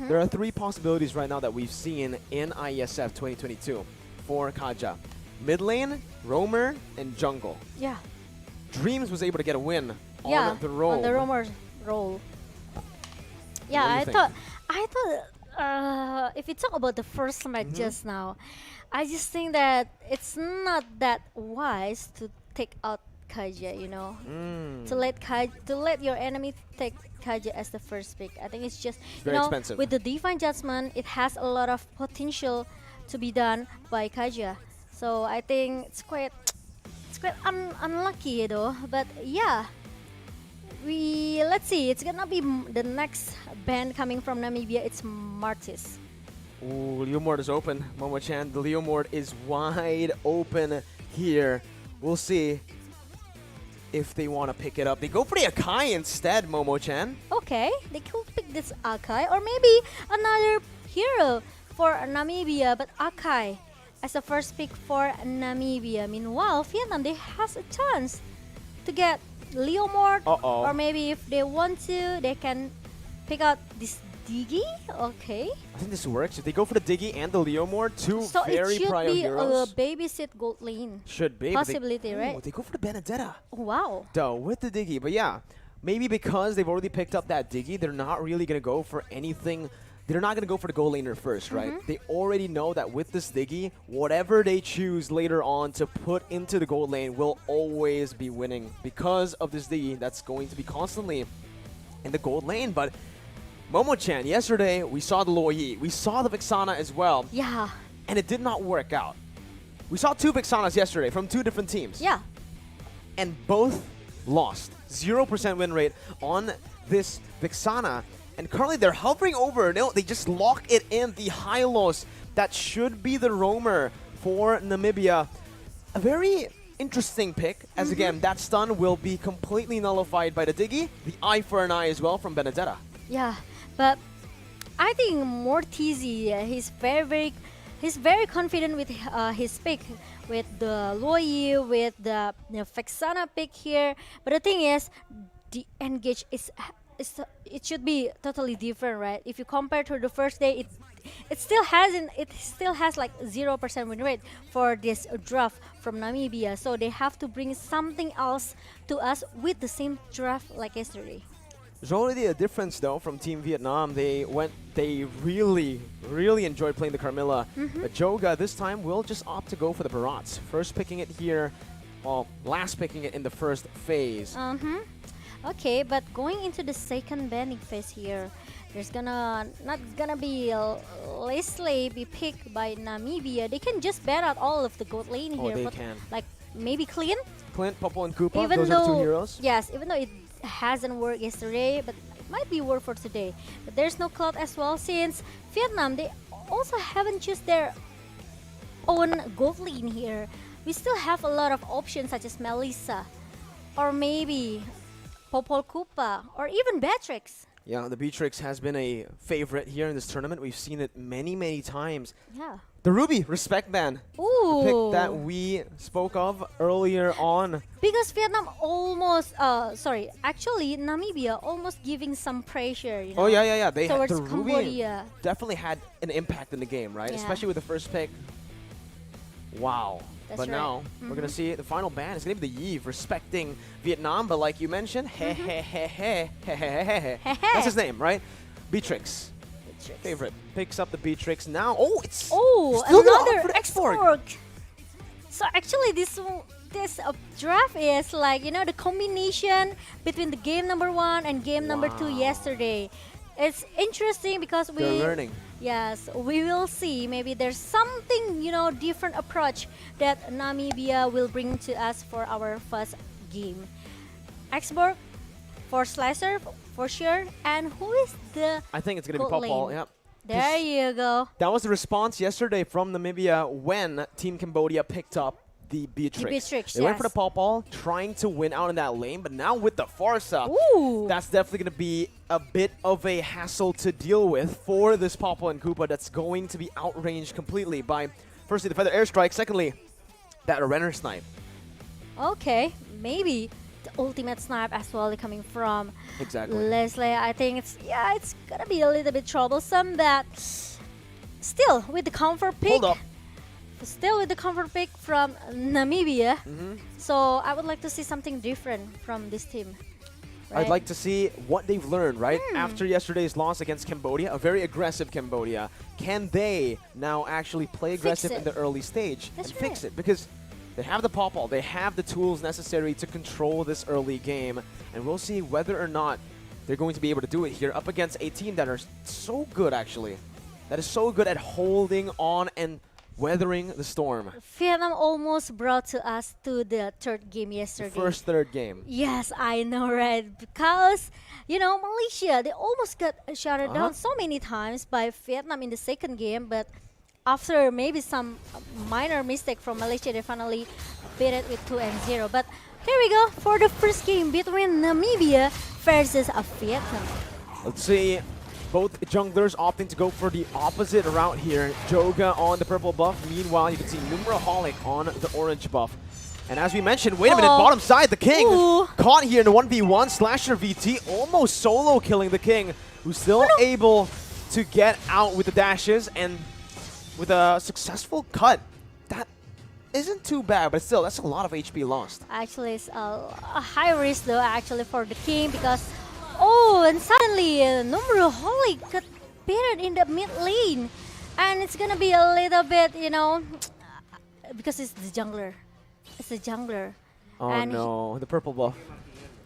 there are 3 possibilities right now that we've seen in IESF 2022 for Kaja. Mid lane, roamer, and jungle. Yeah. Dreams was able to get a win Yeah, on the roam. on the roamer role. Yeah, What do you I think? thought if you talk about the first match just now, I just think that it's not that wise to take out Kaja, to let your enemy take Kaja as the first pick. I think it's just Very expensive. with the Divine Judgment, it has a lot of potential to be done by Kaja. So I think it's quite unlucky, But yeah, let's see. It's gonna be the next band coming from Namibia. It's Martis. Ooh, Leomord is open. Momo-chan, the Leomord is wide open here. We'll see if they want to pick it up. They go for the Akai instead, Momo-chan. Okay, they could pick this Akai or maybe another hero for Namibia, but Akai as the first pick for Namibia. Meanwhile, Vietnam, they has a chance to get Leomord, or maybe if they want to, they can pick out this Diggy. Okay. I think this works. If they go for the Diggy and the Leomord, 2 So very it should prior be heroes. a babysit gold lane. Should be. but Possibility, they, right? Ooh, they go for the Benedetta. Wow. Though, with the Diggy. But yeah, maybe because they've already picked up that Diggy, they're not really going to go for anything they're not going to go for the goal laner first, right? They already know that with this Diggy, whatever they choose later on to put into the gold lane will always be winning because of this Diggy that's going to be constantly in the gold lane. But Momo-chan, yesterday we saw the Luoyi, we saw the Vixana as well. Yeah. And it did not work out. We saw 2 Vixanas yesterday from 2 different teams. Yeah. And both lost. 0% win rate on this Vixana. And currently they're hovering over. No, they just lock it in. The Hylos, that should be the roamer for Namibia. A very interesting pick, as again, that stun will be completely nullified by the Diggy. The eye for an eye as well from Benedetta. Yeah, but I think Mortizi, he's very confident with his pick, with the Luoyi, with the Vexana pick here. But the thing is, the engage it should be totally different, right? If you compare to the first day, it still has like 0% win rate for this draft from Namibia. So they have to bring something else to us with the same draft like yesterday. There's already a difference though from Team Vietnam. They really enjoyed playing the Carmilla. But Joga this time will just opt to go for the Barats. First picking it here, well, last picking it in the first phase. Okay, but going into the second banning phase here, there's not gonna be Leslie be picked by Namibia. They can just ban out all of the gold lane here. They but can. Like maybe Clint, Popo, and Koopa, even those though, are the 2 heroes. Yes, even though it hasn't worked yesterday, but it might be work for today. But there's no Cloud as well, since Vietnam, they also haven't choose their own gold lane here. We still have a lot of options such as Melissa, or maybe Popol Koopa, or even Beatrix. Yeah, the Beatrix has been a favorite here in this tournament. We've seen it many times. Yeah. The Ruby respect ban. Ooh. The pick that we spoke of earlier on. Because Vietnam almost, actually Namibia almost giving some pressure, you know. Oh yeah. They towards the Ruby Cambodia. definitely had an impact in the game, right? Yeah. Especially with the first pick. Wow. That's but right. now we're gonna see the final ban is gonna be the Yves respecting Vietnam, but like you mentioned, that's his name, right? Beatrix. Favorite picks up the Beatrix now. Oh, it's still another for the export. So actually, this draft is like, you know, the combination between the game number 1 and game number 2 yesterday. It's interesting because They're learning. Yes, we will see. Maybe there's something, you know, different approach that Namibia will bring to us for our first game. Exborg for Slicer for sure. And who is the I think it's gonna be gold Popol. lane? Yep. There you go. That was the response yesterday from Namibia when Team Cambodia picked up the Beatrix. They went for the Popol, trying to win out in that lane, but now with the Farsa, that's definitely going to be a bit of a hassle to deal with for this Popol and Koopa that's going to be outranged completely by, firstly, the Feather Airstrike, secondly, that Renner Snipe. Okay, maybe the ultimate snipe as well coming from Leslie. I think it's gonna be a little bit troublesome, but still with the comfort pick. Hold up. Still with the comfort pick from Namibia. So I would like to see something different from this team. Right? I'd like to see what they've learned, right? After yesterday's loss against Cambodia, a very aggressive Cambodia. Can they now actually play aggressive in the early stage and fix it? Because they have the Popol, they have the tools necessary to control this early game, and we'll see whether or not they're going to be able to do it here up against a team that are so good, actually. That is so good at holding on and weathering the storm. Vietnam almost brought to us to the third game yesterday. Third game. Yes, I know, right? Because, you know, Malaysia, they almost got shut down so many times by Vietnam in the second game, but after maybe some minor mistake from Malaysia, they finally beat it with 2-0. But here we go for the first game between Namibia versus Vietnam. Let's see. Both junglers opting to go for the opposite route here. Joga on the purple buff. Meanwhile, you can see Numeraholic on the orange buff. And as we mentioned, wait a minute, bottom side, the King caught here in the 1v1. Slasher VT almost solo killing the King, who's still able to get out with the dashes and with a successful cut. That isn't too bad, but still, that's a lot of HP lost. Actually, it's a high risk though, actually, for the King, because and suddenly Numeraholic got Spirit in the mid lane. And it's gonna be a little bit, you know, because it's the jungler. It's the jungler. Oh and no, the purple buff.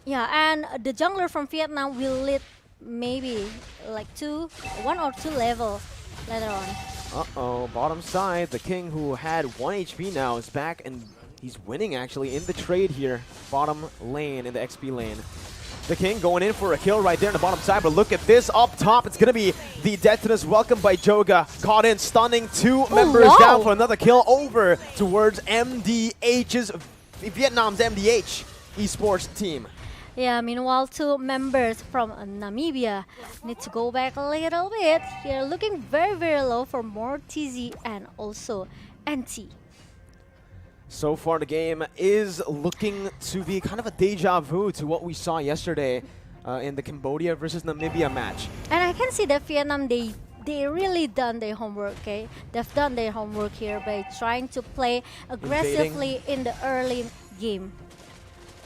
Yeah, and the jungler from Vietnam will lead maybe like 1 or 2 level later on. Uh-oh, bottom side, the King who had 1 HP now is back and he's winning actually in the trade here. Bottom lane in the XP lane. The King going in for a kill right there on the bottom side, but look at this up top. It's going to be the Detonus welcome by Joga. Caught in, stunning 2 members down for another kill over towards MDH's, Vietnam's MDH Esports team. Yeah, meanwhile 2 members from Namibia need to go back a little bit. Here looking very, very low for Mortizi and also NT. So far the game is looking to be kind of a deja vu to what we saw yesterday in the Cambodia versus Namibia match. And I can see that Vietnam, they really done their homework, okay? They've done their homework here by trying to play aggressively in the early game.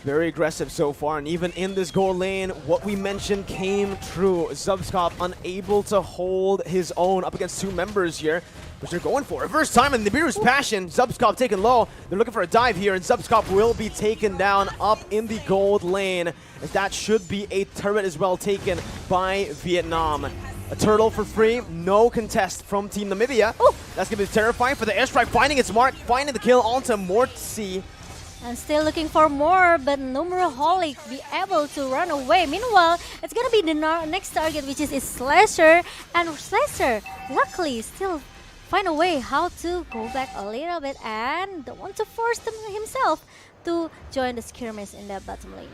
Very aggressive so far, and even in this goal lane, what we mentioned came true. Zubskop unable to hold his own up against 2 members here, which they're going for. Reverse time and Nibiru's passion. Zubskop taken low. They're looking for a dive here, and Zubskop will be taken down up in the gold lane. As that should be a turret as well taken by Vietnam. A turtle for free, no contest from Team Namibia. Ooh, that's going to be terrifying for the airstrike, finding its mark, finding the kill onto Mortzi. And still looking for more, but Numeraholic be able to run away. Meanwhile, it's gonna be the next target, which is Slasher. And Slasher, luckily, still find a way how to go back a little bit and don't want to force himself to join the skirmish in the bottom lane.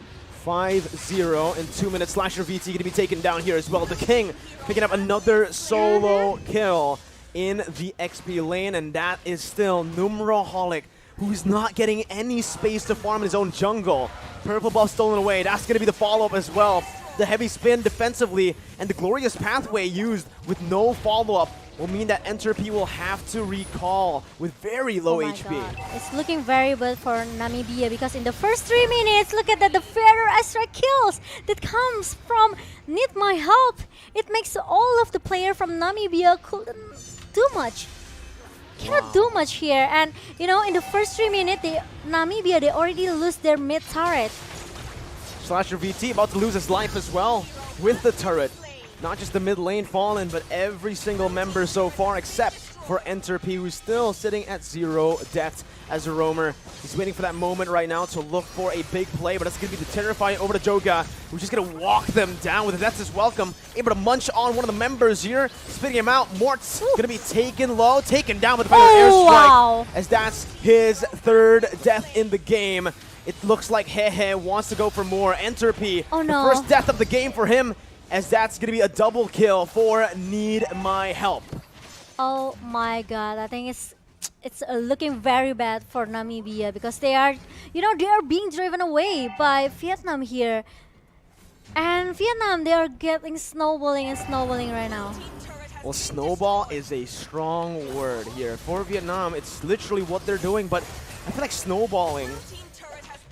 5-0 in 2 minutes. Slasher VT going to be taken down here as well. The King picking up another solo kill in the XP lane, and that is still Numeraholic, who's not getting any space to farm in his own jungle. Purple buff stolen away. That's going to be the follow-up as well. The heavy spin defensively and the glorious pathway used with no follow-up will mean that Entropy will have to recall with very low HP. God. It's looking very bad for Namibia because in the first 3 minutes, look at that, the Feather Astra kills that comes from Need My Help. It makes all of the player from Namibia couldn't do much. Cannot do much here, and you know, in the first 3 minutes, Namibia, they already lose their mid turret. Slasher VT about to lose his life as well with the turret. Not just the mid lane fallen, but every single member so far except for Entropy, who's still sitting at 0 death as a roamer. He's waiting for that moment right now to look for a big play, but it's going to be the terrifying over to Joga, who's just going to walk them down with a Death's Welcome. Able to munch on one of the members here, spitting him out. Mort's going to be taken low, taken down with the airstrike, as that's his 3rd death in the game. It looks like Hehe wants to go for more. Entropy, oh no, the first death of the game for him, as that's going to be a double kill for Need My Help. Oh my god, I think it's looking very bad for Namibia because they are, you know, they are being driven away by Vietnam here. And Vietnam, they are getting snowballing and snowballing right now. Well, snowball is a strong word here. For Vietnam, it's literally what they're doing, but I feel like snowballing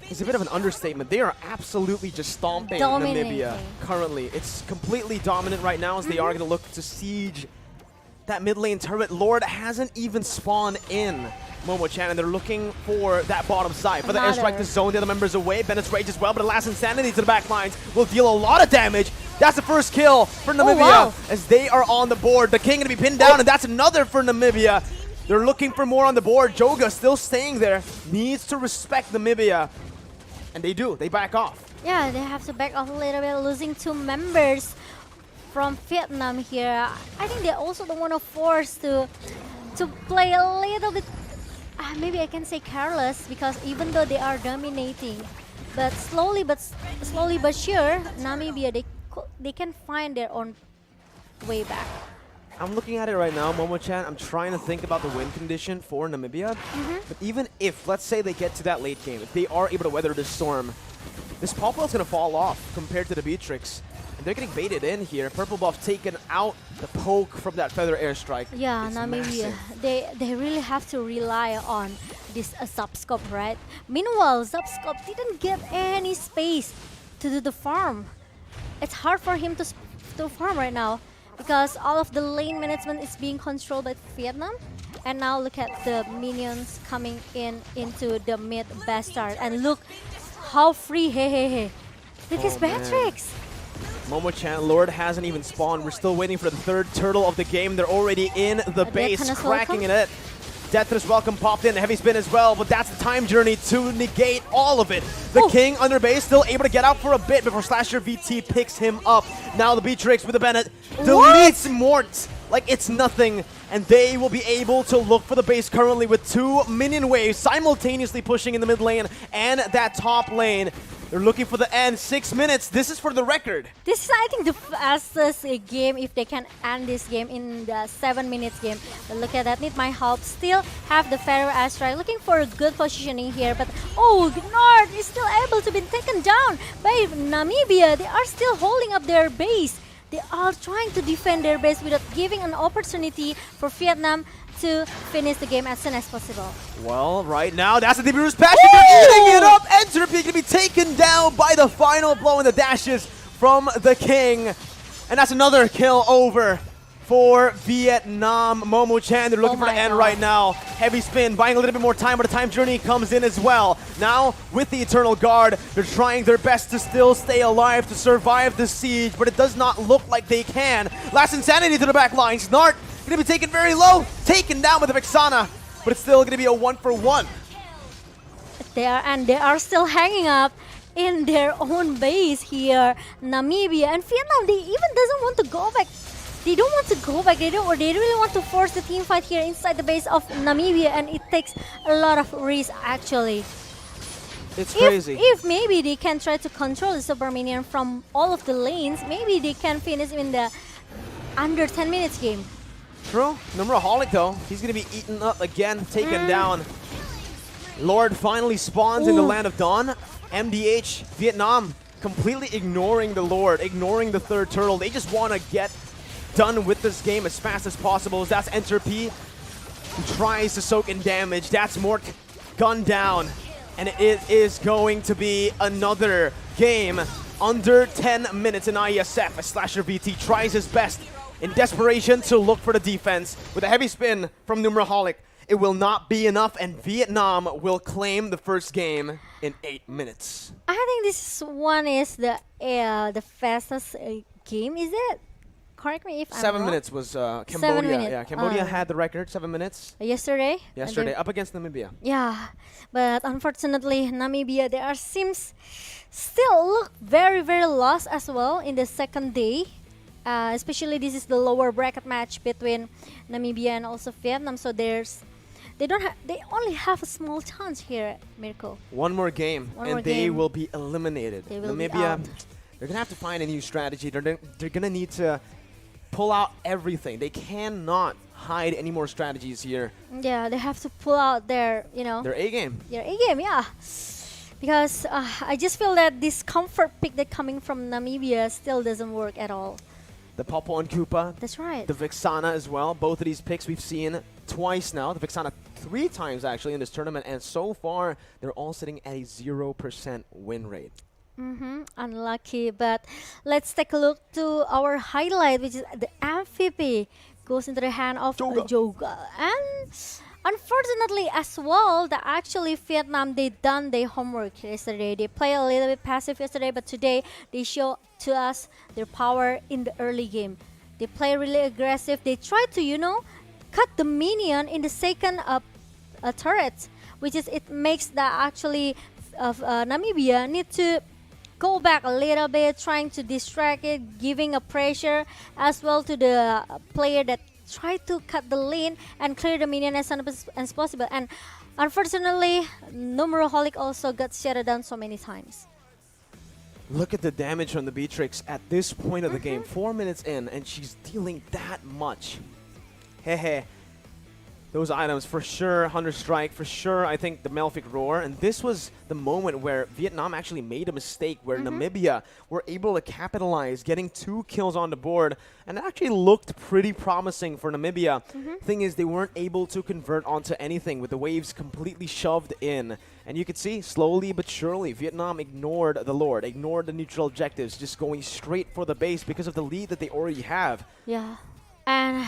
is a bit of an understatement. They are absolutely just stomping Namibia currently. It's completely dominant right now as they are going to look to siege that mid lane turret. Lord hasn't even spawned in Momo-chan, and they're looking for that bottom side. For the airstrike to zone the other members away. Bennett's Rage as well, but the last Insanity to the back lines will deal a lot of damage. That's the first kill for Namibia as they are on the board. The King going to be pinned down, and that's another for Namibia. They're looking for more on the board. Joga still staying there. Needs to respect Namibia. And they do. They back off. Yeah, they have to back off a little bit, losing 2 members from Vietnam here. I think they also don't want to force to play a little bit, maybe I can say careless, because even though they are dominating, but slowly but sure, Namibia, they can find their own way back. I'm looking at it right now, Momo-chan. I'm trying to think about the win condition for Namibia. But even if, let's say they get to that late game, if they are able to weather this storm, this Popwell is going to fall off compared to the Beatrix. And they're getting baited in here. Purple buff taken out, the poke from that feather airstrike. Yeah, Namibia, they really have to rely on this Zubskop, right? Meanwhile, Zubskop didn't get any space to do the farm. It's hard for him to farm right now. because all of the lane management is being controlled by Vietnam. And now look at the minions coming into the mid bastard, and look how free hey. Look at Beatrix. Momo-chan, Lord hasn't even spawned. We're still waiting for the third turtle of the game. They're already in the base, cracking it. Deathress welcome popped in, heavy spin as well, but that's the time journey to negate all of it. The King under base still able to get out for a bit before Slasher VT picks him up. Now the Beatrix with the Bennett deletes Mort like it's nothing, and they will be able to look for the base currently with 2 minion waves simultaneously pushing in the mid lane and that top lane. They're looking for the end. 6 minutes. This is for the record. This is, I think, the fastest game if they can end this game in the 7 minutes game. But look at that. Need my help. Still have the Pharaoh Astra looking for a good positioning here. But Nord is still able to be taken down by Namibia. They are still holding up their base. They are trying to defend their base without giving an opportunity for Vietnam to finish the game as soon as possible. Well, right now, that's the DB passion. They're eating it up. Entropy going to be taken down by the final blow in the dashes from the King. And that's another kill over for Vietnam. Momo-chan, they're looking for the end right now. Heavy spin, buying a little bit more time, but the time journey comes in as well. Now, with the Eternal Guard, they're trying their best to still stay alive, to survive the siege, but it does not look like they can. Last Insanity to the back line. Snart going to be taken very low, taken down with the Vexana, but it's still going to be a 1-for-1. They are still hanging up in their own base here. Namibia and Vietnam, they even doesn't want to go back. They don't want to go back. They really want to force the team fight here inside the base of Namibia, and it takes a lot of risk actually. It's crazy. If maybe they can try to control the Super Minion from all of the lanes, maybe they can finish in the under 10 minutes game. True. Numeraholic though, he's going to be eaten up again, taken down. Lord finally spawns in the Land of Dawn. MDH, Vietnam, completely ignoring the Lord, ignoring the third turtle. They just want to get done with this game as fast as possible. That's Entropy, who tries to soak in damage. That's Mort gunned down. And it is going to be another game under 10 minutes in IESF as Slasher VT tries his best in desperation to look for the defense. With a heavy spin from Numeraholic, it will not be enough, and Vietnam will claim the first game in 8 minutes. I think this one is the fastest game, is it? Correct me if I'm wrong. 7 minutes was Cambodia. 7 minutes. Yeah, Cambodia had the record, 7 minutes. Yesterday, up against Namibia. Yeah, but unfortunately, Namibia, they seems still look very, very lost as well in the second day. Especially this is the lower bracket match between Namibia and also Vietnam, so they only have a small chance here, Mirko. One more game, they will be eliminated. Namibia, they're gonna have to find a new strategy. They're gonna need to pull out everything. They cannot hide any more strategies here. Yeah, they have to pull out their, their A game. Their A game, yeah. Because I just feel that this comfort pick that coming from Namibia still doesn't work at all. The Popo and Koopa. That's right. The Vexana as well. Both of these picks we've seen twice now. The Vexana 3 times actually in this tournament, and so far they're all sitting at a 0% win rate. Unlucky, but let's take a look to our highlight, which is the MVP goes into the hand of Joga. And unfortunately as well, that actually Vietnam, they done their homework yesterday. They play a little bit passive yesterday, but today they show to us their power in the early game. They play really aggressive. They try to, cut the minion in the second turret, which is it makes the actually Namibia need to go back a little bit, trying to distract it, giving a pressure as well to the player that try to cut the lane and clear the minion as soon as possible. And unfortunately, Numeraholic also got shut down so many times. Look at the damage from the Beatrix at this point of the game. 4 minutes in, and she's dealing that much. Hehe. Those items, for sure, Hunter Strike, for sure, I think the Melfic Roar, and this was the moment where Vietnam actually made a mistake, where Namibia were able to capitalize, getting 2 kills on the board, and it actually looked pretty promising for Namibia. Thing is, they weren't able to convert onto anything with the waves completely shoved in. And you could see, slowly but surely, Vietnam ignored the Lord, ignored the neutral objectives, just going straight for the base because of the lead that they already have. Yeah, and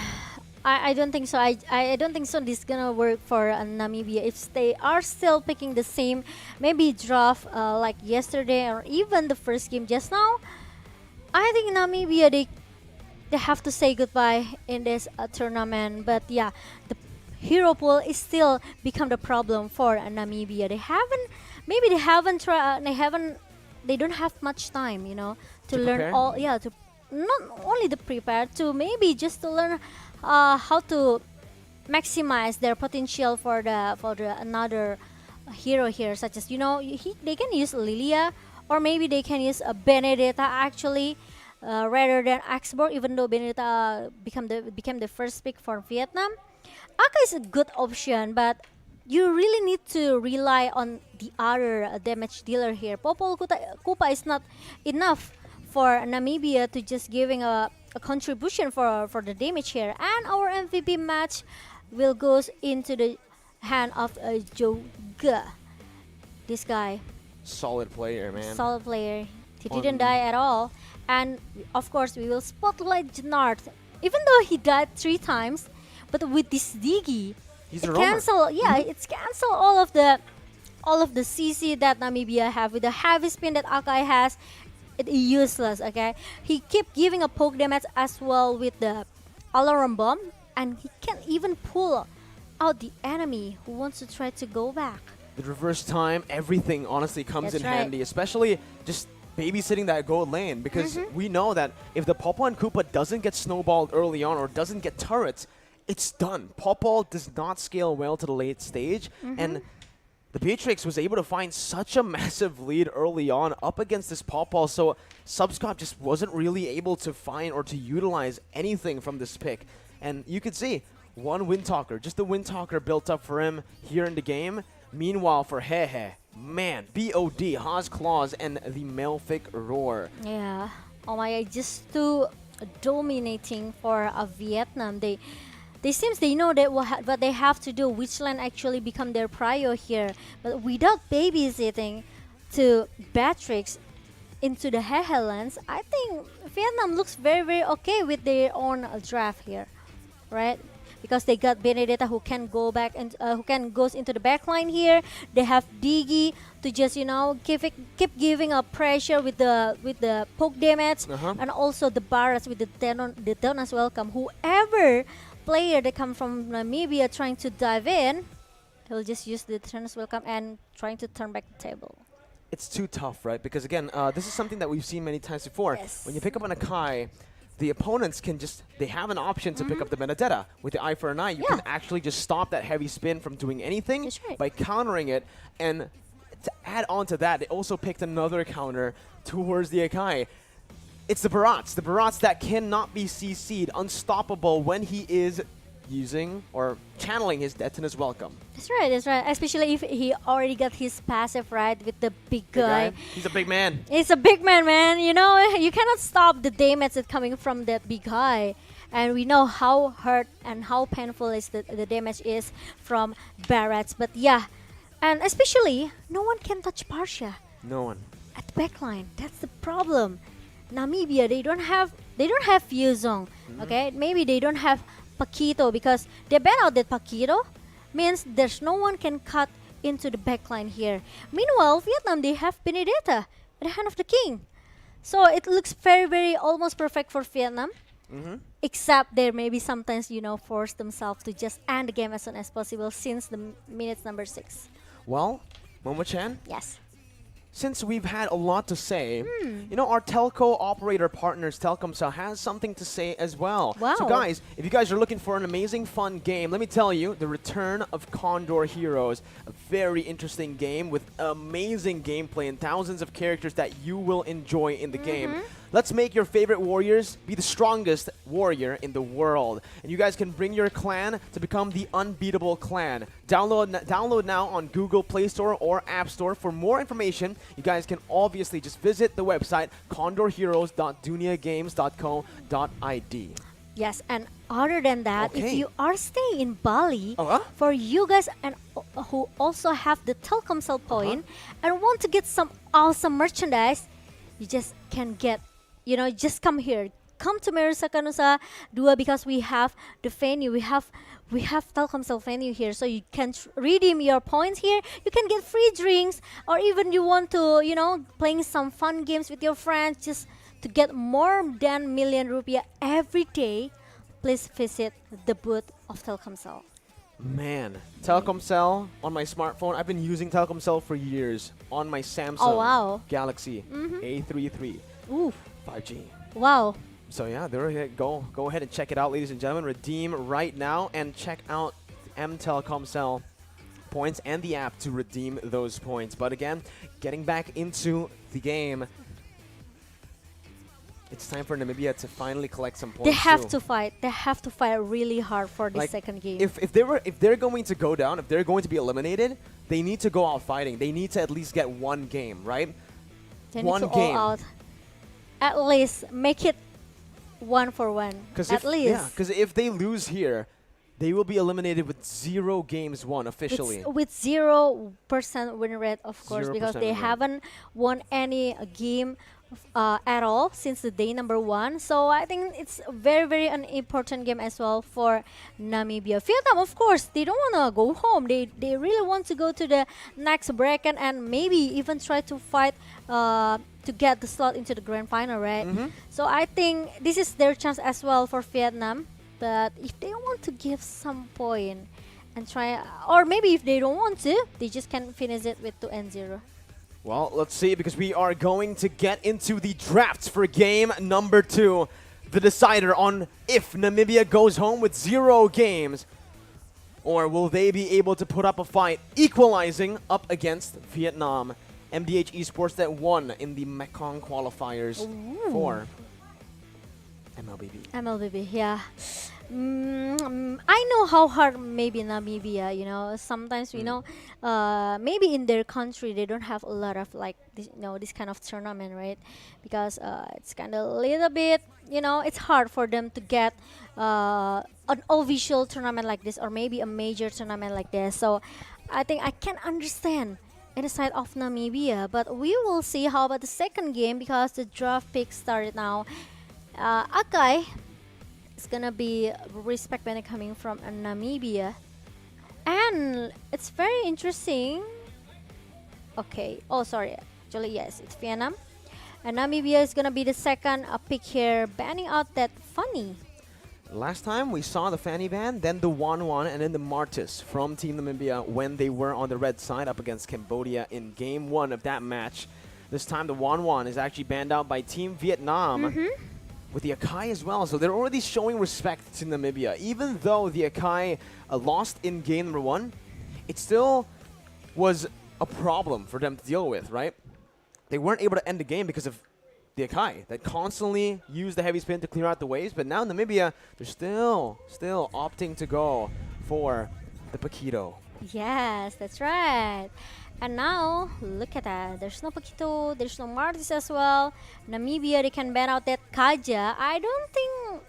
I don't think so. I don't think so. This is gonna work for Namibia if they are still picking the same, maybe draft like yesterday or even the first game just now. I think Namibia they have to say goodbye in this tournament. But yeah, the hero pool is still become the problem for Namibia. They don't have much time, you know, to learn prepare? all. Yeah, to not only to prepare, to maybe just to learn how to maximize their potential for the another hero here, such as, you know, they can use Lilia, or maybe they can use Benedetta actually, rather than Axborg, even though Benedetta became the first pick for Vietnam. Aka is a good option, but you really need to rely on the other damage dealer here. Popol Kupa is not enough for Namibia to just giving a contribution for the damage here. And our MVP match will goes into the hand of Joga. This guy. Solid player, man. Solid player. He didn't die at all. And of course, we will spotlight Jnard. Even though he died 3 times, but with this Digi, He's it a roamer. cancel. Yeah, it's cancel all of the CC that Namibia have with the heavy spin that Akai has. It is useless. Okay, he keep giving a poke damage as well with the alarm bomb, and he can't even pull out the enemy who wants to try to go back. The reverse time, everything honestly comes That's in right. handy, especially just babysitting that gold lane, because we know that if the Popol and Koopa doesn't get snowballed early on or doesn't get turrets, it's done. Popol does not scale well to the late stage, and the Beatrix was able to find such a massive lead early on up against this Popol, so Subscop just wasn't really able to find or to utilize anything from this pick. And you could see, one Windtalker, just the Windtalker built up for him here in the game. Meanwhile, for Hehe, man, BOD, Haas Claws, and the Melfic Roar. Yeah. Oh my God, just too dominating for Vietnam. They seems they know that what they have to do, which lane actually become their prio here. But without babysitting to Beatrix into the Hehe lands, I think Vietnam looks very, very okay with their own draft here, right? Because they got Benedetta who can go back and who can goes into the backline here. They have Digi to just, you know, keep giving a pressure with the poke damage, and also the Barras with the Donas welcome. Whoever player that come from Namibia trying to dive in, he'll just use the Donas welcome and trying to turn back the table. It's too tough, right? Because again, this is something that we've seen many times before. When you pick up an Akai, the opponents can just, they have an option to pick up the Benedetta. With the Eye for an Eye, you can actually just stop that heavy spin from doing anything by countering it. And to add on to that, they also picked another counter towards the Akai. It's the Barats that cannot be CC'd, unstoppable when he is using or channeling his Detona's welcome. That's right. Especially if he already got his passive right with the big guy. He's a big man. He's a big man. You know, you cannot stop the damage that's coming from that big guy. And we know how hurt and how painful is the damage is from Barrats. But yeah, and especially, no one can touch Parsha. No one. At the backline, that's the problem. Namibia, they don't have Fusong. Okay, maybe they don't have Paquito, because they ban out that Paquito means there's no one can cut into the backline here. Meanwhile, Vietnam, they have Benedetta at the hand of the king. So it looks very, very almost perfect for Vietnam. Except they maybe sometimes, you know, force themselves to just end the game as soon as possible since the minutes number 6. Well, Momo-chan? Yes. Since we've had a lot to say, you know, our telco operator partners, Telkomsel, has something to say as well. Wow. So guys, if you guys are looking for an amazing, fun game, let me tell you, the return of Condor Heroes, a very interesting game with amazing gameplay and thousands of characters that you will enjoy in the game. Let's make your favorite warriors be the strongest warrior in the world. And you guys can bring your clan to become the unbeatable clan. Download now on Google Play Store or App Store. For more information, you guys can obviously just visit the website condorheroes.duniagames.co.id. Yes, and other than that, if Okay. you are staying in Bali, for you guys and who also have the Telkomsel point and want to get some awesome merchandise, you just can get, just come here. Come to Merusakan Nusa Dua because we have the venue. We have Telkomsel venue here, so you can redeem your points here. You can get free drinks, or even you want to, playing some fun games with your friends, just to get more than million rupiah every day. Please visit the booth of Telkomsel. Man, Telkomsel on my smartphone. I've been using Telkomsel for years on my Samsung wow. Galaxy A33 Ooh. 5G. Wow. So yeah, there you go. Go ahead and check it out, ladies and gentlemen. Redeem right now and check out M Telkomsel points and the app to redeem those points. But again, getting back into the game, it's time for Namibia to finally collect some points. They have too. to fight. They have to fight really hard for the second game. If they're going to go down, if they're going to be eliminated, they need to go out fighting. They need to at least get one game, right? They one need to game. all out. At least make it 1-for-1. At least. Yeah, because if they lose here, they will be eliminated with 0 games won officially. With 0% win rate, of course, because 0% they win rate. haven't won any game at all since the day number 1. So I think it's very, very an important game as well for Namibia. Vietnam, of course, they don't want to go home. They really want to go to the next bracket and maybe even try to fight to get the slot into the grand final, right? So I think this is their chance as well for Vietnam. But if they want to give some point and try, or maybe if they don't want to, they just can finish it with 2-0. Well, let's see, because we are going to get into the drafts for game number 2. The decider on if Namibia goes home with 0 games, or will they be able to put up a fight, equalizing up against Vietnam. MDH Esports that won in the Mekong qualifiers for MLBB. MLBB, yeah. I know how hard maybe Namibia, sometimes we know maybe in their country they don't have a lot of this kind of tournament, right? Because it's kind of a little bit, it's hard for them to get an official tournament like this, or maybe a major tournament like this. So I think I can understand in the side of Namibia, but we will see how about the second game, because the draft pick started now. Akai is gonna be respect when coming from Namibia, and it's very interesting. Okay, oh sorry, actually yes, it's Vietnam, and Namibia is gonna be the second pick here, banning out that Funny. Last time we saw the Fanny ban, then the Wan, and then the Martis from Team Namibia when they were on the red side up against Cambodia in game 1 of that match. This time the Wan is actually banned out by Team Vietnam. With the Akai as well, so they're already showing respect to Namibia. Even though the Akai lost in game number 1, it still was a problem for them to deal with, right? They weren't able to end the game because of the Akai that constantly used the heavy spin to clear out the waves, but now Namibia, they're still opting to go for the Paquito. Yes, that's right. And now, look at that. There's no Paquito, there's no Martis as well. Namibia, they can ban out that Kaja. I don't think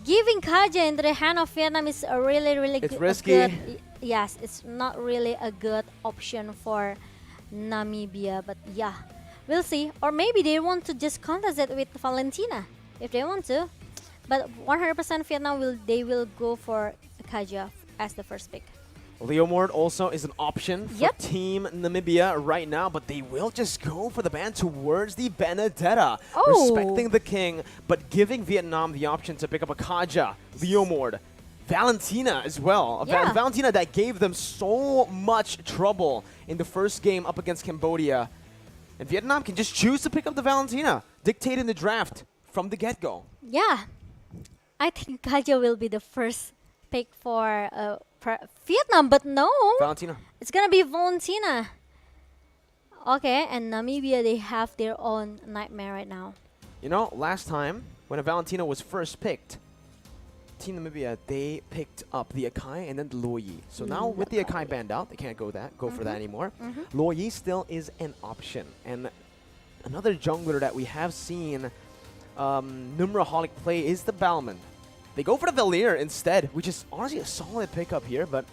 giving Kaja into the hand of Vietnam is a really, really It's good. risky. Yes, it's not really a good option for Namibia. But yeah, we'll see. Or maybe they want to just contest it with Valentina if they want to. But 100% Vietnam will go for Kaja as the first pick. Leomord also is an option for Yep. Team Namibia right now, but they will just go for the ban towards the Benedetta, Oh. respecting the king, but giving Vietnam the option to pick up a Kaja, Leomord, Valentina as well. Yeah. Valentina that gave them so much trouble in the first game up against Cambodia. And Vietnam can just choose to pick up the Valentina, dictating the draft from the get-go. Yeah, I think Kaja will be the first pick for Vietnam, but no. Valentina. It's gonna be Valentina. Okay, and Namibia, they have their own nightmare right now. You know, last time when a Valentino was first picked, Team Namibia, they picked up the Akai and then the Luoyi. So now with the Akai banned out, they can't go for that anymore. Luoyi still is an option. And another jungler that we have seen Numeraholic play is the Balman. They go for the Valier instead, which is honestly a solid pickup here, but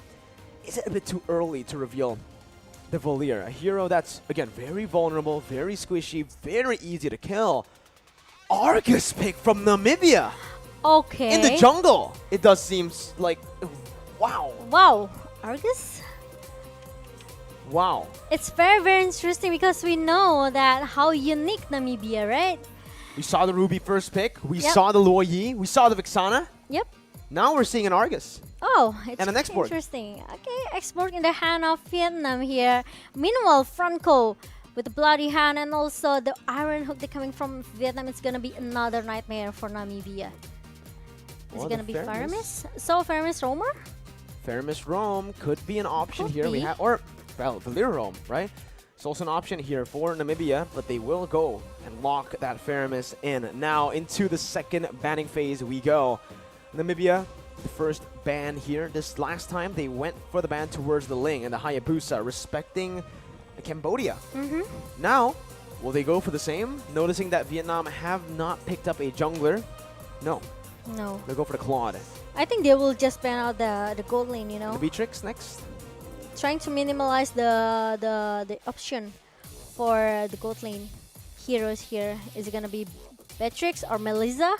is it a bit too early to reveal the Valier? A hero that's, again, very vulnerable, very squishy, very easy to kill. Argus pick from Namibia. Okay. In the jungle, it does seem like, wow. Wow, Argus? Wow. It's very, very interesting because we know that how unique Namibia, right? We saw the Ruby first pick. We saw the Luoyi. We saw the Vixana. Yep. Now we're seeing an Argus. Oh, it's and an export. Interesting. Okay, export in the hand of Vietnam here. Meanwhile, Franco with the bloody hand and also the iron hook that coming from Vietnam, it's gonna be another nightmare for Namibia. Is it gonna be Faramis? So Faramis Roamer? Faramis Roam could be an option here. Be. We have, or well, Valir Roam, right? It's also an option here for Namibia, but they will go and lock that Faramis in. Now into the second banning phase we go. Namibia, the first ban here. This last time they went for the ban towards the Ling and the Hayabusa, respecting Cambodia. Now, will they go for the same? Noticing that Vietnam have not picked up a jungler. No. No. They'll go for the Claude. I think they will just ban out the gold lane, you know. The Beatrix next. Trying to minimize the option for the gold lane heroes here. Is it gonna be Beatrix or Melissa?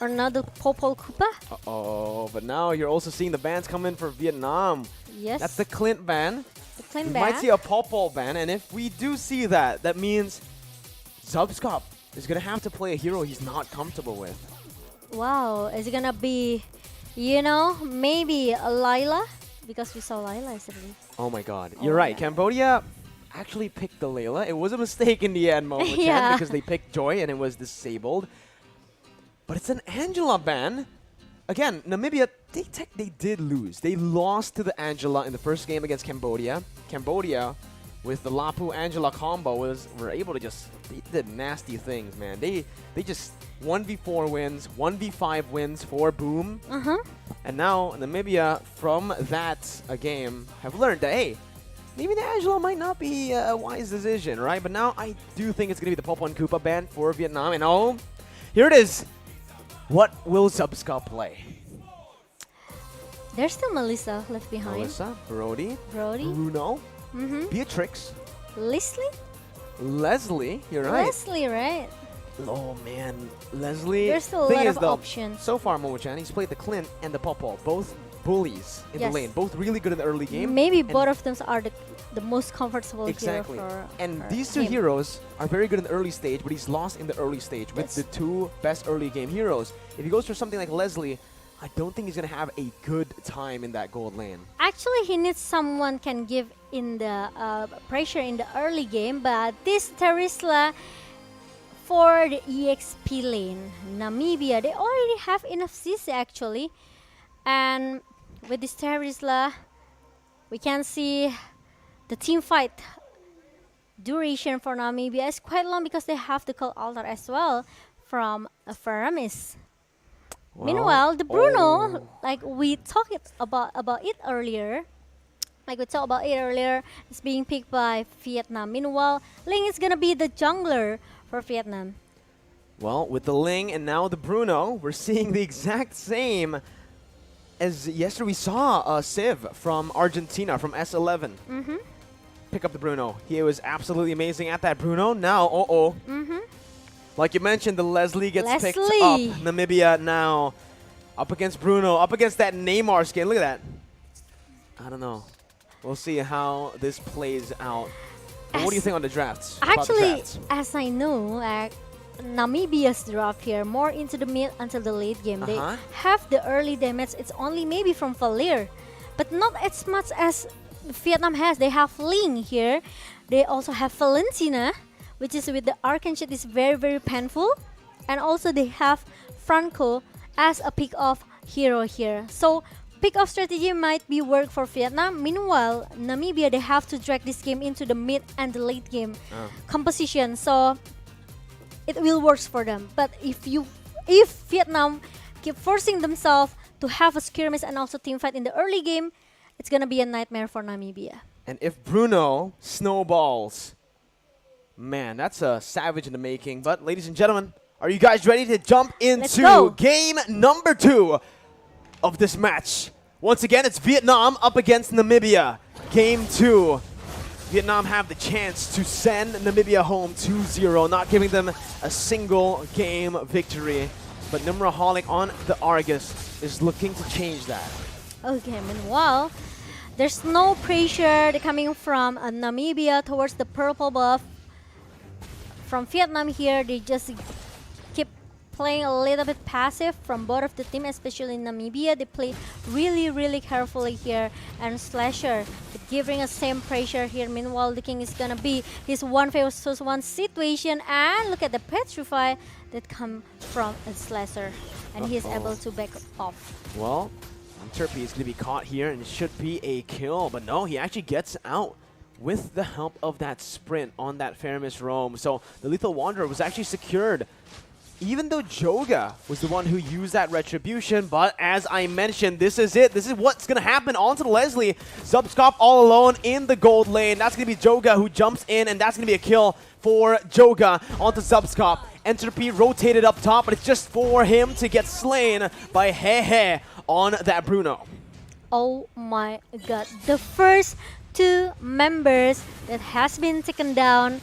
Or another Popol Koopa? Uh-oh, but now you're also seeing the bans come in for Vietnam. Yes. That's the Clint ban. The Clint we ban. might see a Popol ban, and if we do see that, that means Zubscop is going to have to play a hero he's not comfortable with. Wow, is it gonna be, you know, maybe a Layla? Because we saw Layla yesterday. Oh my god, you're right. Cambodia actually picked the Layla. It was a mistake in the end, Mo because they picked Joy and it was disabled. But it's an Angela ban. Again, Namibia, they did lose. They lost to the Angela in the first game against Cambodia. Cambodia, with the Lapu-Angela combo, were able to just, they did nasty things, man. They just 1v4 wins, 1v5 wins for Boom. And now Namibia, from that game, have learned that, hey, maybe the Angela might not be a wise decision, right? But now I do think it's going to be the Popol and Koopa ban for Vietnam. And oh, here it is. What will Zubscop play? There's still Melissa left behind. Melissa, Brody, Bruno, Beatrix, Leslie, you're right. Leslie, right? Oh man, Leslie. There's still a lot of options. So far, Momo-chan, he's played the Clint and the Popol, both bullies in the lane, both really good in the early game. Maybe both of them are the most comfortable exactly. hero for And these two heroes are very good in the early stage, but he's lost in the early stage with the two best early game heroes. If he goes for something like Leslie, I don't think he's going to have a good time in that gold lane. Actually, he needs someone can give in the pressure in the early game, but this Terisla for the EXP lane, Namibia, they already have enough CC actually. And with this Terisla, we can see the team fight duration for Namibia is quite long because they have to call altar as well from Faramis. Wow. Meanwhile, the Bruno, like we talked about it earlier, is being picked by Vietnam. Meanwhile, Ling is gonna be the jungler for Vietnam. Well, with the Ling and now the Bruno, we're seeing the exact same as yesterday. We saw Civ from Argentina, from S11. Pick up the Bruno. He was absolutely amazing at that Bruno. Now, like you mentioned, the Leslie gets picked up. Namibia now up against Bruno, up against that Neymar skin. Look at that. I don't know. We'll see how this plays out. What do you think on the drafts? Actually, as I know, Namibia's draft here more into the mid until the late game. They have the early damage. It's only maybe from Valir, but not as much as Vietnam has. They have Ling here. They also have Valentina, which is with the Arcane Shot is very, very painful. And also they have Franco as a pick-off hero here. So pick-off strategy might be work for Vietnam. Meanwhile, Namibia, they have to drag this game into the mid and the late game composition. So it will work for them. But if Vietnam keep forcing themselves to have a skirmish and also team fight in the early game, it's gonna be a nightmare for Namibia. And if Bruno snowballs, man, that's a savage in the making. But ladies and gentlemen, are you guys ready to jump into game number 2 of this match? Once again, it's Vietnam up against Namibia. Game 2. Vietnam have the chance to send Namibia home 2-0, not giving them a single game victory. But Nimraholic on the Argus is looking to change that. Okay, meanwhile, there's no pressure coming from Namibia towards the purple buff. From Vietnam here, they just keep playing a little bit passive from both of the team, especially in Namibia. They play really carefully here, and Slasher giving a same pressure here. Meanwhile, the King is gonna be his 1 versus 1 situation, and look at the Petrify that come from Slasher, and he is able to back off. Well, Turpy is going to be caught here, and it should be a kill, but no, he actually gets out with the help of that sprint on that Faramis roam. So the Lethal Wanderer was actually secured, even though Joga was the one who used that retribution. But as I mentioned, this is it. This is what's going to happen onto the Leslie. Zubskop all alone in the gold lane. That's going to be Joga who jumps in, and that's going to be a kill for Joga onto Zubskop. Entropy rotated up top, but it's just for him to get slain by Hehe on that Bruno. Oh my god. The first 2 members that has been taken down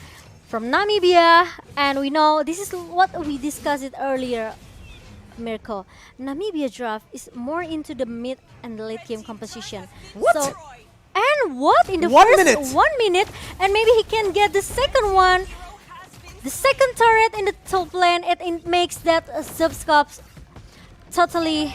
from Namibia, and we know this is what we discussed it earlier, Mirko. Namibia draft is more into the mid and the late game composition. What? So, and what? In the 1 first minute. 1 minute, and maybe he can get the second one. The second turret in the top lane, it makes that Zubscops totally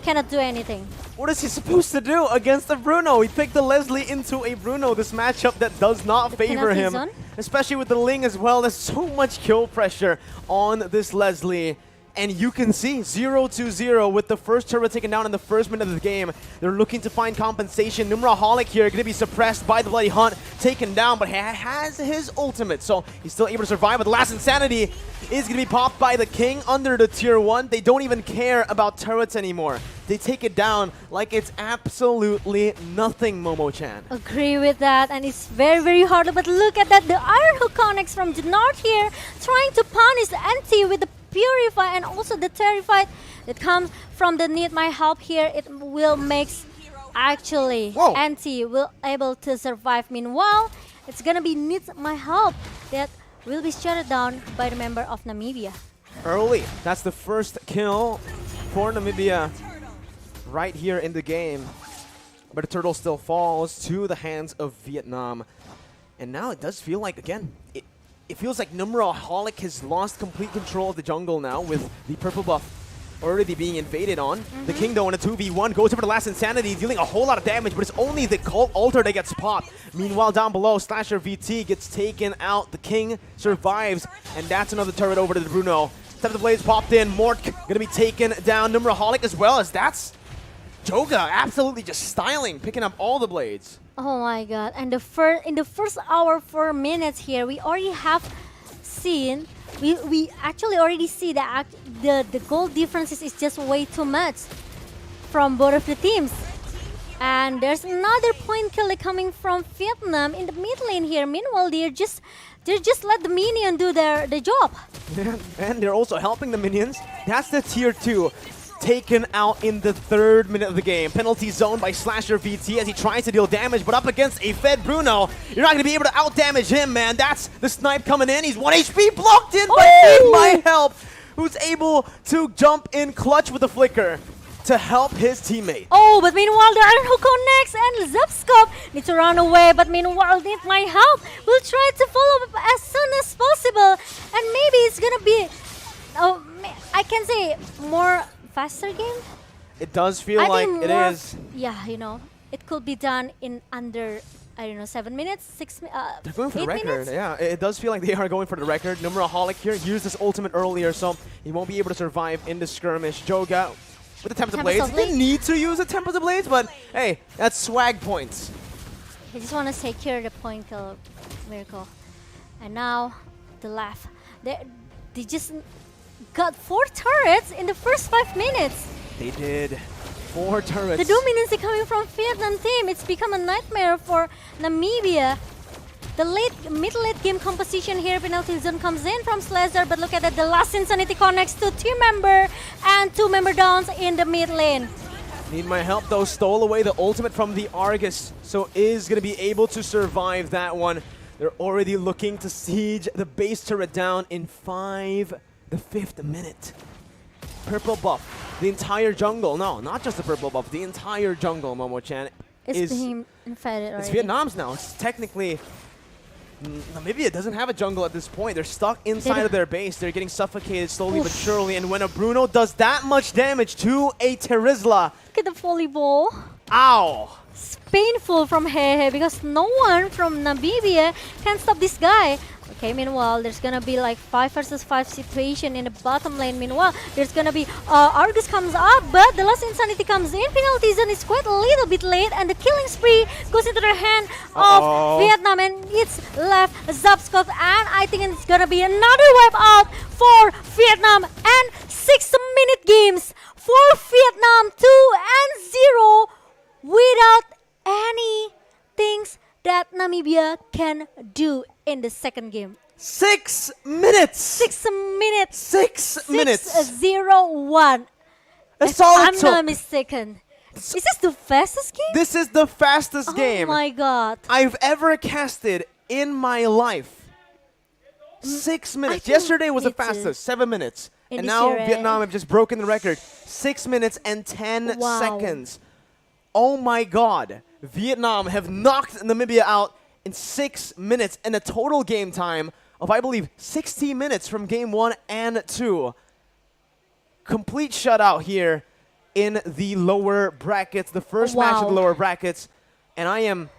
cannot do anything. What is he supposed to do against the Bruno? He picked the Leslie into a Bruno, this matchup that does not favor him. zone? Especially with the Ling as well. There's so much kill pressure on this Leslie. And you can see 0-0 with the first turret taken down in the first minute of the game. They're looking to find compensation. Nimraholic here going to be suppressed by the Bloody Hunt, taken down, but he has his ultimate, so he's still able to survive. But the last Insanity is going to be popped by the King under the tier 1. They don't even care about turrets anymore. They take it down like it's absolutely nothing, Momo-chan. Agree with that, and it's very hard. But look at that, the Iron Hook connects from the north here, trying to punish the anti with the Purify, and also the Terrified that comes from the Need My Help here. It will makes actually anti will able to survive. Meanwhile, it's gonna be Need My Help that will be shut down by the member of Namibia. Early, that's the first kill for Namibia right here in the game. But the turtle still falls to the hands of Vietnam. And now it does feel like, again, it feels like Nimraholic has lost complete control of the jungle now, with the purple buff already being invaded on. The King, though, in a 2v1, goes over the last Insanity, dealing a whole lot of damage, but it's only the Cult Altar that gets popped. Meanwhile, down below, Slasher VT gets taken out. The King survives, and that's another turret over to the Bruno. Step the Blades popped in. Mort gonna be taken down. Nimraholic as well, as that's Joga absolutely just styling, picking up all the blades. Oh my god, and in the first hour, 4 minutes here, we already have seen, we actually already see that the goal differences is just way too much from both of the teams. And there's another point kill coming from Vietnam in the mid lane here. Meanwhile, they just let the minion do the job. Yeah, and they're also helping the minions. That's the tier 2. Taken out in the 3rd minute of the game. Penalty zone by Slasher VT as he tries to deal damage, but up against a fed Bruno, you're not going to be able to out-damage him, man. That's the snipe coming in. He's 1 HP, blocked in by Need My Help, who's able to jump in clutch with the flicker to help his teammate. Oh, but meanwhile, the Iron Hook connects, and Zubskop needs to run away, but meanwhile, Need My Help will try to follow up as soon as possible, and maybe it's going to be, I can say, more faster game. It does feel like it is. Yeah, you know, it could be done in under, I don't know, 7 minutes, 6 minutes. They're going for the record. Minutes? Yeah, it does feel like they are going for the record. Nimraholic here used his ultimate earlier, so he won't be able to survive in the skirmish. Joga with the Tempest Blades. He didn't need to use the Tempest Blades, but hey, that's swag points. I just want to secure the point kill, Miracle. And now the left. They just got 4 turrets in the first 5 minutes. They did. 4 turrets. The dominance coming from Vietnam team, it's become a nightmare for Namibia. The mid-late game composition here, penalty zone comes in from Slazer, but look at that, the last Insanity connects to team member and 2 member downs in the mid lane. Need my help though, stole away the ultimate from the Argus, so is going to be able to survive that one. They're already looking to siege the base turret down in the 5th minute. Purple buff, the entire jungle, no, not just the purple buff, the entire jungle, Momo-chan, It's being infected already. It's Vietnam's now. It's technically, Namibia doesn't have a jungle at this point. They're stuck inside of their base. They're getting suffocated slowly but surely. And when a Bruno does that much damage to a Terizla. Look at the volleyball. Ow. It's painful from Hehe because no one from Namibia can stop this guy. Okay, meanwhile, there's gonna be like 5 versus 5 situation in the bottom lane. Meanwhile, there's gonna be Argus comes up, but the last Insanity comes in. Penalty zone is quite a little bit late, and the killing spree goes into the hand of Vietnam, and it's left Zapskov, and I think it's gonna be another wipe out for Vietnam, and 6-minute games for Vietnam, 2-0 without any things that Namibia can do in the second game. 6 minutes! 6 minutes! 6 minutes! 6-0-1. That's If all it I'm took. not mistaken. Is this the fastest game? This is the fastest game Oh my god. I've ever casted in my life. 6 minutes. think Yesterday was the me too. fastest, 7 minutes. In And this now year, Vietnam have just broken the record. 6 minutes and 10 Wow. seconds. Oh my god. Vietnam have knocked Namibia out in 6 minutes and a total game time of, I believe, 60 minutes from game 1 and 2. Complete shutout here in the lower brackets, the first match of the lower brackets. And I am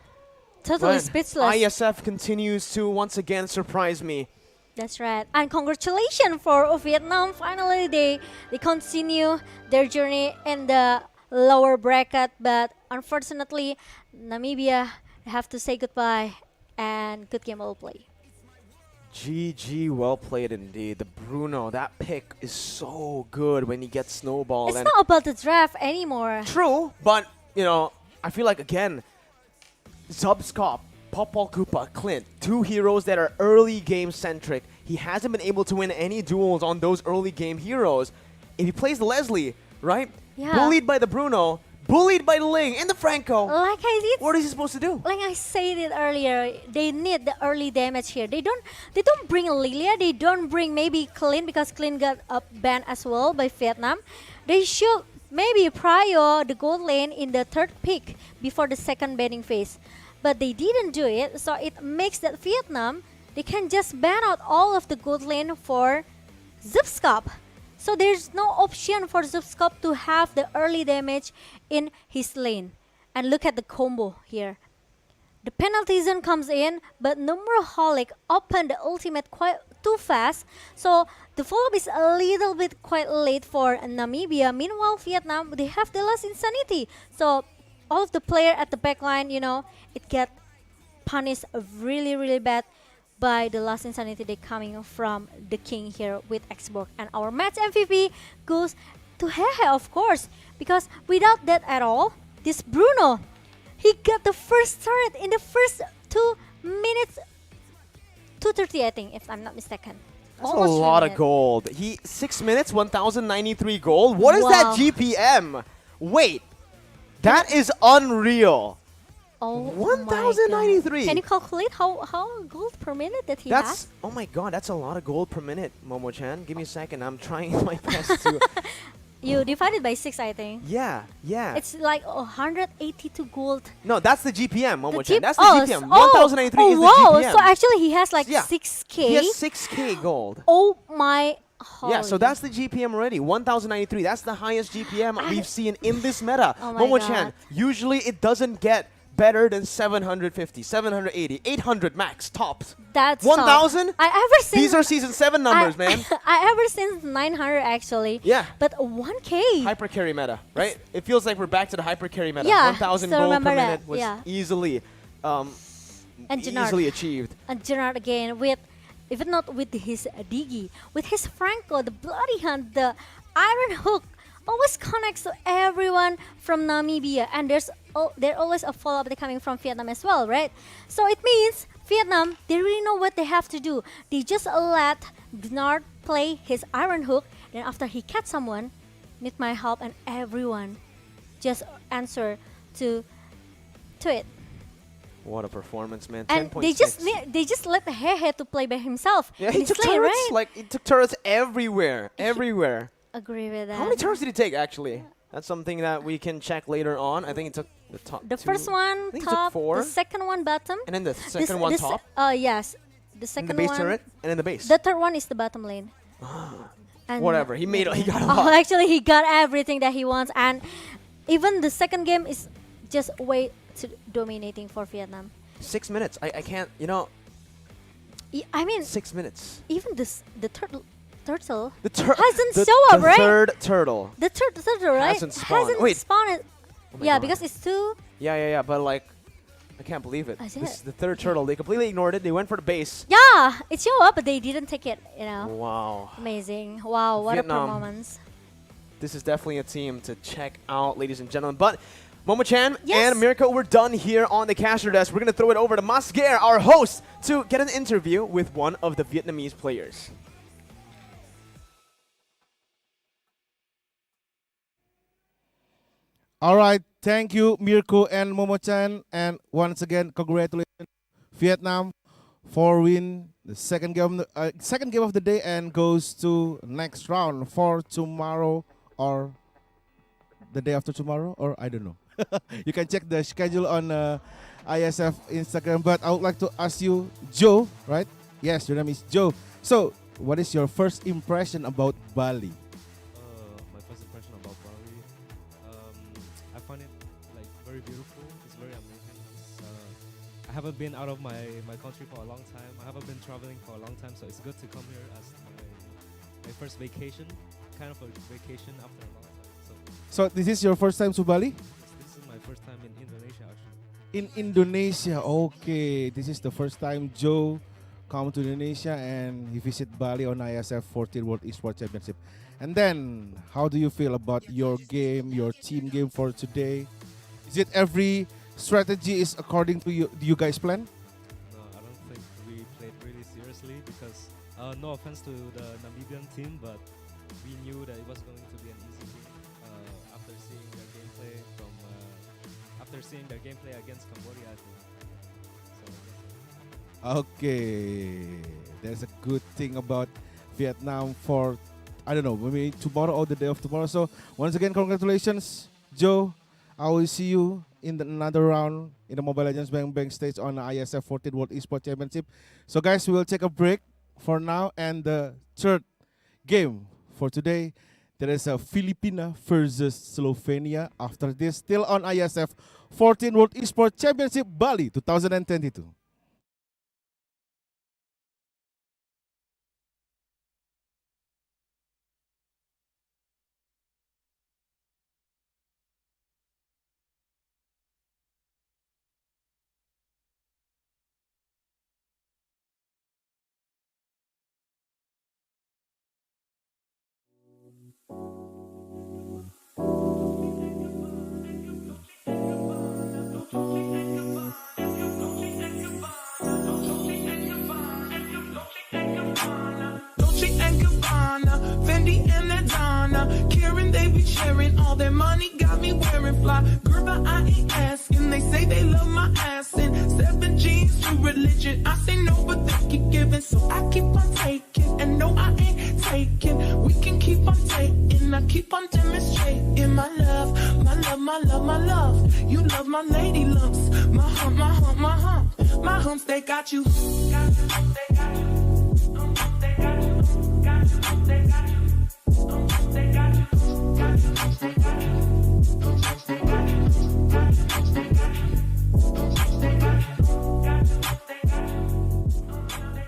Totally speechless. IESF continues to once again surprise me. That's right. And congratulations for Vietnam. Finally, they continue their journey in the lower bracket. But unfortunately, Namibia have to say goodbye. And good game well played. GG, well played indeed. The Bruno, that pick is so good when he gets snowballed. It's and not about the draft anymore. True, but, you know, I feel like, again, Zubskop, Popol Koopa, Clint, 2 heroes that are early game centric. He hasn't been able to win any duels on those early game heroes. If he plays Leslie, right? Yeah. Bullied by the Bruno, bullied by the Ling and the Franco. Like I did. What is he supposed to do? Like I said it earlier, they need the early damage here. They don't bring Lilia. They don't bring maybe Clint because Clint got banned as well by Vietnam. They should maybe prior the gold lane in the 3rd pick before the 2nd banning phase. But they didn't do it, so it makes that Vietnam, they can just ban out all of the gold lane for Zubskop. So there's no option for Zubskop to have the early damage in his lane. And look at the combo here. The penalty zone comes in, but Numeraholic opened the ultimate quite too fast. So the follow-up is a little bit quite late for Namibia. Meanwhile, Vietnam, they have the last Insanity. So all of the player at the backline, you know, it get punished really, really bad by the last Insanity they coming from the King here with Xbox. And our match MVP goes to Hehe, of course, because without that at all, this Bruno, he got the first turret in the first 2 minutes, 2:30 I think, if I'm not mistaken. That's Almost a 3 lot of minutes. gold. 6 minutes, 1,093 gold. What is that Wow. GPM? Wait, that is unreal. Oh, 1,093. Can you calculate how gold per minute that he That's, has? oh my god, that's a lot of gold per minute, Momo-chan. Give me a second, I'm trying my best to... You divided by 6, I think. Yeah. It's like 182 gold. No, that's the GPM, Momo-chan. G- That's the oh, GPM. s- 1,093 is the wow. GPM. So actually he has like Yeah. 6k. He has 6k gold. Oh my Yeah, so holy. that's the GPM already. 1,093. That's the highest GPM we've seen in this meta. Oh my Momo-chan, God. usually it doesn't get better than 750, 780, 800 max tops. That's 1,000? top. I ever seen. These are season 7 numbers, man. I ever seen 900 actually. Yeah. But 1k. Hyper carry meta, right? It feels like we're back to the hyper carry meta. Yeah, 1,000 still gold per remember that, minute was yeah. easily, And Gennard. easily achieved. And Gennard again with even not with his Digi, with his Franco, the bloody hand, the iron hook always connects to everyone from Namibia, and there's always a follow-up coming from Vietnam as well, right? So it means Vietnam, they really know what they have to do. They just let Gnard play his iron hook, then after he catch someone, need my help, and everyone just answer to it. What a performance, man! And 10.6. they just let the Hehe to play by himself. Yeah, in he his took lane, turrets. right? Like he took turrets everywhere, everywhere. Agree with that. How many turrets did he take actually? That's something that we can check later on. I think he took the top. The two. first one I think he took top, 4. the second one bottom, And then the second one top? Yes, the And second the base one. turret, and then the base. The third one is the bottom lane. And Whatever, he got a Oh, lot. actually, he got everything that he wants, and even the second game is just way too dominating for Vietnam. 6 minutes. I can't. You know. I mean, 6 minutes. even the turtle The hasn't show up, the right? third turtle. The turtle, right? Hasn't spawned. Wait. spawned. Oh my Yeah, God. because it's too. Yeah. But like, I can't believe it. Is This it? is the third turtle. They completely ignored it. They went for the base. Yeah, it showed up, but they didn't take it. You know. Wow. Amazing! Wow, what Vietnam. a performance! This is definitely a team to check out, ladies and gentlemen. But Momo-chan Yes. and Mirko, we're done here on the caster desk. We're going to throw it over to Masger, our host, to get an interview with one of the Vietnamese players. All right, thank you, Mirko and Momo-chan. And once again, congratulations, Vietnam, for win the second game of the day and goes to next round for tomorrow or the day after tomorrow, or I don't know. You can check the schedule on ISF Instagram. But I would like to ask you, Joe, right? Yes, your name is Joe. So, what is your first impression about Bali? My first impression about Bali, I find it like very beautiful. It's very amazing. I haven't been out of my country for a long time. I haven't been traveling for a long time, so it's good to come here as my first vacation, kind of a vacation after a long time. So, this is your first time to Bali? This is my first time in Indonesia actually. In Indonesia, okay. This is the first time Joe come to Indonesia and he visit Bali on IESF 14th World Esports Championship. And then, how do you feel about your game, your team game for today? Is it every strategy is according to you guys' plan? No, I don't think we played really seriously because no offense to the Namibian team, but we knew that it was going to be an easy game after seeing their gameplay against Cambodia. I think. Okay, there's a good thing about Vietnam for, I don't know, maybe tomorrow or the day of tomorrow. So once again, congratulations, Joe. I will see you in another round in the Mobile Legends Bang Bang stage on the IESF 14th World Esports Championship. So guys, we will take a break for now, and the third game for today, there is a Filipina versus Slovenia. After this, still on IESF 14th World Esports Championship Bali 2022. Dolce and Gabbana, Fendi and Adana, Karen, they be sharing all their money, got me wearing fly. Girl, but I ain't asking. They say they love my ass and 7 jeans to religion. I say no, but they keep giving, so I keep on taking. And no, I ain't taking. We can keep on taking. I keep on demonstrating my love, my love, my love, my love. You love my lady lumps, my hump, my hump, my hump, my humps. They got you. They got you.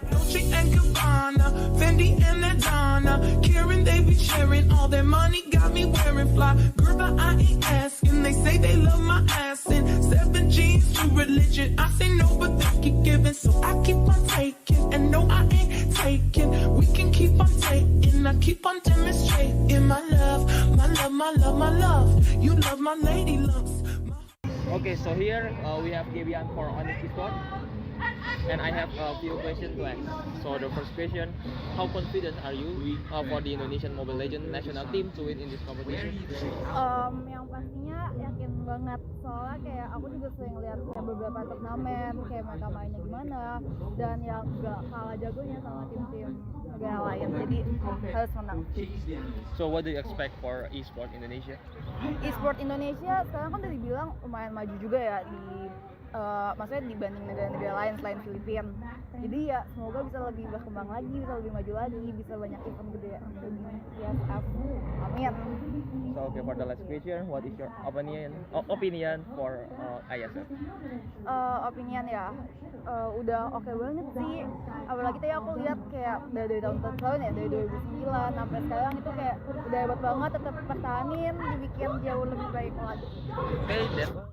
Dolce and Gabbana, Fendi and Adana, Karen, they be sharing all their money, got me wearing fly. Girl, but I ain't asking. They say they love my ass and 7 jeans to religion. I say no, but they keep giving, so I keep on taking. And no, I ain't taking. keep on demonstrating my love, my love, my love, my love. You love my lady lumps. Okay, so here we have Gabian for Onyx Esports, and I have a few questions to ask. So the first question, how confident are you for the Indonesian Mobile Legends national team to win in this competition? Yang pastinya yakin banget, soalnya kayak aku juga sering lihat kayak beberapa turnamen kayak mereka mainnya gimana, dan yang gak kalah jagonya sama tim-tim negara lain, jadi harus menang. So what do you expect for Esports Indonesia? Esports Indonesia sekarang kan udah dibilang lumayan maju juga ya di maksudnya dibanding negara-negara lain selain Filipina. Jadi ya semoga bisa lebih berkembang lagi, bisa lebih maju lagi, bisa banyak event gede di IESF. Amin. So okay, for the last question, what is your opinion for IESF? Opinion ya, udah oke banget sih. Apalagi tadi aku lihat kayak dari tahun-tahun ya, dari 2009 sampai sekarang itu kayak udah hebat banget, tetap pertahanin, dibikin jauh lebih baik lagi. Okay, that's all.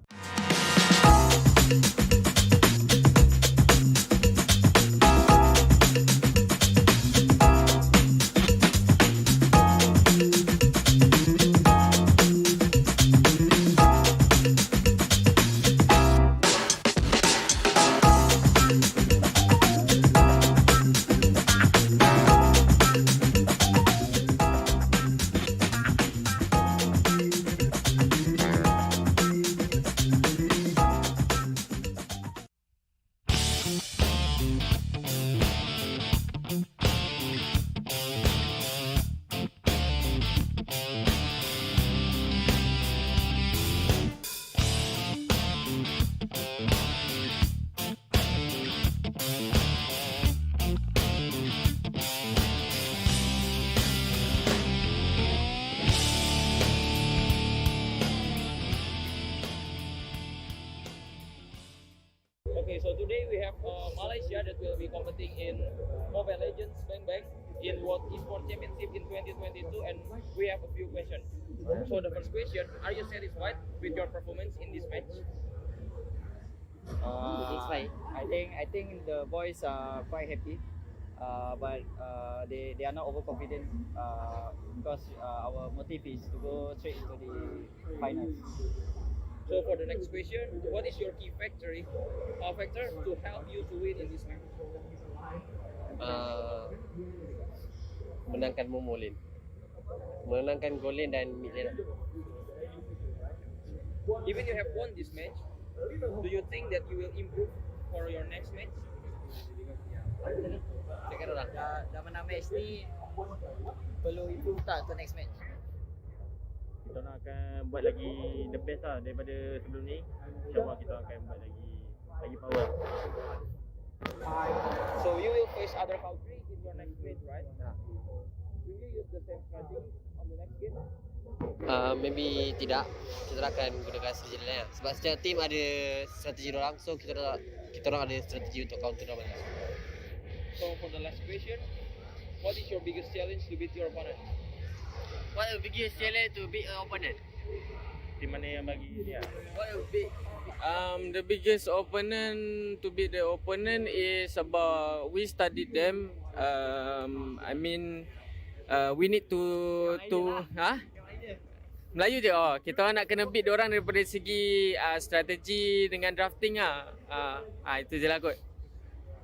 Okay, so today we have Malaysia that will be competing in Mobile Legends Bang in World Esports Championship in 2022, and we have a few questions. So the first question, are you satisfied with your performance in this match? Satisfied. I think the boys are quite happy, but they are not overconfident because our motive is to go straight into the finals. So for the next question, what is your key factor to help you to win in this match? Menangkan Momolin, menangkan Golin dan mid lane. Even you have won this match, do you think that you will improve for your next match? Dah menang match ni, perlu improve tak untuk next match? Kita nak akan buat lagi the best lah daripada sebelum ni. InsyaAllah kita akan buat lagi power. So you will face other country in your next match, right? Will you use the same strategy on the next game? Maybe tidak. Kita akan gunakan strategi lain. Sebab setiap team ada strategi orang, so kita orang ada strategi untuk counter mereka. So for the last question, what is your biggest challenge to beat your opponent? What is the biggest challenge to beat an opponent? Team mana yang bagi dia? What is big? The biggest opponent to beat the opponent is about we studied them. I mean, we need to Melayu je. Kita nak kena beat diorang daripada segi strategi dengan drafting itu je lah kot.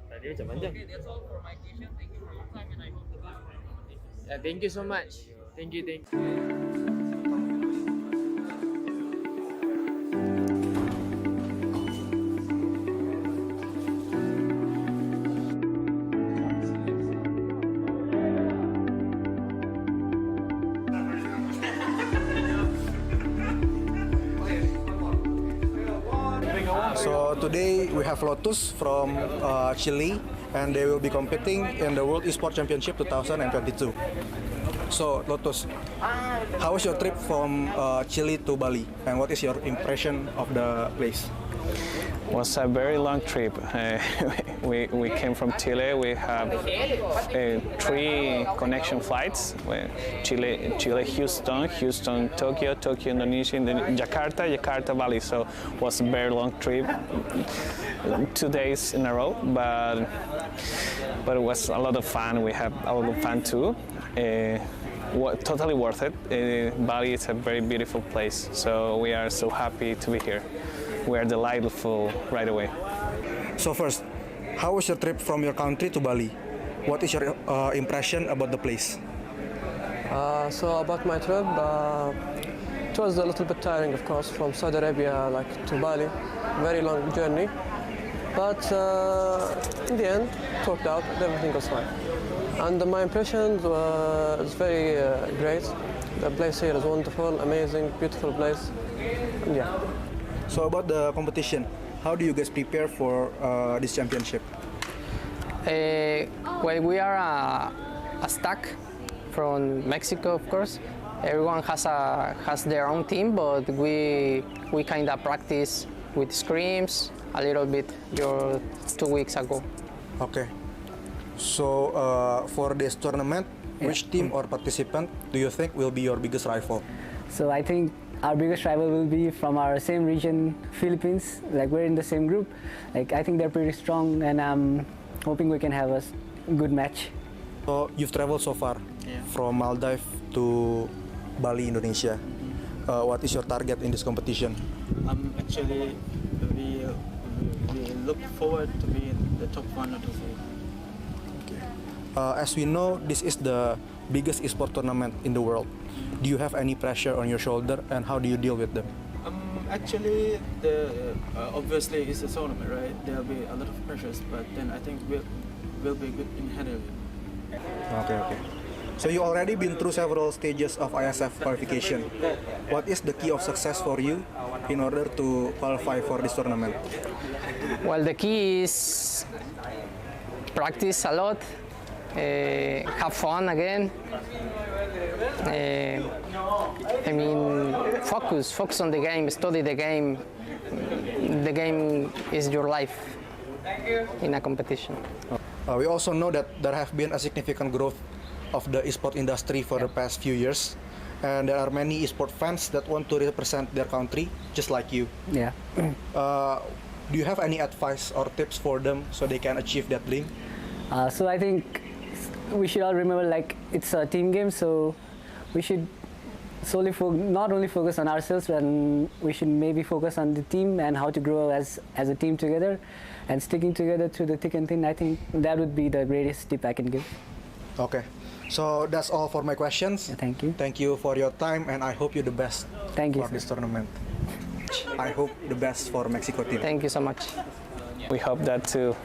Tadi macam panjang. Okay, that's all for my question. Thank you for your time and I hope to win. Thank you so much. Thank you. So today we have Lotus from Chile, and they will be competing in the World Esports Championship 2022. So Lotus, how was your trip from Chile to Bali, and what is your impression of the place? Was a very long trip. We came from Chile. We have 3 connection flights: Chile, Houston, Houston, Tokyo, Tokyo, Indonesia, Jakarta, Jakarta, Bali. So it was a very long trip, 2 days in a row, but it was a lot of fun. We had a lot of fun too. Totally worth it. Bali is a very beautiful place, so we are so happy to be here. We are delightful right away. So first, how was your trip from your country to Bali? What is your impression about the place? So about my trip, it was a little bit tiring, of course, from Saudi Arabia to Bali. Very long journey, but in the end, it worked out. Everything was fine. And my impressions was very great. The place here is wonderful, amazing, beautiful place. And yeah. So about the competition, how do you guys prepare for this championship? Well, we are a stack from Mexico, of course. Everyone has their own team, but we kind of practice with scrims a little bit 2 weeks ago. Okay. So for this tournament, which team or participant do you think will be your biggest rival? So I think our biggest rival will be from our same region, Philippines. We're in the same group. I think they're pretty strong, and I'm hoping we can have a good match. So you've traveled so far from Maldives to Bali, Indonesia. What is your target in this competition? Actually, we look forward to be in the top 1 or 2. As we know, this is the biggest esports tournament in the world. Do you have any pressure on your shoulder, and how do you deal with them? Actually, obviously it's a tournament, right? There'll be a lot of pressures, but then I think we'll be good in handling it. Okay. So you already been through several stages of IESF qualification. What is the key of success for you in order to qualify for this tournament? Well, the key is practice a lot, have fun again. Focus on the game, study the game. The game is your life in a competition. We also know that there have been a significant growth of the esports industry for the past few years, and there are many esports fans that want to represent their country, just like you. Yeah. Do you have any advice or tips for them so they can achieve that dream? So I think we should all remember, it's a team game, so we should solely not only focus on ourselves, but we should maybe focus on the team and how to grow as a team together, and sticking together through the thick and thin. I think that would be the greatest tip I can give. Okay, so that's all for my questions. Thank you. Thank you for your time, and I hope you the best. Thank you for this tournament. I hope the best for Mexico team. Thank you so much. We hope that too.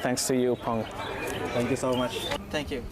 Thanks to you, Pong. Thank you so much. Thank you.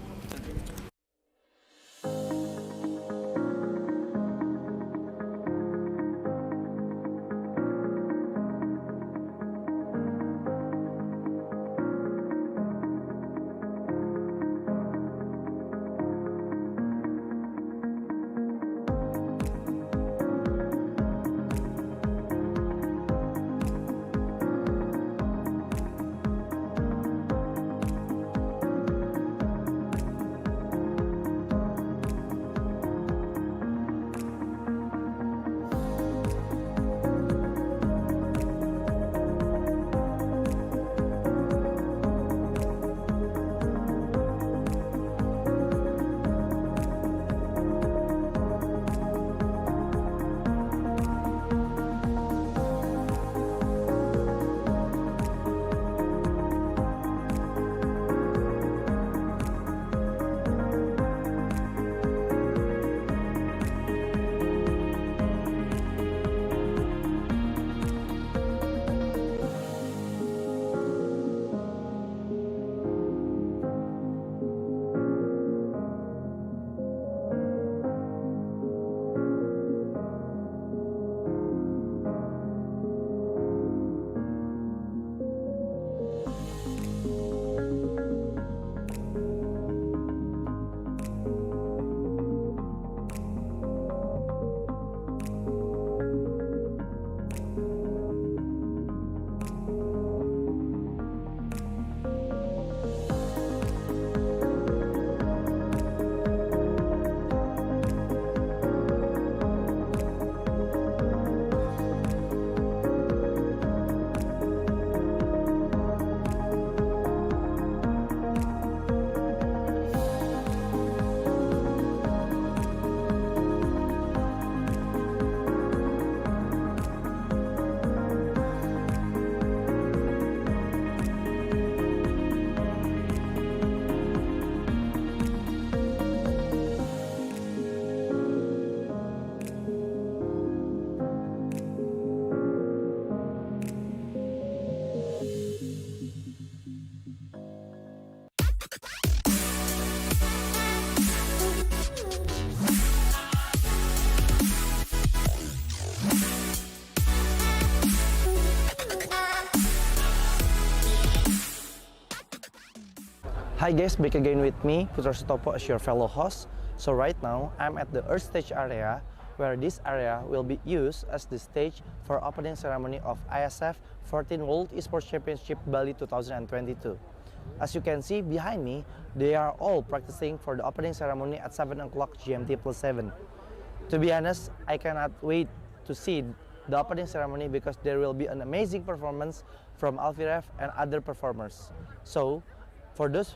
Hi guys, back again with me, Putra Sutopo as your fellow host. So right now, I'm at the Earth Stage area, where this area will be used as the stage for opening ceremony of IESF 14th World Esports Championship Bali 2022. As you can see behind me, they are all practicing for the opening ceremony at 7 o'clock GMT plus 7. To be honest, I cannot wait to see the opening ceremony because there will be an amazing performance from Alfiref and other performers. So, for those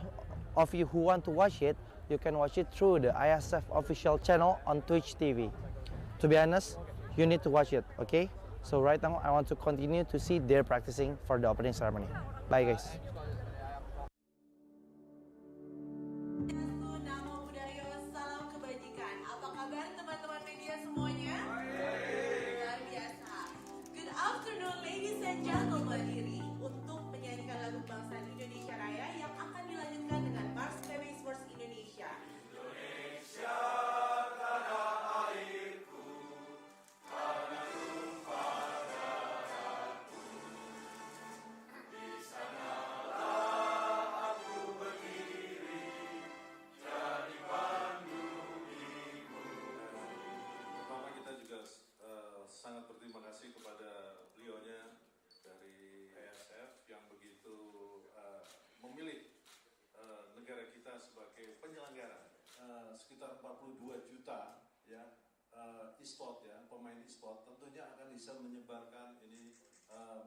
of you who want to watch it, you can watch it through the IESF official channel on Twitch TV. To be honest, you need to watch it, okay? So right now, I want to continue to see their practicing for the opening ceremony. Bye guys. Salam kebajikan. Apa kabar teman-teman media semuanya? Luar biasa. Good afternoon ladies and gentlemen. Berdiri untuk menyanyikan lagu kebangsaan Indonesia Raya yang akan dilanjutkan dengan Mars PB Esports Indonesia. Indonesia tanah airku, tanah tumpah darahku. Di sanalah aku berdiri, jadi pandu ibu. Pertama kita juga sangat berterima kasih kepada beliaunya dari IESF yang begitu memilih negara kita sebagai penyelenggara. Sekitar 42 juta ya e-sport ya, pemain e-sport tentunya akan bisa menyebarkan ini,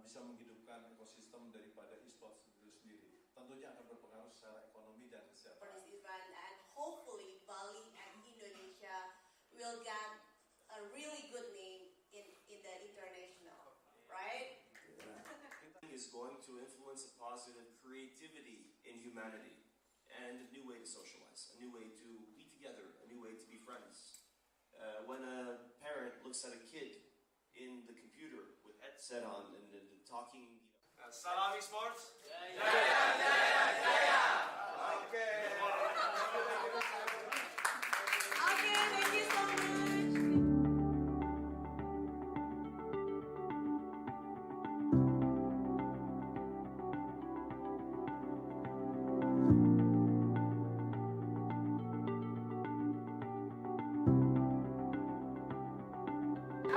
bisa menghidupkan ekosistem daripada e-sport itu sendiri. Tentunya akan berpengaruh secara ekonomi dan kesehatan. For this event, and hopefully Bali and Indonesia will get a really good name in the international, right? Is going to influence a positive creativity in humanity and a new way to socialize, a new way to be together, a new way to be friends. When a parent looks at a kid in the computer with headset on and talking. Salam Esports. Jaya, jaya, jaya. Okay. Okay, thank you so much.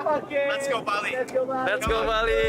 Okay. Let's go Bali. Let's go Bali. Let's go Bali.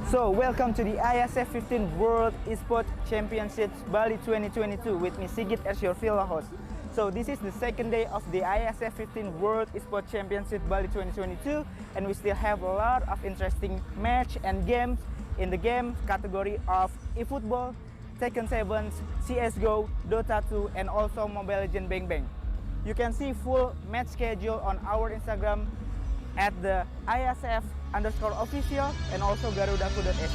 So, welcome to the IESF 15th World Esports Championships Bali 2022 with me Sigit as your field host. So, this is the second day of the IESF 15th World Esports Championship Bali 2022 and we still have a lot of interesting match and games in the game category of eFootball, Tekken 7, CSGO, Dota 2 and also Mobile Legends Bang Bang. You can see full match schedule on our Instagram at the IESF_official and also garudaku.se.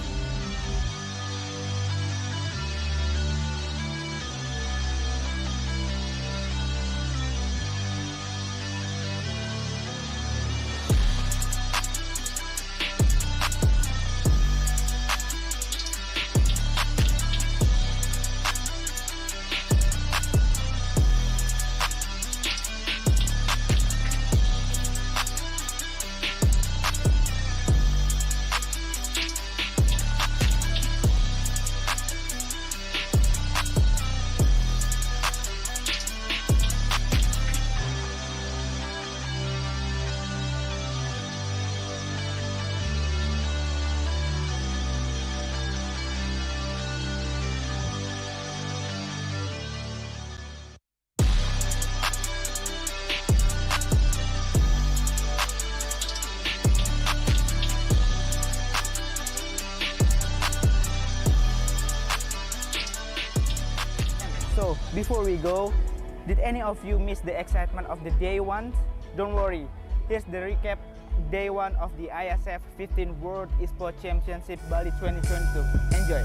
before we go, did any of you miss the excitement of the day one? Don't worry, here's the recap day one of the IESF 15th World Esports Championship Bali 2022. Enjoy!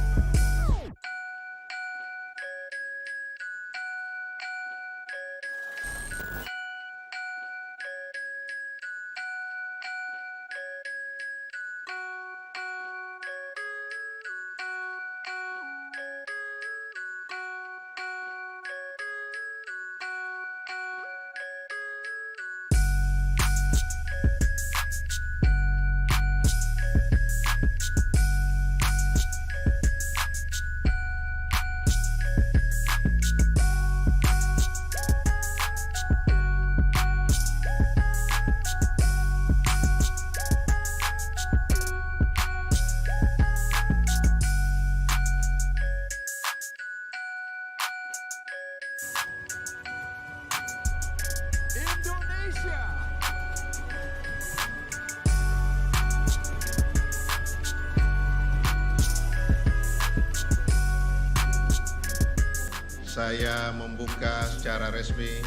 Saya membuka secara resmi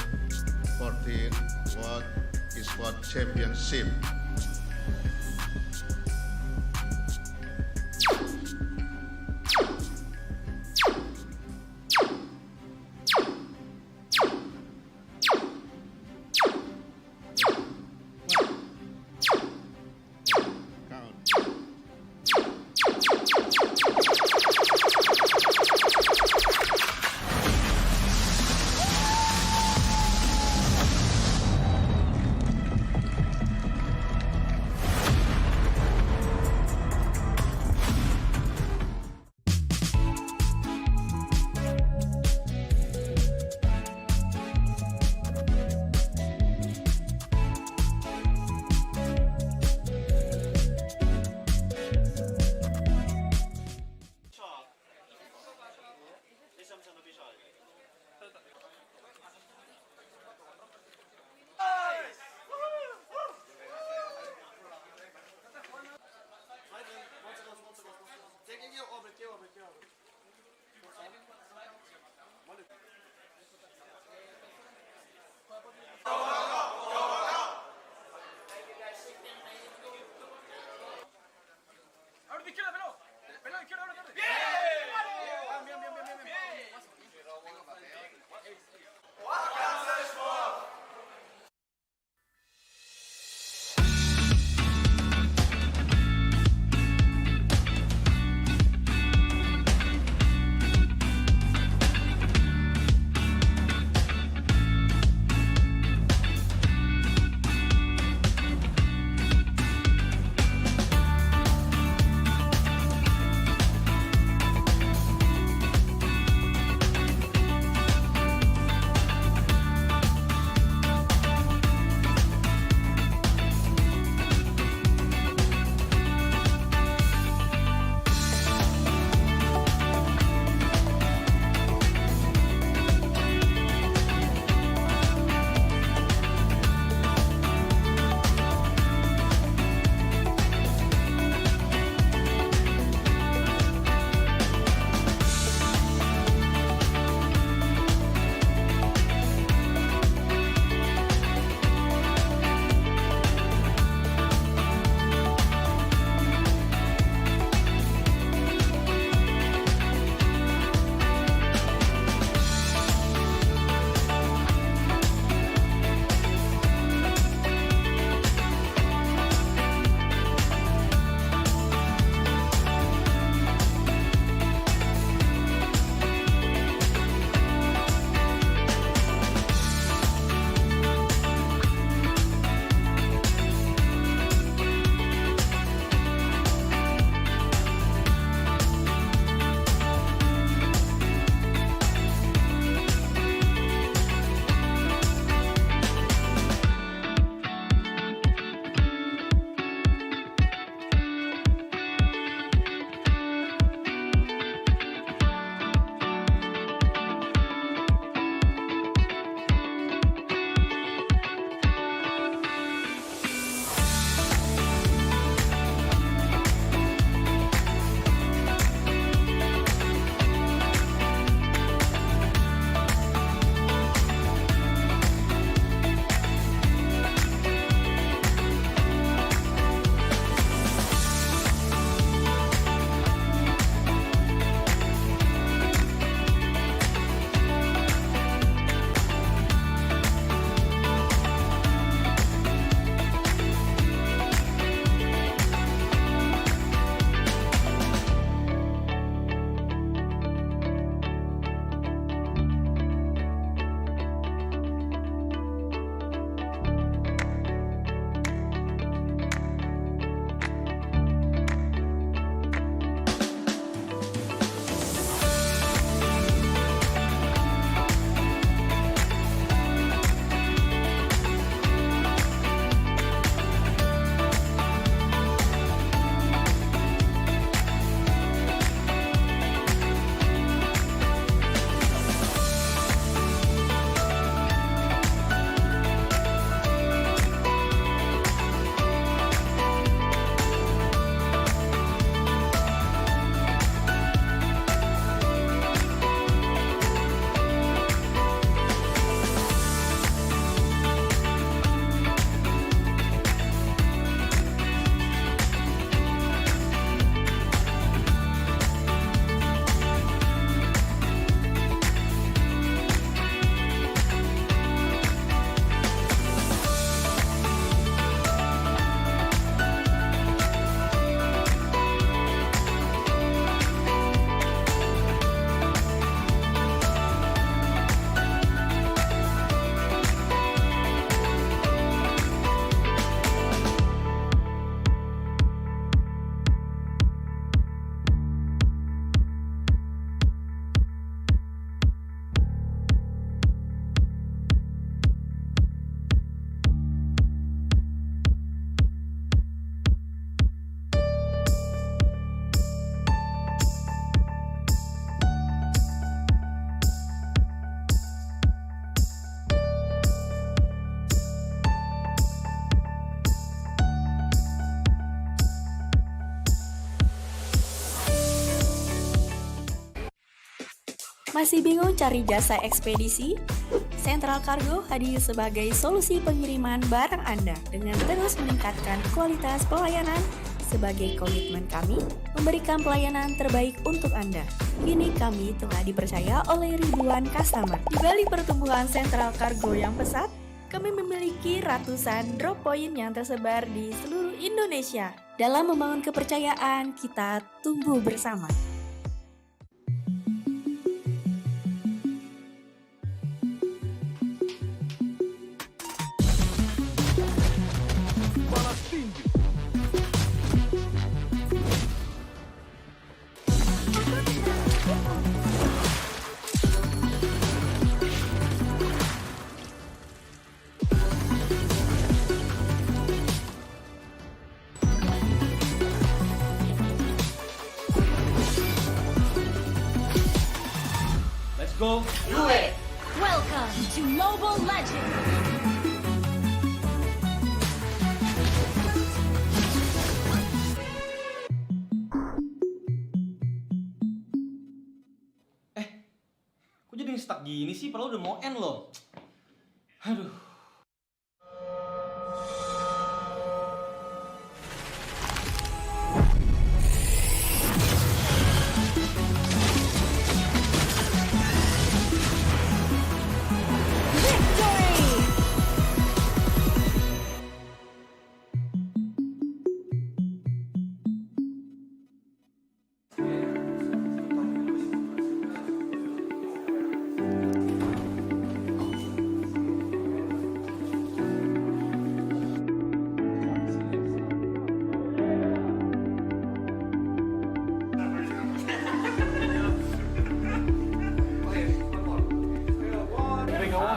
14th World Esports Championship. Masih bingung cari jasa ekspedisi? Central Cargo hadir sebagai solusi pengiriman barang Anda dengan terus meningkatkan kualitas pelayanan sebagai komitmen kami memberikan pelayanan terbaik untuk Anda. Kini kami telah dipercaya oleh ribuan customer. Di balik pertumbuhan Central Cargo yang pesat, kami memiliki ratusan drop point yang tersebar di seluruh Indonesia. Dalam membangun kepercayaan, kita tumbuh bersama. Go do it! Welcome to Mobile Legends! Kok jadi stuck gini sih? Padahal udah mau end loh. Aduh.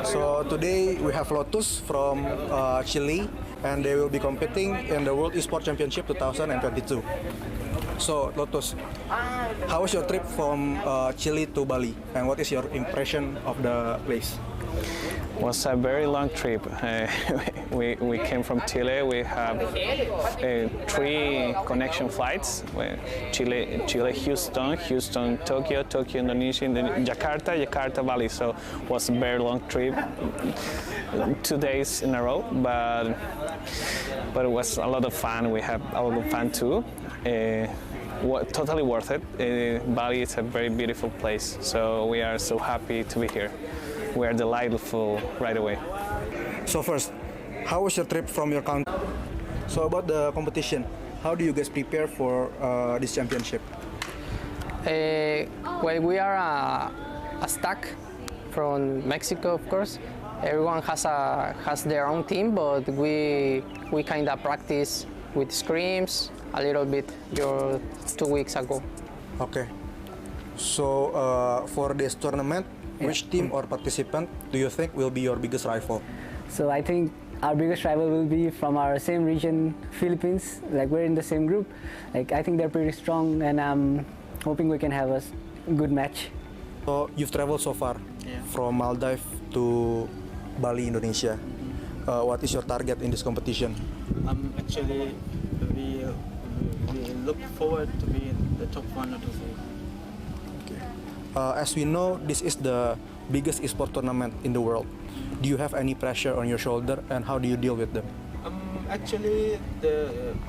So today we have Lotus from Chile, and they will be competing in the World Esports Championship 2022. So Lotus, how was your trip from Chile to Bali, and what is your impression of the place? Was a very long trip. We came from Chile. We have 3 connection flights: Chile, Houston, Tokyo, Indonesia, Jakarta, Bali. So it was a very long trip, 2 days in a row, but it was a lot of fun. We had a lot of fun too. Totally worth it. Bali is a very beautiful place, so we are so happy to be here. We are delightful right away. So first, how was your trip from your country? So about the competition, how do you guys prepare for this championship? Well, we are a stack from Mexico, of course. Everyone has their own team, but we kind of practice with scrims a little bit 2 weeks ago. Okay. So for this tournament, which team or participant do you think will be your biggest rival? So I think our biggest rival will be from our same region, Philippines. Like, we're in the same group. Like, I think they're pretty strong, and I'm hoping we can have a good match. So you've traveled so far from Maldives to Bali, Indonesia. What is your target in this competition? Actually, we look forward to be in the top 1 or 2. As we know, this is the biggest esport tournament in the world. Do you have any pressure on your shoulder, and how do you deal with them? Actually,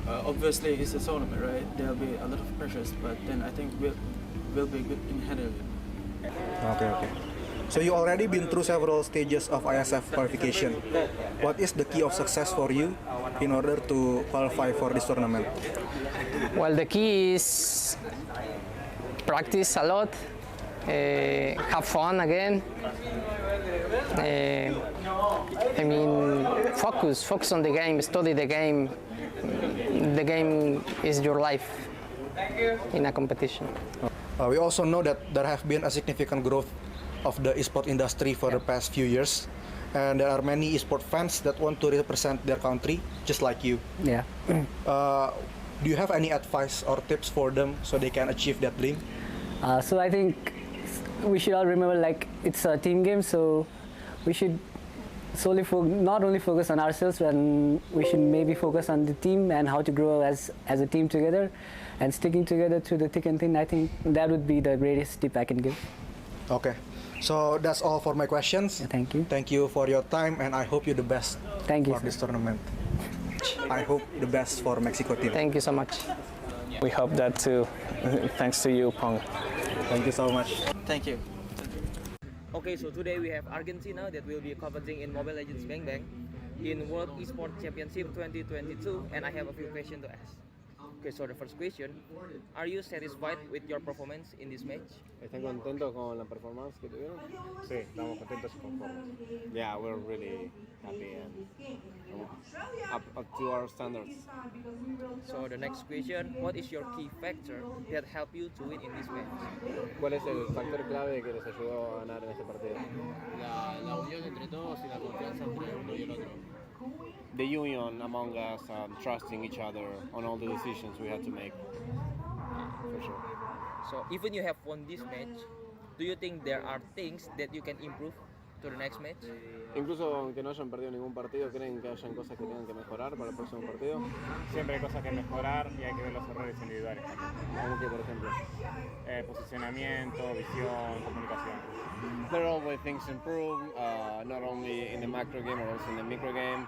obviously it's a tournament, right? There'll be a lot of pressures, but then I think we'll be good in handling it. Okay. So you already been through several stages of IESF qualification. What is the key of success for you in order to qualify for this tournament? Well, the key is practice a lot, have fun again. I mean, focus on the game, study the game. The game is your life in a competition. We also know that there have been a significant growth of the esport industry for the past few years, and there are many esport fans that want to represent their country just like you. Yeah. Do you have any advice or tips for them so they can achieve that dream? So I think we should all remember, like, it's a team game, so we should solely not only focus on ourselves, but we should maybe focus on the team and how to grow as a team together, and sticking together through the thick and thin. I think that would be the greatest tip I can give. Okay. So that's all for my questions. Thank you. Thank you for your time, and I hope you the best Thank you, for this tournament. I hope the best for Mexico team. Thank you so much. We hope that too. Thanks to you, Pong. Thank you so much. Thank you. Okay, so today we have Argentina that will be competing in Mobile Legends Bang Bang in World Esports Championship 2022, and I have a few questions to ask. Okay, so the first question, are you satisfied with your performance in this match? ¿Están contentos con la performance que tuvieron? Sí, estamos contentos y conformes. Yeah, we're really happy and up to our standards. So the next question, what is your key factor that helped you to win in this match? ¿Cuál es el factor clave que les ayudó a ganar en este partido? La unión entre todos y la confianza entre uno y el otro. The union among us, trusting each other on all the decisions we had to make. For sure. So even you have won this match, do you think there are things that you can improve to the next match? Incluso aunque no hayan perdido ningún partido, ¿creen que hayan cosas que tengan que mejorar para el próximo partido? Siempre hay cosas que mejorar y hay que ver los errores individuales también. ¿Cómo que, por ejemplo? Posicionamiento, visión, comunicación. There are always things to improve, not only in the macro game but also in the micro game.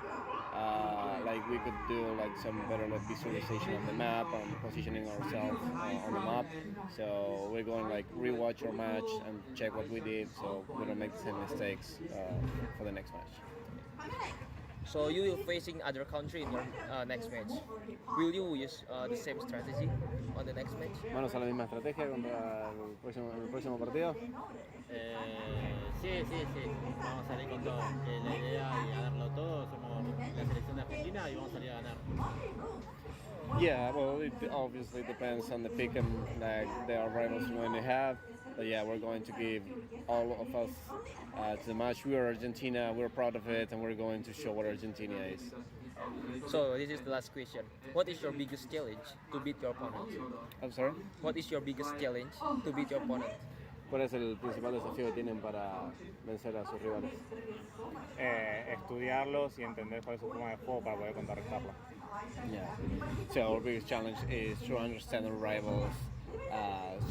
Like we could do like some better visualization of the map and positioning ourselves on the map. So we're going like rewatch our match and check what we did so we don't make the same mistakes for the next match. So you will facing other country in your next match. Will you use the same strategy on the next match? ¿Vamos a la misma estrategia contra el próximo partido? Sí. Vamos a salir con todo. Que la idea es ganarlo todo. Somos la selección de Argentina y vamos a salir a ganar. Yeah, well, it obviously depends on the pick and the rivals we're going to have. But yeah, we're going to give all of us to the match. We are Argentina, we're proud of it, and we're going to show what Argentina is. So this is the last question. What is your biggest challenge to beat your opponent? I'm sorry? What is your biggest challenge to beat your opponent? ¿Cuál es el principal desafío que tienen para vencer a sus rivales? Estudiarlos y entender cuál es su forma de juego para poder contrarrestarla. Yeah. So our biggest challenge is to understand our rivals,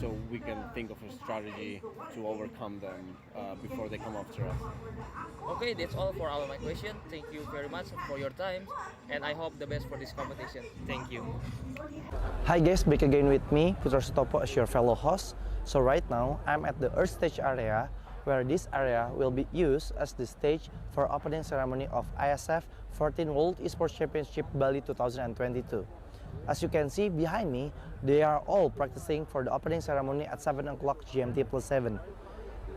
so we can think of a strategy to overcome them before they come after us. Okay, that's all for all my questions. Thank you very much for your time, and I hope the best for this competition. Thank you. Hi guys, back again with me, Putra Sutopo as your fellow host. So right now, I'm at the Earth Stage area, where this area will be used as the stage for opening ceremony of IESF 14th World Esports Championship Bali 2022. As you can see behind me, they are all practicing for the opening ceremony at 7 o'clock GMT+7.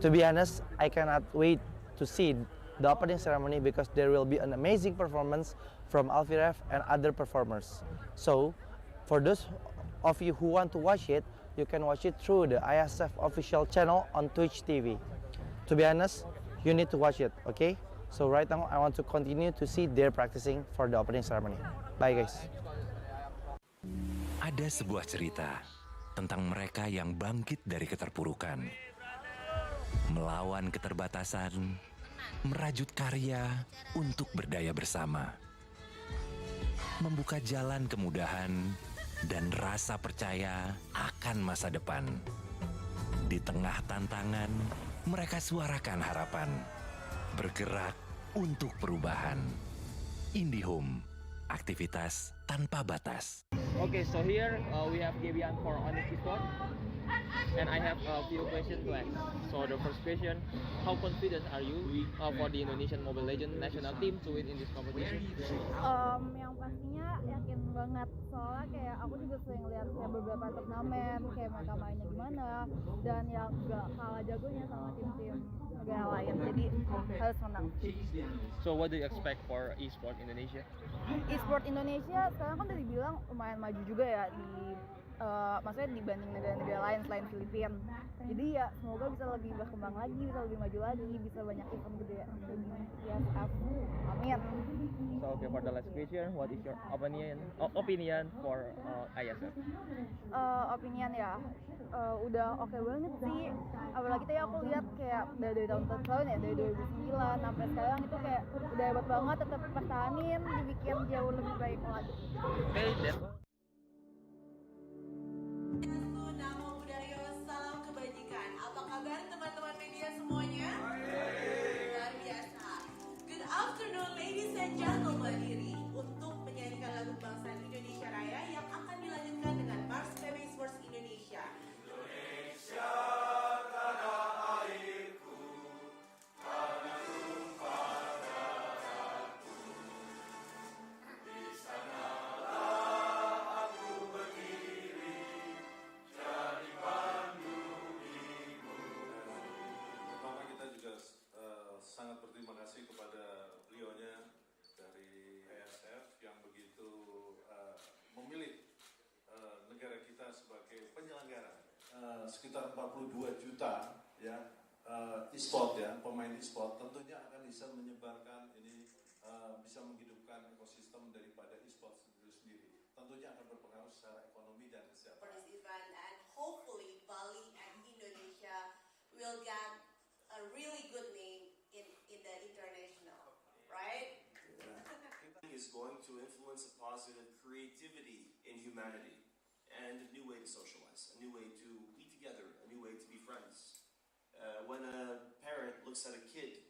To be honest, I cannot wait to see the opening ceremony because there will be an amazing performance from Alfiref and other performers. So, for those of you who want to watch it, you can watch it through the IESF official channel on Twitch TV. To be honest, you need to watch it, okay? So right now, I want to continue to see their practicing for the opening ceremony. Bye guys. Ada sebuah cerita tentang mereka yang bangkit dari keterpurukan, melawan keterbatasan, merajut karya untuk berdaya bersama, membuka jalan kemudahan dan rasa percaya akan masa depan. Di tengah tantangan, mereka suarakan harapan, bergerak untuk perubahan. IndiHome, aktivitas tanpa batas. Okay, so here we have Gabian for Onyx Esports, and I have a few questions to ask. So the first question, how confident are you for the Indonesian Mobile Legends national team to win in this competition? Yang pastinya yakin banget, soalnya kayak aku juga sering lihat kayak beberapa turnamen kayak mereka mainnya gimana dan yang gak kalah jagonya sama tim-tim negara lain, jadi harus menang. So what do you expect for Esports Indonesia? Esports Indonesia sekarang kan udah dibilang lumayan maju juga ya di maksudnya dibanding negara-negara lain selain Filipina. Jadi ya semoga bisa lebih berkembang lagi, bisa lebih maju lagi, bisa banyak event gede di IESF. Amin. So okay, for the last question, what is your opinion for IESF? Opinion ya, udah oke banget sih. Apalagi tadi aku lihat kayak dari tahun ya, dari 2009 sampai sekarang itu kayak udah hebat banget, tetap pertahanin, dibikin jauh lebih baik lagi. Okay, that's all. Nama budaya, salam kebajikan. Apa kabar teman-teman sekitar 42 juta ya e-sport ya, pemain e-sport, tentunya akan bisa menyebarkan ini, bisa menghidupkan ekosistem daripada e-sport itu sendiri. Tentunya akan berpengaruh secara ekonomi dan kesehatan. For this event, and hopefully Bali and Indonesia will get a really good name in the international, right? Is going to influence a positive creativity in humanity and a new way to socialize, a new way to be together, a new way to be friends. When a parent looks at a kid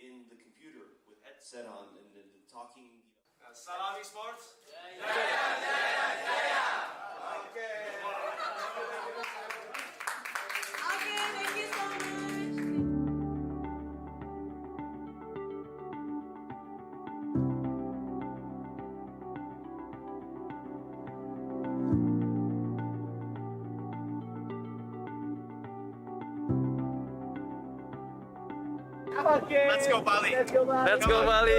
in the computer with headset on and talking. Salam Esports. Okay, thank you so much. Okay. Let's go Bali. Let's go Bali.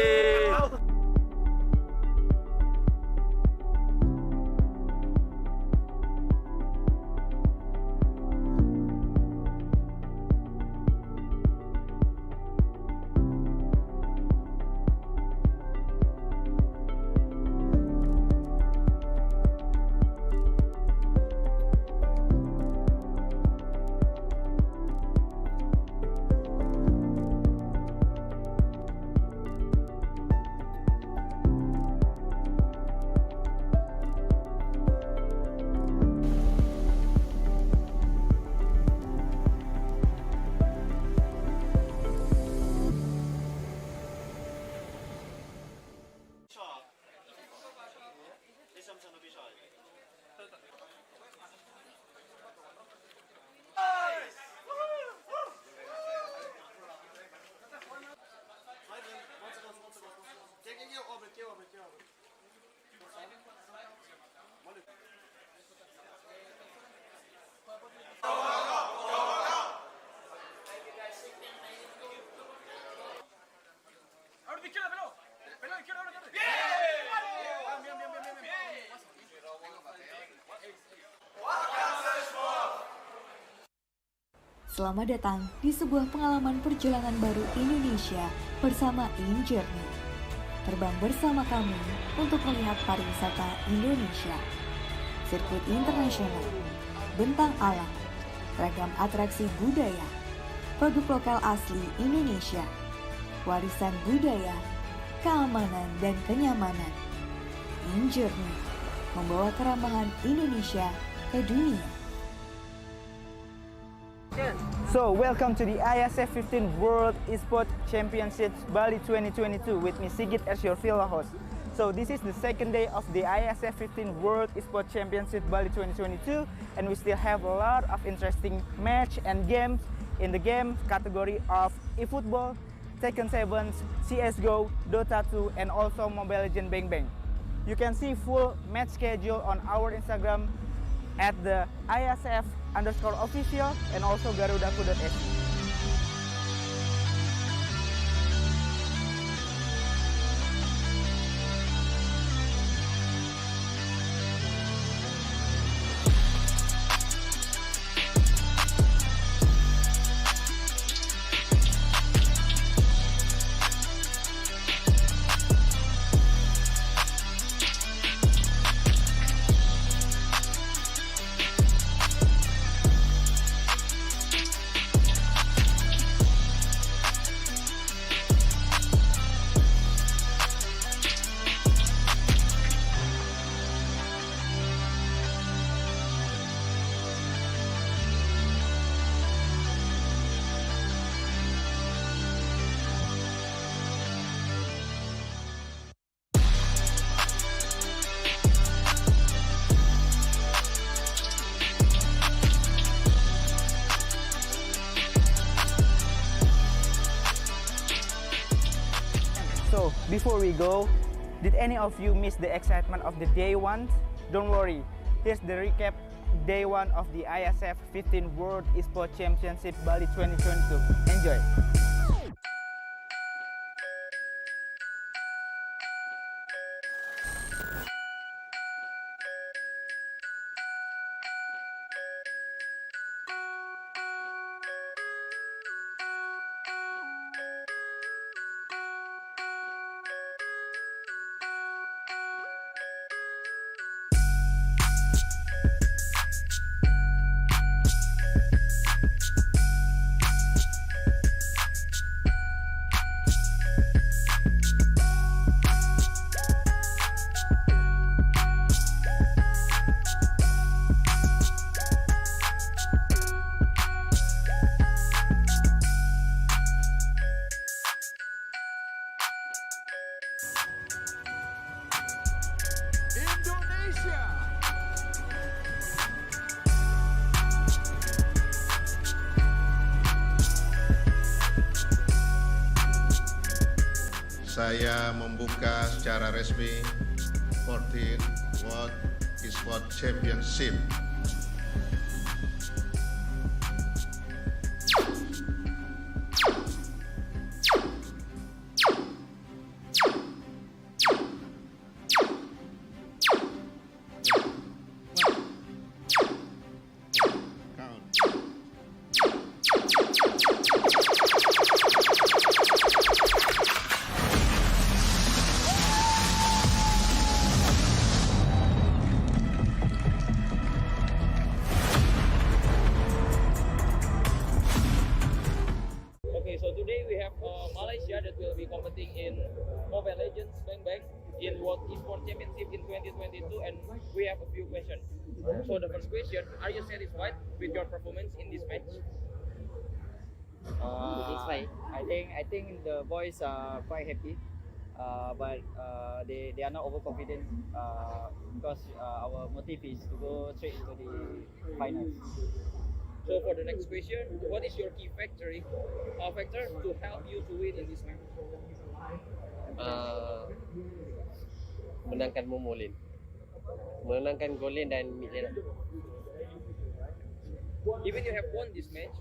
Selamat datang di sebuah pengalaman perjalanan baru Indonesia bersama InJourney. Terbang bersama kami untuk melihat pariwisata Indonesia, sirkuit internasional, bentang alam, ragam atraksi budaya, produk lokal asli Indonesia, warisan budaya, keamanan dan kenyamanan. InJourney membawa keramahan Indonesia ke dunia. So, welcome to the IESF 14th World Esports Championships Bali 2022 with me Sigit as your field host. So, this is the second day of the IESF 15th World Esports Championship Bali 2022 and we still have a lot of interesting match and games in the game category of eFootball, Tekken 7, CSGO, Dota 2 and also Mobile Legends Bang Bang. You can see full match schedule on our Instagram at the ISF_official and also garudaku.se. So, before we go, did any of you miss the excitement of the day one? Don't worry, here's the recap day one of the IESF 15th World Esports Championship Bali 2022. Enjoy! saya membuka secara resmi 14th World Esports Championship. Okay, so today we have Malaysia that will be competing in Mobile Legends Bang in World Esports Championship in 2022, and we have a few questions. So the first question: are you satisfied with your performance in this match? I think the boys are quite happy, but they are not overconfident because our motive is to go straight into the finals. So for the next question, what is your key factor to help you to win in this match? Menangkan Momolin, menangkan Golin dan mid lane. Even you have won this match,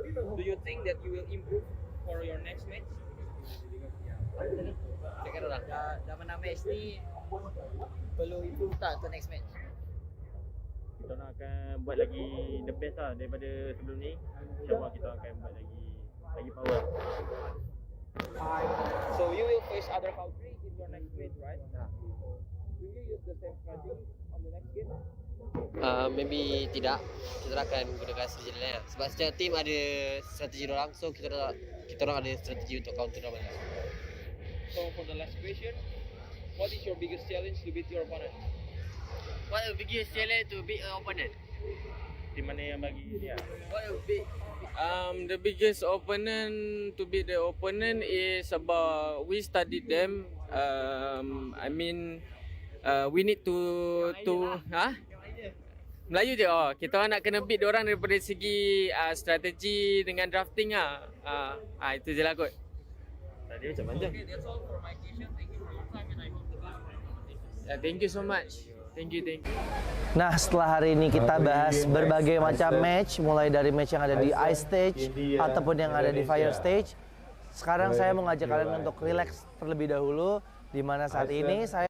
do you think that you will improve for your next match? Cakap orang. Dah menang match ni, perlu improve tak untuk next match? Kita nak akan buat lagi the best lah daripada sebelum ni. InsyaAllah kita akan buat lagi power. So you will face other country in your next match, right? Will you use the same strategy on the next game? Maybe tidak. Kita akan gunakan strategi lain lah. Sebab setiap team ada strategi orang, so kita orang ada strategi untuk counter orang. So for the last question, what is your biggest challenge to beat your opponent? What the biggest challenge to beat an opponent? Team mana yang bagi dia? What the big The biggest opponent to beat the opponent is about we studied them. We need to Melayu je. Kita orang nak kena beat diorang daripada segi strategi dengan drafting itu je lah kot. Tadi macam mana? Okay, that's all for my question. Thank you for your time and I hope the best for your competition. Thank you so much. Thank you. Nah, setelah hari ini kita bahas berbagai macam match, mulai dari match yang ada di ice stage ataupun yang ada di fire stage. Sekarang saya mau ngajak kalian untuk relax terlebih dahulu, di mana saat ini saya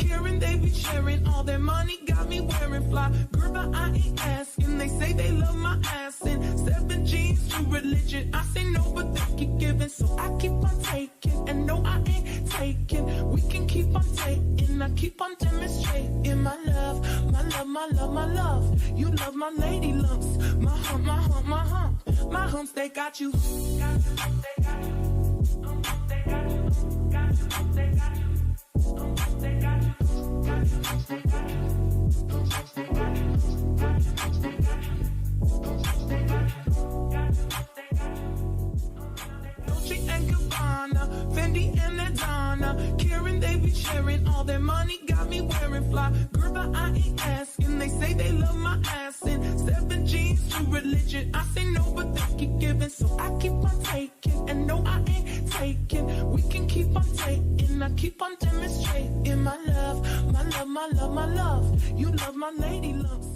caring, they be sharing. All their money got me wearing fly. Girl, but I ain't asking. They say they love my ass and 7 G's to religion. I say no, but they keep giving, so I keep on taking. And no, I ain't taking. We can keep on taking. I keep on demonstrating my love, my love, my love, my love. You love my lady lumps, my hump, my hump, my hump. My humps, they got you. Dolce and Gabbana, Fendi and Adana, caring, they be sharing. All their money got me wearing fly. Girl, but I ain't asking. They say they love my ass and 7 G's to religion. I say no, but they keep giving, so I keep on taking. And no, I ain't taking. We can keep on taking. I keep on demonstrating my love, my love, my love, my love. You love my lady lumps.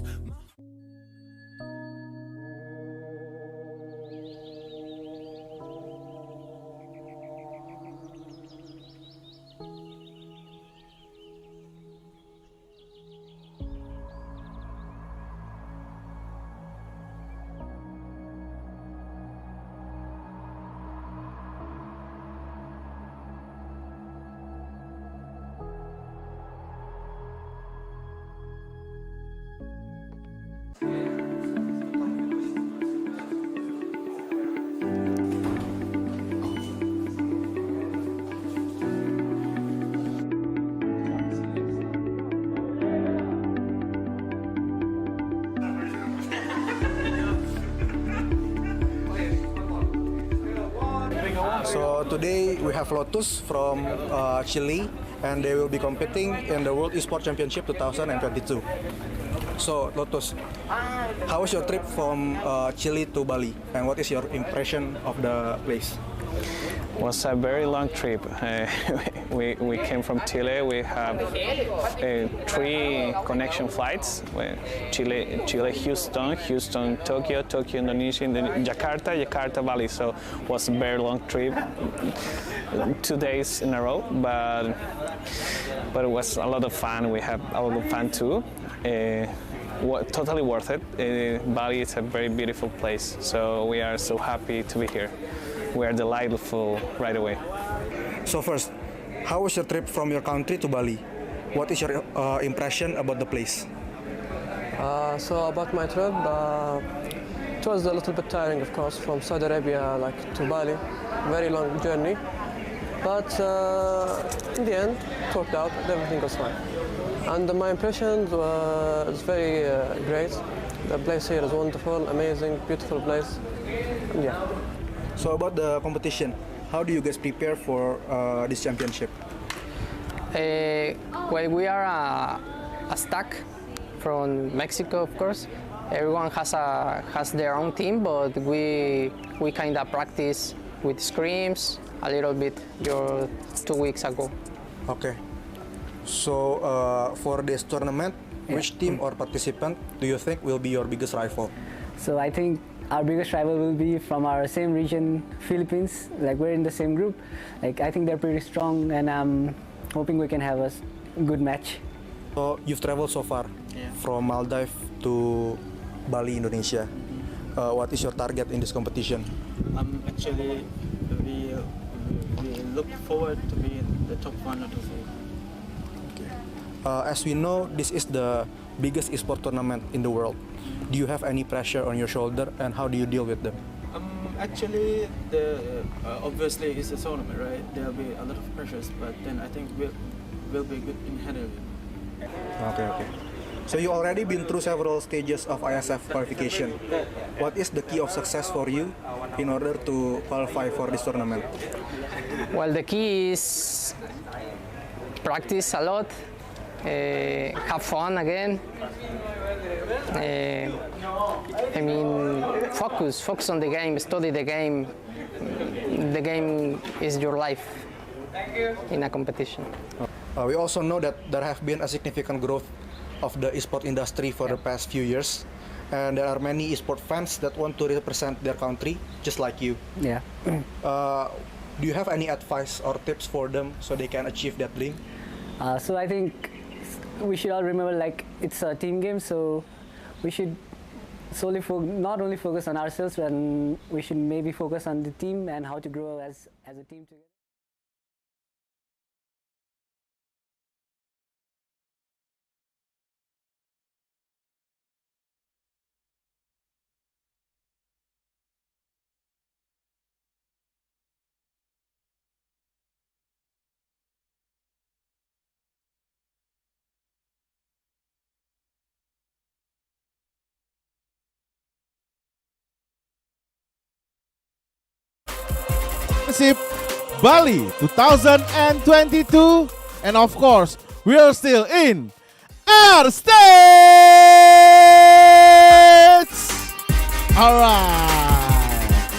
So today we have Lotus from Chile, and they will be competing in the World Esports Championship 2022. So Lotus, how was your trip from Chile to Bali, and what is your impression of the place? It was a very long trip. We came from Chile. We have 3 connection flights: Chile, Houston, Tokyo, Indonesia, Jakarta, Bali. So it was a very long trip, 2 days in a row. But it was a lot of fun. We had a lot of fun too. Totally worth it. Bali is a very beautiful place. So we are so happy to be here. We are delightful right away. So first, how was your trip from your country to Bali? What is your impression about the place? So about my trip, it was a little bit tiring, of course, from Saudi Arabia to Bali. Very long journey, but in the end, it worked out. Everything was fine, and my impression was very great. The place here is wonderful, amazing, beautiful place. And yeah. So about the competition, how do you guys prepare for this championship? Well, we are a stack from Mexico, of course. Everyone has their own team, but we kind of practice with scrims a little bit 2 weeks ago. Okay. So for this tournament, which team or participant do you think will be your biggest rival? So I think our biggest rival will be from our same region, Philippines. Like, we're in the same group. Like, I think they're pretty strong, and I'm hoping we can have a good match. So you've traveled so far from Maldives to Bali, Indonesia. What is your target in this competition? Actually, we look forward to be in the top 1 or 2. As we know, this is the biggest esports tournament in the world. Do you have any pressure on your shoulder, and how do you deal with them? Actually, obviously it's a tournament, right? There'll be a lot of pressures, but then I think we'll be good in handling it. Okay. So you already been through several stages of IESF qualification. What is the key of success for you in order to qualify for this tournament? Well, the key is practice a lot, have fun again. I mean, focus on the game, study the game. The game is your life in a competition. We also know that there have been a significant growth of the esports industry for the past few years, and there are many esports fans that want to represent their country, just like you. Yeah. Do you have any advice or tips for them so they can achieve that dream? So I think we should all remember like it's a team game, so we should solely not only focus on ourselves, but we should maybe focus on the team and how to grow as a team together. Championship Bali 2022, and of course we are still in Air States. Alright,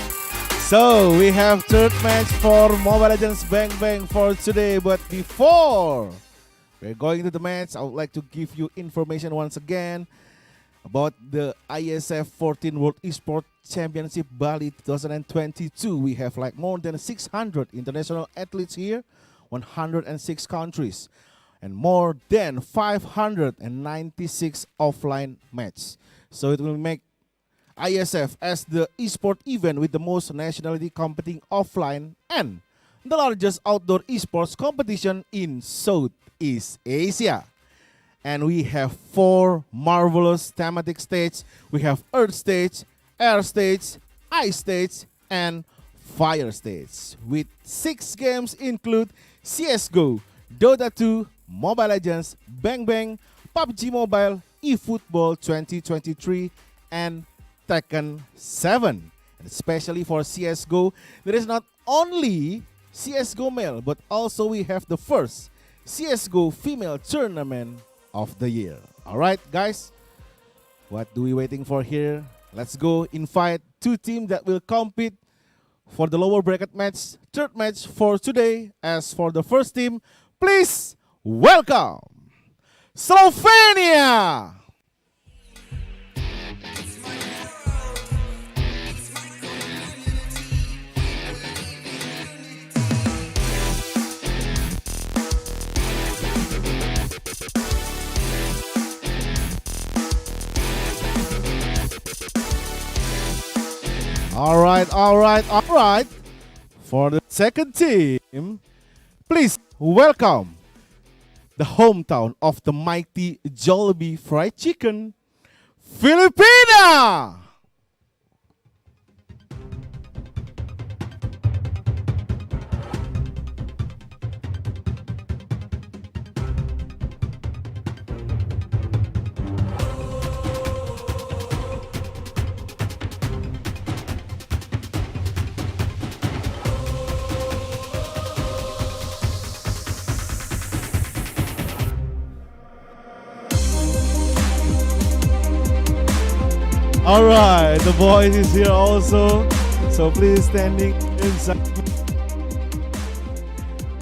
so we have third match for Mobile Legends Bang Bang for today, but before we're going to the match, I would like to give you information once again about the IESF 14th World Esports Championship Bali 2022. We have like more than 600 international athletes here, 106 countries, and more than 596 offline matches. So it will make IESF as the esports event with the most nationality competing offline and the largest outdoor esports competition in Southeast Asia. And we have 4 marvelous thematic stages. We have Earth stage, Air stage, Ice stage, and Fire stage. With 6 games include CSGO, Dota 2, Mobile Legends, Bang Bang, PUBG Mobile, eFootball 2023, and Tekken 7. And especially for CSGO, there is not only CSGO male, but also we have the first CSGO female tournament of the year. Alright guys, what do we waiting for here? Let's go invite 2 teams that will compete for the lower bracket match, third match for today. As for the first team, please welcome Slovenia. Alright. For the second team, please welcome the hometown of the mighty Jollibee Fried Chicken, Filipina! Alright, the boys is here also, so please standing inside.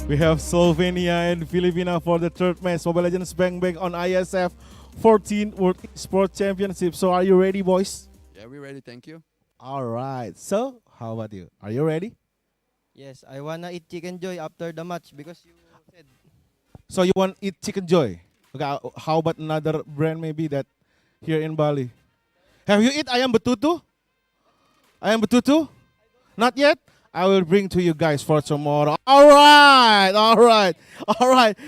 We have Slovenia and Filipina for the third match, Mobile Legends Bang Bang on IESF 14th World Esports Championship. So are you ready, boys? Yeah, we're ready, thank you. Alright, so how about you? Are you ready? Yes, I wanna eat Chicken Joy after the match because you said. So you want eat Chicken Joy? Okay, how about another brand maybe that here in Bali? Have you eat ayam betutu? Ayam betutu? Not yet? I will bring to you guys for tomorrow. Alright.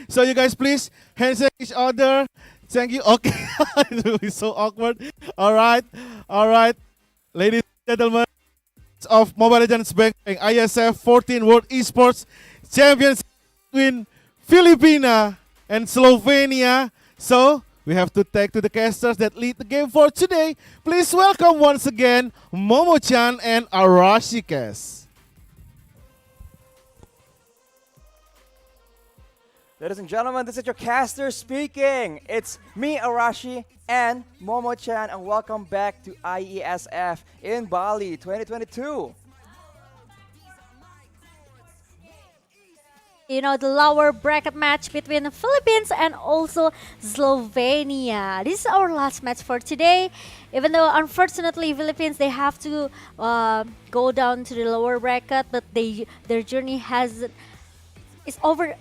So you guys please handshake each other. Thank you. Okay. It will be so awkward. Alright. Ladies and gentlemen of Mobile Legends Bang Bang IESF 14 World Esports Championship between Filipina and Slovenia. So we have to take to the casters that lead the game for today. Please welcome once again Momo-chan and Arashikes. Ladies and gentlemen, this is your caster speaking. It's me, Arashi, and Momo-chan, and welcome back to IESF in Bali 2022. You know, the lower bracket match between the Philippines and also Slovenia. This is our last match for today. Even though unfortunately Philippines, they have to go down to the lower bracket, but their journey isn't over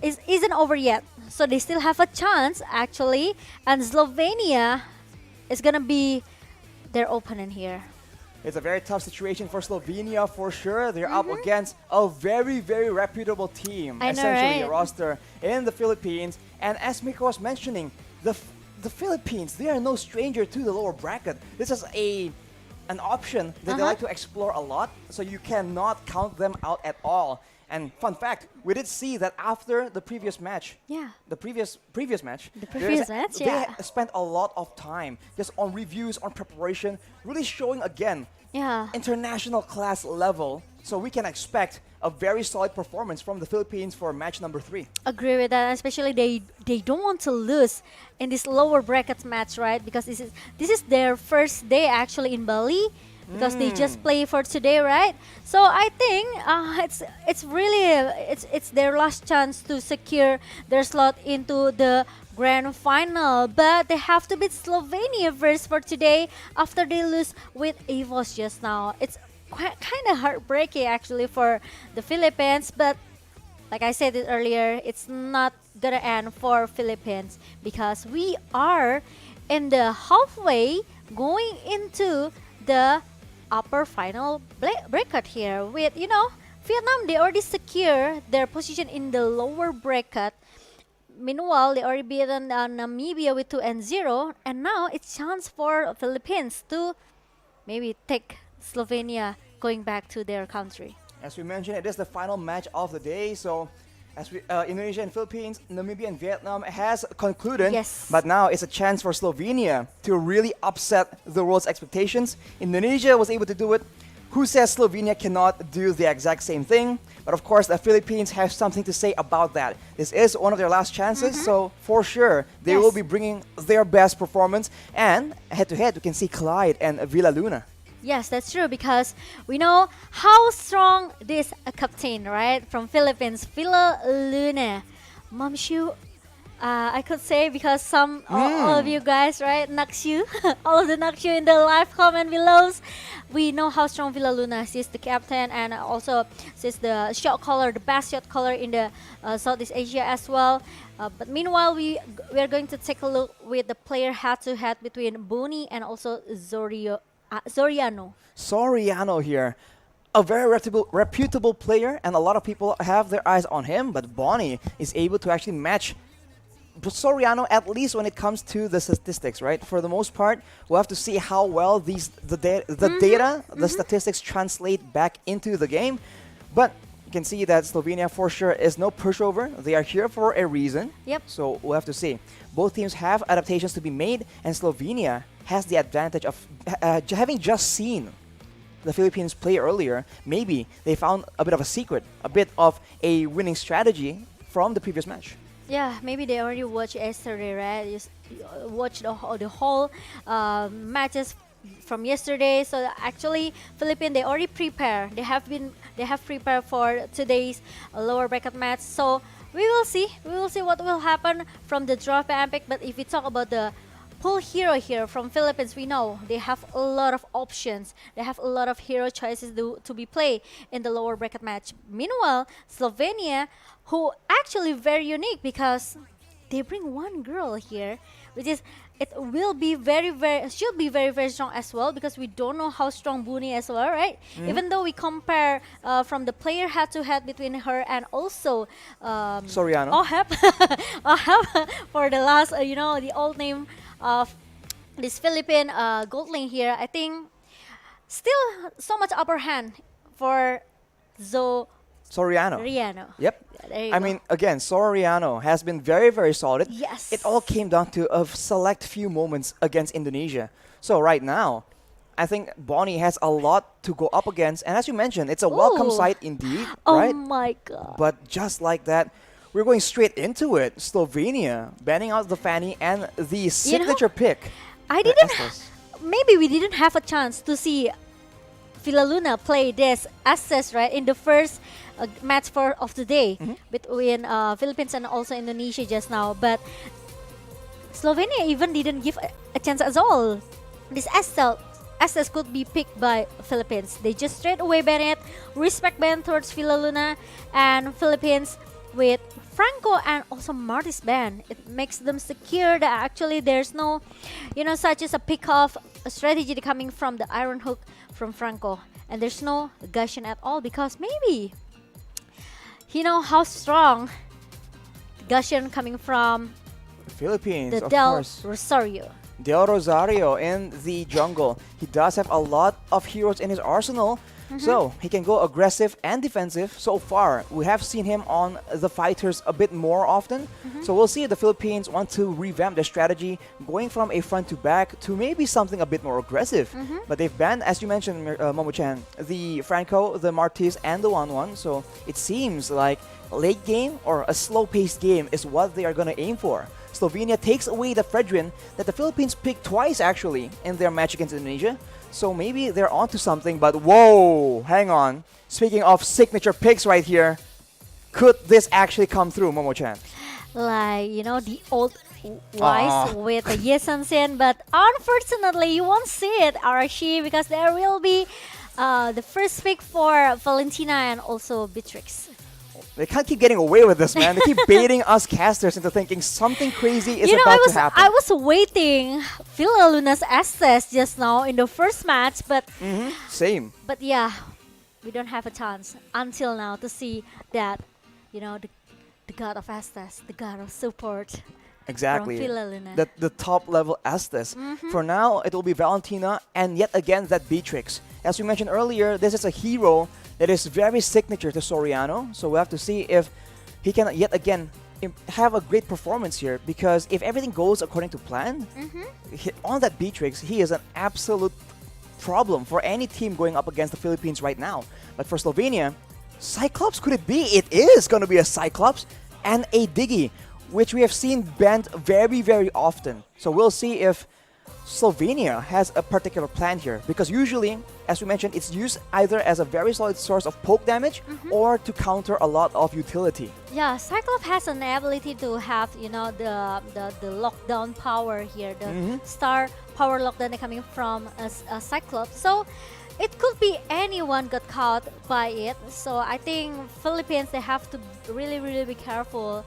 yet. So they still have a chance actually, and Slovenia is gonna be their opponent here. It's a very tough situation for Slovenia for sure. They're up against a very, very reputable team, I know, essentially a right? roster in the Philippines. And as Miko was mentioning, the Philippines, they are no stranger to the lower bracket. This is an option that they like to explore a lot, so you cannot count them out at all. And fun fact, we did see that after the previous match, the previous match, they spent a lot of time just on reviews, on preparation, really showing again international class level. So we can expect a very solid performance from the Philippines for match number 3. Agree with that, especially they don't want to lose in this lower bracket match, right? Because this is their first day actually in Bali, because they just play for today, right? So I think it's really it's their last chance to secure their slot into the grand final, but they have to beat Slovenia first for today after they lose with EVOS just now. It's kind of heartbreaking actually for the Philippines, but like I said it earlier, it's not gonna end for Philippines because we are in the halfway going into the upper final bracket here with, Vietnam. They already secure their position in the lower bracket. Meanwhile, they already beaten Namibia with 2-0, and now it's chance for Philippines to maybe take Slovenia going back to their country. As we mentioned, it is the final match of the day. So, as we Indonesia and Philippines, Namibia and Vietnam has concluded. Yes. But now it's a chance for Slovenia to really upset the world's expectations. Indonesia was able to do it. Who says Slovenia cannot do the exact same thing? But of course, the Philippines have something to say about that. This is one of their last chances, so for sure, they will be bringing their best performance. And head-to-head, we can see Clyde and Villa Luna. Yes, that's true, because we know how strong this captain, right, from Philippines, Villa Luna. Mamshu, I could say, because all of you guys, right, Nakshu, all of the Nakshu in the live comment below, we know how strong Villa Luna is. She's the captain, and also she's the shot caller, the best shot caller in the Southeast Asia as well. But meanwhile, we are going to take a look with the player head-to-head between Boni and also Soriano. Soriano here. A very reputable player, and a lot of people have their eyes on him, but Bonnie is able to actually match Soriano, at least when it comes to the statistics, right? For the most part, we'll have to see how well the data, the statistics translate back into the game. But you can see that Slovenia for sure is no pushover. They are here for a reason. Yep. So we'll have to see. Both teams have adaptations to be made, and Slovenia has the advantage of having just seen the Philippines play earlier. Maybe they found a bit of a secret, a bit of a winning strategy from the previous match. Yeah, maybe they already watched yesterday, right? Just watched the whole matches from yesterday. So actually, Philippines, they already prepared. They have prepared for today's lower bracket match. So we will see what will happen from the draft and pick. But if we talk about the pool hero here from Philippines, we know they have a lot of options. They have a lot of hero choices to be played in the lower bracket match. Meanwhile, Slovenia, who actually very unique because they bring one girl here, which is should be very strong as well, because we don't know how strong Buni as well, right? Even though we compare from the player head-to-head between her and also Soriano. Ohep for the last, the old name of this Philippine Goldling here. I think still so much upper hand for Soriano. Yep. I mean, again, Soriano has been very, very solid. Yes. It all came down to a select few moments against Indonesia. So right now, I think Bonnie has a lot to go up against. And as you mentioned, it's a welcome sight indeed, right? Oh my God. But just like that, we're going straight into it. Slovenia banning out the Fanny and the signature pick. Maybe we didn't have a chance to see Villa Luna play this Estes, right, in the first match of the day between Philippines and also Indonesia just now. But Slovenia even didn't give a chance at all. This Estes could be picked by Philippines. They just straight away ban it, respect ban towards Villa Luna, and Philippines with Franco and also Marty's band. It makes them secure that actually there's no, such as a pick-off strategy coming from the Iron Hook from Franco. And there's no Gushin at all because maybe he know how strong Gushin coming from Philippines, the of Del course. Rosario. Del Rosario in the jungle. He does have a lot of heroes in his arsenal, so he can go aggressive and defensive. So far, we have seen him on the fighters a bit more often. So we'll see if the Philippines want to revamp their strategy, going from a front to back to maybe something a bit more aggressive. But they've banned, as you mentioned, Momo-chan, the Franco, the Martis, and the 1-1. So it seems like late game or a slow-paced game is what they are going to aim for. Slovenia takes away the Fredrin that the Philippines picked twice actually in their match against Indonesia. So maybe they're onto something, but whoa, hang on. Speaking of signature picks right here, could this actually come through, Momo-chan? Like, the old wise with the Yesensen, but unfortunately you won't see it, Arashi, because there will be the first pick for Valentina and also Beatrix. They can't keep getting away with this, man. They keep baiting us casters into thinking something crazy is about to happen. I was waiting Villa Luna's Estes just now in the first match, but Same. But yeah, we don't have a chance until now to see that, the god of Estes, the god of support. Exactly. From Villa Luna. The top level Estes. For now, it will be Valentina and yet again that Beatrix. As we mentioned earlier, this is a hero that is very signature to Soriano. So we'll have to see if he can yet again have a great performance here. Because if everything goes according to plan, on that Beatrix, he is an absolute problem for any team going up against the Philippines right now. But for Slovenia, Cyclops could it be? It is going to be a Cyclops and a Diggy, which we have seen banned very, very often. So we'll see if Slovenia has a particular plan here, because usually, as we mentioned, it's used either as a very solid source of poke damage or to counter a lot of utility. Yeah, Cyclops has an ability to have, the lockdown power here, the star power lockdown coming from a Cyclops. So it could be anyone got caught by it. So I think Philippines, they have to really, really be careful,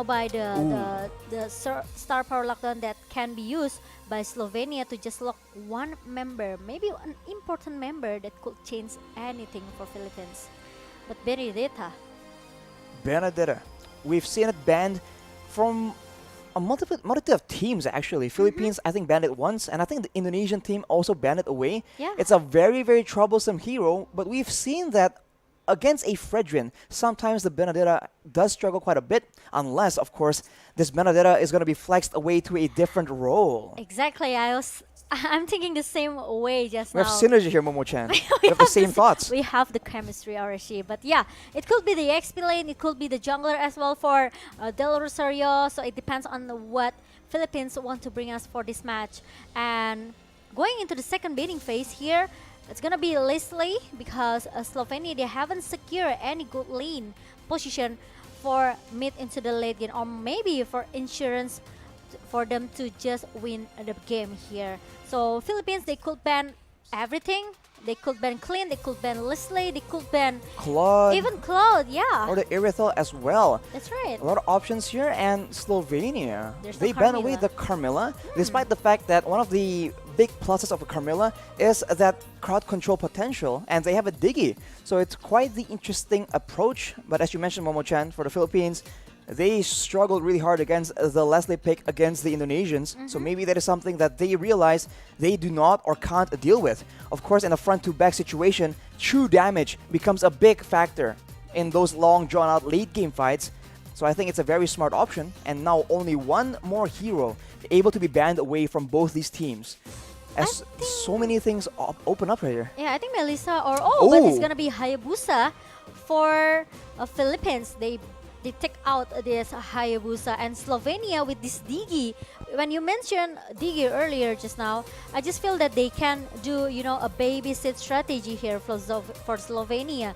by the star power lockdown that can be used by Slovenia to just lock one member, maybe an important member that could change anything for Philippines. But Benedetta, we've seen it banned from a multitude of teams actually. Philippines, I think, banned it once, and I think the Indonesian team also banned it away. Yeah. It's a very, very troublesome hero, but we've seen that against a Fredrin, sometimes the Benedetta does struggle quite a bit, unless, of course, this Benedetta is going to be flexed away to a different role. Exactly, I'm thinking the same way just We now. have synergy here, Momo-chan. we have the same thoughts. We have the chemistry, Arashi. But yeah, it could be the XP lane, it could be the jungler as well for Del Rosario. So it depends on what Philippines want to bring us for this match. And going into the second baiting phase here, it's gonna be Leslie, because Slovenia, they haven't secured any good lane position for mid into the late game, or maybe for insurance for them to just win the game here. So Philippines, they could ban everything. They could ban Clean, they could ban Leslie, they could ban Claude. even Claude, yeah. Or the Irithel as well. That's right. A lot of options here, and Slovenia, There's they no ban away Carmilla. the Carmilla, despite the fact that one of the big pluses of a Carmilla is that crowd control potential, and they have a Diggy. So it's quite the interesting approach. But as you mentioned, Momo-chan, for the Philippines, they struggled really hard against the Leslie pick against the Indonesians. So maybe that is something that they realize they do not or can't deal with. Of course, in a front-to-back situation, true damage becomes a big factor in those long, drawn-out late-game fights. So I think it's a very smart option. And now only one more hero able to be banned away from both these teams, as so many things open up right here. Yeah, I think Melissa but it's gonna be Hayabusa for Philippines. They take out this Hayabusa, and Slovenia with this Digi. When you mentioned Digi earlier just now, I just feel that they can do, a babysit strategy here for Slovenia.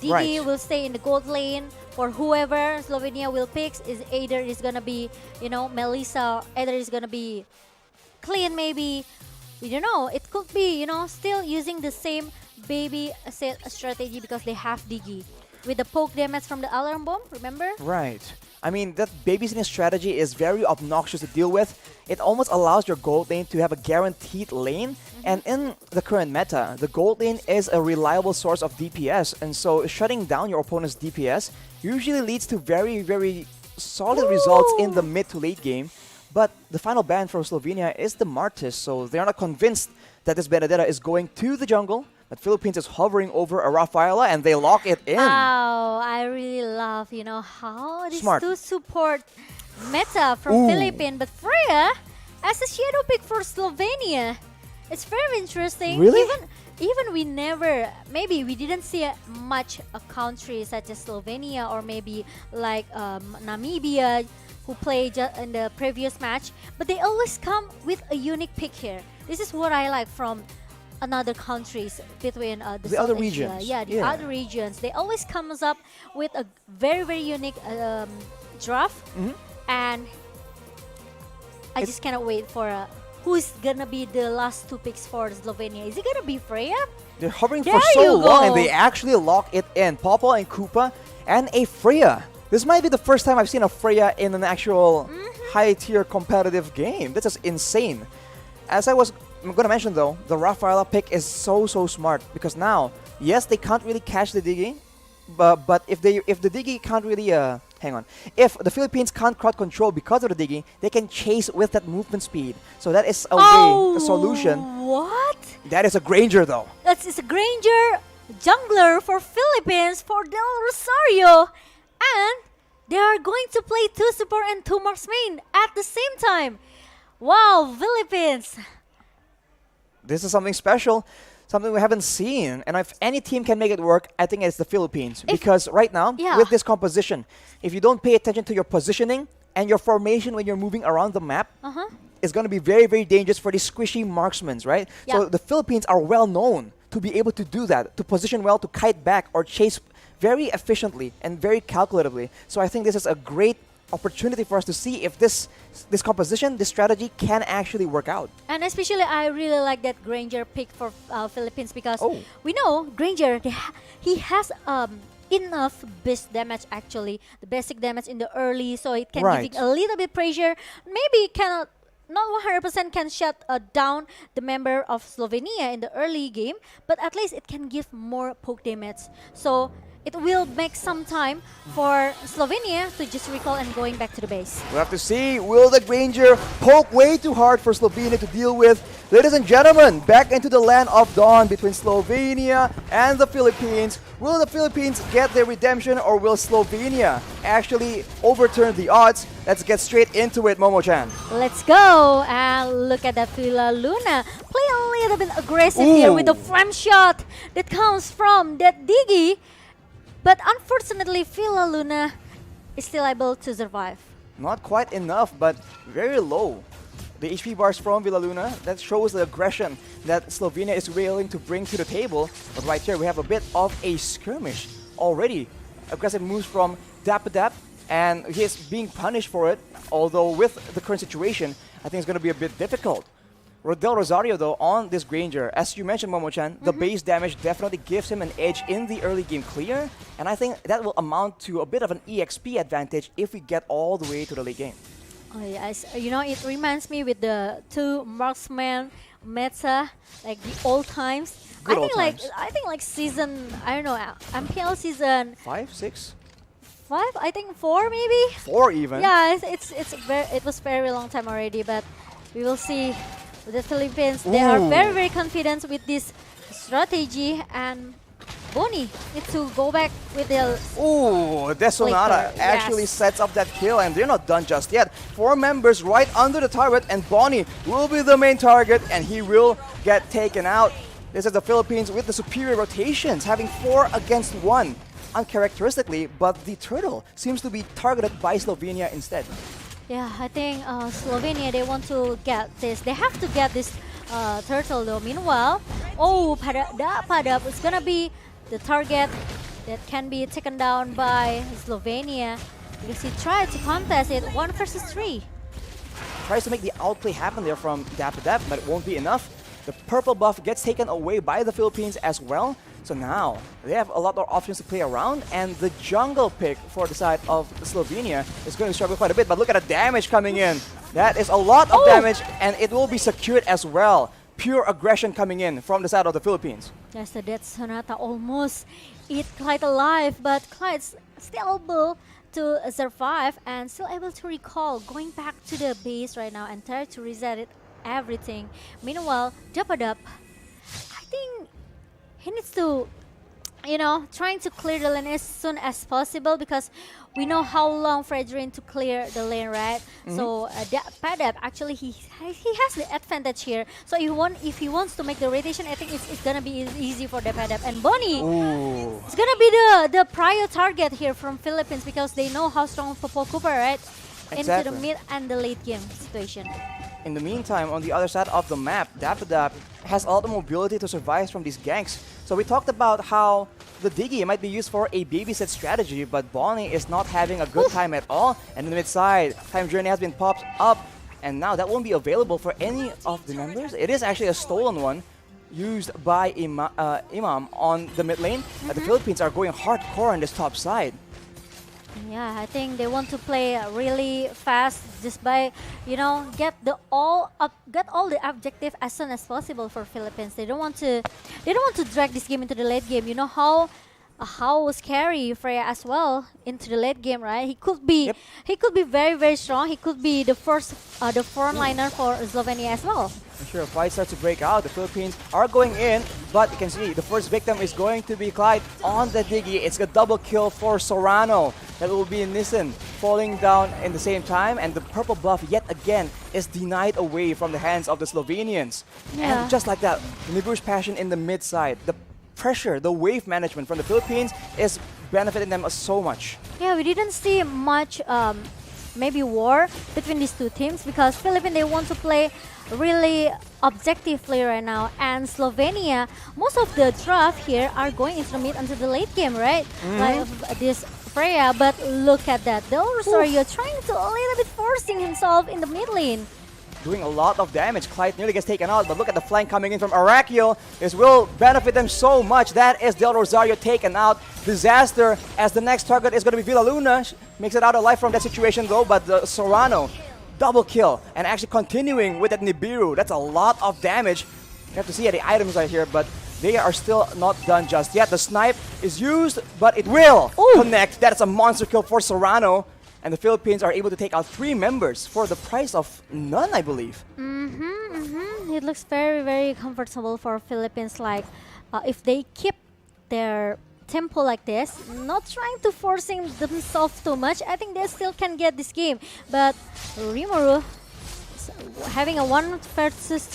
Digi will stay in the gold lane for whoever Slovenia will pick. Is either is gonna be, Melissa, either is gonna be Clean maybe. We don't know. It could be, still using the same baby set strategy because they have Digi. with the poke damage from the alarm bomb, remember? Right. I mean, that babysitting strategy is very obnoxious to deal with. It almost allows your gold lane to have a guaranteed lane. And in the current meta, the gold lane is a reliable source of DPS. And so shutting down your opponent's DPS usually leads to very, very solid results in the mid to late game. But the final ban for Slovenia is the Martis, so they're not convinced that this Benedetta is going to the jungle. But Philippines is hovering over a Rafaela and they lock it in. Wow, I really love, how these Smart. two support meta from Philippines. But Freya, as a shadow pick for Slovenia, it's very interesting. Really? Even we never, maybe we didn't see much a country such as Slovenia or maybe like Namibia who played in the previous match, but they always come with a unique pick here. This is what I like from another countries between the South other Asia. regions. Yeah, the other regions. They always comes up with a very, very unique draft, and I just cannot wait for who's gonna be the last two picks for Slovenia. Is it gonna be Freya? They're hovering There for so you long go. and they actually lock it in. Popo and Koopa and a Freya. This might be the first time I've seen a Freya in an actual high-tier competitive game. This is insane. As I'm going to mention though, the Rafaela pick is so smart because now, yes, they can't really catch the Digi, but if the Digi can't really if the Philippines can't crowd control because of the Digi, they can chase with that movement speed. So that is a way, a solution. What? That is a Granger though. It's a Granger jungler for Philippines for Del Rosario, and they are going to play 2 support and 2 marksmen at the same time. Wow, Philippines! This is something special, something we haven't seen. And if any team can make it work, I think it's the Philippines. Because right now, with this composition, if you don't pay attention to your positioning and your formation when you're moving around the map, it's going to be very, very dangerous for these squishy marksmen, right? So the Philippines are well known to be able to do that, to position well, to kite back or chase very efficiently and very calculatively. So I think this is a great opportunity for us to see if this composition, this strategy can actually work out. And especially I really like that Granger pick for Philippines because we know Granger, he has enough base damage actually, the basic damage in the early, so it can give it a little bit pressure. Maybe cannot, not 100% can shut down the member of Slovenia in the early game, but at least it can give more poke damage. So it will make some time for Slovenia to just recall and going back to the base. We'll have to see, will the Granger poke way too hard for Slovenia to deal with? Ladies and gentlemen, back into the land of dawn between Slovenia and the Philippines. Will the Philippines get their redemption or will Slovenia actually overturn the odds? Let's get straight into it, Momo-chan. Let's go and look at that Villa Luna. Play a little bit aggressive here with the flame shot that comes from that Digi. But unfortunately, Villa Luna is still able to survive. Not quite enough, but very low. The HP bars from Villa Luna, that shows the aggression that Slovenia is willing to bring to the table. But right here, we have a bit of a skirmish already. Aggressive moves from Dap, and he is being punished for it. Although with the current situation, I think it's going to be a bit difficult. Del Rosario, though, on this Granger, as you mentioned, Momo-chan, the base damage definitely gives him an edge in the early game clear, and I think that will amount to a bit of an EXP advantage if we get all the way to the late game. Oh yes, it reminds me with the 2 marksman meta, like the old times. Good I old think times. like season, I don't know, MPL season 5, 6? 5, I think 4 maybe. 4 even. Yeah, it was very long time already, but we will see. The Philippines, they are very, very confident with this strategy, and Bonnie needs to go back with the... Ooh, Desonata actually sets up that kill, and they're not done just yet. 4 members right under the turret, and Bonnie will be the main target, and he will get taken out. This is the Philippines with the superior rotations, having 4 against 1. Uncharacteristically, but the turtle seems to be targeted by Slovenia instead. Yeah, I think Slovenia, they want to get this. They have to get this turtle though. Meanwhile, Padap is gonna be the target that can be taken down by Slovenia because he tried to contest it 1 versus 3. Tries to make the outplay happen there from Dap, but it won't be enough. The purple buff gets taken away by the Philippines as well. So now they have a lot more options to play around, and the jungle pick for the side of Slovenia is going to struggle quite a bit. But look at the damage coming in. That is a lot of damage, and it will be secured as well. Pure aggression coming in from the side of the Philippines. Yes, the Death Sonata almost eat Clyde alive, but Clyde's still able to survive and still able to recall, going back to the base right now and try to reset it, everything. Meanwhile, Dapadab, I think he needs to, trying to clear the lane as soon as possible, because we know how long Fredrin to clear the lane, right? So Padap, actually he has the advantage here. So if he wants to make the rotation, I think it's gonna be easy for the Padap. And Bonnie, it's gonna be the prior target here from Philippines, because they know how strong Popo Cooper, right? Into the mid and the late game situation. In the meantime, on the other side of the map, Dapadab has a lot of mobility to survive from these ganks. So we talked about how the Diggy might be used for a babysit strategy, but Bonnie is not having a good time at all. And in the mid side, Time Journey has been popped up, and now that won't be available for any of the members. It is actually a stolen one used by Imam on the mid lane. The Philippines are going hardcore on this top side. Yeah, I think they want to play really fast, just by get all the objective as soon as possible for Philippines. They don't want to drag this game into the late game. You know how scary Freya as well into the late game, right? He could be very, very strong. He could be the front liner for Slovenia as well. Sure, a fight starts to break out. The Philippines are going in, but you can see the first victim is going to be Clyde on the Diggy. It's a double kill for Sorano. That will be Nissan falling down in the same time, and the purple buff yet again is denied away from the hands of the Slovenians. Yeah. And just like that, Niburu's passion in the mid side, the pressure, the wave management from the Philippines is benefiting them so much. Yeah, we didn't see much maybe war between these two teams, because Philippines, they want to play really objectively right now, and Slovenia, most of the draft here are going into the mid until the late game, right? Like this Freya, but look at that. Del Rosario trying to a little bit forcing himself in the mid lane. Doing a lot of damage. Clyde nearly gets taken out, but look at the flank coming in from Arakiel. This will benefit them so much. That is Del Rosario taken out. Disaster, as the next target is going to be Villaluna. Makes it out alive from that situation though, but the Sorano, double kill. And actually continuing with that Nibiru. That's a lot of damage. You have to see the items right here, but they are still not done just yet. The snipe is used, but it will connect. That is a monster kill for Sorano. And the Philippines are able to take out 3 members for the price of none, I believe. It looks very, very comfortable for Philippines. Like, if they keep their tempo like this, not trying to forcing themselves too much, I think they still can get this game. But Rimuru having a 1 versus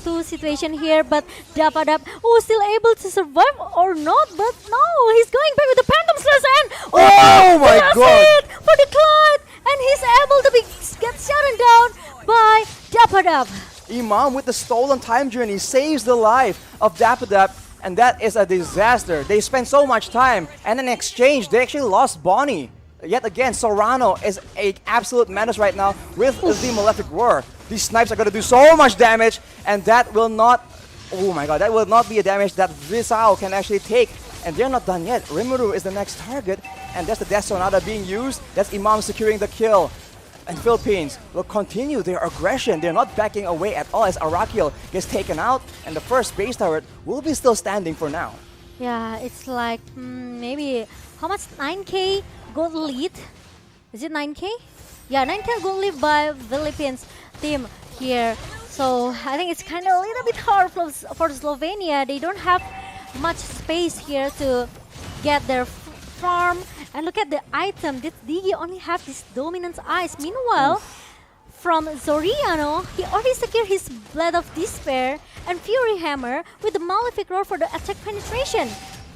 2 situation here, but Dapadab, still able to survive or not, but no, he's going back with the Phantom Slash, and oh my god, hit for the Clyde, and he's able to get shut down by Dapadab. Imam with the stolen Time Journey saves the life of Dapadab, and that is a disaster. They spent so much time, and in exchange, they actually lost Bonnie. Yet again, Sorano is an absolute menace right now with the Malefic War. These snipes are going to do so much damage, and that will not, oh my god, that will not be a damage that Visao can actually take. And they're not done yet. Rimuru is the next target, and that's the Death Sonata being used. That's Imam securing the kill. And Philippines will continue their aggression. They're not backing away at all as Arakiel gets taken out, and the first base turret will be still standing for now. Yeah, it's like maybe, how much, 9k gold lead? Is it 9k? Yeah, 9k gold lead by Philippines team here. So I think it's kind of a little bit hard for Slovenia. They don't have much space here to get their farm. And look at the item. This Digi only have this Dominance Eyes. Meanwhile, from Zoriano, he already secured his Blade of Despair and Fury Hammer with the Malefic Roar for the attack penetration.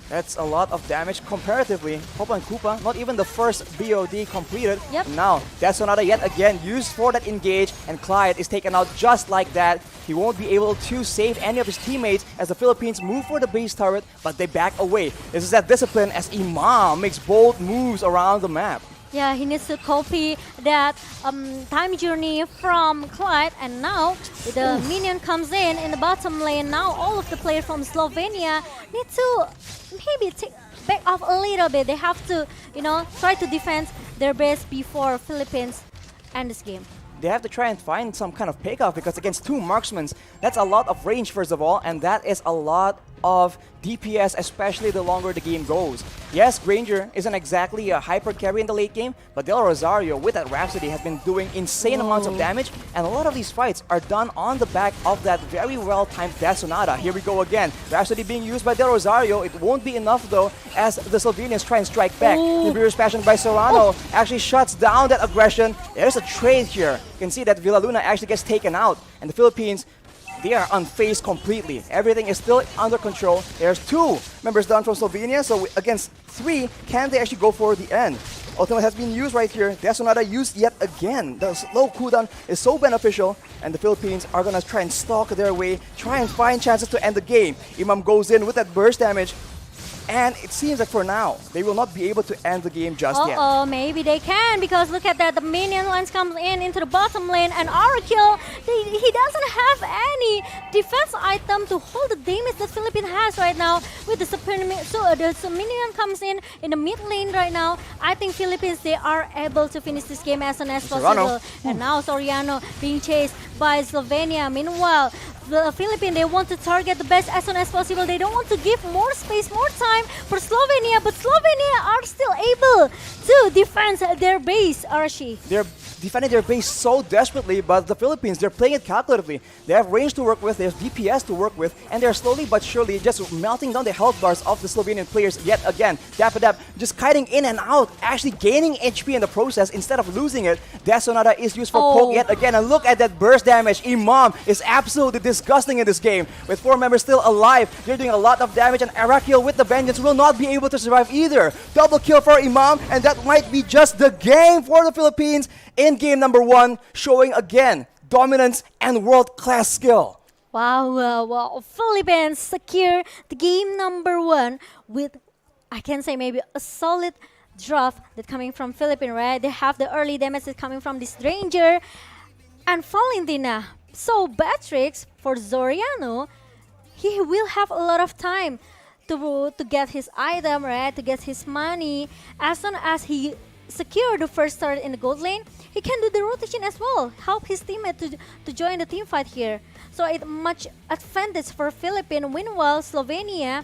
That's a lot of damage comparatively. Popo and Koopa, not even the first BOD completed. Yep. Now, Death Sonata yet again used for that engage, and Clyde is taken out just like that. He won't be able to save any of his teammates as the Philippines move for the base turret, but they back away. This is that discipline as Imam makes bold moves around the map. Yeah, he needs to copy that time journey from Clyde, and now the minion comes in the bottom lane. Now all of the players from Slovenia need to maybe back off a little bit. They have to, try to defend their base before Philippines end this game. They have to try and find some kind of pick-off because against two marksmen, that's a lot of range first of all, and that is a lot of DPS, especially the longer the game goes. Yes, Granger isn't exactly a hyper carry in the late game, but Del Rosario with that Rhapsody has been doing insane amounts of damage, and a lot of these fights are done on the back of that very well-timed Death Sonata. Here we go again. Rhapsody being used by Del Rosario. It won't be enough though, as the Slovenians try and strike back. Nibiru's passion by Serrano actually shuts down that aggression. There's a trade here. You can see that Villaluna actually gets taken out, and the Philippines, they are unfazed completely. Everything is still under control. There's 2 members down from Slovenia, so against 3, can they actually go for the end? Ultimate has been used right here. Death Sonata used yet again. The slow cooldown is so beneficial, and the Philippines are gonna try and stalk their way, try and find chances to end the game. Imam goes in with that burst damage, and it seems like for now, they will not be able to end the game just yet. Maybe they can, because look at that, the minion lines comes in into the bottom lane, and Oracle, he doesn't have any defense item to hold the damage that Philippines has right now with the the minion comes in the mid lane right now. I think Philippines, they are able to finish this game as soon as possible. And now Soriano being chased by Slovenia. Meanwhile, the Philippines, they want to target the best as soon as possible. They don't want to give more space, more time for Slovenia, but Slovenia are still able to defend their base, Arashi. They're defending their base so desperately, but the Philippines, they're playing it calculatively. They have range to work with, they have DPS to work with, and they're slowly but surely just melting down the health bars of the Slovenian players yet again. Dapadap just kiting in and out, actually gaining HP in the process instead of losing it. Death Sonata is used for poke yet again, and look at that burst damage. Imam is absolutely disgusting in this game. With 4 members still alive, they're doing a lot of damage, and Arakil with the Vengeance will not be able to survive either. Double kill for Imam, and that might be just the game for the Philippines in game number 1, showing again dominance and world-class skill. Wow. Philippines secure the game number 1 with, I can say, maybe a solid draft that coming from Philippines, right? They have the early damage that coming from this Ranger and Valentina. So Batrix for Zoriano, he will have a lot of time to get his item, right? To get his money. As soon as he secure the first start in the gold lane, he can do the rotation as well, help his teammate to join the team fight here. So it's much advantage for Philippines. Meanwhile, Slovenia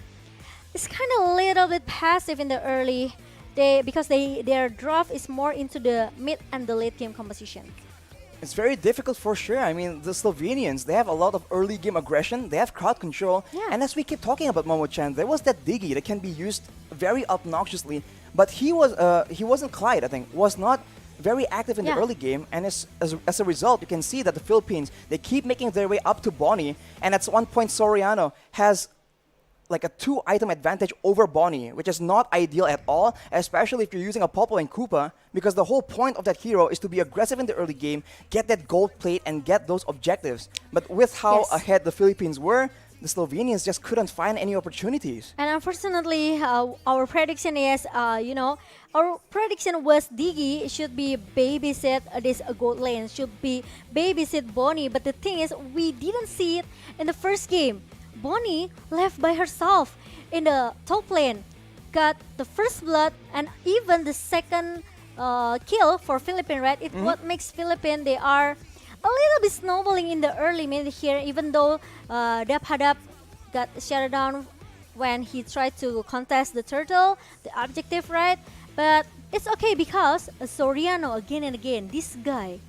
is kind of a little bit passive in the early because their draft is more into the mid and the late game composition. It's very difficult for sure. I mean, the Slovenians, they have a lot of early game aggression, they have crowd control, and as we keep talking about Momo-chan, there was that Diggy that can be used very obnoxiously, but he wasn't Clyde, I think, was not very active in the early game, and as a result, you can see that the Philippines, they keep making their way up to Bonnie, and at one point Soriano has like a 2-item advantage over Bonnie, which is not ideal at all, especially if you're using a Popo and Koopa, because the whole point of that hero is to be aggressive in the early game, get that gold plate, and get those objectives. But with how ahead the Philippines were, the Slovenians just couldn't find any opportunities. And unfortunately, our prediction is, our prediction was Diggy should be babysit this gold lane, should be babysit Bonnie. But the thing is, we didn't see it in the first game. Bonnie left by herself in the top lane, got the first blood and even the second kill for Philippines, right? It what makes Philippines, they are a little bit snowballing in the early mid here, even though Daphadap got shut down when he tried to contest the turtle, the objective, right? But it's okay because Soriano, again and again, this guy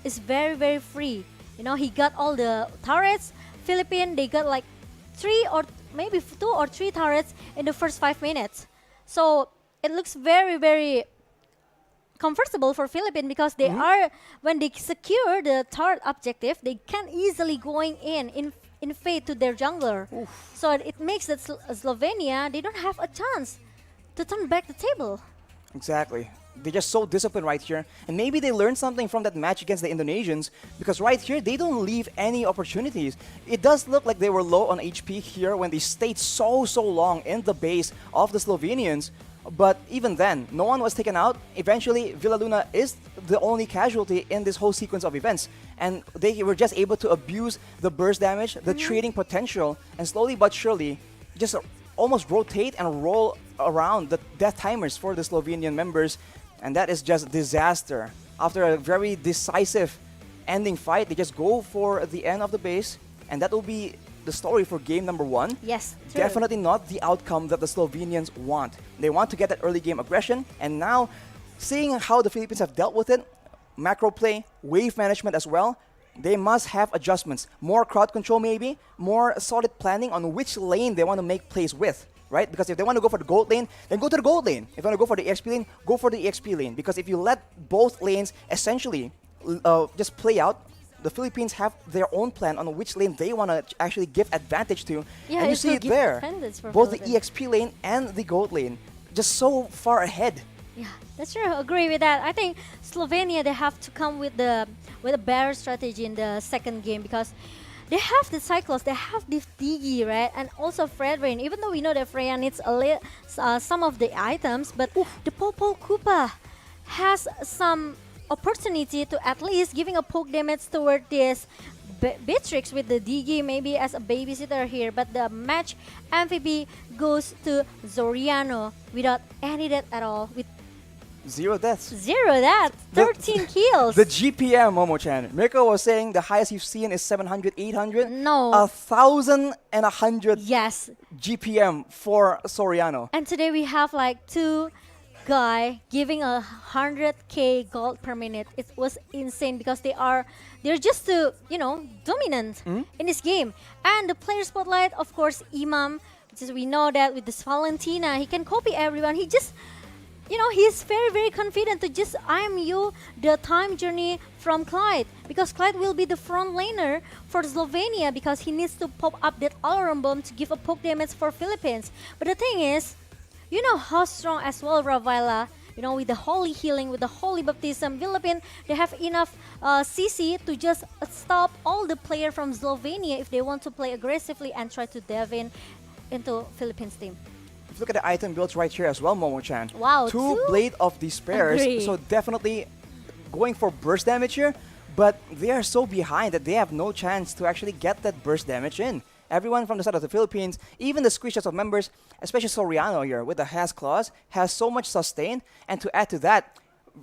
is very, very free. He got all the turrets. Philippines, they got like 3 or maybe 2 or 3 turrets in the first 5 minutes. So it looks very, very comfortable for Philippines because they are, when they secure the turret objective, they can easily going in fade to their jungler. So it makes that Slovenia, they don't have a chance to turn back the table. Exactly. They're just so disciplined right here. And maybe they learned something from that match against the Indonesians, because right here, they don't leave any opportunities. It does look like they were low on HP here when they stayed so long in the base of the Slovenians. But even then, no one was taken out. Eventually, Villaluna is the only casualty in this whole sequence of events. And they were just able to abuse the burst damage, the trading potential, and slowly but surely just almost rotate and roll around the death timers for the Slovenian members. And that is just disaster. After a very decisive ending fight, they just go for the end of the base. And that will be the story for game number 1. Yes, true. Definitely not the outcome that the Slovenians want. They want to get that early game aggression, and now seeing how the Philippines have dealt with it, macro play, wave management as well, they must have adjustments. More crowd control maybe, more solid planning on which lane they want to make plays with, right? Because if they want to go for the gold lane, then go to the gold lane. If they want to go for the EXP lane, go for the EXP lane. Because if you let both lanes essentially just play out, the Philippines have their own plan on which lane they want to actually give advantage to. Yeah, and you see it there. Both the EXP lane and the gold lane just so far ahead. Yeah, that's true. Agree with that. I think Slovenia, they have to come with a better strategy in the second game, because they have the Cyclones, they have the Digi, right? And also Fredrin. Even though we know that Freya needs some of the items, but the Popol Kupa has some opportunity to at least giving a poke damage toward this Beatrix with the DG maybe as a babysitter here, but the match MVP goes to Zoriano without any death at all, with 0 deaths. 0 deaths, 13 kills. The GPM, Momo-chan. Mirko was saying the highest you've seen is 700, 800. No. 1,100 yes. GPM for Soriano. And today we have like 2 guy giving 100k gold per minute. It was insane because they're just too, dominant in this game. And the player spotlight, of course, Imam, which is, we know that with this Valentina, he can copy everyone. He just, he's very, very confident to just IMU the time journey from Clyde, because Clyde will be the front laner for Slovenia, because he needs to pop up that alarm bomb to give a poke damage for Philippines. But the thing is, you know how strong as well Ravila, with the holy healing, with the holy baptism, Philippines, they have enough CC to just stop all the player from Slovenia if they want to play aggressively and try to dive into Philippines team. If you look at the item builds right here as well, Momo-chan. Wow, 2 Blade of Despairs, so definitely going for burst damage here, but they are so behind that they have no chance to actually get that burst damage in. Everyone from the side of the Philippines, even the screenshots of members, especially Soriano here with the Has Claws, has so much sustain. And to add to that,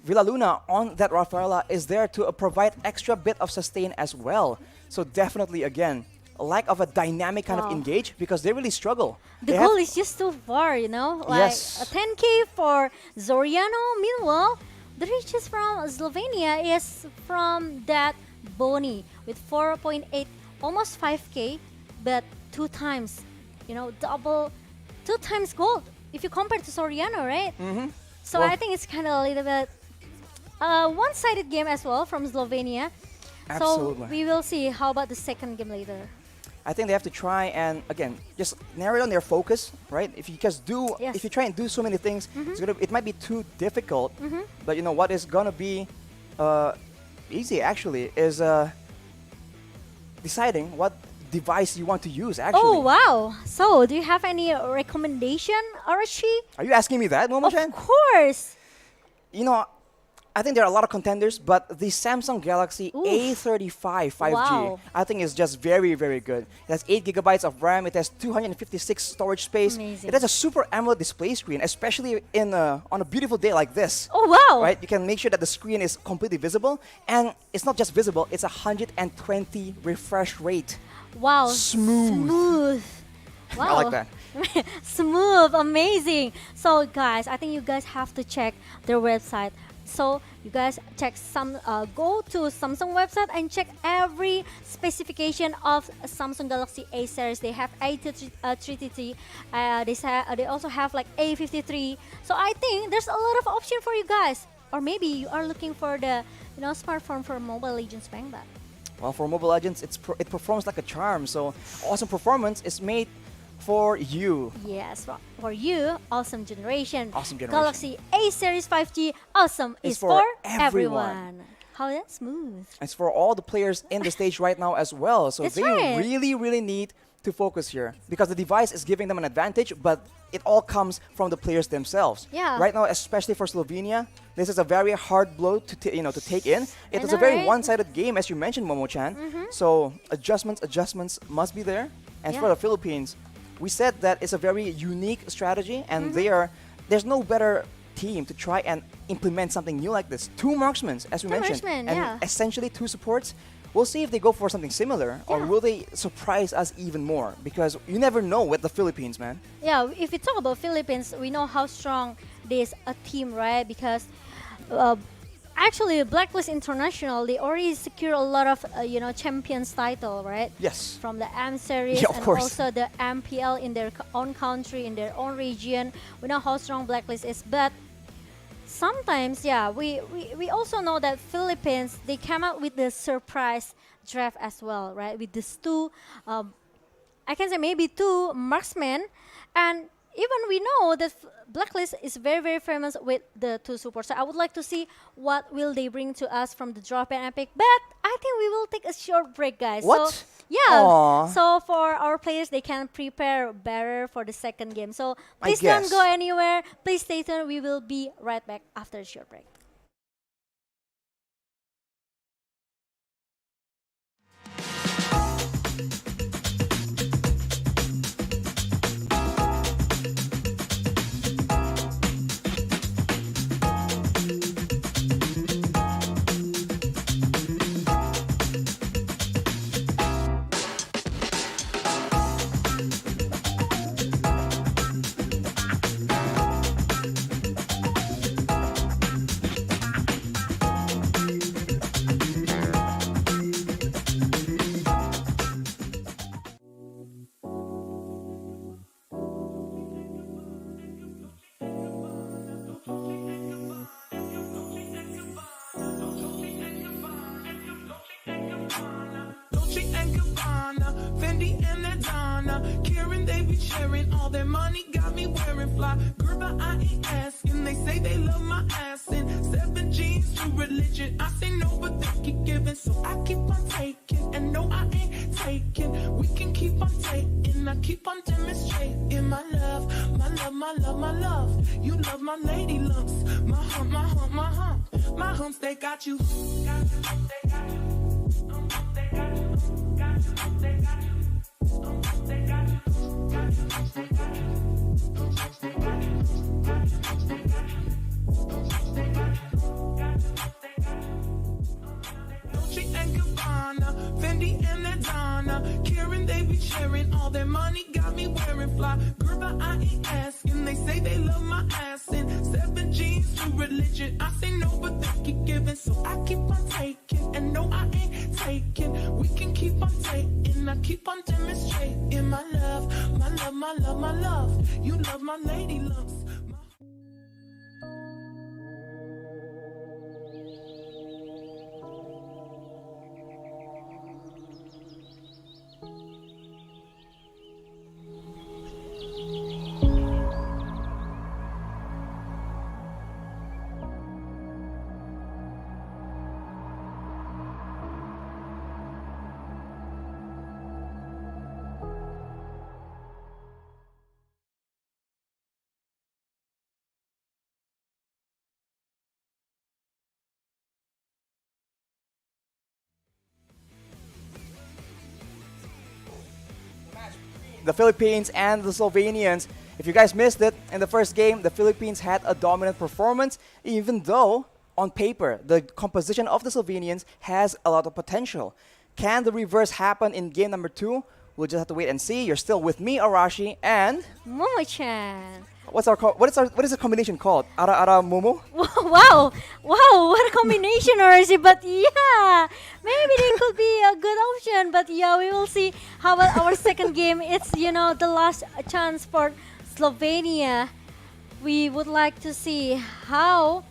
Villaluna on that Rafaela is there to provide extra bit of sustain as well. So definitely, again, a lack of a dynamic kind of engage, because they really struggle. The goal is just too far, like a 10k for Zoriano. Meanwhile, the riches from Slovenia is from that Boni with 4.8, almost 5k. But 2 times, double, 2 times gold if you compare to Soriano, right? So I think it's kind of a little bit one-sided game as well from Slovenia. Absolutely. So we will see how about the second game later. I think they have to try and, again, just narrow down their focus, right? If you just if you try and do so many things, it might be too difficult. But what is gonna be easy actually is deciding what device you want to use, actually. Oh, wow. So, do you have any recommendation, Arashi? Are you asking me that, Momo-chan? Of course. I think there are a lot of contenders, but the Samsung Galaxy A35 5G, wow, I think is just very, very good. It has 8 gigabytes of RAM. It has 256 storage space. Amazing. It has a super AMOLED display screen, especially on a beautiful day like this. Oh, wow. Right? You can make sure that the screen is completely visible. And it's not just visible, it's 120 refresh rate. Wow. Smooth. Wow. I like that. Smooth. Amazing. So, guys, I think you guys have to check their website. So you guys go to Samsung website and check every specification of Samsung Galaxy A series. They have A330. They also have like A53. So I think there's a lot of option for you guys. Or maybe you are looking for the smartphone for Mobile Legends Bang Bang. Well, for Mobile Legends, it performs like a charm. So awesome performance is made for you. Yes, for you, awesome generation. Awesome generation. Galaxy A series 5G, awesome is for everyone. How that smooth. It's for all the players in the stage right now as well. So That's they right. really, really need to focus here because the device is giving them an advantage, but it all comes from the players themselves. Yeah. Right now, especially for Slovenia, this is a very hard blow to to take in. It I is know, a very right? one-sided game, as you mentioned, Momo-chan. So adjustments must be there. And for Yeah. the Philippines, we said that it's a very unique strategy, and there's no better team to try and implement something new like this. Two marksmen, as we mentioned, marksmen, and yeah. essentially two supports. We'll see if they go for something similar, or Yeah. will they surprise us even more? Because you never know with the Philippines, man. Yeah, if we talk about Philippines, we know how strong this a team, right? Because actually, Blacklist International, they already secure a lot of champions title, right? Yes. From the M series Yeah, of and course. also the MPL in their own country, in their own region. We know how strong Blacklist is, but sometimes, yeah, we also know that Philippines, they come out with the surprise draft as well, right? With these two, I can say maybe two marksmen, and even we know that Blacklist is very, very famous with the two supports. So I would like to see what will they bring to us from the drop and epic. But I think we will take a short break, guys. What? So, yeah. Aw. So for our players, they can prepare better for the second game. So I please don't guess. go anywhere. Please stay tuned. We will be right back after a short break. Dolce and Gabbana, Fendi and Adana, Karen, they be sharing all their money, got me wearing fly. Girl, but I ain't asking. They say they love my ass in 7 jeans to religion. I say no, but they keep giving, so I keep on taking. And no, I ain't taking. We can keep on taking. I keep on demonstrating my love, my love, my love, my love. You love my lady lumps, my hump, my hump, my hump. My humps, they got you. Dolce and Gabbana, Fendi and Adana, Karen, they be sharing all their money, got me wearing fly. Girl, but I ain't asking. They say they love my ass in 7 jeans to religion. I say no, but they keep giving, so I keep on taking. And no, I ain't taking. We can keep on taking. I keep on demonstrating my love, my love, my love, my love. You love my lady lumps. The Philippines and the Slovenians. If you guys missed it, in the first game, the Philippines had a dominant performance, even though, on paper, the composition of the Slovenians has a lot of potential. Can the reverse happen in game number 2? We'll just have to wait and see. You're still with me, Arashi, and Momo-chan. what is the combination called? Ara Momo? Wow, what a combination, Arashi. But yeah, maybe they could be a good option. But yeah, we will see. How about our second game? It's the last chance for Slovenia. We would like to see how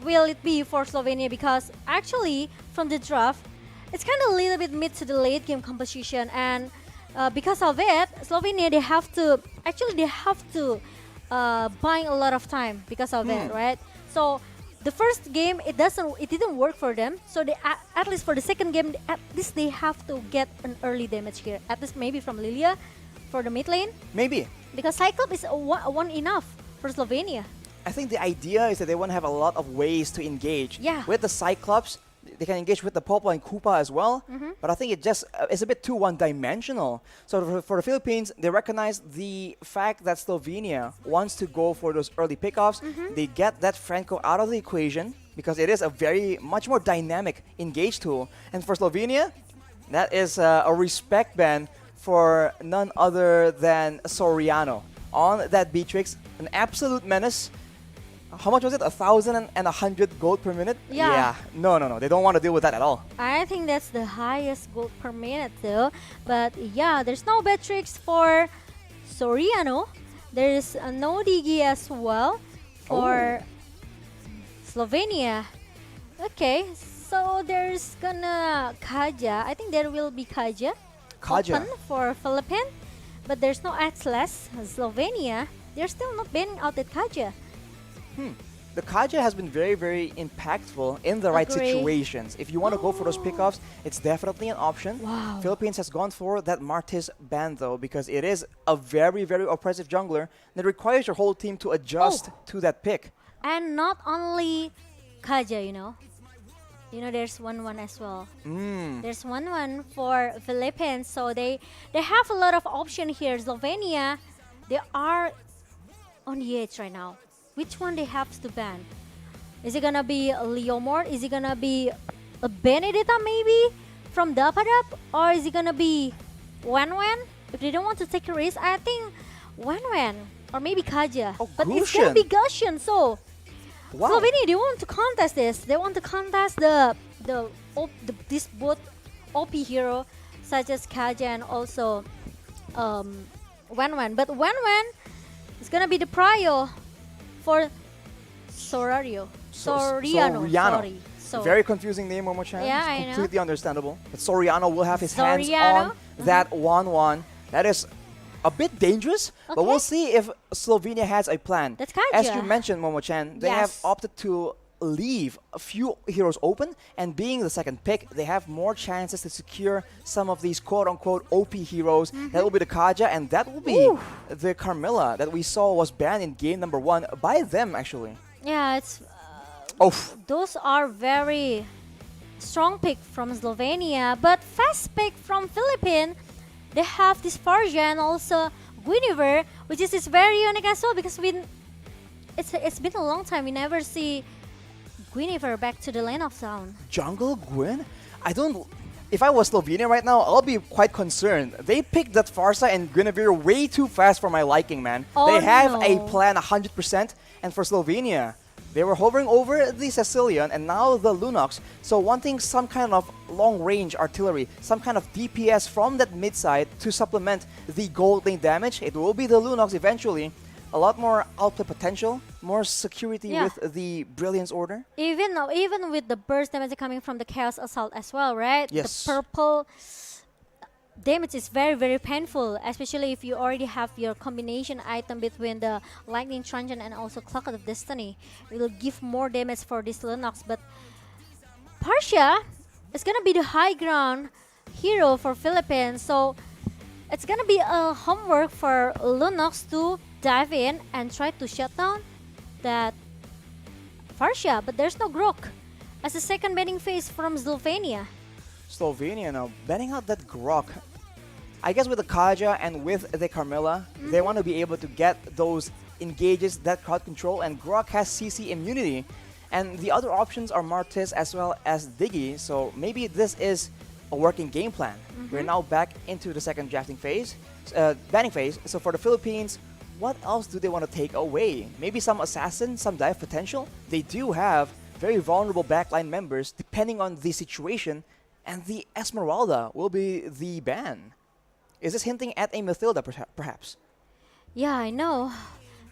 will it be for Slovenia, because actually from the draft, it's kind of a little bit mid to the late game composition, and because of it, Slovenia they have to buying a lot of time because of it, right? So the first game it didn't work for them. So they at least for the second game, at least they have to get an early damage here. At least maybe from Lilia for the mid lane. Maybe. Because Cyclops is one enough for Slovenia. I think the idea is that they want to have a lot of ways to engage. Yeah. With the Cyclops, they can engage with the Popo and Koopa as well. But I think it just it's a bit too one-dimensional. So for the Philippines, they recognize the fact that Slovenia wants to go for those early pickoffs. They get that Franco out of the equation because it is a much more dynamic engage tool. And for Slovenia, that is a respect ban for none other than Soriano on that Beatrix, an absolute menace. How much was it? 1,100 gold per minute? Yeah. No. They don't want to deal with that at all. I think that's the highest gold per minute though. But yeah, there's no Beatrix for Soriano. There's no Digi as well for Slovenia. Okay, so there's gonna Kaja. I think there will be Kaja. Open for Philippines. But there's no Atlas. Slovenia, they're still not banning out that Kaja. The Kaja has been very, very impactful in the right situations. If you want to go for those pickoffs, it's definitely an option. Wow. Philippines has gone for that Martis ban though because it is a very, very oppressive jungler that requires your whole team to adjust to that pick. And not only Kaja, you know, there's 1-1 as well. There's 1-1 for Philippines, so they have a lot of option here. Slovenia, they are on the edge right now. Which one they have to ban? Is it gonna be Leomord? Is it gonna be a Benedetta maybe from Dapadap? Or is it gonna be Wenwen? If they don't want to take a risk, I think Wenwen or maybe Kaja. But it's gonna be Gushian, so Slovenia, they want to contest this. They want to contest this both OP hero such as Kaja and also Wenwen. But Wenwen is gonna be the prio for Soriano. Sorry. Very confusing name, Momo-chan. Yeah, I know. Completely understandable. But Soriano will have his hands on that 1-1. That is a bit dangerous, but we'll see if Slovenia has a plan. That's Kaja. As you mentioned, Momo-chan, they have opted to leave a few heroes open, and being the second pick, they have more chances to secure some of these quote-unquote OP heroes. That will be the Kaja, and that will be the Carmilla that we saw was banned in game number 1 by them, actually. Yeah, it's those are very strong pick from Slovenia, but fast pick from Philippines. They have this Farja and also Guinevere, which is very unique as well because it's been a long time we never see Guinevere back to the lane of zone. Jungle Gwyn? If I was Slovenia right now, I'll be quite concerned. They picked that Farsa and Guinevere way too fast for my liking, man. They have a plan 100%, and for Slovenia, they were hovering over the Sicilian and now the Lunox, so wanting some kind of long-range artillery, some kind of DPS from that mid-side to supplement the gold lane damage. It will be the Lunox eventually. A lot more outplay potential, more security with the Brilliance Order. Even with the burst damage coming from the Chaos Assault as well, right? Yes. The purple damage is very, very painful, especially if you already have your combination item between the Lightning Transient and also Clock of Destiny. It will give more damage for this Lunox, but Partia is gonna be the high ground hero for Philippines, so it's gonna be a homework for Lunox to dive in and try to shut down that Farsia, but there's no Grok as a second banning phase from Slovenia. Slovenia now banning out that Grok. I guess with the Kaja and with the Carmilla, they want to be able to get those engages, that crowd control, and Grok has CC immunity. And the other options are Martis as well as Diggy, so maybe this is a working game plan. We're now back into the second drafting phase, banning phase. So for the Philippines, what else do they want to take away? Maybe some assassin, some dive potential? They do have very vulnerable backline members depending on the situation, and the Esmeralda will be the ban. Is this hinting at a Mathilda perhaps? Yeah, I know,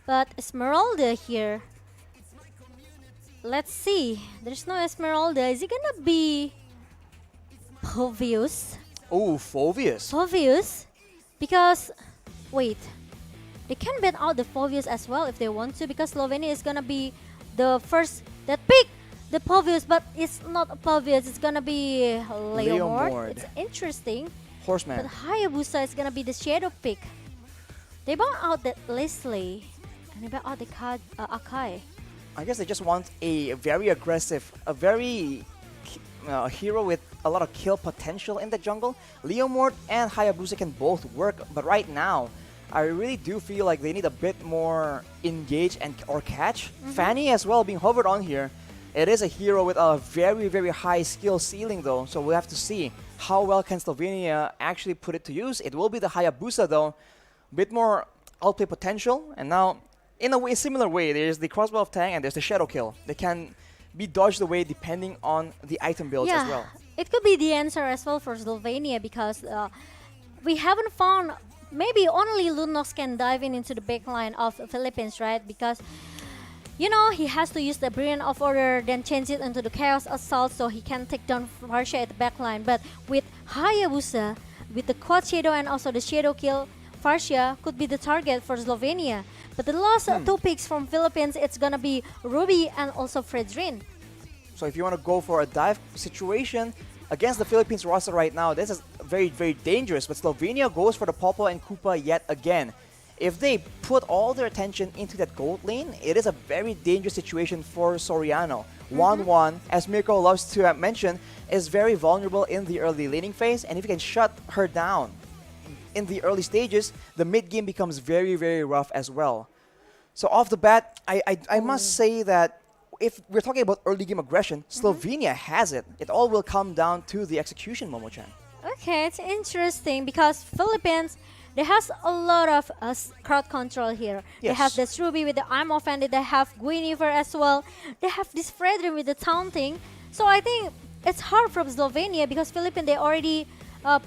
but Esmeralda here. Let's see. There's no Esmeralda. Is it gonna be Phoveus? Oh, Phoveus. Phoveus? Because, wait, they can ban out the Phoveus as well if they want to, because Slovenia is gonna be the first that pick the Povius, but it's not a Povius. It's gonna be Leomord. It's interesting. Horseman. But Hayabusa is gonna be the shadow pick. They bought out that Leslie, and they bought out the Akai. I guess they just want a very aggressive, a very hero with a lot of kill potential in the jungle. Leomord and Hayabusa can both work, but right now, I really do feel like they need a bit more engage and or catch. Fanny as well being hovered on here. It is a hero with a very, very high skill ceiling though, so we'll have to see how well can Slovenia actually put it to use. It will be the Hayabusa though, bit more outplay potential, and now in a way, similar way, there's the crossbow of Tang and there's the shadow kill. They can be dodged away depending on the item builds as well. It could be the answer as well for Slovenia because we haven't found, maybe only Lunox can dive into the backline of the Philippines, right? Because you know, he has to use the Brilliant of Order, then change it into the Chaos Assault so he can take down Farsha at the backline. But with Hayabusa, with the Quad Shadow and also the Shadow Kill, Farsha could be the target for Slovenia. But the last two picks from Philippines, it's gonna be Ruby and also Fredrin. So if you want to go for a dive situation against the Philippines roster right now, this is very, very dangerous. But Slovenia goes for the Popo and Koopa yet again. If they put all their attention into that gold lane, it is a very dangerous situation for Soriano. 1-1, as Mirko loves to mention, is very vulnerable in the early laning phase, and if you can shut her down in the early stages, the mid game becomes very, very rough as well. So off the bat, I must say that if we're talking about early game aggression, Slovenia has it. It all will come down to the execution, Momo-chan. Okay, it's interesting because Philippines, they has a lot of crowd control here. They have this Ruby with the I'm Offended. They have Guinevere as well. They have this Fredrin with the taunting. So I think it's hard from Slovenia because Philippines, they already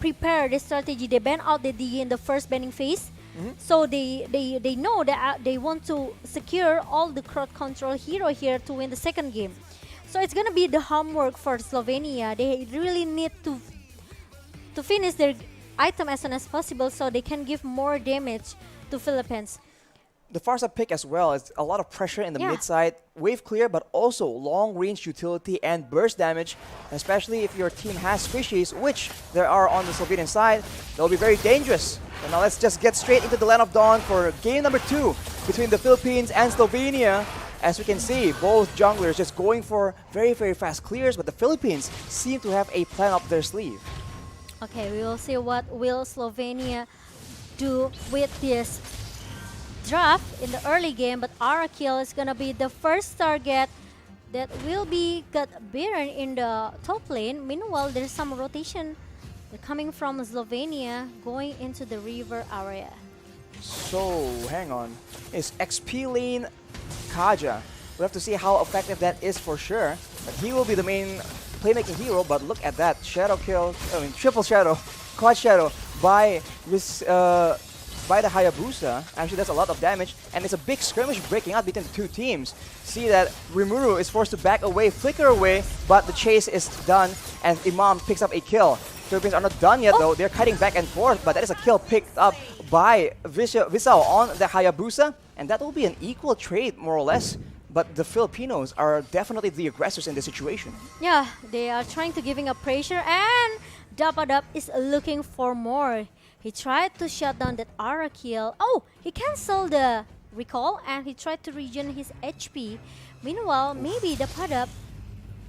prepared the strategy. They ban out the DE in the first banning phase. So they know that they want to secure all the crowd control hero here to win the second game. So it's gonna be the homework for Slovenia. They really need to finish their item as soon as possible so they can give more damage to Philippines. The Farsa pick as well is a lot of pressure in the mid side, wave clear, but also long range utility and burst damage, especially if your team has squishies, which there are on the Slovenian side. They'll be very dangerous. And now let's just get straight into the Land of Dawn for game number 2 between the Philippines and Slovenia. As we can see, both junglers just going for very, very fast clears, but the Philippines seem to have a plan up their sleeve. Okay, we will see what will Slovenia do with this draft in the early game, but Arakill is gonna be the first target that will be got Baron in the top lane. Meanwhile, there's some rotation coming from Slovenia going into the river area. So, hang on. Is XP lane Kaja? We'll have to see how effective that is for sure, but he will be the main playmaking hero. But look at that shadow kill, triple shadow, quad shadow by this by the Hayabusa. Actually, that's a lot of damage, and it's a big skirmish breaking out between the two teams. See that Rimuru is forced to back away, flicker away, but the chase is done, and Imam picks up a kill. Philippines are not done yet though. They're kiting back and forth, but that is a kill picked up by Visao on the Hayabusa, and that will be an equal trade more or less. But the Filipinos are definitely the aggressors in this situation. Yeah, they are trying to giving up pressure, and Dapadap is looking for more. He tried to shut down that Aura kill. Oh, he canceled the recall and he tried to regen his HP. Meanwhile, maybe Dapadap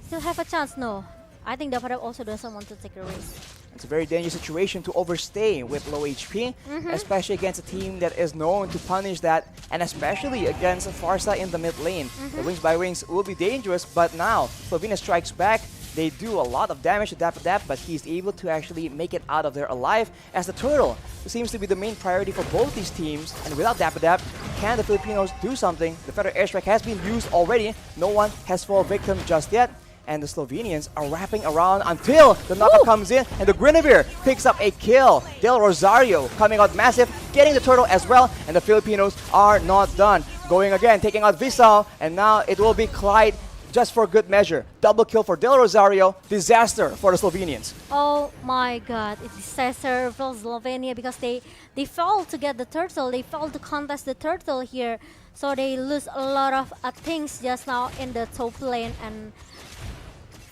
still have a chance. No, I think Dapadap also doesn't want to take a risk. It's a very dangerous situation to overstay with low HP, especially against a team that is known to punish that, and especially against Farsa in the mid lane. The Wings by Wings will be dangerous, but now Slovenia strikes back. They do a lot of damage to Dapadap, but he's able to actually make it out of there alive, as the turtle seems to be the main priority for both these teams. And without Dapadap, can the Filipinos do something? The Federal Airstrike has been used already. No one has fallen victim just yet. And the Slovenians are wrapping around until the knockup comes in, and the Guinevere picks up a kill. Del Rosario coming out massive, getting the turtle as well, and the Filipinos are not done. Going again, taking out Visal, and now it will be Clyde just for good measure. Double kill for Del Rosario, disaster for the Slovenians. Oh my god, it's disaster for Slovenia because they failed to get the turtle, they failed to contest the turtle here. So they lose a lot of things just now in the top lane, and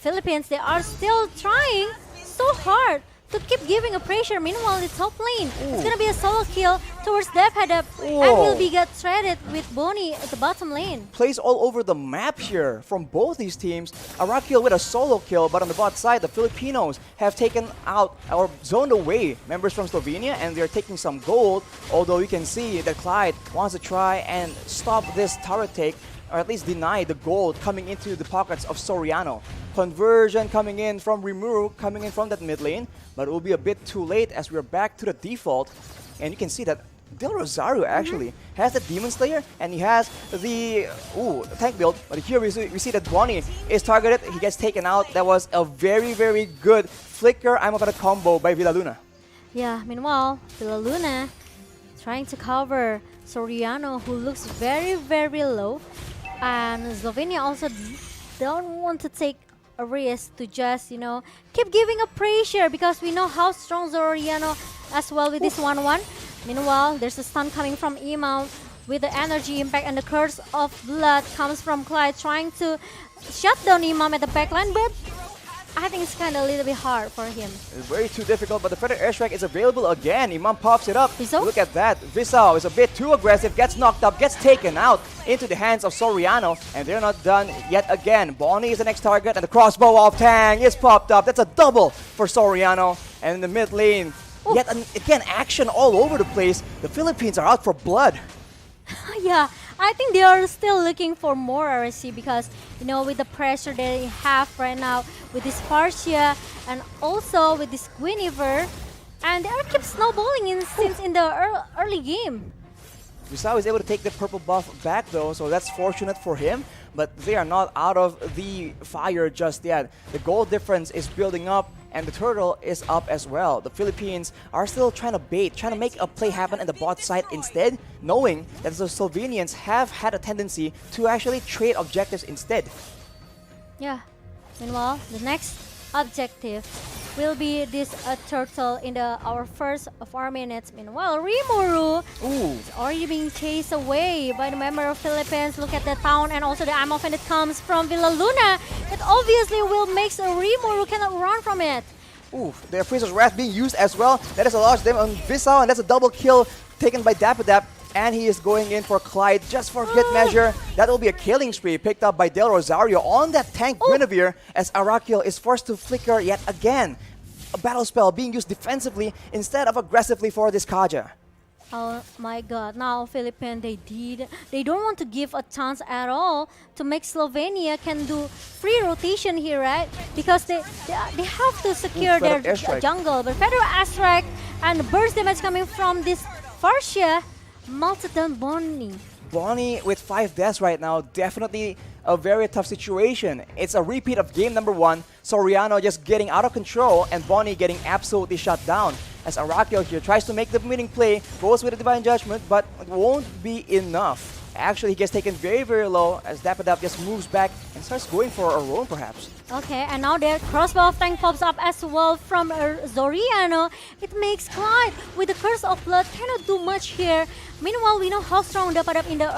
Philippines, they are still trying so hard to keep giving a pressure. Meanwhile, the top lane, it's gonna be a solo kill towards Dev Head Up, and will be get traded with Bonnie at the bottom lane. Plays all over the map here from both these teams. Arakil with a solo kill, but on the bot side, the Filipinos have taken out or zoned away members from Slovenia, and they're taking some gold. Although you can see that Clyde wants to try and stop this turret take, or at least deny the gold coming into the pockets of Soriano. Conversion coming in from Rimuru, coming in from that mid lane, but it will be a bit too late as we're back to the default. And you can see that Del Rosario actually has the Demon Slayer, and he has the tank build. But here we see that Bonnie is targeted, he gets taken out. That was a very, very good flicker I'm about to combo by Villaluna. Yeah, meanwhile, Villaluna trying to cover Soriano, who looks very, very low. And Slovenia also don't want to take a risk to just, keep giving a pressure, because we know how strong Soriano as well with this 1-1. Meanwhile, there's a stun coming from Imam with the energy impact, and the curse of blood comes from Clyde trying to shut down Imam at the backline, but I think it's kind of a little bit hard for him. It's very too difficult, but the Feather Airstrike is available again. Imam pops it up. Look at that. Visao is a bit too aggressive, gets knocked up, gets taken out into the hands of Soriano, and they're not done yet again. Bonnie is the next target, and the crossbow of Tang is popped up. That's a double for Soriano. And in the mid lane, yet again, action all over the place. The Philippines are out for blood. Yeah, I think they are still looking for more RSC, because, with the pressure they have right now with this Partia and also with this Guinevere, and they are keep snowballing since in the early game. Visao is able to take the purple buff back though, so that's fortunate for him, but they are not out of the fire just yet. The goal difference is building up, and the turtle is up as well. The Philippines are still trying to bait, trying to make a play happen at the bot side instead, knowing that the Slovenians have had a tendency to actually trade objectives instead. Yeah, meanwhile, the next objective will be this turtle in our first 4 minutes. Meanwhile, Rimuru is already being chased away by the member of Philippines. Look at the town and also the ammo fan that comes from Villaluna. It obviously will make Rimuru cannot run from it. Their Priest's Wrath being used as well. That is a large damage on Visao, and that's a double kill taken by Dapadap. And he is going in for Clyde just for good measure. That will be a killing spree picked up by Del Rosario on that tank Guinevere, as Arakil is forced to flicker yet again. A battle spell being used defensively instead of aggressively for this Kaja. Oh my god, now Philippines, they don't want to give a chance at all to make Slovenia can do free rotation here, right? Because they have to secure their jungle. But Feather Airstrike and the burst damage coming from this Farsia melted down Bonnie. Bonnie with 5 deaths right now, definitely a very tough situation. It's a repeat of game number 1, Soriano just getting out of control and Bonnie getting absolutely shut down. As Arakil here tries to make the winning play, goes with a Divine Judgment, but it won't be enough. Actually, he gets taken very, very low as Dapadap just moves back and starts going for a roam perhaps. Okay, and now their crossbow of tank pops up as well from Soriano. It makes Clyde with the Curse of Blood cannot do much here. Meanwhile, we know how strong Dapadap in the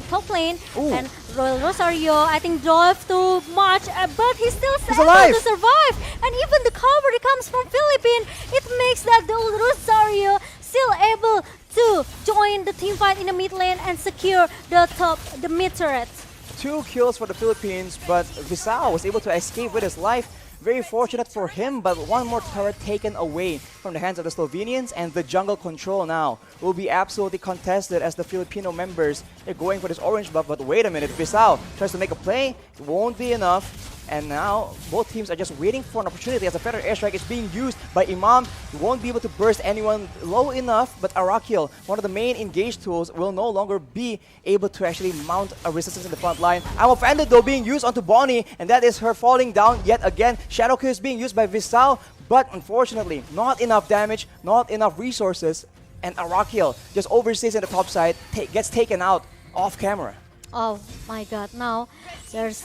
top lane. And Royal Rosario, I think, drove too much, but he's still able to survive. And even the cover that comes from Philippines, it makes that Rosario still able to join the team fight in the mid lane and secure the mid turret. 2 kills for the Philippines, but Visao was able to escape with his life. Very fortunate for him, but one more turret taken away from the hands of the Slovenians, and the jungle control now will be absolutely contested as the Filipino members are going for this orange buff. But wait a minute, Visao tries to make a play, it won't be enough. And now both teams are just waiting for an opportunity as the Feather Airstrike is being used by Imam. He won't be able to burst anyone low enough, but Arakil, one of the main engage tools, will no longer be able to actually mount a resistance in the front line. I'm offended though being used onto Bonnie, and that is her falling down yet again. Shadow Kill is being used by Visao, but unfortunately not enough damage, not enough resources, and Arakil just overstays in the top side, gets taken out off camera. Oh my god, now it's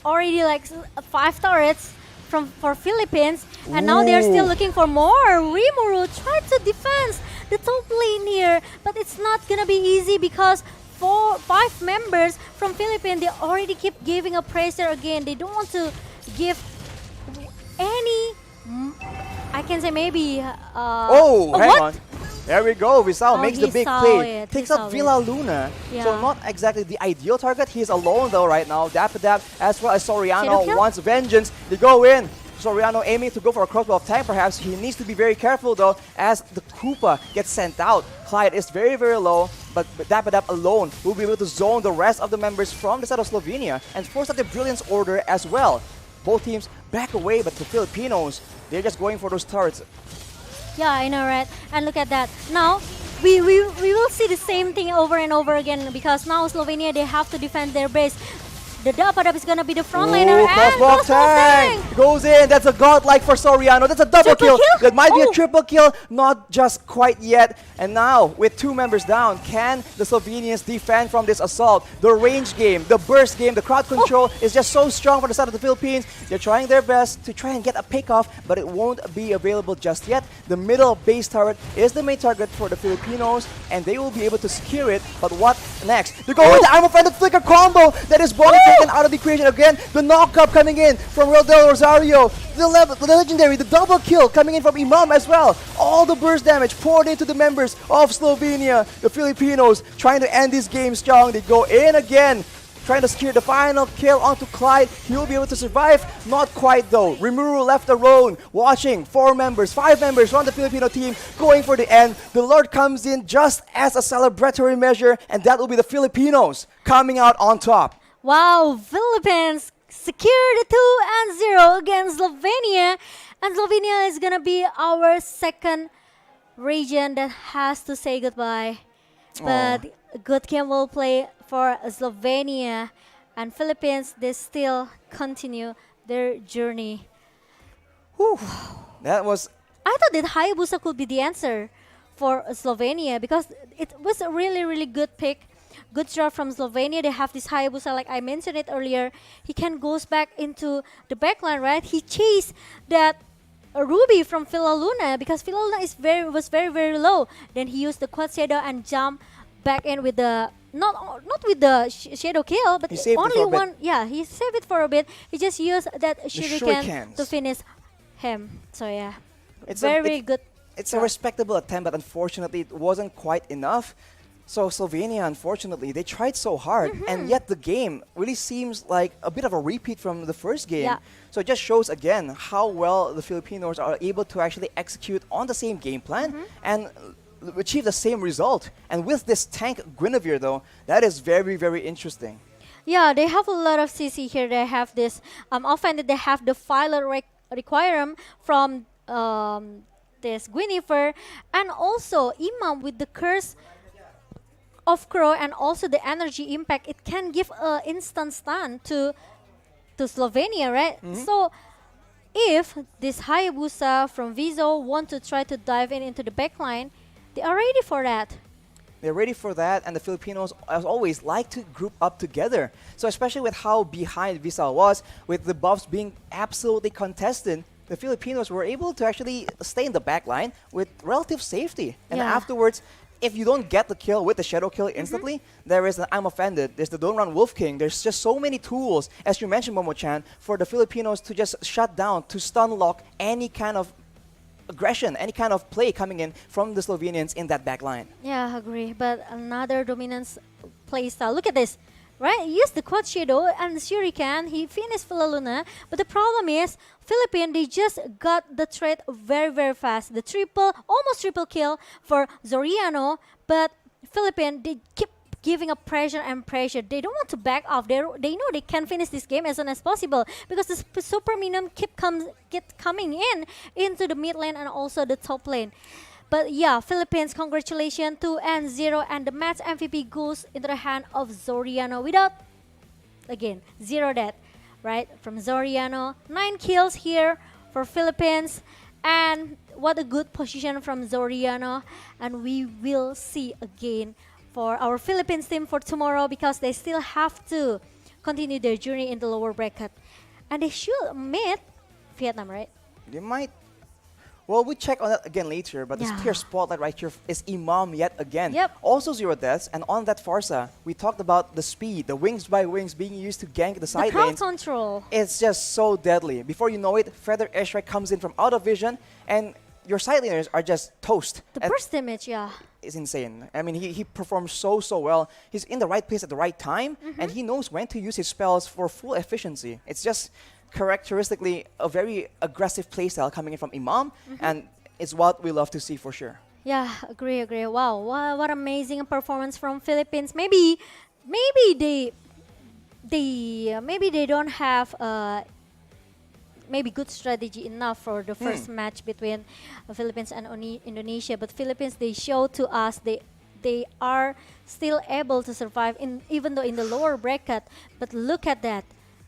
already like 5 turrets for Philippines, and now they're still looking for more. Rimuru tried to defend the top lane here. But it's not gonna be easy because 5 members from Philippines, they already keep giving a pressure again. They don't want to give any, I can say maybe. Hang what? on. There we go. Visao makes the he big saw play. it, Takes he out saw Villa it. Luna. Yeah. So not exactly the ideal target. He's alone though right now. Dap as well as Shadow Soriano kill? wants vengeance. They go in. Soriano aiming to go for a crossbow of tank perhaps. He needs to be very careful though as the Koopa gets sent out. Clyde is very, very low, but Dap alone will be able to zone the rest of the members from the side of Slovenia and force out the Brilliance Order as well. Both teams back away, but the Filipinos, they're just going for those turrets. Yeah, I know, right? And look at that. Now, we will see the same thing over and over again because now Slovenia, they have to defend their base. The Dapadab is gonna be the front laner and crossbow tank goes in. That's a godlike for Soriano. That's a double kill. That might be a triple kill, not just quite yet. And now, with 2 members down, can the Slovenians defend from this assault? The range game, the burst game, the crowd control is just so strong for the side of the Philippines. They're trying their best to try and get a pick off, but it won't be available just yet. The middle base turret is the main target for the Filipinos, and they will be able to secure it. But what next? They go with the I'm offended flicker combo that is Bali taken out of the equation again. The knockup coming in from Rodel Rosario. The legendary, the double kill coming in from Imam as well. All the burst damage poured into the members of Slovenia. The Filipinos trying to end this game strong. They go in again, trying to secure the final kill onto Clyde. He will be able to survive. Not quite though. Rimuru left alone, watching 5 members from the Filipino team going for the end. The Lord comes in just as a celebratory measure, and that will be the Filipinos coming out on top. Wow, Philippines secured 2-0 against Slovenia. And Slovenia is gonna be our second region that has to say goodbye. But good game will play for Slovenia, and Philippines, they still continue their journey. Whew. That was... I thought that Hayabusa could be the answer for Slovenia because it was a really, really good pick. Good start from Slovenia. They have this Hayabusa, like I mentioned it earlier. He can goes back into the backline, right? He chased that Ruby from Filaluna because Filaluna was very, very low. Then he used the quad shadow and jump back in with the not with the shadow kill, but only one. Yeah, he saved it for a bit. He just used that shuriken to finish him. So yeah, it's very good. It's a respectable attempt, but unfortunately it wasn't quite enough. So Slovenia, unfortunately, they tried so hard, and yet the game really seems like a bit of a repeat from the first game. Yeah. So it just shows again how well the Filipinos are able to actually execute on the same game plan and achieve the same result. And with this tank Guinevere though, that is very, very interesting. Yeah, they have a lot of CC here. They have this often they have the Filer Requirement from this Guinevere, and also Imam with the curse of Crow and also the energy impact. It can give a instant stun to Slovenia, right? So if this Hayabusa from Vizo want to try to dive into the backline, they are ready for that. They're ready for that, and the Filipinos, as always, like to group up together. So especially with how behind Vizal was, with the buffs being absolutely contested, the Filipinos were able to actually stay in the backline with relative safety. And afterwards, if you don't get the kill with the shadow kill instantly, there is an I'm offended, there's the Don't Run Wolf King, there's just so many tools, as you mentioned, Momo-chan, for the Filipinos to just shut down, to stun lock any kind of aggression, any kind of play coming in from the Slovenians in that back line. Yeah, I agree. But another dominance play style. Look at this. Right? He used the quad shadow and the shuriken. He finished Filaluna. But the problem is, Philippines, they just got the trade very, very fast. The almost triple kill for Zoriano. But Philippines, they keep giving up pressure and pressure. They don't want to back off. They know they can finish this game as soon as possible because the super minion keep coming into the mid lane and also the top lane. But yeah, Philippines, congratulations, 2-0, and the match MVP goes into the hand of Zoriano without, again, 0 death, right? From Zoriano, 9 kills here for Philippines, and what a good position from Zoriano. And we will see again for our Philippines team for tomorrow because they still have to continue their journey in the lower bracket. And they should meet Vietnam, right? They might. Well, we check on that again later, but Yeah. this clear spotlight right here is Imam yet again. Yep. Also 0 deaths, and on that Farsa, we talked about the speed, the wings by wings being used to gank the The side crowd lanes. control. It's just so deadly. Before you know it, Feather Airstrike comes in from out of vision, and your side laners are just toast. The And burst damage, yeah. it's insane. I mean, he performs so well. He's in the right place at the right time, and he knows when to use his spells for full efficiency. It's just characteristically a very aggressive playstyle coming in from Imam, and it's what we love to see for sure. Yeah, agree. Wow, what amazing performance from Philippines. Maybe they don't have maybe good strategy enough for the first match between Philippines and Indonesia. But Philippines, they show to us they are still able to survive even though in the lower bracket. But look at that,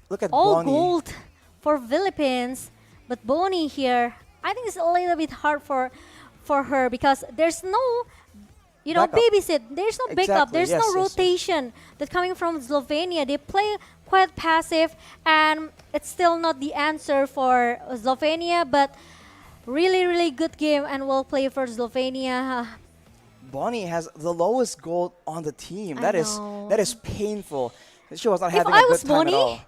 Look at all Bonnie. gold for Philippines. But Bonnie here, I think it's a little bit hard for her because there's no, Backup. babysit. There's no backup. Exactly, There's yes, no yes, yes. rotation that coming from Slovenia. They play quite passive, and it's still not the answer for Slovenia. But really good game and well play for Slovenia. Bonnie has the lowest gold on the team. I That is know. painful. She was not If having I a was good time at all. Bonnie,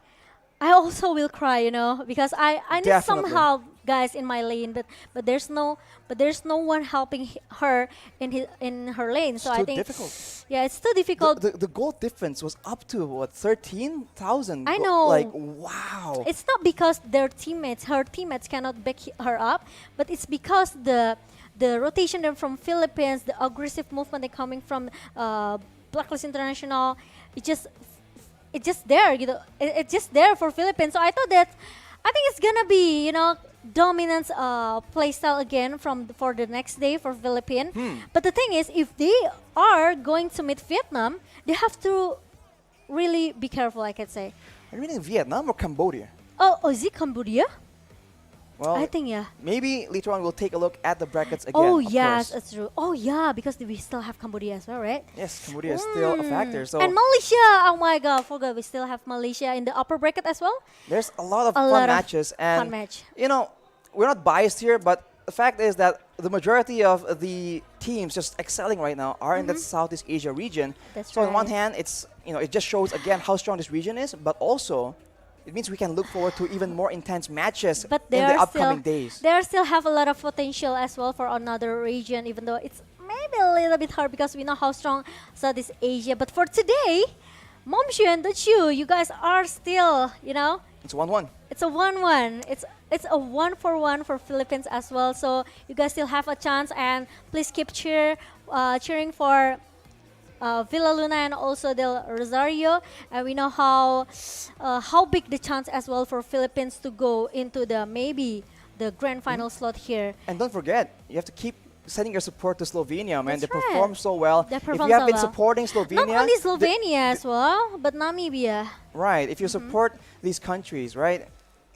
I also will cry, because I need Definitely. somehow guys in my lane, but there's no one helping her in her lane. So It's I too think difficult. yeah, it's too difficult. The gold difference was up to what, 13,000? I know. Like, wow. It's not because her teammates cannot back her up, but it's because the rotation from Philippines, the aggressive movement they coming from Blacklist International, it's just there, it's just there for Philippines. So I think it's gonna be, dominant playstyle again for the next day for Philippines. But the thing is, if they are going to meet Vietnam, they have to really be careful, I can say. Are you meaning Vietnam or Cambodia? Oh, is it Cambodia? Well, I think, yeah. Maybe later on we'll take a look at the brackets again. Oh, of yes, course. that's true. Oh, yeah, because we still have Cambodia as well, right? Yes, Cambodia is still a factor. So And Malaysia, oh my God, forgot we still have Malaysia in the upper bracket as well. there's a lot of A fun lot of matches. And, fun match. we're not biased here, but the fact is that the majority of the teams just excelling right now are in the Southeast Asia region. That's so on one right. hand, it just shows again how strong this region is, but also it means we can look forward to even more intense matches But in they the are upcoming days. They still have a lot of potential as well for another region, even though it's maybe a little bit hard because we know how strong Southeast Asia. But for today, Momshu and Dachu, you guys are still, It's 1-1. it's a 1-1. It's a 1-1 for Philippines as well. So you guys still have a chance, and please keep cheering for Villa Luna and also Del Rosario. And we know how big the chance as well for Philippines to go into maybe the grand final slot here. And don't forget, you have to keep sending your support to Slovenia, man. That's They right. perform so well. They If perform you have so been well. supporting Slovenia, Not only Slovenia as well, but Namibia. right, if you support these countries, right,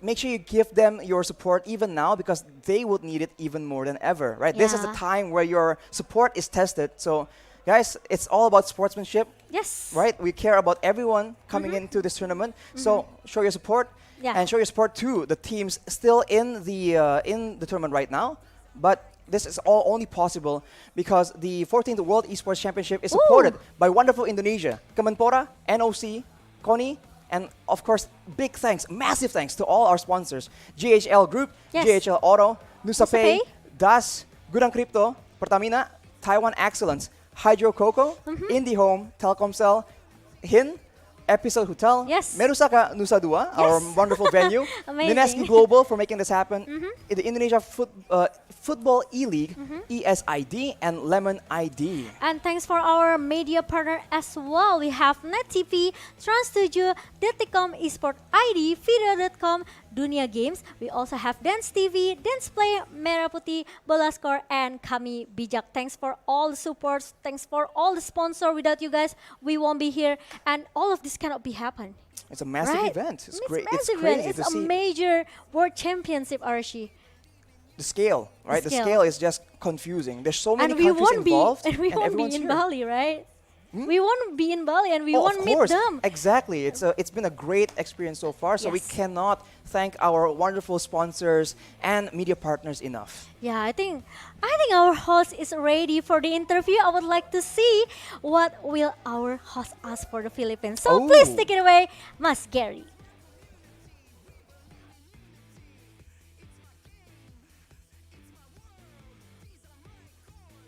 make sure you give them your support even now because they would need it even more than ever, right? This is the Yeah. time where your support is tested. So, guys, it's all about sportsmanship, Yes. right? We care about everyone coming into this tournament. So, show your support Yeah. and show your support to the teams still in the tournament right now. But this is all only possible because the 14th World Esports Championship is supported by wonderful Indonesia, Kemenpora, NOC, KONI, and of course, big thanks, massive thanks to all our sponsors: GHL Group, Yes. GHL Auto, Nusapay. Nusapay, DAS, Gudang Crypto, Pertamina, Taiwan Excellence, Hydro Coco, IndiHome, Telkomsel, HIN, Episode Hotel, Yes. Merusaka Nusa Dua, our Yes. wonderful venue, Amazing. Nineski Global for making this happen, the Indonesia Football E-League, ESID, and Lemon ID. And thanks for our media partner as well. We have Net TV, Trans7, Deticom, Esport ID, Video.com, Dunia Games. We also have Dance TV, Dance Play, Merah Putih, Bola Score, and Kami Bijak. Thanks for all the supports. Thanks for all the sponsor. Without you guys, we won't be here. And all of this cannot be happen. It's a massive Right? event. It's It's great. It's massive event. crazy It's to a see major world championship, Archie. the scale, right? The scale. scale is just confusing. There's so many And we countries won't be, involved, and we won't be everyone's in here. Bali, right? We want to be in Bali and we want to meet them. Exactly. It's been a great experience so far. So we Yes. cannot thank our wonderful sponsors and media partners enough. Yeah, I think our host is ready for the interview. I would like to see what will our host ask for the Philippines. So please Oh. take it away, Mas Gary.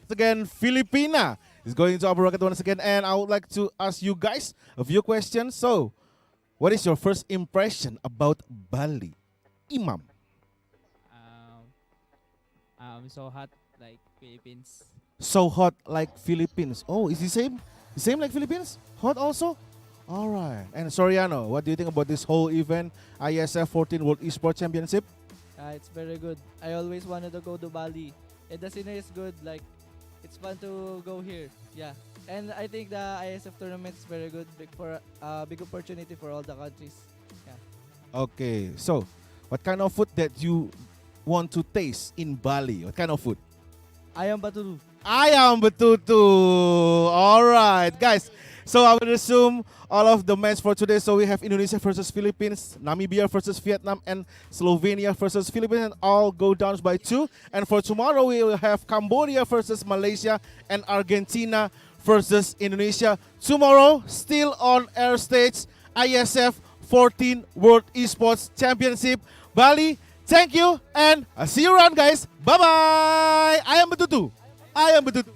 Again, Filipina is going to our bracket once again, and I would like to ask you guys a few questions. So, what is your first impression about Bali? Imam. So hot like Philippines. So hot like Philippines. Oh, is the same? The same like Philippines? Hot also? All right. And Soriano, what do you think about this whole event, IESF 14th World Esports Championship? It's very good. I always wanted to go to Bali. And the scenery is good. Like, it's fun to go here. Yeah. And I think the ISF tournament is very good. Big opportunity for all the countries. Yeah. Okay. So, what kind of food that you want to taste in Bali? What kind of food? Ayam Baturu. Ayam betutu. All right, guys. So I will resume all of the match for today. So we have Indonesia versus Philippines, Namibia versus Vietnam, and Slovenia versus Philippines. And all go down by 2. And for tomorrow, we will have Cambodia versus Malaysia and Argentina versus Indonesia. Tomorrow, still on air stage, IESF 14 World Esports Championship, Bali. Thank you, and I'll see you around, guys. Bye-bye. Ayam betutu. Ayam betutu.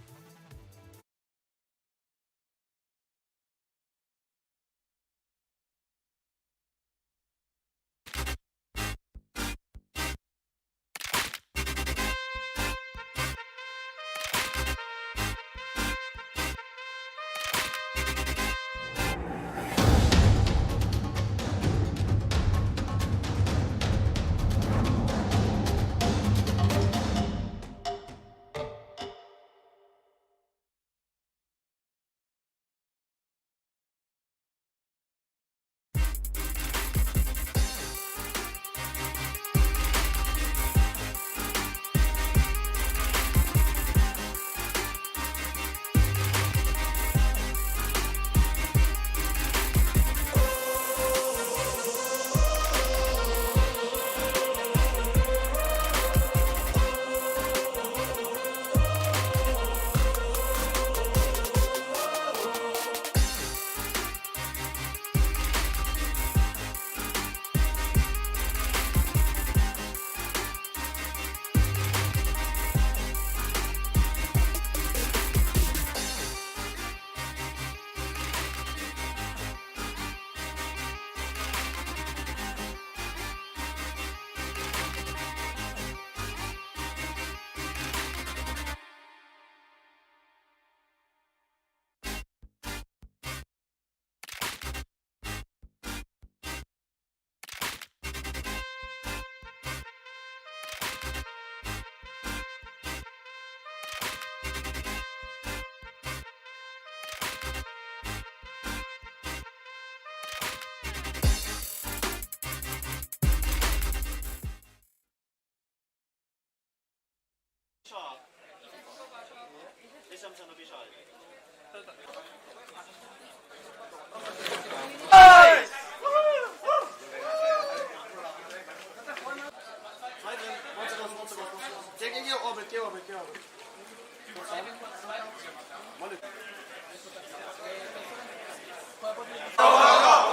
Go, go, go.